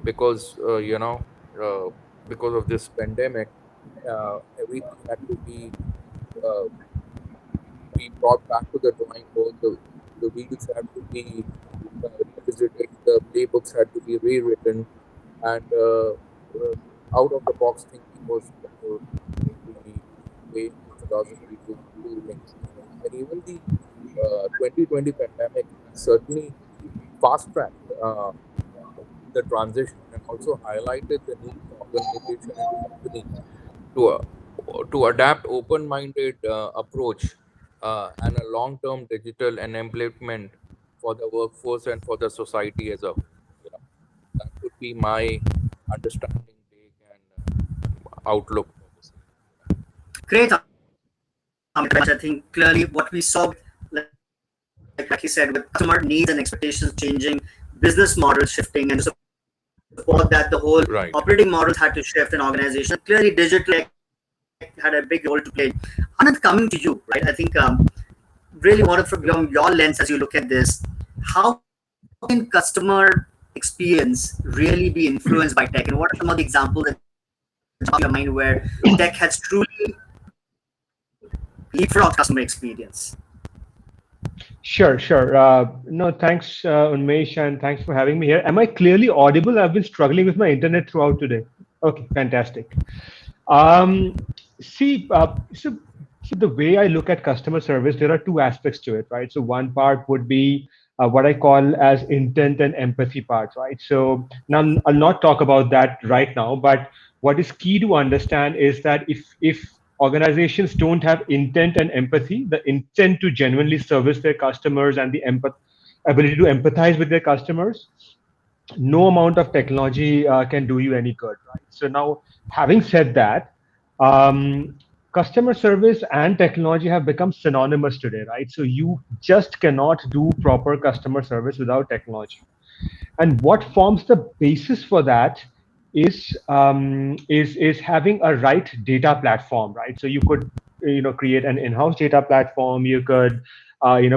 because uh, because of this pandemic, everything had to uh, be brought back to the drawing board. The wheels had to be revisited, the playbooks had to be rewritten, and out of the box thinking was the way in which philosophy to do things. And even the 2020 pandemic has certainly fast tracked the transition and also highlighted the need for organization and companies to adapt open-minded approach and a long-term digital enablement for the workforce and for the society as a whole. You know, that would be my understanding, take, and outlook for the same. Great, Amit. Thank you very much. I think clearly what we saw with, like he said, with customer needs and expectations changing, business models shifting, and to support that, the whole operating Right. models had to shift in organizations. Clearly, digital had a big role to play. Anand, coming to you, right? I think really wanted from your lens as you look at this, how can customer experience really be influenced by tech, and what are some of the examples that jump to your mind where tech has truly leapfrogged customer experience? Sure, sure. No, thanks, Unmesh, and thanks for having me here. Am I clearly audible? I've been struggling with my internet throughout today. Okay, fantastic. Um, see, so the way I look at customer service, there are two aspects to it, right? So one part would be what I call as intent and empathy part, right? So now I'll not talk about that right now, but what is key to understand is that if organizations don't have intent and empathy, the intent to genuinely service their customers and the ability to empathize with their customers, no amount of technology can do you any good, right? So now, having said that, um, customer service and technology have become synonymous today, right? So you just cannot do proper customer service without technology. And what forms the basis for that is having a right data platform, right? So you could create an in-house data platform. You could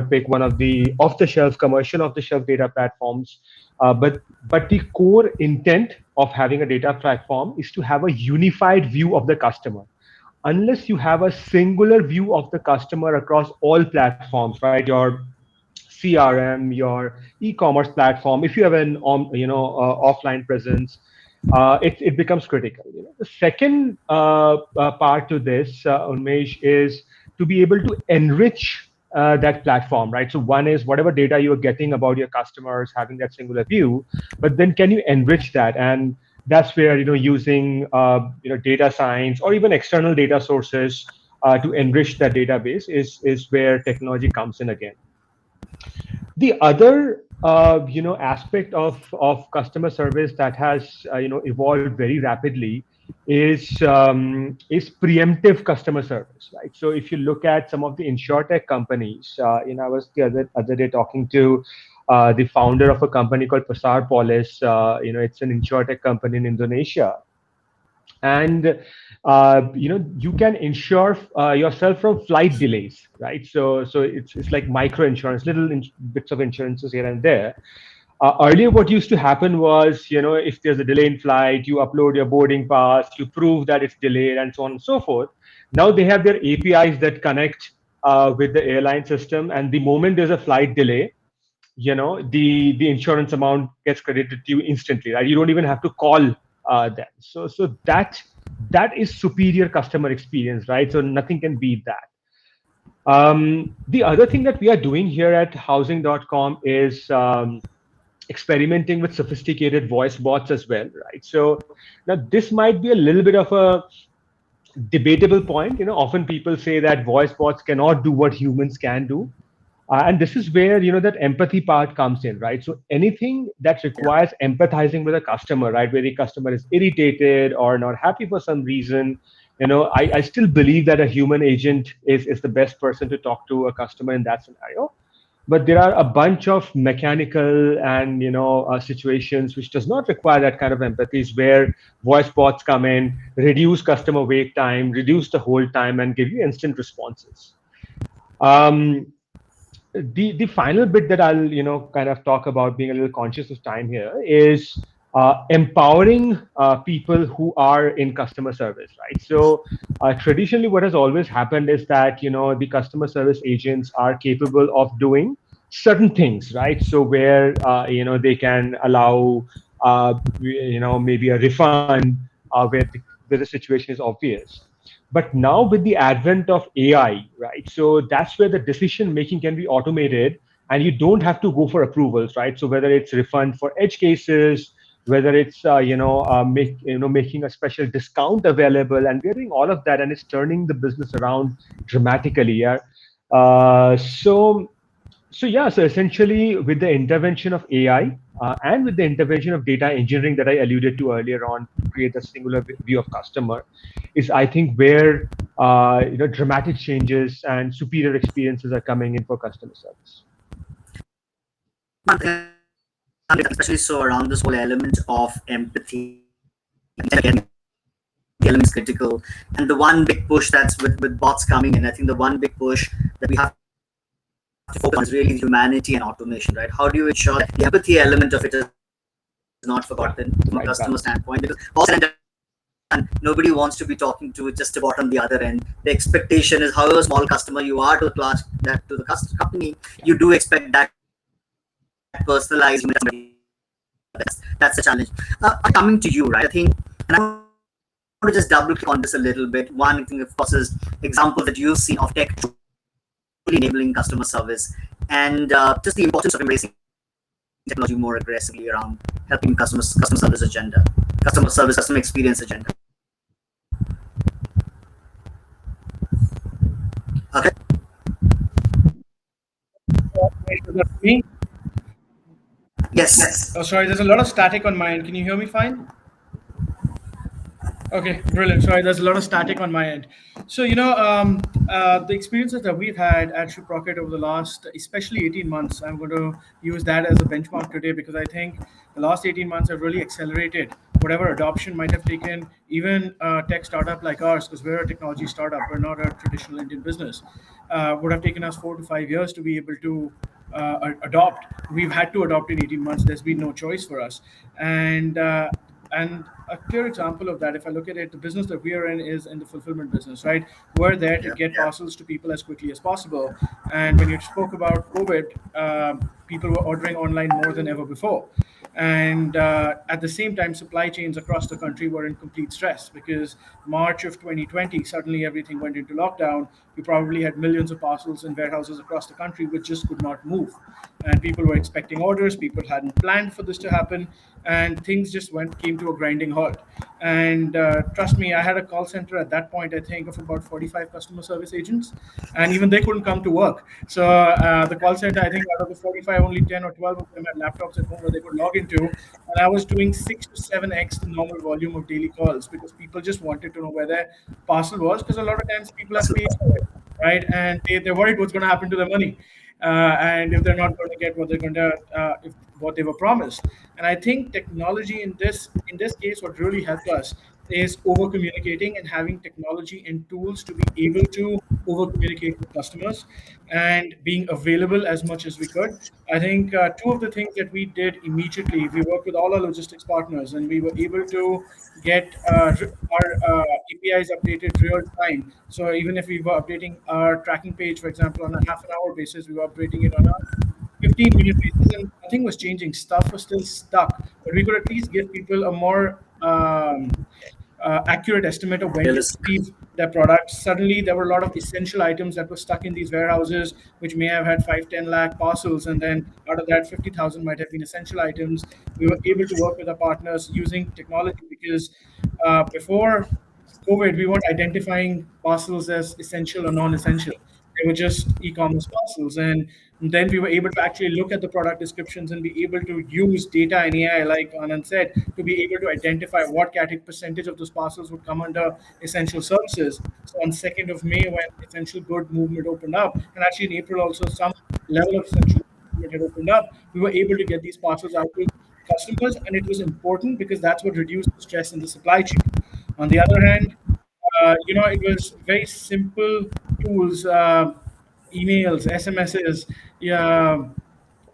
pick one of the off-the-shelf commercial off-the-shelf data platforms. But the core intent of having a data platform is to have a unified view of the customer. Unless you have a singular view of the customer across all platforms, right? Your CRM, your e-commerce platform, if you have an offline presence, it becomes critical. The second part to this, Unmesh, is to be able to enrich that platform, right? So one is whatever data you are getting about your customers, having that singular view, but then can you enrich that? And that's where using data science or even external data sources to enrich that database is where technology comes in again. The other aspect of customer service that has evolved very rapidly is preemptive customer service, right? So if you look at some of the insurtech companies, I was the other day talking to the founder of a company called Pasar Polis. It's an insurtech company in Indonesia, and you can insure yourself from flight delays, right? So it's like micro insurance, little bits of insurances here and there. Earlier, what used to happen was, if there's a delay in flight, you upload your boarding pass, you prove that it's delayed, and so on and so forth. Now they have their APIs that connect with the airline system, and the moment there's a flight delay, the insurance amount gets credited to you instantly, right? You don't even have to call them. So that is superior customer experience, right? So nothing can beat that. The other thing that we are doing here at housing.com is experimenting with sophisticated voice bots as well, right? So now this might be a little bit of a debatable point. Often people say that voice bots cannot do what humans can do. And this is where that empathy part comes in, right? So anything that requires empathizing with a customer, right, where the customer is irritated or not happy for some reason, I still believe that a human agent is the best person to talk to a customer in that scenario. But there are a bunch of mechanical and situations which does not require that kind of empathies, where voice bots come in, reduce customer wait time, reduce the hold time, and give you instant responses. The final bit that I'll kind of talk about, being a little conscious of time here, is empowering people who are in customer service, right? So traditionally, what has always happened is that the customer service agents are capable of doing certain things, right? So where they can allow maybe a refund where the situation is obvious. But now with the advent of AI, right? So that's where the decision making can be automated, and you don't have to go for approvals, right? So whether it's refund for edge cases, whether it's making a special discount available, and we're doing all of that, and it's turning the business around dramatically. Yeah. So essentially, with the intervention of AI and with the intervention of data engineering that I alluded to earlier on to create a singular view of customer, is I think where dramatic changes and superior experiences are coming in for customer service. Especially so around this whole element of empathy, again, the element is critical. And the one big push that's with bots coming in, I think the one big push that we have to focus on is really humanity and automation, right? How do you ensure that the empathy element of it is not forgotten from a customer standpoint? Because also, and nobody wants to be talking to just a bot on the other end. The expectation is, however small customer you are to the class, that to the company, you do expect that personalized. That's a challenge. Coming to you, right? I think, and I want to just double click on this a little bit. One thing, of course, is examples that you've seen of tech enabling customer service, and just the importance of embracing technology more aggressively around helping customer service agenda, customer experience agenda. Okay. Me? Yes. Oh, sorry. There's a lot of static on my end. Can you hear me fine? Okay, brilliant. Sorry, there's a lot of static on my end. So, the experiences that we've had at Shiprocket over the last, especially 18 months, I'm going to use that as a benchmark today because I think the last 18 months have really accelerated whatever adoption might have taken even a tech startup like ours, because we're a technology startup, we're not a traditional Indian business, would have taken us 4 to 5 years to be able to adopt. We've had to adopt in 18 months. There's been no choice for us. And a clear example of that, if I look at it, the business that we are in is in the fulfillment business, right? We're there to get parcels to people as quickly as possible. And when you spoke about COVID, people were ordering online more than ever before. And at the same time, supply chains across the country were in complete stress because March of 2020, suddenly everything went into lockdown. We probably had millions of parcels in warehouses across the country which just could not move. And people were expecting orders, people hadn't planned for this to happen, and things just came to a grinding halt. And trust me, I had a call center at that point, I think, of about 45 customer service agents, and even they couldn't come to work. So the call center, I think out of the 45, only 10 or 12 of them had laptops at home where they could log into. And I was doing 6 to 7x the normal volume of daily calls because people just wanted to know where their parcel was, because a lot of times people have paid for it, right? And they're worried what's going to happen to their money. And if they're not going to get what they're going to, if what they were promised. And I think technology in this case, what really helped us is over communicating and having technology and tools to be able to over communicate with customers and being available as much as we could. I think two of the things that we did immediately, we worked with all our logistics partners and we were able to get our APIs updated real time. So even if we were updating our tracking page, for example, on a half an hour basis, we were updating it on a 15-minute basis, and nothing was changing. Stuff was still stuck, but we could at least give people a more accurate estimate of when to Realistic. receive their products. Suddenly, there were a lot of essential items that were stuck in these warehouses, which may have had 5, 10 lakh parcels, and then out of that, 50,000 might have been essential items. We were able to work with our partners using technology because before COVID, we weren't identifying parcels as essential or non-essential. They were just e-commerce parcels, and then we were able to actually look at the product descriptions and be able to use data and AI, like Anand said, to be able to identify what category percentage of those parcels would come under essential services. So on 2nd of May, when essential good movement opened up, and actually in April also some level of essential movement had opened up, we were able to get these parcels out to customers, and it was important because that's what reduced the stress in the supply chain. On the other hand, it was very simple tools, emails, SMSs, yeah,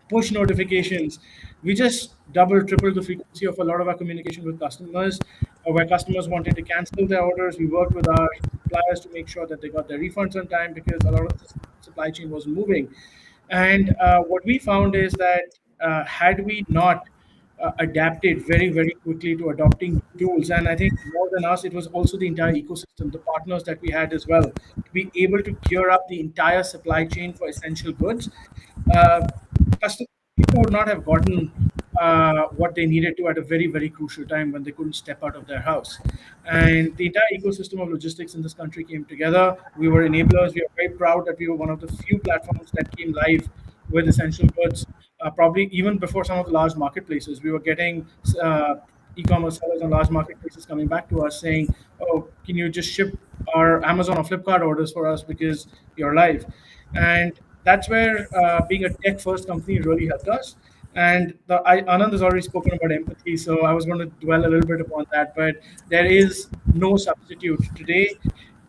push notifications. We just double, triple the frequency of a lot of our communication with customers. Where customers wanted to cancel their orders, we worked with our suppliers to make sure that they got their refunds on time because a lot of the supply chain wasn't moving. And what we found is that had we not adapted very, very quickly to adopting tools, and I think more than us, it was also the entire ecosystem, the partners that we had as well, to be able to gear up the entire supply chain for essential goods. Uh, People would not have gotten what they needed to at a very, very crucial time when they couldn't step out of their house. And the entire ecosystem of logistics in this country came together. We were enablers. We are very proud that we were one of the few platforms that came live with essential goods. Probably even before some of the large marketplaces, we were getting e-commerce sellers on large marketplaces coming back to us saying, "Oh, can you just ship our Amazon or Flipkart orders for us because you're live?" And that's where being a tech-first company really helped us. And Anand has already spoken about empathy, so I was going to dwell a little bit upon that. But there is no substitute today.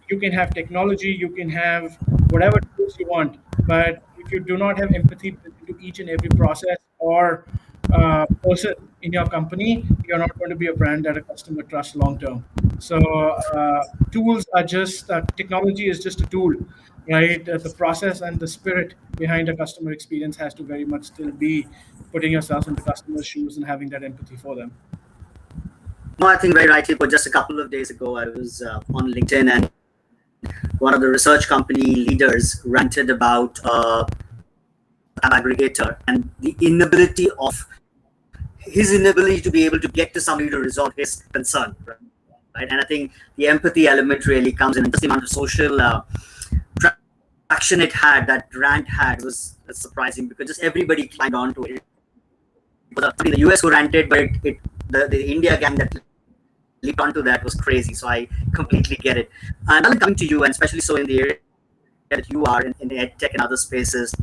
You can have technology, you can have whatever tools you want, but if you do not have empathy built into each and every process or person in your company, you're not going to be a brand that a customer trusts long term. So tools are just technology is just a tool, right? The process and the spirit behind a customer experience has to very much still be putting yourself in the customer's shoes and having that empathy for them. No, I think very rightly put. Just a couple of days ago, I was on LinkedIn, and one of the research company leaders ranted about an aggregator and the inability of his inability to be able to get to somebody to resolve his concern, right? And I think the empathy element really comes in, and just the amount of social traction it had, that rant had, was surprising because just everybody climbed onto it. It was the US who ranted, but the India gang that leaped onto that was crazy. So I completely get it. Now coming to you, and especially so in the area that you are in ed tech and other spaces,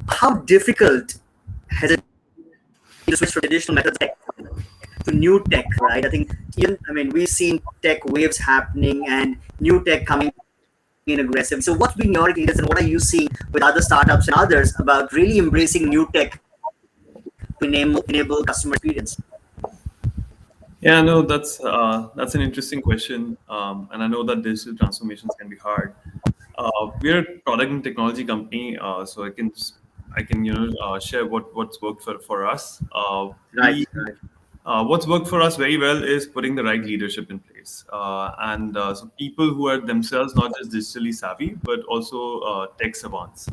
how difficult has it been to switch from traditional methods of tech to new tech, right? I think we've seen tech waves happening and new tech coming in aggressively. So what's been your experience and what are you seeing with other startups and others about really embracing new tech to enable customer experience? Yeah, no, that's an interesting question, and I know that digital transformations can be hard. We're a product and technology company, so I can share what's worked for us. Right, We right. What's worked for us very well is putting the right leadership in place, and so people who are themselves not just digitally savvy but also tech savants.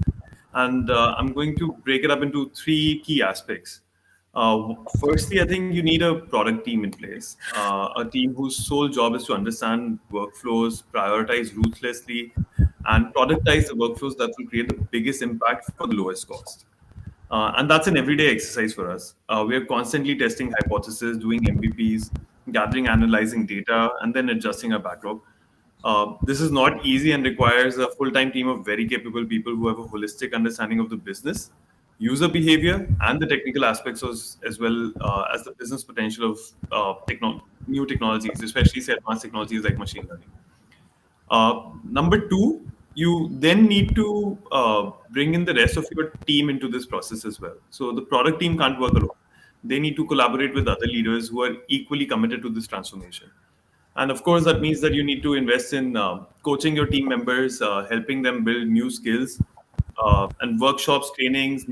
And I'm going to break it up into three key aspects. Firstly, I think you need a product team in place, a team whose sole job is to understand workflows, prioritize ruthlessly, and productize the workflows that will create the biggest impact for the lowest cost. And that's an everyday exercise for us. We are constantly testing hypotheses, doing MVPs, gathering, analyzing data, and then adjusting our backlog. This is not easy and requires a full time team of very capable people who have a holistic understanding of the business, user behavior, and the technical aspects as well as the business potential of new technologies, especially say advanced technologies like machine learning. Number two, you then need to bring in the rest of your team into this process as well. So the product team can't work alone. They need to collaborate with other leaders who are equally committed to this transformation. And of course, that means that you need to invest in coaching your team members, helping them build new skills, and workshops, trainings,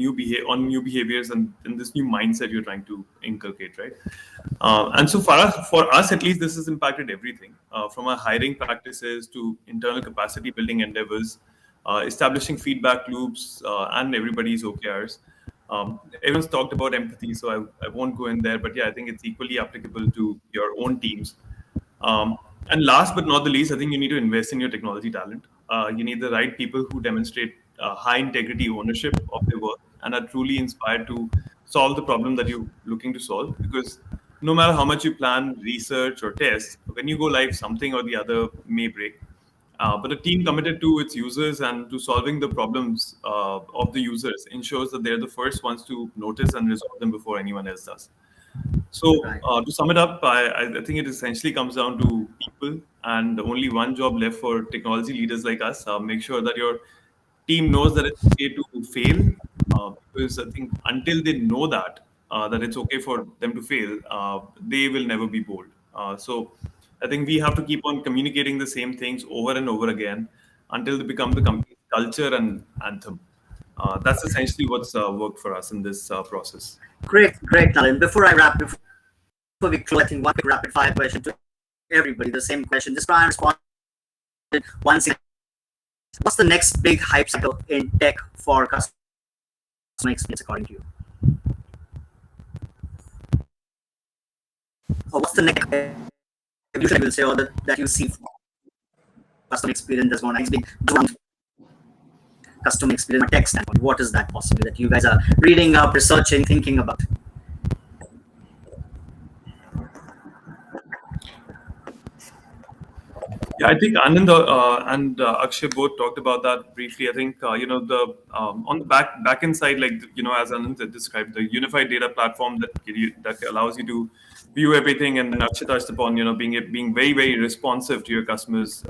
on new behaviors, and this new mindset you're trying to inculcate, right? And so for us at least, this has impacted everything from our hiring practices to internal capacity building endeavors, establishing feedback loops, and everybody's OKRs. Everyone's talked about empathy, so I won't go in there, but yeah, I think it's equally applicable to your own teams. And last but not the least, I think you need to invest in your technology talent. You need the right people who demonstrate high integrity ownership of their work and are truly inspired to solve the problem that you're looking to solve. Because no matter how much you plan, research, or test, when you go live, something or the other may break. But a team committed to its users and to solving the problems of the users ensures that they're the first ones to notice and resolve them before anyone else does. So, to sum it up, I think it essentially comes down to people, and only one job left for technology leaders like us. Make sure that your team knows that it's okay to fail, because I think until they know that it's okay for them to fail, they will never be bold. So, I think we have to keep on communicating the same things over and over again until they become the company's culture and anthem. That's essentially what's worked for us in this process. Great, Nalin. Before we close, I think one quick rapid fire question to everybody. The same question. Just try and respond in 1 second. What's the next big hype cycle in tech for customer experience, according to you? Or what's the next evolution, I will say, or that you see for customer experience that's going on? Next big around customer experience from a tech standpoint. What is that possibly that you guys are reading up, researching, thinking about? Yeah, I think Anand and Akshay both talked about that briefly. I think the on the back end side, like as Anand had described, the unified data platform that allows you to view everything, and Akshay touched upon being very very responsive to your customers'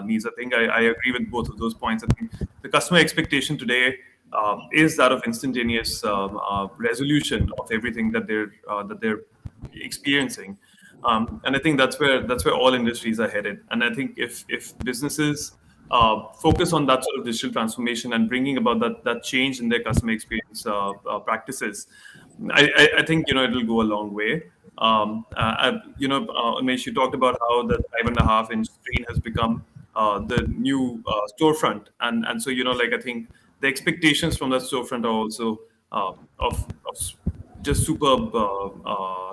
needs. I think I agree with both of those points. I think the customer expectation today is that of instantaneous resolution of everything that they're experiencing. And I think that's where all industries are headed. And I think if businesses focus on that sort of digital transformation and bringing about that change in their customer experience practices, I think it'll go a long way. Umesh, you talked about how the 5.5-inch screen has become the new storefront, and so like I think the expectations from that storefront are also of just superb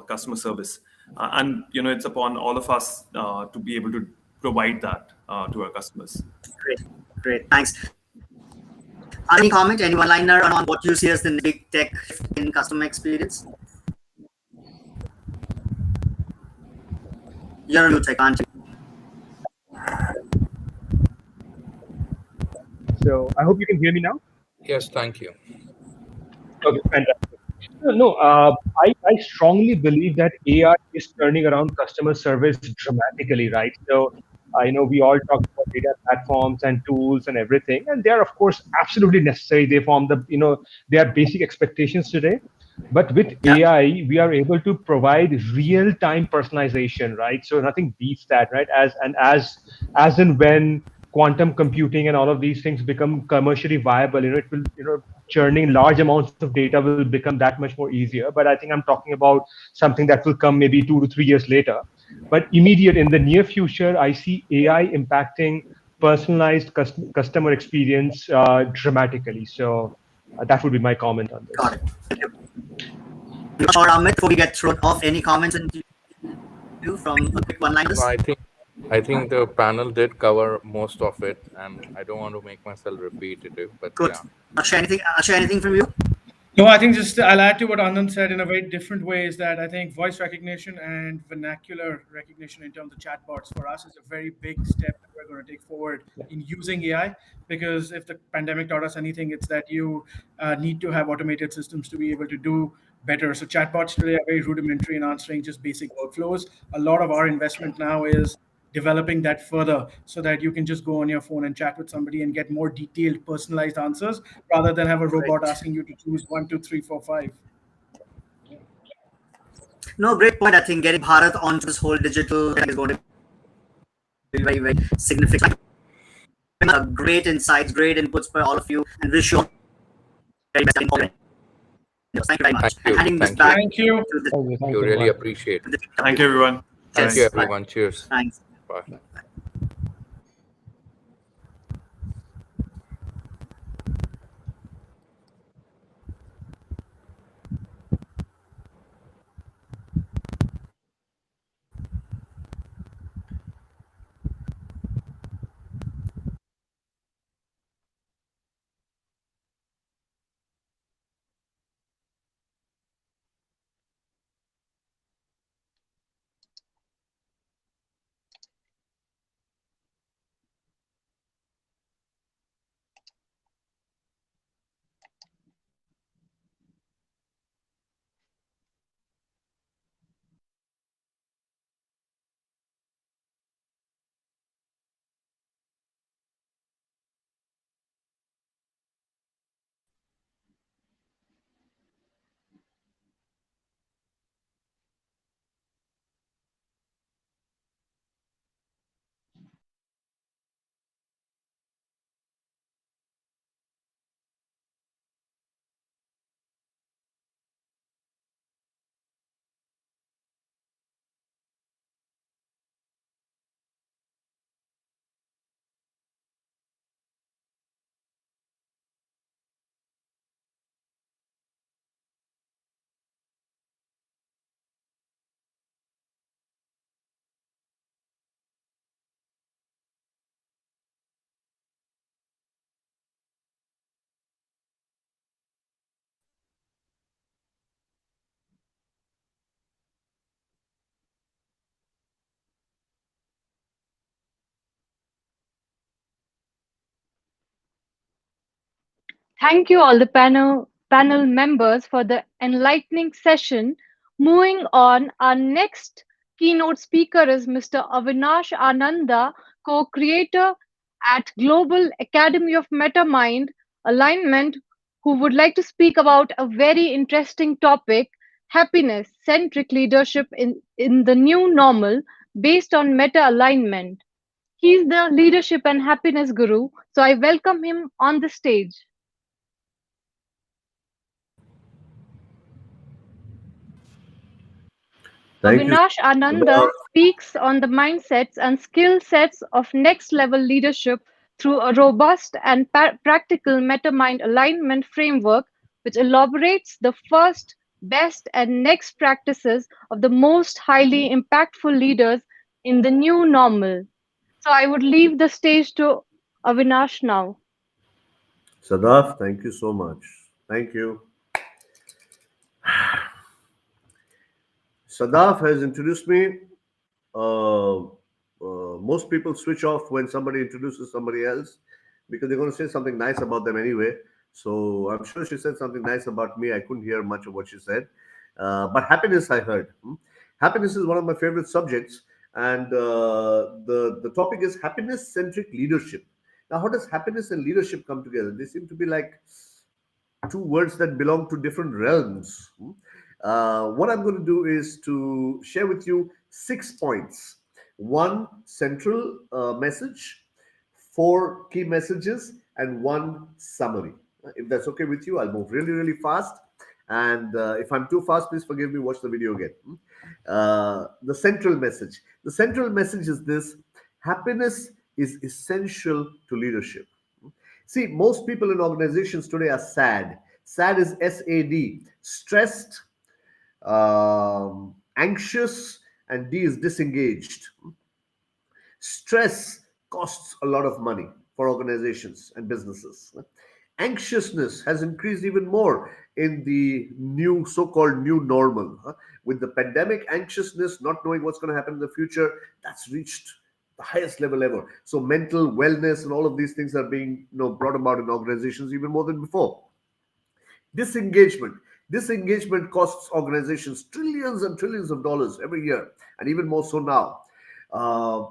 customer service. And it's upon all of us to be able to provide that to our customers. Great, thanks. Any comment, any one-liner on what you see as the next big tech shift in customer experience? You're on mute. I can't. So I hope you can hear me now. Yes, thank you. Okay, fantastic. No, I strongly believe that AI is turning around customer service dramatically, right? So, we all talk about data platforms and tools and everything, and they are, of course, absolutely necessary. They form they are basic expectations today. But with AI, we are able to provide real-time personalization, right? So nothing beats that, right? As and when quantum computing and all of these things become commercially viable, it will, churning large amounts of data will become that much more easier. But I think I'm talking about something that will come maybe 2 to 3 years later. But immediate in the near future, I see AI impacting personalized customer experience dramatically. So that would be my comment on Got this. it. Thank you. Or Amit, before we get thrown off, any comments and you from a quick No, one-liners? I think the panel did cover most of it, and I don't want to make myself repetitive, but Good. yeah. Akshay, anything from you? No, I think just I'll add to what Anand said in a very different way is that I think voice recognition and vernacular recognition in terms of chatbots for us is a very big step that we're going to take forward in using AI. Because if the pandemic taught us anything, it's that you need to have automated systems to be able to do better. So chatbots today are very rudimentary in answering just basic workflows. A lot of our investment now is developing that further so that you can just go on your phone and chat with somebody and get more detailed personalized answers rather than have a robot Great. asking you to choose one, two, three, four, five. No, great point. I think getting Bharat onto this whole digital thing is going to be very, very significant. Great insights, great inputs by all of you, and wish you all the very best in all your endeavors. Thank you very much. And handing this back Thank you. to Thank the you. Thank you. Thank you. Really appreciate. to the team. Thank you, everyone. Thank Bye. you, Cheers. Bye. everyone. Cheers. Thanks. Bye. Thank you all the panel members for the enlightening session. Moving on, our next keynote speaker is Mr. Avinash Ananda, co-creator at Global Academy of MetaMind Alignment, who would like to speak about a very interesting topic, happiness-centric leadership in the new normal based on meta alignment. He's the leadership and happiness guru, so I welcome him on the stage. Thank you, Avinash Sadaf. Ananda speaks on the mindsets and skill sets of next level leadership through a robust and practical MetaMind alignment framework, which elaborates the first, best, and next practices of the most highly impactful leaders in the new normal. So I would leave the stage to Avinash now. Sadaf, thank you so much. Thank you. Sadaf has introduced me. most people switch off when somebody introduces somebody else because they're going to say something nice about them anyway. So I'm sure she said something nice about me. I couldn't hear much of what she said, but happiness I heard. Happiness is one of my favorite subjects, and the topic is happiness-centric leadership. Now, how does happiness and leadership come together? They seem to be like two words that belong to different realms. What I'm going to do is to share with you 6 points, one central message, four key messages, and one summary. If that's okay with you, I'll move really, really fast. And if I'm too fast, please forgive me. Watch the video again. The central message. The central message is this: happiness is essential to leadership. See, most people in organizations today are sad. Sad is SAD, stressed, anxious, and D is disengaged. Stress costs a lot of money for organizations and businesses. Anxiousness has increased even more in the new so-called new normal. With the pandemic, anxiousness, not knowing what's going to happen in the future, that's reached the highest level ever. So mental wellness and all of these things are being brought about in organizations even more than before. Disengagement. Disengagement costs organizations trillions and trillions of dollars every year, and even more so now. Uh,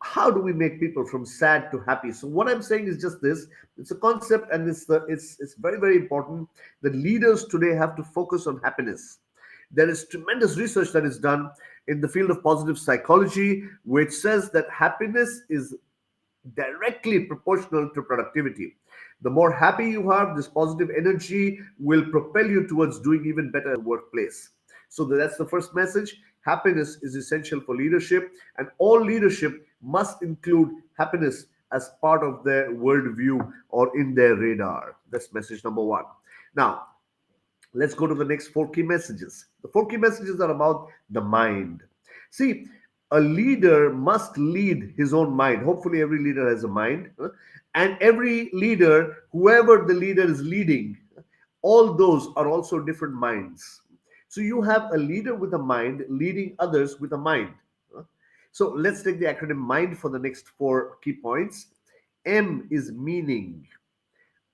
how do we make people from sad to happy? So what I'm saying is just this: it's a concept, and it's very, very important that leaders today have to focus on happiness. There is tremendous research that is done in the field of positive psychology, which says that happiness is directly proportional to productivity. The more happy you are, this positive energy will propel you towards doing even better at the workplace. So that's the first message. Happiness is essential for leadership, and all leadership must include happiness as part of their worldview or in their radar. That's message number one. Now, let's go to the next four key messages. The four key messages are about the mind. See, a leader must lead his own mind. Hopefully, every leader has a mind. And every leader, whoever the leader is leading, all those are also different minds. So you have a leader with a mind leading others with a mind. So let's take the acronym MIND for the next four key points. M is meaning,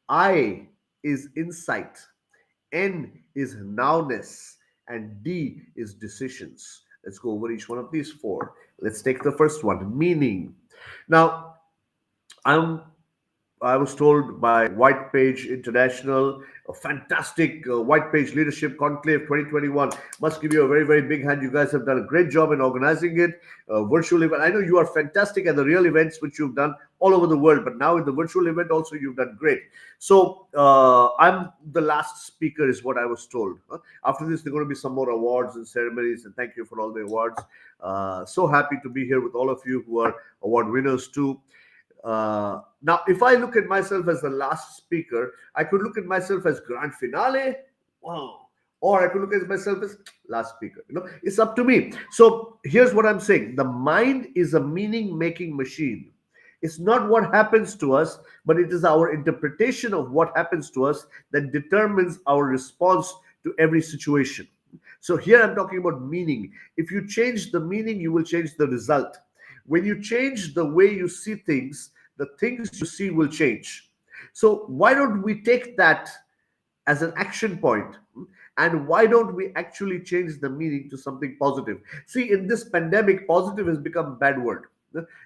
I is insight, N is nowness, and D is decisions. Let's go over each one of these four. Let's take the first one, meaning. Now, I'm I was told by White Page International, a fantastic White Page Leadership Conclave 2021. Must give you a very, very big hand. You guys have done a great job in organizing it. Virtual event. I know you are fantastic at the real events, which you've done all over the world, but now in the virtual event also you've done great. So I'm the last speaker, is what I was told. After this, there are going to be some more awards and ceremonies, and thank you for all the awards. So happy to be here with all of you who are award winners too. Now, if I look at myself as the last speaker, I could look at myself as grand finale. Wow. Or I could look at myself as last speaker. It's up to me. So here's what I'm saying: the mind is a meaning making machine. It's not what happens to us, but it is our interpretation of what happens to us that determines our response to every situation. So here I'm talking about meaning. If you change the meaning, you will change the result. When you change the way you see things, the things you see will change. So why don't we take that as an action point? And why don't we actually change the meaning to something positive? See, in this pandemic, positive has become a bad word.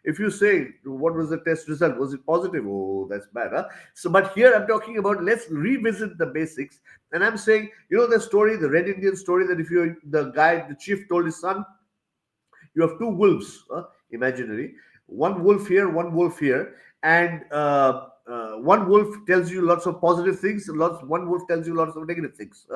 If you say, what was the test result? Was it positive? Oh, that's bad. Huh? So, but here I'm talking about, let's revisit the basics. And I'm saying, the story, the Red Indian story, that if you, the chief told his son, you have two wolves, imaginary, one wolf here, one wolf here, and one wolf tells you lots of positive things, one wolf tells you lots of negative things.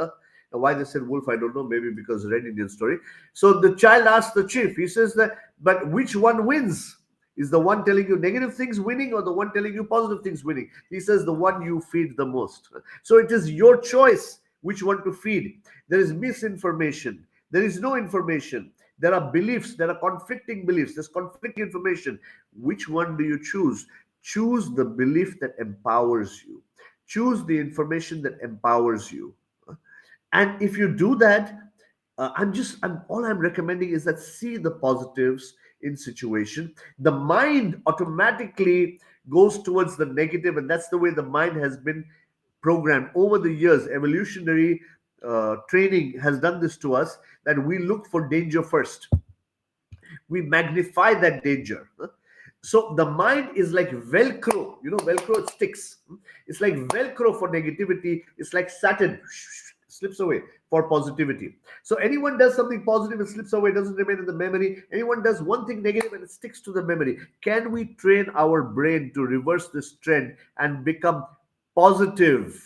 Now, why they said wolf, I don't know, maybe because Red Indian story. So the child asks the chief, he says that, but which one wins? Is the one telling you negative things winning, or the one telling you positive things winning? He says the one you feed the most. So it is your choice which one to feed. There is misinformation, there is no information, there are beliefs, there are conflicting beliefs, there's conflicting information. Which one do you choose? Choose the belief that empowers you. Choose the information that empowers you. And if you do that, all I'm recommending is that see the positives in situation, the mind automatically goes towards the negative, and that's the way the mind has been programmed over the years. Evolutionary training has done this to us, that we look for danger first, we magnify that danger. So the mind is like velcro, velcro, it sticks. It's like velcro for negativity, it's like satin, slips away for positivity. So anyone does something positive, it slips away, doesn't remain in the memory. Anyone does one thing negative and it sticks to the memory. Can we train our brain to reverse this trend and become positive,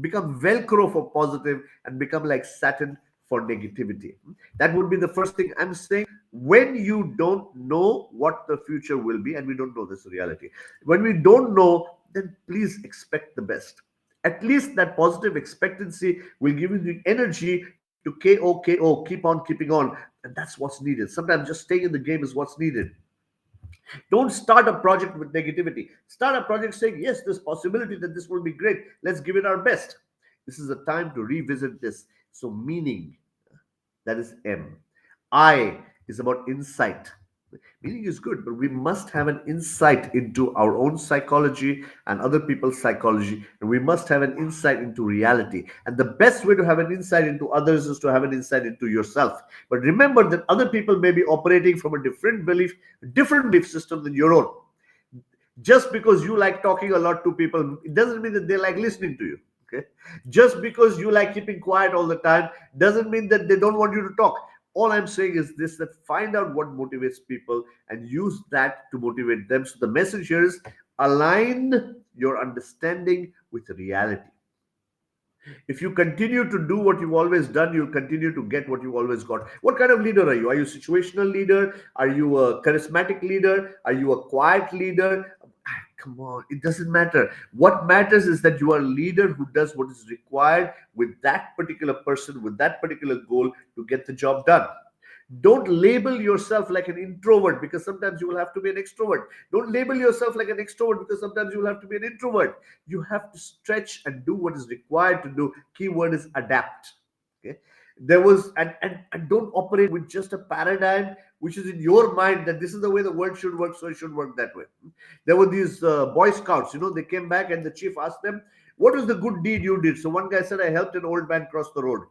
become velcro for positive, and become like satin for negativity? That would be the first thing I'm saying. When you don't know what the future will be, and we don't know this reality, when we don't know, then please expect the best. At least that positive expectancy will give you the energy to KO, keep on keeping on. And that's what's needed. Sometimes just staying in the game is what's needed. Don't start a project with negativity. Start a project saying, yes, there's possibility that this will be great. Let's give it our best. This is a time to revisit this. So meaning, that is M. I is about insight. Meaning is good, but we must have an insight into our own psychology and other people's psychology, and we must have an insight into reality. And the best way to have an insight into others is to have an insight into yourself. But remember that other people may be operating from a different belief system than your own. Just because you like talking a lot to people, it doesn't mean that they like listening to you. Okay, just because you like keeping quiet all the time doesn't mean that they don't want you to talk. All I'm saying is this, that find out what motivates people and use that to motivate them. So the message here is, align your understanding with reality. If you continue to do what you've always done, you'll continue to get what you've always got. What kind of leader are you? Are you a situational leader? Are you a charismatic leader? Are you a quiet leader? Come on, it doesn't matter. What matters is that you are a leader who does what is required with that particular person, with that particular goal, to get the job done. Don't label yourself like an introvert, because sometimes you will have to be an extrovert. Don't label yourself like an extrovert, because sometimes you will have to be an introvert. You have to stretch and do what is required to do. Keyword is adapt. Okay. There was, and don't operate with just a paradigm which is in your mind, that this is the way the world should work, so it should work that way. There were these Boy Scouts, they came back and the chief asked them, what was the good deed you did? So one guy said, I helped an old man cross the road.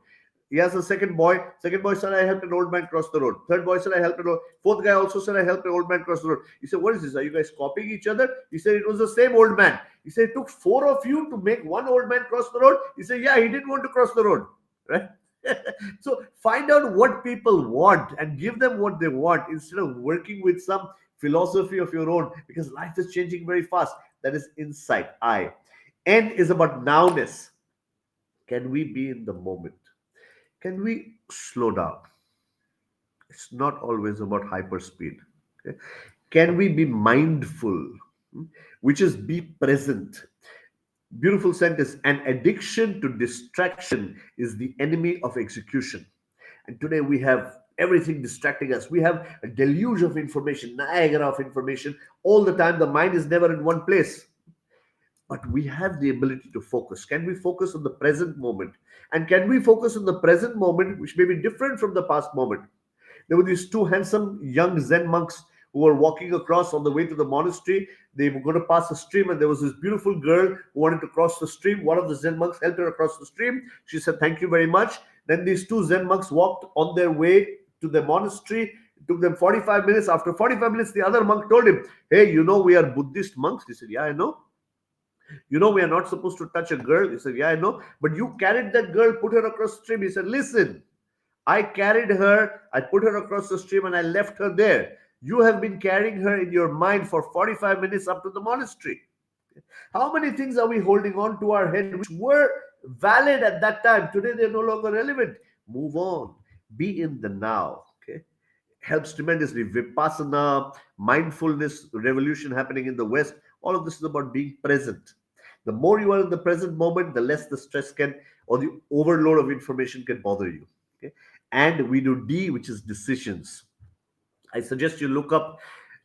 He has a second boy. Second boy said, I helped an old man cross the road. Third boy said, I helped an old. Fourth guy also said, I helped an old man cross the road. He said, what is this? Are you guys copying each other? He said, it was the same old man. He said, it took four of you to make one old man cross the road. He said, yeah, he didn't want to cross the road. Right? So find out what people want and give them what they want, instead of working with some philosophy of your own, because life is changing very fast. That is insight. I. N is about nowness. Can we be in the moment? Can we slow down? It's not always about hyperspeed. Okay? Can we be mindful? Which is be present. Beautiful sentence. An addiction to distraction is the enemy of execution. And today we have everything distracting us. We have a deluge of information, Niagara of information all the time. The mind is never in one place. But we have the ability to focus. Can we focus on the present moment? And can we focus on the present moment, which may be different from the past moment? There were these two handsome young Zen monks who were walking across on the way to the monastery. They were going to pass a stream, and there was this beautiful girl who wanted to cross the stream. One of the Zen monks helped her across the stream. She said, thank you very much. Then these two Zen monks walked on their way to the monastery. It took them 45 minutes. After 45 minutes, the other monk told him, hey, we are Buddhist monks. He said, yeah, I know. We are not supposed to touch a girl. He said, yeah, I know. But you carried that girl, put her across the stream. He said, listen, I carried her, I put her across the stream, and I left her there. You have been carrying her in your mind for 45 minutes up to the monastery. How many things are we holding on to our head which were valid at that time? Today they're no longer relevant. Move on. Be in the now. Okay. Helps tremendously. Vipassana, mindfulness revolution happening in the West. All of this is about being present. The more you are in the present moment, the less the stress can, or the overload of information can bother you. Okay? And we do D, which is decisions. I suggest you look up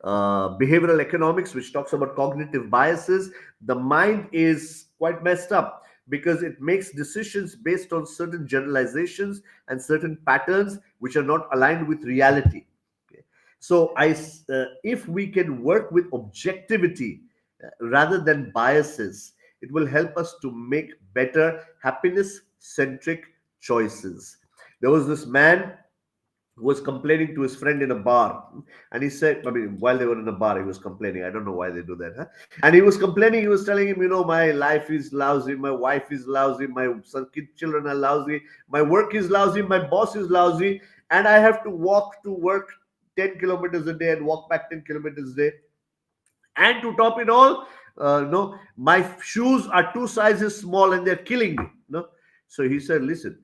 behavioral economics, which talks about cognitive biases. The mind is quite messed up because it makes decisions based on certain generalizations and certain patterns which are not aligned with reality. Okay? So if we can work with objectivity rather than biases, it will help us to make better happiness-centric choices. There was this man who was complaining to his friend in a bar. And he said, I mean, while they were in a bar, he was complaining. I don't know why they do that. Huh? And he was complaining, he was telling him, my life is lousy, my wife is lousy, my children are lousy, my work is lousy, my boss is lousy, and I have to walk to work 10 kilometers a day and walk back 10 kilometers a day. And to top it all, no, my shoes are 2 sizes small and they're killing me. No, so he said, listen,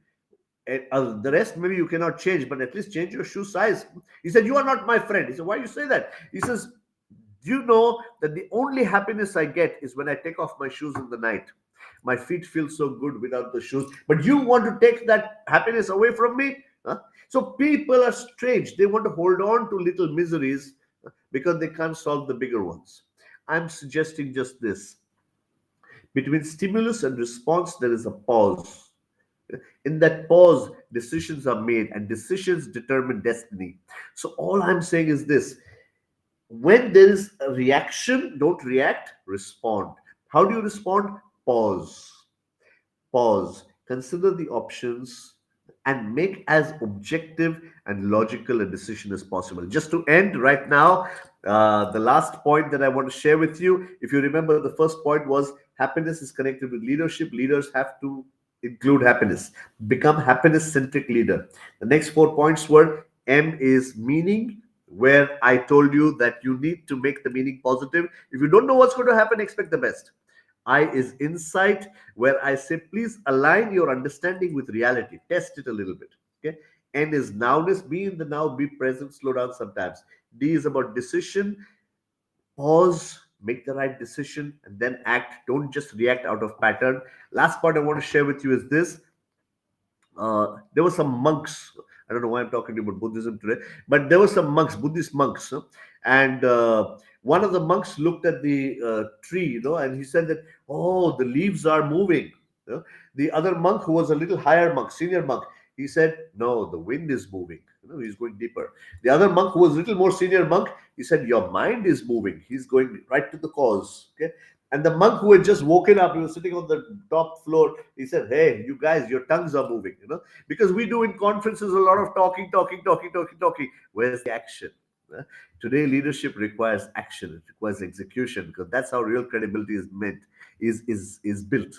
the rest maybe you cannot change, but at least change your shoe size. He said, you are not my friend. He said, why you say that? He says, do you know that the only happiness I get is when I take off my shoes in the night? My feet feel so good without the shoes, but you want to take that happiness away from me? Huh? So people are strange. They want to hold on to little miseries because they can't solve the bigger ones. I'm suggesting just this. Between stimulus and response, there is a pause. In that pause, decisions are made, and decisions determine destiny. So all I'm saying is this: when there is a reaction, don't react, respond. How do you respond? Pause, consider the options, and make as objective and logical a decision as possible. Just to end right now, the last point that I want to share with you, if you remember, the first point was happiness is connected with leadership. Leaders have to include happiness. Become happiness-centric leader. The next 4 points were: M is meaning, where I told you that you need to make the meaning positive. If you don't know what's going to happen, expect the best. I is insight, where I say, please align your understanding with reality. Test it a little bit. Okay. N is nowness. Be in the now, be present, slow down sometimes. D is about decision. Pause, make the right decision, and then act. Don't just react out of pattern. Last part I want to share with you is this. There were some monks. I don't know why I'm talking about Buddhism today, but there were some monks, Buddhist monks, and one of the monks looked at the tree, and he said that, oh, the leaves are moving. The other monk, who was a little higher monk, senior monk, he said, no, the wind is moving. He's going deeper. The other monk, who was a little more senior monk, he said, your mind is moving. He's going right to the cause. Okay. And the monk who had just woken up, he was sitting on the top floor. He said, hey, you guys, your tongues are moving, because we do in conferences a lot of talking. Where's the action? Today, leadership requires action. It requires execution, because that's how real credibility is built.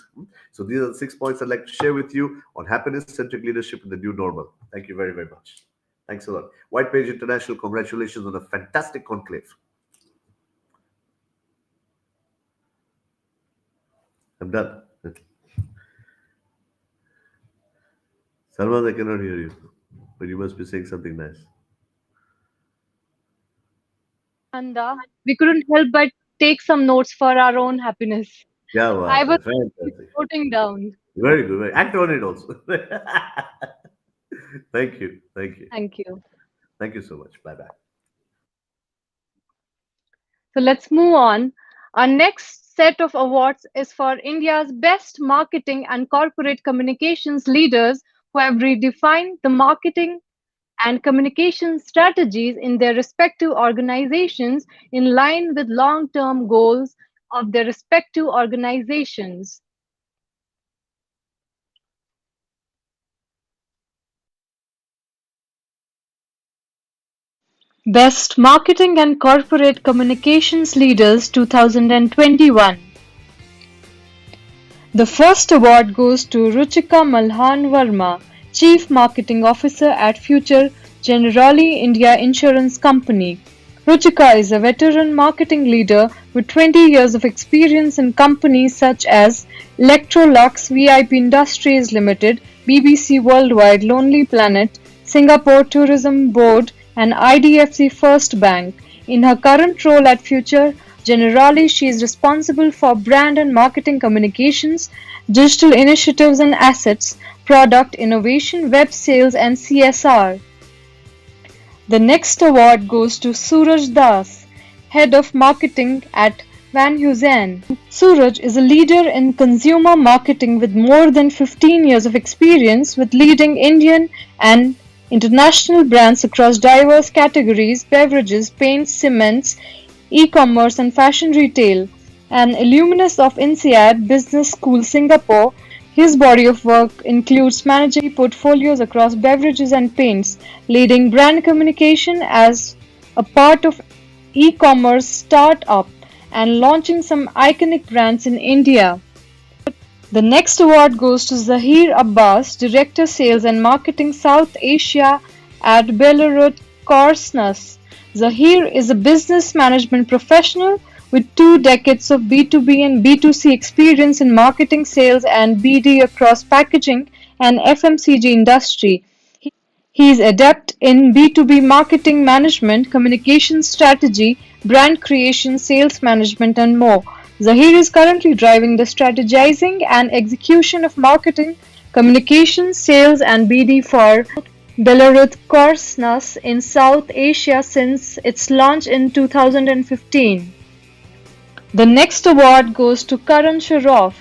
So these are the 6 points I'd like to share with you on happiness-centric leadership in the new normal. Thank you very, very much. Thanks a lot. White Page International, congratulations on a fantastic conclave. I'm done. Sarwaz, I cannot hear you, but you must be saying something nice. Nanda, we couldn't help but take some notes for our own happiness. Yeah, I was fantastic. noting down. Very good. Act on it also. Thank you. Thank you. Thank you. Thank you so much. Bye bye. So let's move on. Our next set of awards is for India's best marketing and corporate communications leaders who have redefined the marketing and communication strategies in their respective organizations in line with long-term goals of their respective organizations. Best Marketing and Corporate Communications Leaders 2021. The first award goes to Ruchika Malhan Verma, Chief Marketing Officer at Future Generali India Insurance Company. Ruchika is a veteran marketing leader with 20 years of experience in companies such as Electrolux VIP Industries Limited, BBC Worldwide, Lonely Planet, Singapore Tourism Board, and IDFC First Bank. In her current role at Future Generali, she is responsible for brand and marketing communications, digital initiatives and assets, product innovation, web sales, and CSR. The next award goes to Suraj Das, Head of Marketing at Van Heusen. Suraj is a leader in consumer marketing with more than 15 years of experience with leading Indian and international brands across diverse categories: beverages, paints, cements, e-commerce, and fashion retail. An alumnus of INSEAD Business School Singapore, his body of work includes managing portfolios across beverages and paints, leading brand communication as a part of e-commerce startup, and launching some iconic brands in India. The next award goes to Zahir Abbas, Director Sales and Marketing South Asia at Belarus Korsnäs. Zahir is a business management professional with 2 decades of B2B and B2C experience in marketing, sales, and BD across packaging and FMCG industry. He is adept in B2B marketing management, communication strategy, brand creation, sales management, and more. Zahir is currently driving the strategizing and execution of marketing, communication, sales, and BD for Belarus Korsnäs in South Asia since its launch in 2015. The next award goes to Karan Shroff,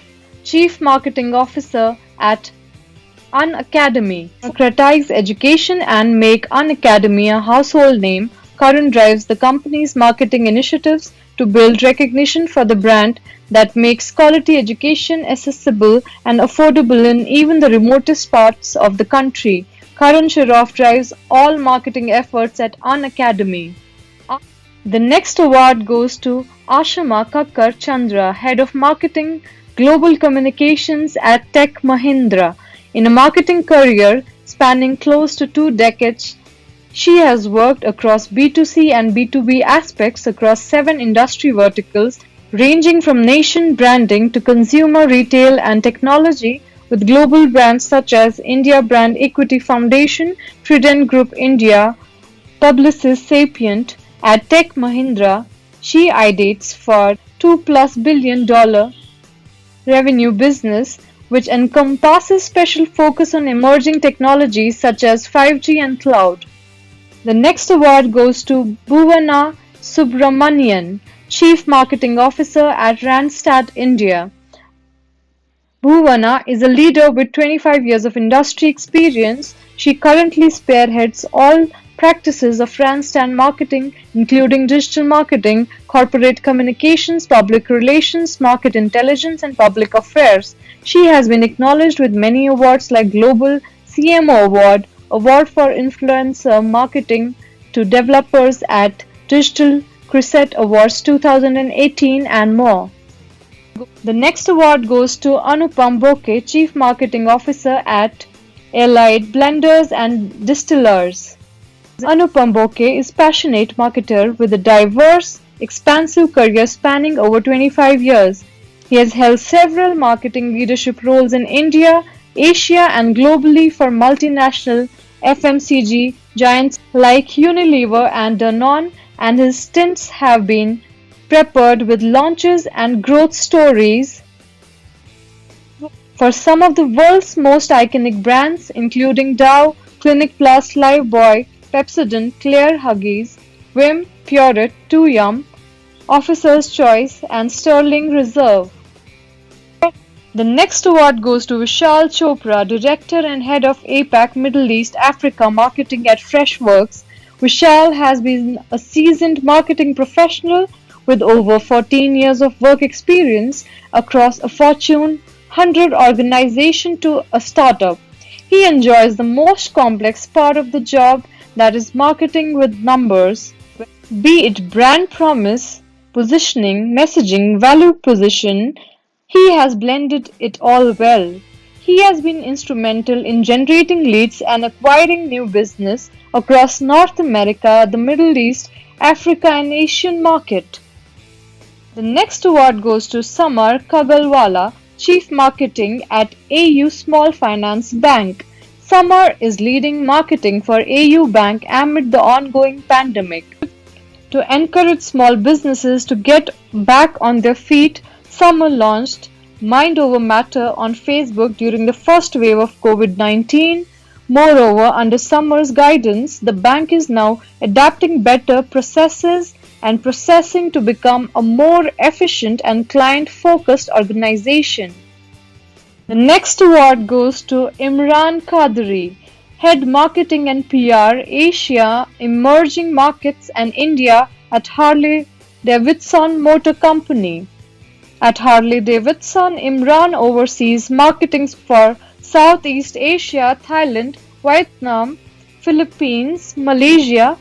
Chief Marketing Officer at Unacademy. Democratize education and make Unacademy a household name, Curn drives the company's marketing initiatives to build recognition for the brand that makes quality education accessible and affordable in even the remotest parts of the country. Karan Shroff drives all marketing efforts at Unacademy. The next award goes to Ashama Kakkar Chandra, Head of Marketing Global Communications at Tech Mahindra. In a marketing career spanning close to 2 decades, she has worked across B2C and B2B aspects across 7 industry verticals, ranging from nation branding to consumer retail and technology, with global brands such as India Brand Equity Foundation, Trident Group India, Publicis Sapient. At Tech Mahindra, she ideates for $2+ billion revenue business, which encompasses special focus on emerging technologies such as 5G and cloud. The next award goes to Bhuvana Subramanian, Chief Marketing Officer at Randstad India. Bhuvana is a leader with 25 years of industry experience. She currently spearheads all practices of Randstad marketing, including digital marketing, corporate communications, public relations, market intelligence, and public affairs. She has been acknowledged with many awards like Global CMO Award, Award for Influencer Marketing to Developers at Digital Crescent Awards 2018, and more. The next award goes to Anupam Bokeh, Chief Marketing Officer at Allied Blenders and Distillers. Anupam Bokeh is a passionate marketer with a diverse, expansive career spanning over 25 years. He has held several marketing leadership roles in India, Asia, and globally for multinational FMCG giants like Unilever and Danone, and his stints have been peppered with launches and growth stories for some of the world's most iconic brands, including Dow, Clinic Plus, Lifebuoy, Pepsodent, Clear Huggies, Vim, Pureit, 2Yum, Officer's Choice, and Sterling Reserve. The next award goes to Vishal Chopra, Director and Head of APAC Middle East Africa Marketing at Freshworks. Vishal has been a seasoned marketing professional with over 14 years of work experience across a Fortune 100 organization to a startup. He enjoys the most complex part of the job, that is marketing with numbers, be it brand promise, positioning, messaging, value position. He has blended it all well. He has been instrumental in generating leads and acquiring new business across North America, the Middle East, Africa, and Asian market. The next award goes to Samar Kagalwala, Chief Marketing at AU Small Finance Bank. Samar is leading marketing for AU Bank amid the ongoing pandemic. To encourage small businesses to get back on their feet, Samar launched Mind Over Matter on Facebook during the first wave of COVID-19. Moreover, under Samar's guidance, the bank is now adapting better processes and processing to become a more efficient and client-focused organization. The next award goes to Imran Qadri, Head Marketing and PR, Asia, Emerging Markets and India at Harley-Davidson Motor Company. At Harley-Davidson, Imran oversees marketing for Southeast Asia, Thailand, Vietnam, Philippines, Malaysia,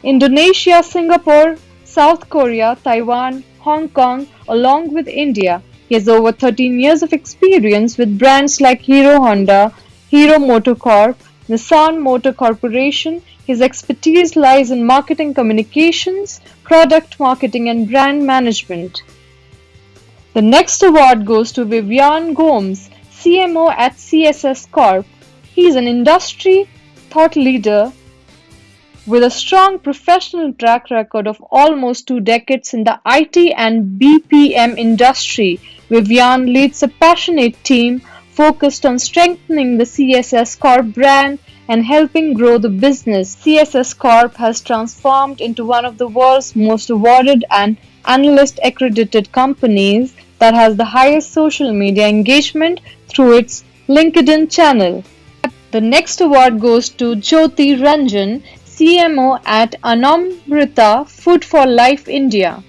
Indonesia, Singapore, South Korea, Taiwan, Hong Kong, along with India. He has over 13 years of experience with brands like Hero Honda, Hero Motocorp, Nissan Motor Corporation. His expertise lies in marketing communications, product marketing, and brand management. The next award goes to Vivian Gomes, CMO at CSS Corp. He is an industry thought leader with a strong professional track record of almost 2 decades in the IT and BPM industry. Vivian leads a passionate team focused on strengthening the CSS Corp brand and helping grow the business. CSS Corp has transformed into one of the world's most awarded and analyst accredited companies that has the highest social media engagement through its LinkedIn channel. The next award goes to Jyoti Ranjan, CMO at Anamrita Food for Life India.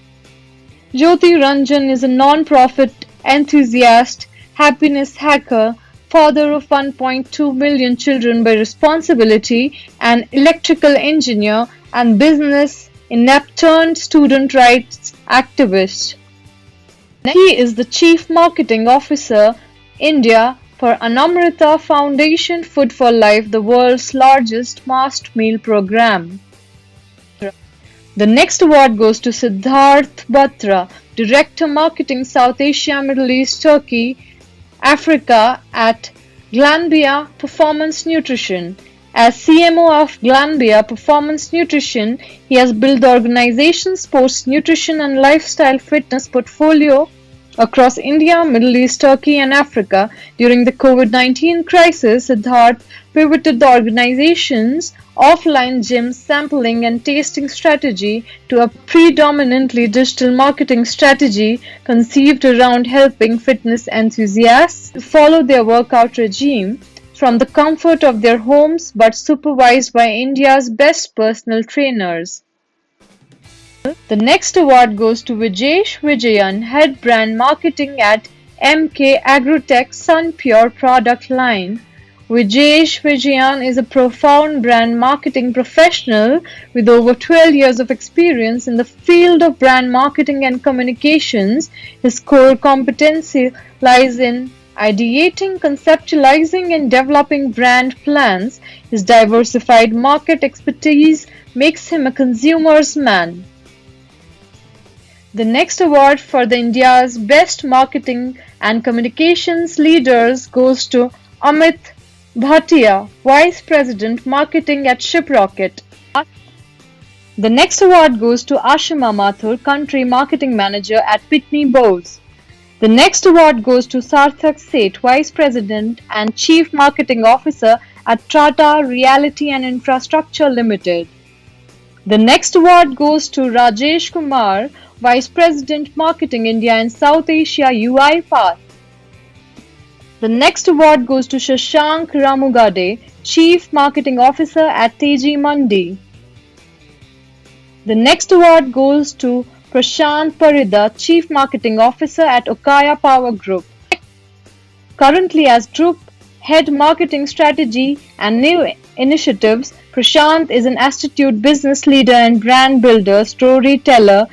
Jyoti Ranjan is a non-profit enthusiast, happiness hacker, father of 1.2 million children by responsibility, an electrical engineer, and business inept turned student rights activist. He is the Chief Marketing Officer, India, for Anamrita Foundation Food for Life, the world's largest mass meal program. The next award goes to Siddharth Batra, Director Marketing South Asia, Middle East, Turkey, Africa at Glanbia Performance Nutrition. As CMO of Glanbia Performance Nutrition, he has built the organization's sports nutrition and lifestyle fitness portfolio across India, Middle East, Turkey, and Africa. During the COVID-19 crisis, Siddharth pivoted the organization's offline gym sampling and tasting strategy to a predominantly digital marketing strategy conceived around helping fitness enthusiasts to follow their workout regime from the comfort of their homes but supervised by India's best personal trainers. The next award goes to Vijesh Vijayan, Head Brand Marketing at MK Agrotech Sun Pure product line. Vijesh Vijayan is a profound brand marketing professional with over 12 years of experience in the field of brand marketing and communications. His core competency lies in ideating, conceptualizing, and developing brand plans. His diversified market expertise makes him a consumer's man. The next award for the India's Best Marketing and Communications Leaders goes to Amit Bhatia, Vice President Marketing at Shiprocket. The next award goes to Ashima Mathur, Country Marketing Manager at Pitney Bowes. The next award goes to Sarthak Seth, Vice President and Chief Marketing Officer at Tata Realty and Infrastructure Limited. The next award goes to Rajesh Kumar, Vice President Marketing India and South Asia UiPath. The next award goes to Shashank Ramugade, Chief Marketing Officer at Teji Mandi. The next award goes to Prashant Parida, Chief Marketing Officer at Okaya Power Group. Currently as Group Head Marketing Strategy and New Initiatives, Prashant is an astute business leader and brand builder, storyteller,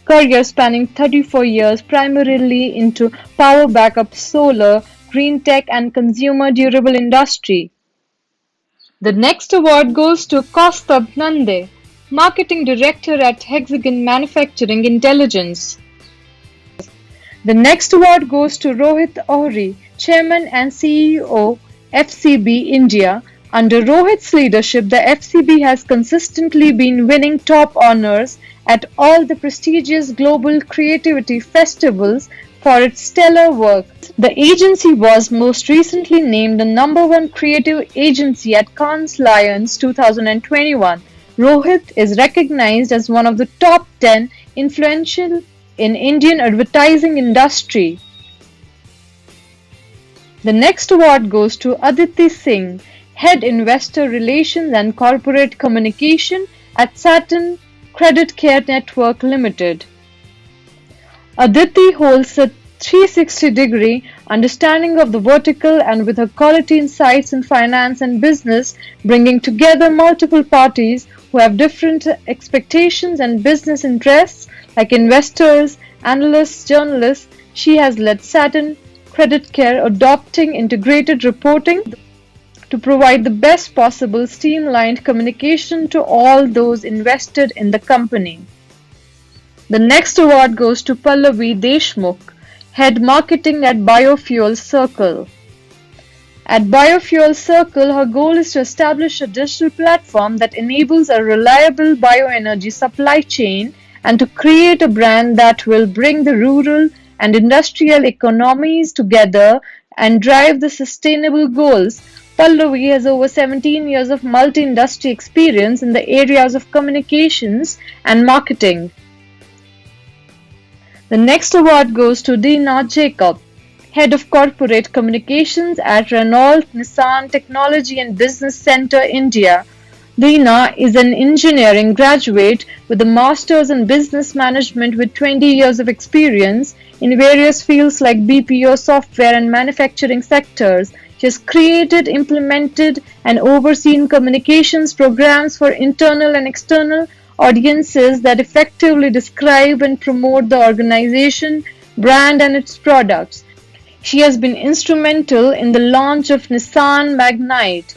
career spanning 34 years, primarily into power backup, solar, green tech, and consumer durable industry. The next award goes to Kaustab Nande, Marketing Director at Hexagon Manufacturing Intelligence. The next award goes to Rohit Ohri, Chairman and CEO, FCB India. Under Rohit's leadership, the FCB has consistently been winning top honors at all the prestigious global creativity festivals for its stellar work. The agency was most recently named the #1 creative agency at Cannes Lions 2021. Rohit is recognized as one of the top 10 influential in Indian advertising industry. The next award goes to Aditi Singh, Head Investor Relations and Corporate Communication at Saturn Credit Care Network Limited. Aditi holds a 360-degree understanding of the vertical and with her quality insights in finance and business, bringing together multiple parties who have different expectations and business interests like investors, analysts, journalists, she has led Saturn Credit Care adopting integrated reporting to provide the best possible streamlined communication to all those invested in the company. The next award goes to Pallavi Deshmukh, Head Marketing at Biofuel Circle. At Biofuel Circle, her goal is to establish a digital platform that enables a reliable bioenergy supply chain and to create a brand that will bring the rural and industrial economies together and drive the sustainable goals. Pallavi has over 17 years of multi-industry experience in the areas of communications and marketing. The next award goes to Dina Jacob, Head of Corporate Communications at Renault Nissan Technology and Business Centre, India. Dina is an engineering graduate with a master's in business management with 20 years of experience in various fields like BPO, software and manufacturing sectors. She has created, implemented and overseen communications programs for internal and external audiences that effectively describe and promote the organization, brand and its products. She has been instrumental in the launch of Nissan Magnite.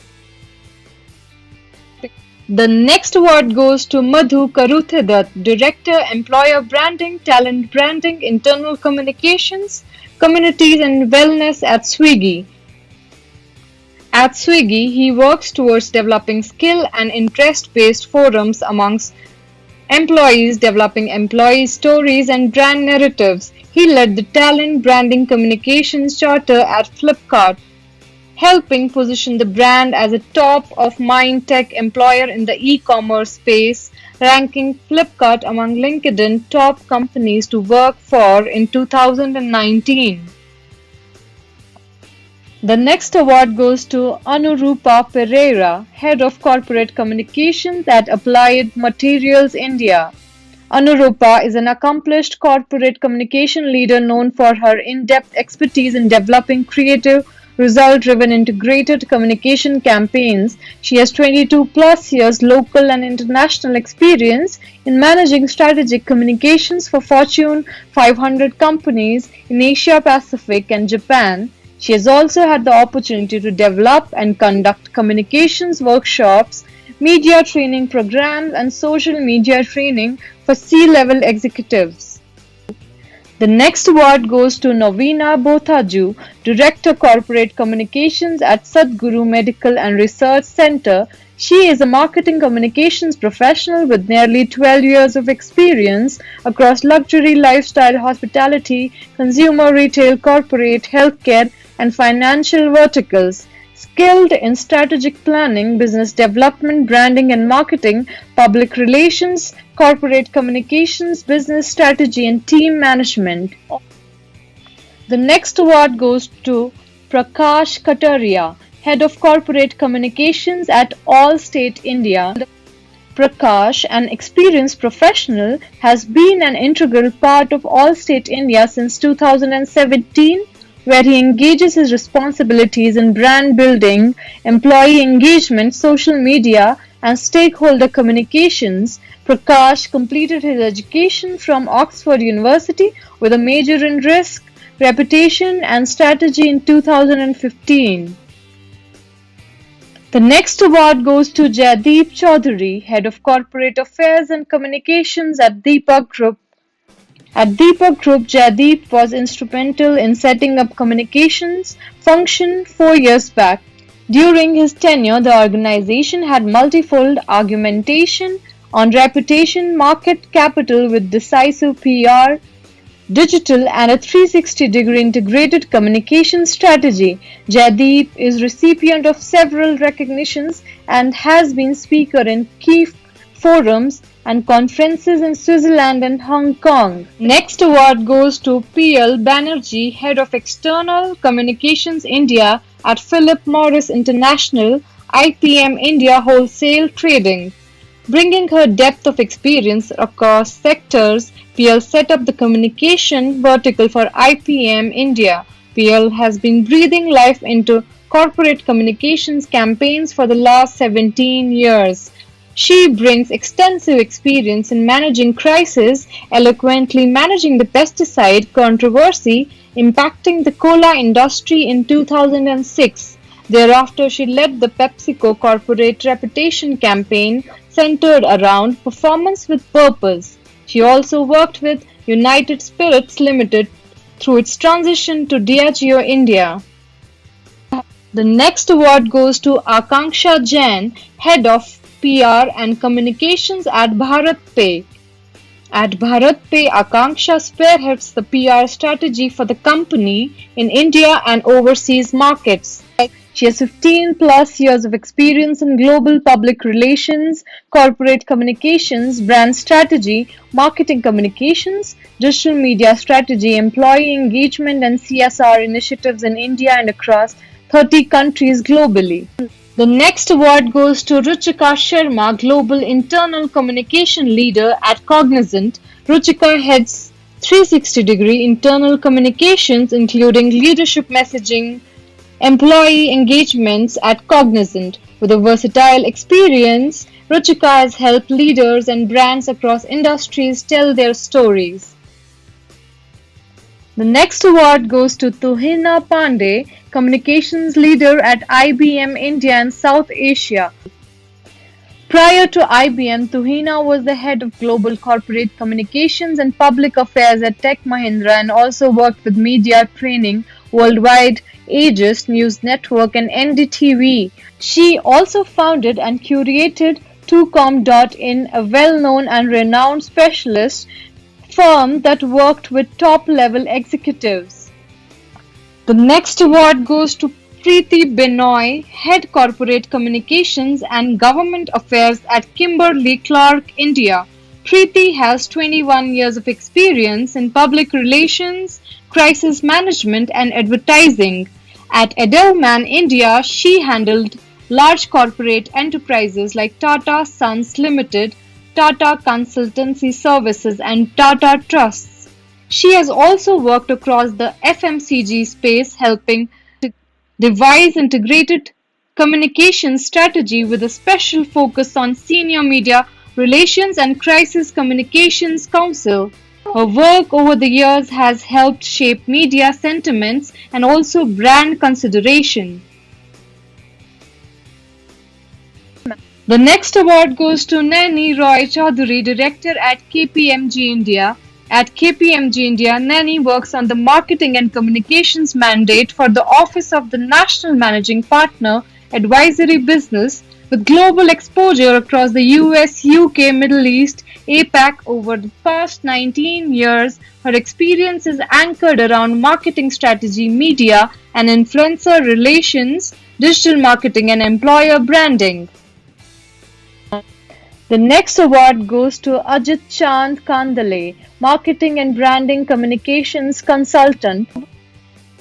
The next award goes to Madhu Karuthedat, Director, Employer Branding, Talent Branding, Internal Communications, Communities and Wellness at Swiggy. At Swiggy, he works towards developing skill and interest-based forums amongst employees, developing employee stories and brand narratives. He led the Talent Branding Communications Charter at Flipkart, helping position the brand as a top-of-mind tech employer in the e-commerce space, ranking Flipkart among LinkedIn top companies to work for in 2019. The next award goes to Anurupa Pereira, Head of Corporate Communications at Applied Materials India. Anurupa is an accomplished corporate communication leader known for her in-depth expertise in developing creative, result-driven integrated communication campaigns. She has 22 plus years local and international experience in managing strategic communications for Fortune 500 companies in Asia Pacific and Japan. She has also had the opportunity to develop and conduct communications workshops, media training programs, and social media training for C-level executives. The next award goes to Novina Bothaju, Director Corporate Communications at Sadhguru Medical and Research Center. She is a marketing communications professional with nearly 12 years of experience across luxury, lifestyle, hospitality, consumer retail, corporate, healthcare, and financial verticals. Skilled in strategic planning, business development, branding and marketing, public relations, corporate communications, business strategy, and team management. The next award goes to Prakash Kataria, Head of Corporate Communications at Allstate India. Prakash, an experienced professional, has been an integral part of Allstate India since 2017, where he engages his responsibilities in brand building, employee engagement, social media, and stakeholder communications. Prakash completed his education from Oxford University with a major in risk, reputation, and strategy in 2015. The next award goes to Jaideep Chaudhary, Head of Corporate Affairs and Communications at Deepak Group. At Deepak Group, Jaideep was instrumental in setting up communications function 4 years back. During his tenure, the organization had multifold argumentation on reputation, market capital with decisive PR, digital and a 360-degree integrated communication strategy. Jaideep is recipient of several recognitions and has been speaker in key forums and conferences in Switzerland and Hong Kong. Next award goes to PL Banerjee, Head of External Communications India at Philip Morris International. IPM India Wholesale Trading. Bringing her depth of experience across sectors, PL set up the communication vertical for IPM India. PL has been breathing life into corporate communications campaigns for the last 17 years. She brings extensive experience in managing crisis, eloquently managing the pesticide controversy impacting the cola industry in 2006. Thereafter, she led the PepsiCo corporate reputation campaign centered around performance with purpose. She also worked with United Spirits Limited through its transition to Diageo India. The next award goes to Akanksha Jain, Head of PR and Communications at BharatPe. At BharatPe, Akanksha spearheads the PR strategy for the company in India and overseas markets. She has 15 plus years of experience in global public relations, corporate communications, brand strategy, marketing communications, digital media strategy, employee engagement, and CSR initiatives in India and across 30 countries globally. The next award goes to Ruchika Sharma, Global Internal Communication Leader at Cognizant. Ruchika heads 360-degree internal communications, including leadership messaging, employee engagements at Cognizant. With a versatile experience, Ruchika has helped leaders and brands across industries tell their stories. The next award goes to Tuhina Pandey, Communications Leader at IBM India and South Asia. Prior to IBM, Tuhina was the head of global corporate communications and public affairs at Tech Mahindra and also worked with media training worldwide, Aegis News Network, and NDTV. She also founded and curated 2com.in, a well-known and renowned specialist firm that worked with top-level executives. The next award goes to Preeti Benoy, Head Corporate Communications and Government Affairs at Kimberly-Clark, India. Preeti has 21 years of experience in public relations, crisis management, and advertising. At Edelman India, she handled large corporate enterprises like Tata Sons Limited, Tata Consultancy Services, and Tata Trusts. She has also worked across the FMCG space, helping to devise integrated communication strategy with a special focus on senior media relations and crisis communications council. Her work over the years has helped shape media sentiments and also brand consideration. The next award goes to Nani Roy Chaudhary, Director at KPMG India. At KPMG India, Nani works on the marketing and communications mandate for the Office of the National Managing Partner Advisory Business with global exposure across the US, UK, Middle East, APAC. Over the past 19 years, her experience is anchored around marketing strategy, media and influencer relations, digital marketing, and employer branding. The next award goes to Ajit Chand Kandale, Marketing and Branding Communications Consultant.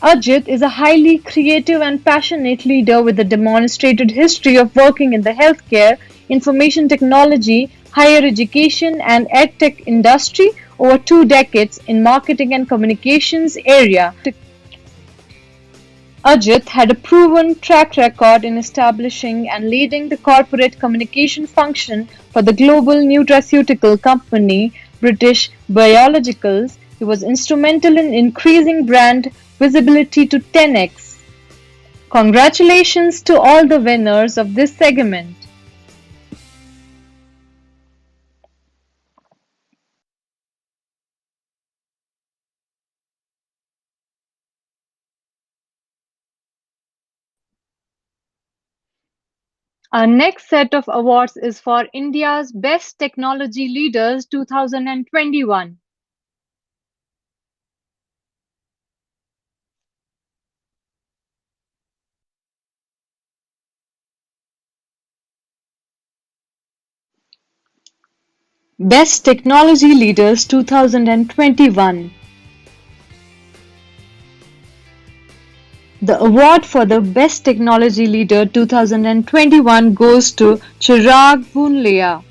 Ajit is a highly creative and passionate leader with a demonstrated history of working in the healthcare, information technology, higher education, and edtech industry over 2 decades in marketing and communications area. Ajit had a proven track record in establishing and leading the corporate communication function for the global nutraceutical company British Biologicals. He was instrumental in increasing brand visibility to 10x. Congratulations to all the winners of this segment. Our next set of awards is for India's Best Technology Leaders 2021. Best Technology Leaders 2021. The award for the Best Technology Leader 2021 goes to Chirag Bhunlia,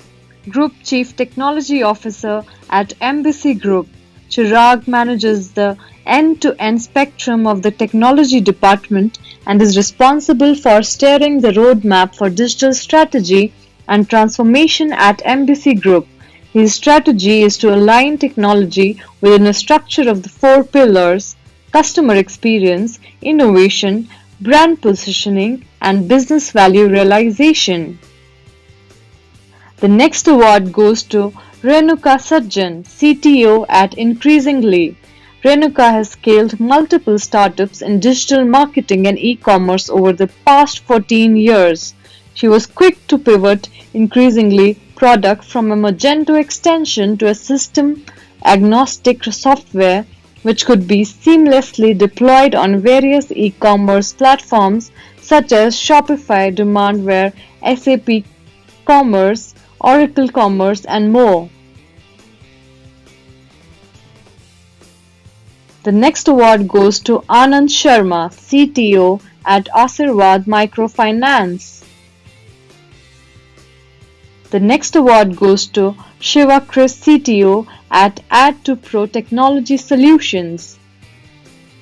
Group Chief Technology Officer at Embassy Group. Chirag manages the end-to-end spectrum of the technology department and is responsible for steering the roadmap for digital strategy and transformation at Embassy Group. His strategy is to align technology within a structure of the four pillars: customer experience, innovation, brand positioning, and business value realization. The next award goes to Renuka Sajjan, CTO at Increasingly. Renuka has scaled multiple startups in digital marketing and e-commerce over the past 14 years. She was quick to pivot Increasingly product from a Magento extension to a system agnostic software which could be seamlessly deployed on various e-commerce platforms such as Shopify, Demandware, SAP Commerce, Oracle Commerce, and more. The next award goes to Anand Sharma, CTO at Asirvad Microfinance. The next award goes to Shiva Chris, CTO at Add2Pro Technology Solutions.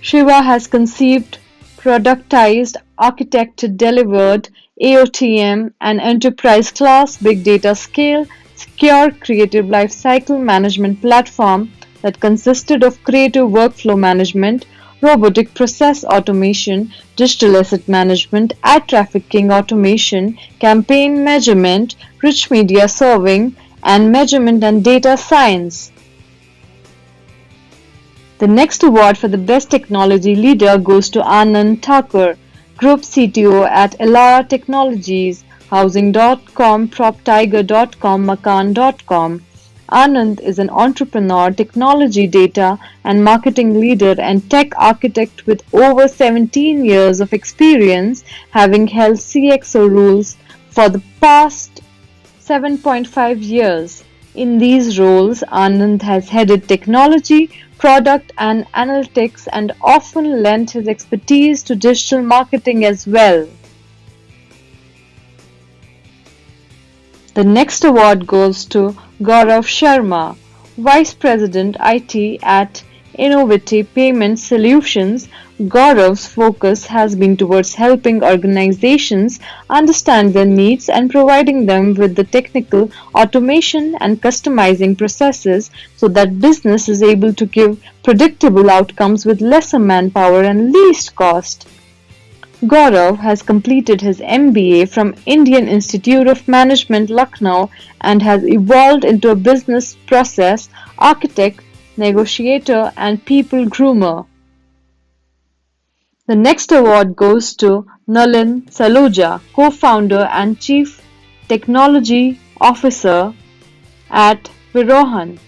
Shiva has conceived, productized, architected, delivered AOTM and enterprise-class big data scale, secure creative lifecycle management platform that consisted of creative workflow management, robotic process automation, digital asset management, ad trafficking automation, campaign measurement, rich media serving, and measurement and data science. The next award for the Best Technology Leader goes to Anand Thakur, Group CTO at Elara Technologies, Housing.com, PropTiger.com, Makaan.com. Anand is an entrepreneur, technology data and marketing leader and tech architect with over 17 years of experience, having held CXO roles for the past 7.5 years. In these roles, Anand has headed technology, product and analytics and often lent his expertise to digital marketing as well. The next award goes to Gaurav Sharma, Vice President IT at Innovative Payment Solutions. Gaurav's focus has been towards helping organizations understand their needs and providing them with the technical automation and customizing processes so that business is able to give predictable outcomes with lesser manpower and least cost. Gaurav has completed his MBA from Indian Institute of Management, Lucknow, and has evolved into a business process architect, negotiator, and people groomer. The next award goes to Nalin Saluja, co-founder and chief technology officer at Virohan.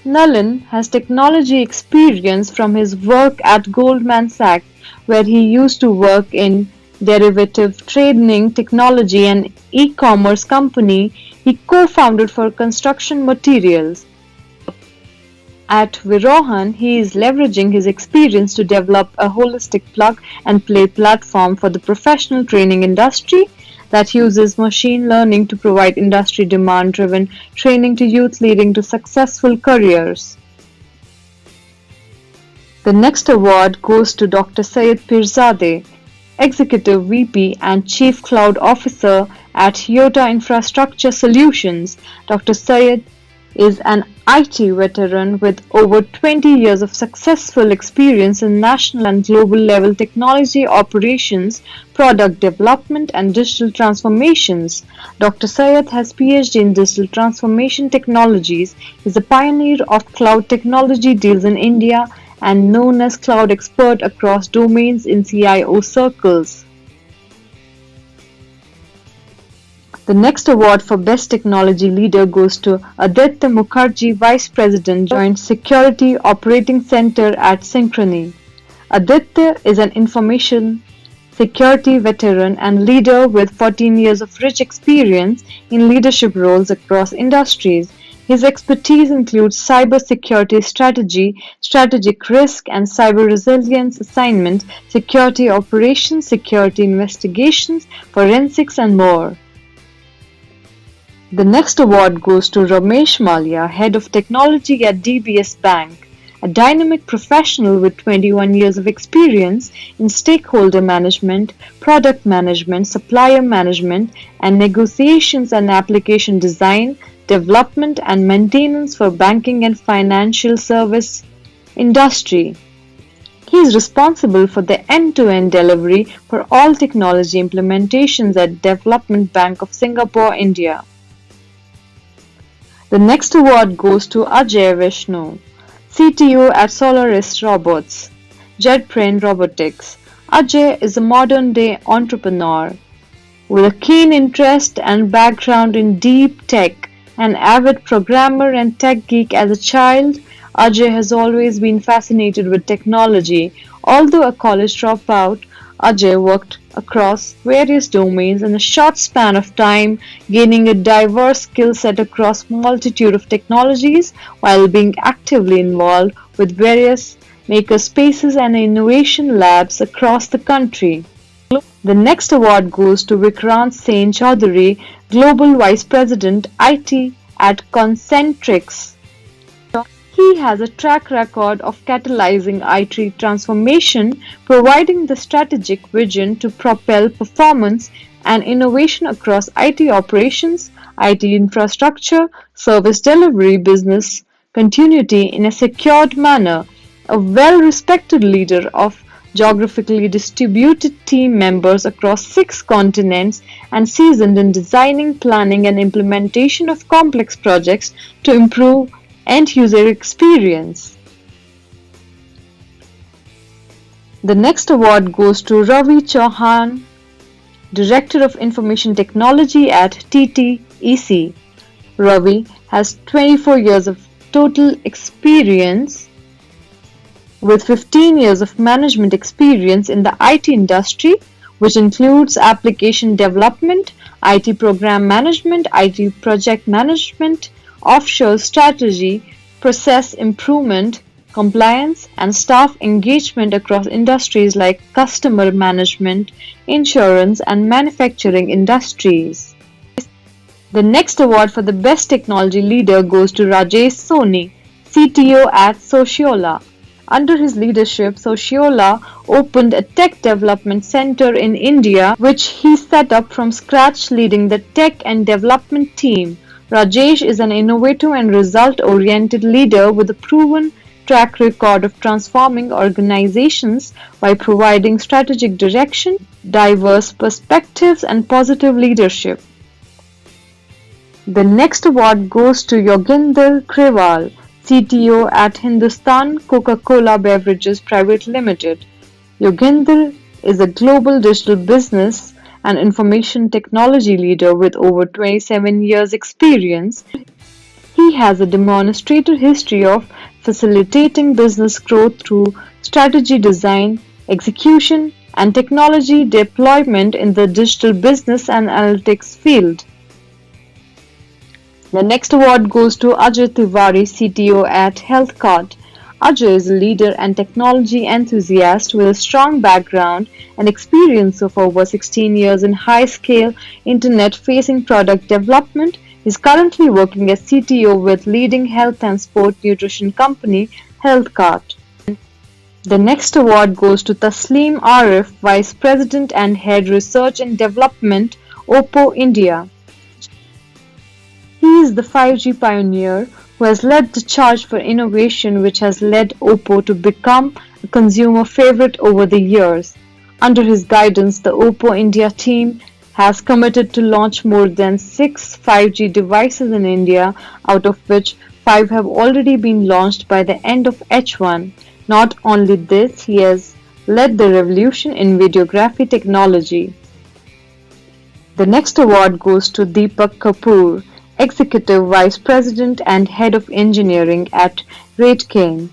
Nalin has technology experience from his work at Goldman Sachs, where he used to work in derivative trading technology and e-commerce company he co-founded for construction materials. At Virohan, he is leveraging his experience to develop a holistic plug-and-play platform for the professional training industry that uses machine learning to provide industry demand-driven training to youth leading to successful careers. The next award goes to Dr. Syed Pirzadeh, Executive VP and Chief Cloud Officer at Yota Infrastructure Solutions. Dr. Syed is an IT veteran with over 20 years of successful experience in national and global level technology operations, product development, and digital transformations. Dr. Syed has PhD in digital transformation technologies, is a pioneer of cloud technology deals in India, and known as cloud expert across domains in CIO circles. The next award for Best Technology Leader goes to Aditya Mukherjee, Vice President, Joint Security Operating Center at Synchrony. Aditya is an information security veteran and leader with 14 years of rich experience in leadership roles across industries. His expertise includes cybersecurity strategy, strategic risk and cyber resilience assignment, security operations, security investigations, forensics, and more. The next award goes to Ramesh Malia, Head of Technology at DBS Bank, a dynamic professional with 21 years of experience in stakeholder management, product management, supplier management, and negotiations and application design, development, and maintenance for banking and financial service industry. He is responsible for the end-to-end delivery for all technology implementations at Development Bank of Singapore, India. The next award goes to Ajay Vishnu, CTO at Solaris Robots, JetBrain Robotics. Ajay is a modern-day entrepreneur with a keen interest and background in deep tech. An avid programmer and tech geek as a child, Ajay has always been fascinated with technology. Although a college dropout, Ajay worked across various domains in a short span of time, gaining a diverse skill set across multitude of technologies while being actively involved with various makerspaces and innovation labs across the country. The next award goes to Vikrant Sen Chaudhary, Global Vice President IT at Concentrix. He has a track record of catalyzing IT transformation, providing the strategic vision to propel performance and innovation across IT operations, IT infrastructure, service delivery, business continuity in a secured manner. A well-respected leader of geographically distributed team members across 6 continents and seasoned in designing, planning, and implementation of complex projects to improve end-user experience. The next award goes to Ravi Chauhan, Director of Information Technology at TTEC. Ravi has 24 years of total experience with 15 years of management experience in the IT industry, which includes application development, IT program management, IT project management, offshore strategy, process improvement, compliance, and staff engagement across industries like customer management, insurance, and manufacturing industries. The next award for the Best Technology Leader goes to Rajesh Soni, CTO at Sociola. Under his leadership, Sociola opened a tech development center in India, which he set up from scratch, leading the tech and development team. Rajesh is an innovative and result-oriented leader with a proven track record of transforming organizations by providing strategic direction, diverse perspectives, and positive leadership. The next award goes to Yoginder Grewal, CTO at Hindustan Coca-Cola Beverages Private Limited. Yoginder is a global digital business and information technology leader with over 27 years experience. He has a demonstrated history of facilitating business growth through strategy design, execution, and technology deployment in the digital business and analytics field. The next award goes to Ajay Tiwari, CTO at HealthCart. Ajay is a leader and technology enthusiast with a strong background and experience of over 16 years in high-scale internet-facing product development. He is currently working as CTO with leading health and sport nutrition company HealthCart. The next award goes to Tasleem Arif, Vice President and Head Research and Development, Oppo India. He is the 5G pioneer who has led the charge for innovation, which has led Oppo to become a consumer favorite over the years. Under his guidance, the Oppo India team has committed to launch more than 6 5G devices in India, out of which 5 have already been launched by the end of H1. Not only this, he has led the revolution in videography technology. The next award goes to Deepak Kapoor, Executive Vice President and Head of Engineering at RateGain.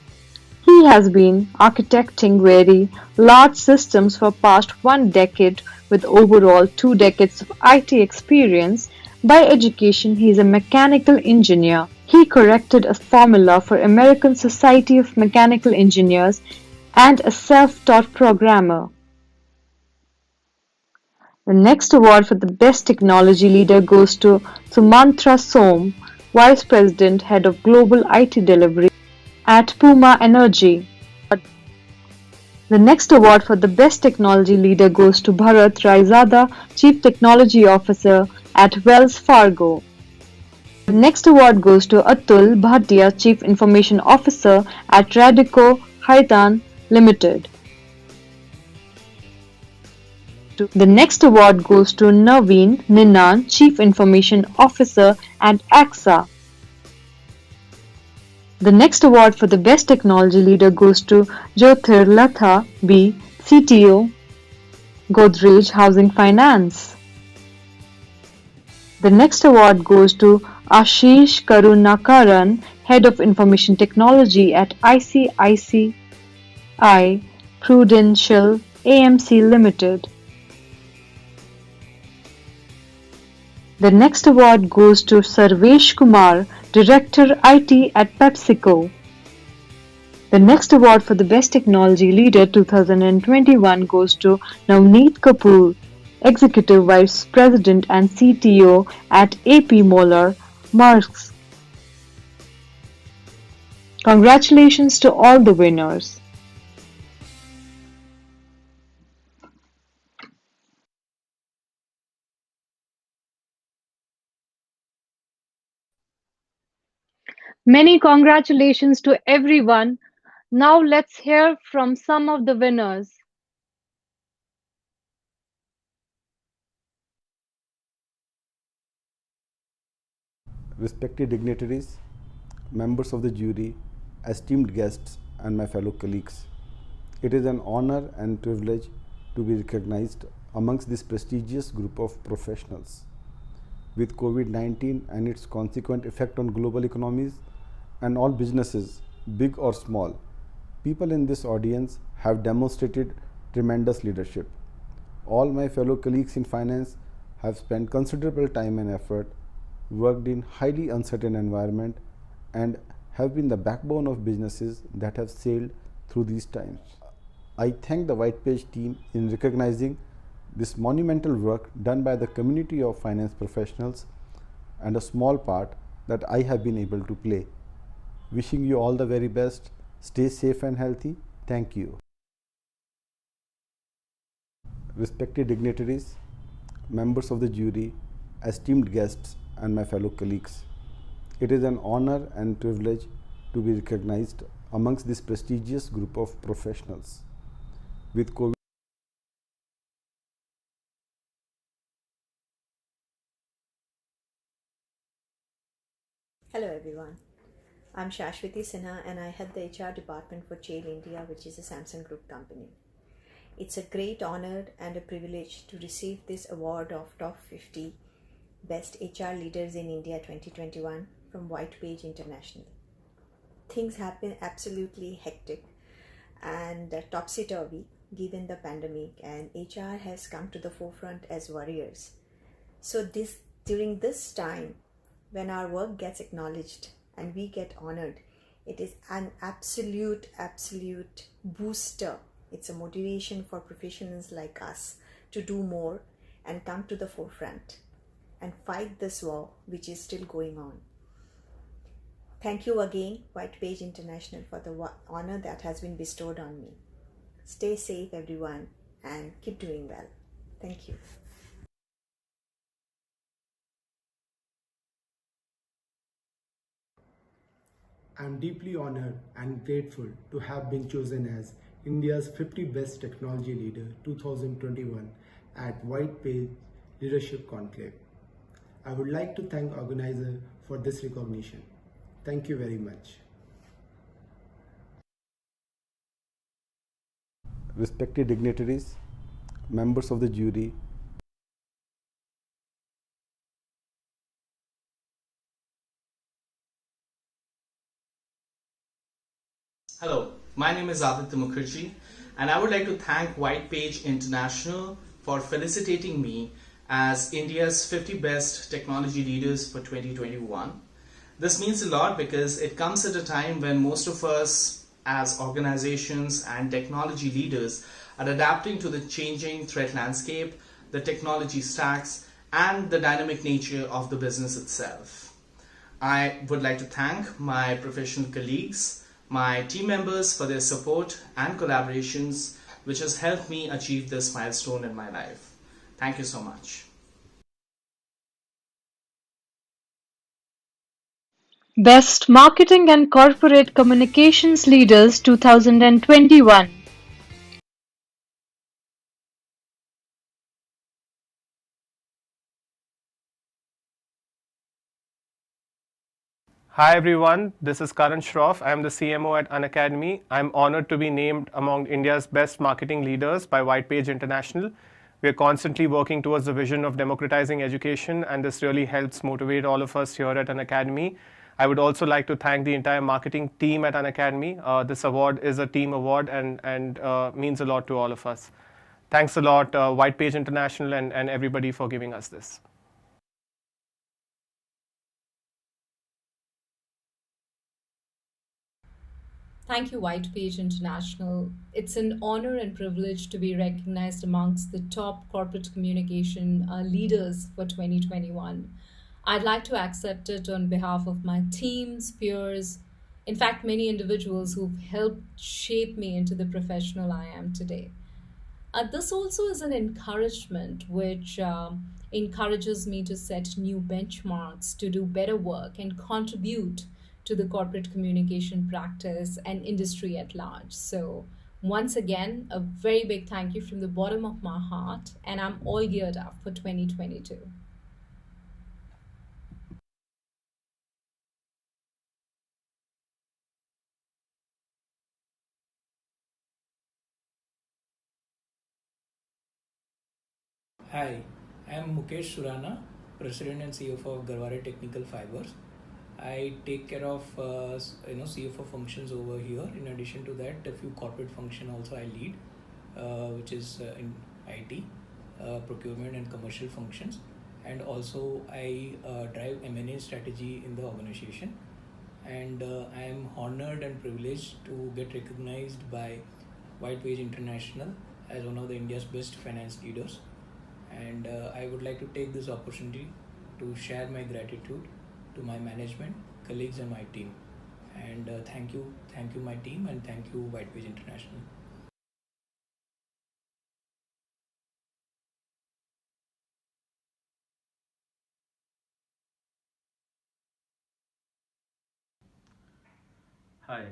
He has been architecting very large systems for past 1 decade with overall 2 decades of IT experience. By education, he is a mechanical engineer. He corrected a formula for American Society of Mechanical Engineers and a self-taught programmer. The next award for the Best Technology Leader goes to Sumantra Som, Vice President, Head of Global IT Delivery at Puma Energy. The next award for the Best Technology Leader goes to Bharat Raizada, Chief Technology Officer at Wells Fargo. The next award goes to Atul Bhatia, Chief Information Officer at Radico Khaitan Limited. The next award goes to Naveen Ninan, Chief Information Officer at AXA. The next award for the Best Technology Leader goes to Jyotir Latha B, CTO, Godrej Housing Finance. The next award goes to Ashish Karunakaran, Head of Information Technology at ICICI Prudential AMC Limited. The next award goes to Sarvesh Kumar, Director IT at PepsiCo. The next award for the Best Technology Leader 2021 goes to Navneet Kapoor, Executive Vice President and CTO at AP Moller Maersk. Congratulations to all the winners. Many congratulations to everyone. Now let's hear from some of the winners. Respected dignitaries, members of the jury, esteemed guests, and my fellow colleagues. It is an honor and privilege to be recognized amongst this prestigious group of professionals. With COVID-19 and its consequent effect on global economies and all businesses, big or small, people in this audience have demonstrated tremendous leadership. All my fellow colleagues in finance have spent considerable time and effort, worked in highly uncertain environment, and have been the backbone of businesses that have sailed through these times. I thank the White Page team in recognizing this monumental work done by the community of finance professionals and a small part that I have been able to play. Wishing you all the very best. Stay safe and healthy. Thank you. Respected dignitaries, members of the jury, esteemed guests, and my fellow colleagues. It is an honor and privilege to be recognized amongst this prestigious group of professionals. With COVID Hello everyone. I'm Shashwati Sinha and I head the HR department for Chain India, which is a Samsung Group company. It's a great honor and a privilege to receive this award of Top 50 Best HR Leaders in India 2021 from White Page International. Things have been absolutely hectic and topsy-turvy given the pandemic, and HR has come to the forefront as warriors. So during this time, when our work gets acknowledged and we get honored, it is an absolute booster. It's a motivation for professionals like us to do more and come to the forefront and fight this war which is still going on. Thank you again, White Page International, for the honor that has been bestowed on me. Stay safe, everyone, and keep doing well. Thank you. I'm deeply honored and grateful to have been chosen as India's 50 Best Technology Leader 2021 at White Page Leadership Conclave. I would like to thank organizer for this recognition. Thank you very much. respected dignitaries, members of the jury, Hello, my name is Aditya Mukherjee, and I would like to thank White Page International for felicitating me as India's 50 Best Technology Leaders for 2021. This means a lot because it comes at a time when most of us, as organizations and technology leaders, are adapting to the changing threat landscape, the technology stacks, and the dynamic nature of the business itself. I would like to thank my professional colleagues, my team members for their support and collaborations, which has helped me achieve this milestone in my life. Thank you so much. Best Marketing and Corporate Communications Leaders 2021. Hi everyone, this is Karan Shroff. I am the CMO at Unacademy. I'm honored to be named among India's best marketing leaders by Whitepage International. We are constantly working towards the vision of democratizing education, and this really helps motivate all of us here at Unacademy. I would also like to thank the entire marketing team at Unacademy. This award is a team award and means a lot to all of us. Thanks a lot, Whitepage International, and everybody for giving us this. Thank you, White Page International. It's an honor and privilege to be recognized amongst the top corporate communication leaders for 2021. I'd like to accept it on behalf of my teams, peers, in fact, many individuals who've helped shape me into the professional I am today. This also is an encouragement which encourages me to set new benchmarks, to do better work, and contribute to the corporate communication practice and industry at large. So, once again, a very big thank you from the bottom of my heart, and I'm all geared up for 2022. Hi, I am Mukesh Surana, President and CFO of Garware Technical Fibers. I take care of CFO functions over here. In addition to that, a few corporate function also I lead, which is in IT, procurement and commercial functions, and also I drive M&A strategy in the organization. And I am honored and privileged to get recognized by Whitepage International as one of the India's best finance leaders. And I would like to take this opportunity to share my gratitude to my management, colleagues, and my team. And thank you, my team, and thank you, Whitepage International. Hi,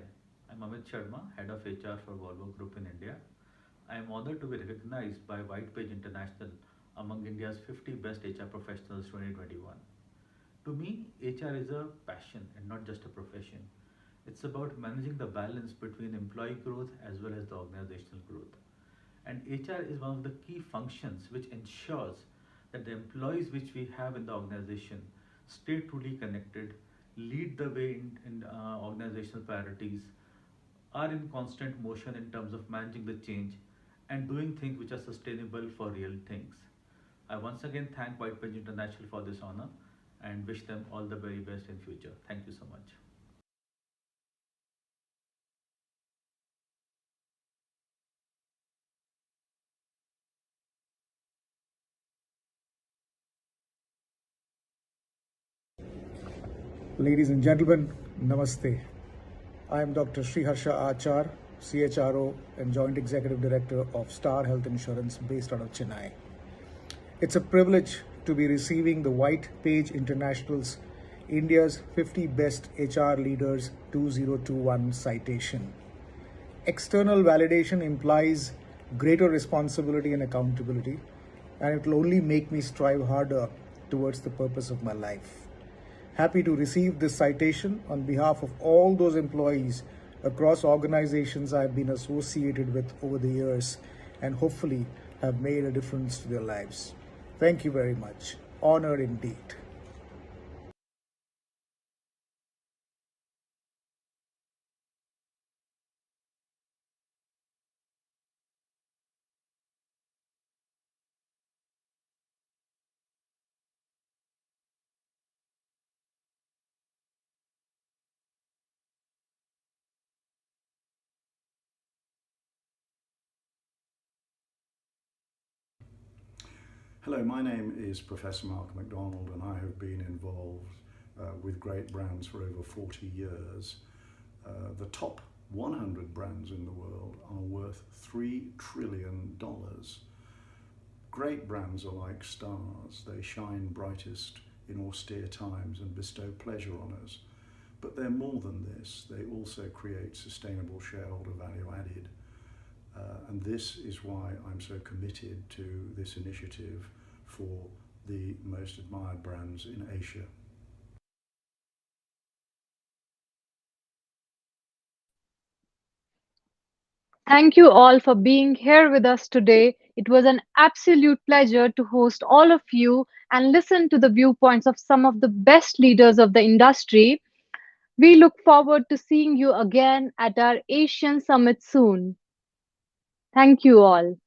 I'm Amit Sharma, Head of HR for Volvo Group in India. I am honored to be recognized by Whitepage International among India's 50 best HR professionals 2021. To me, HR is a passion and not just a profession. It's about managing the balance between employee growth as well as the organizational growth. And HR is one of the key functions which ensures that the employees which we have in the organization stay truly connected, lead the way in organizational priorities, are in constant motion in terms of managing the change and doing things which are sustainable for real things. I once again thank Whitepage International for this honor and wish them all the very best in future. Thank you so much. Ladies and gentlemen, Namaste. I am Dr. Sriharsha Achar, CHRO and Joint Executive Director of Star Health Insurance based out of Chennai. It's a privilege to be receiving the White Page International's India's 50 Best HR Leaders 2021 citation. External validation implies greater responsibility and accountability, and it will only make me strive harder towards the purpose of my life. Happy to receive this citation on behalf of all those employees across organizations I've been associated with over the years and hopefully have made a difference to their lives. Thank you very much. Honored indeed. Hello, my name is Professor Mark MacDonald, and I have been involved with great brands for over 40 years. The top 100 brands in the world are worth $3 trillion. Great brands are like stars. They shine brightest in austere times and bestow pleasure on us. But they're more than this. They also create sustainable shareholder value added. And this is why I'm so committed to this initiative for the most admired brands in Asia. Thank you all for being here with us today. It was an absolute pleasure to host all of you and listen to the viewpoints of some of the best leaders of the industry. We look forward to seeing you again at our Asian Summit soon. Thank you all.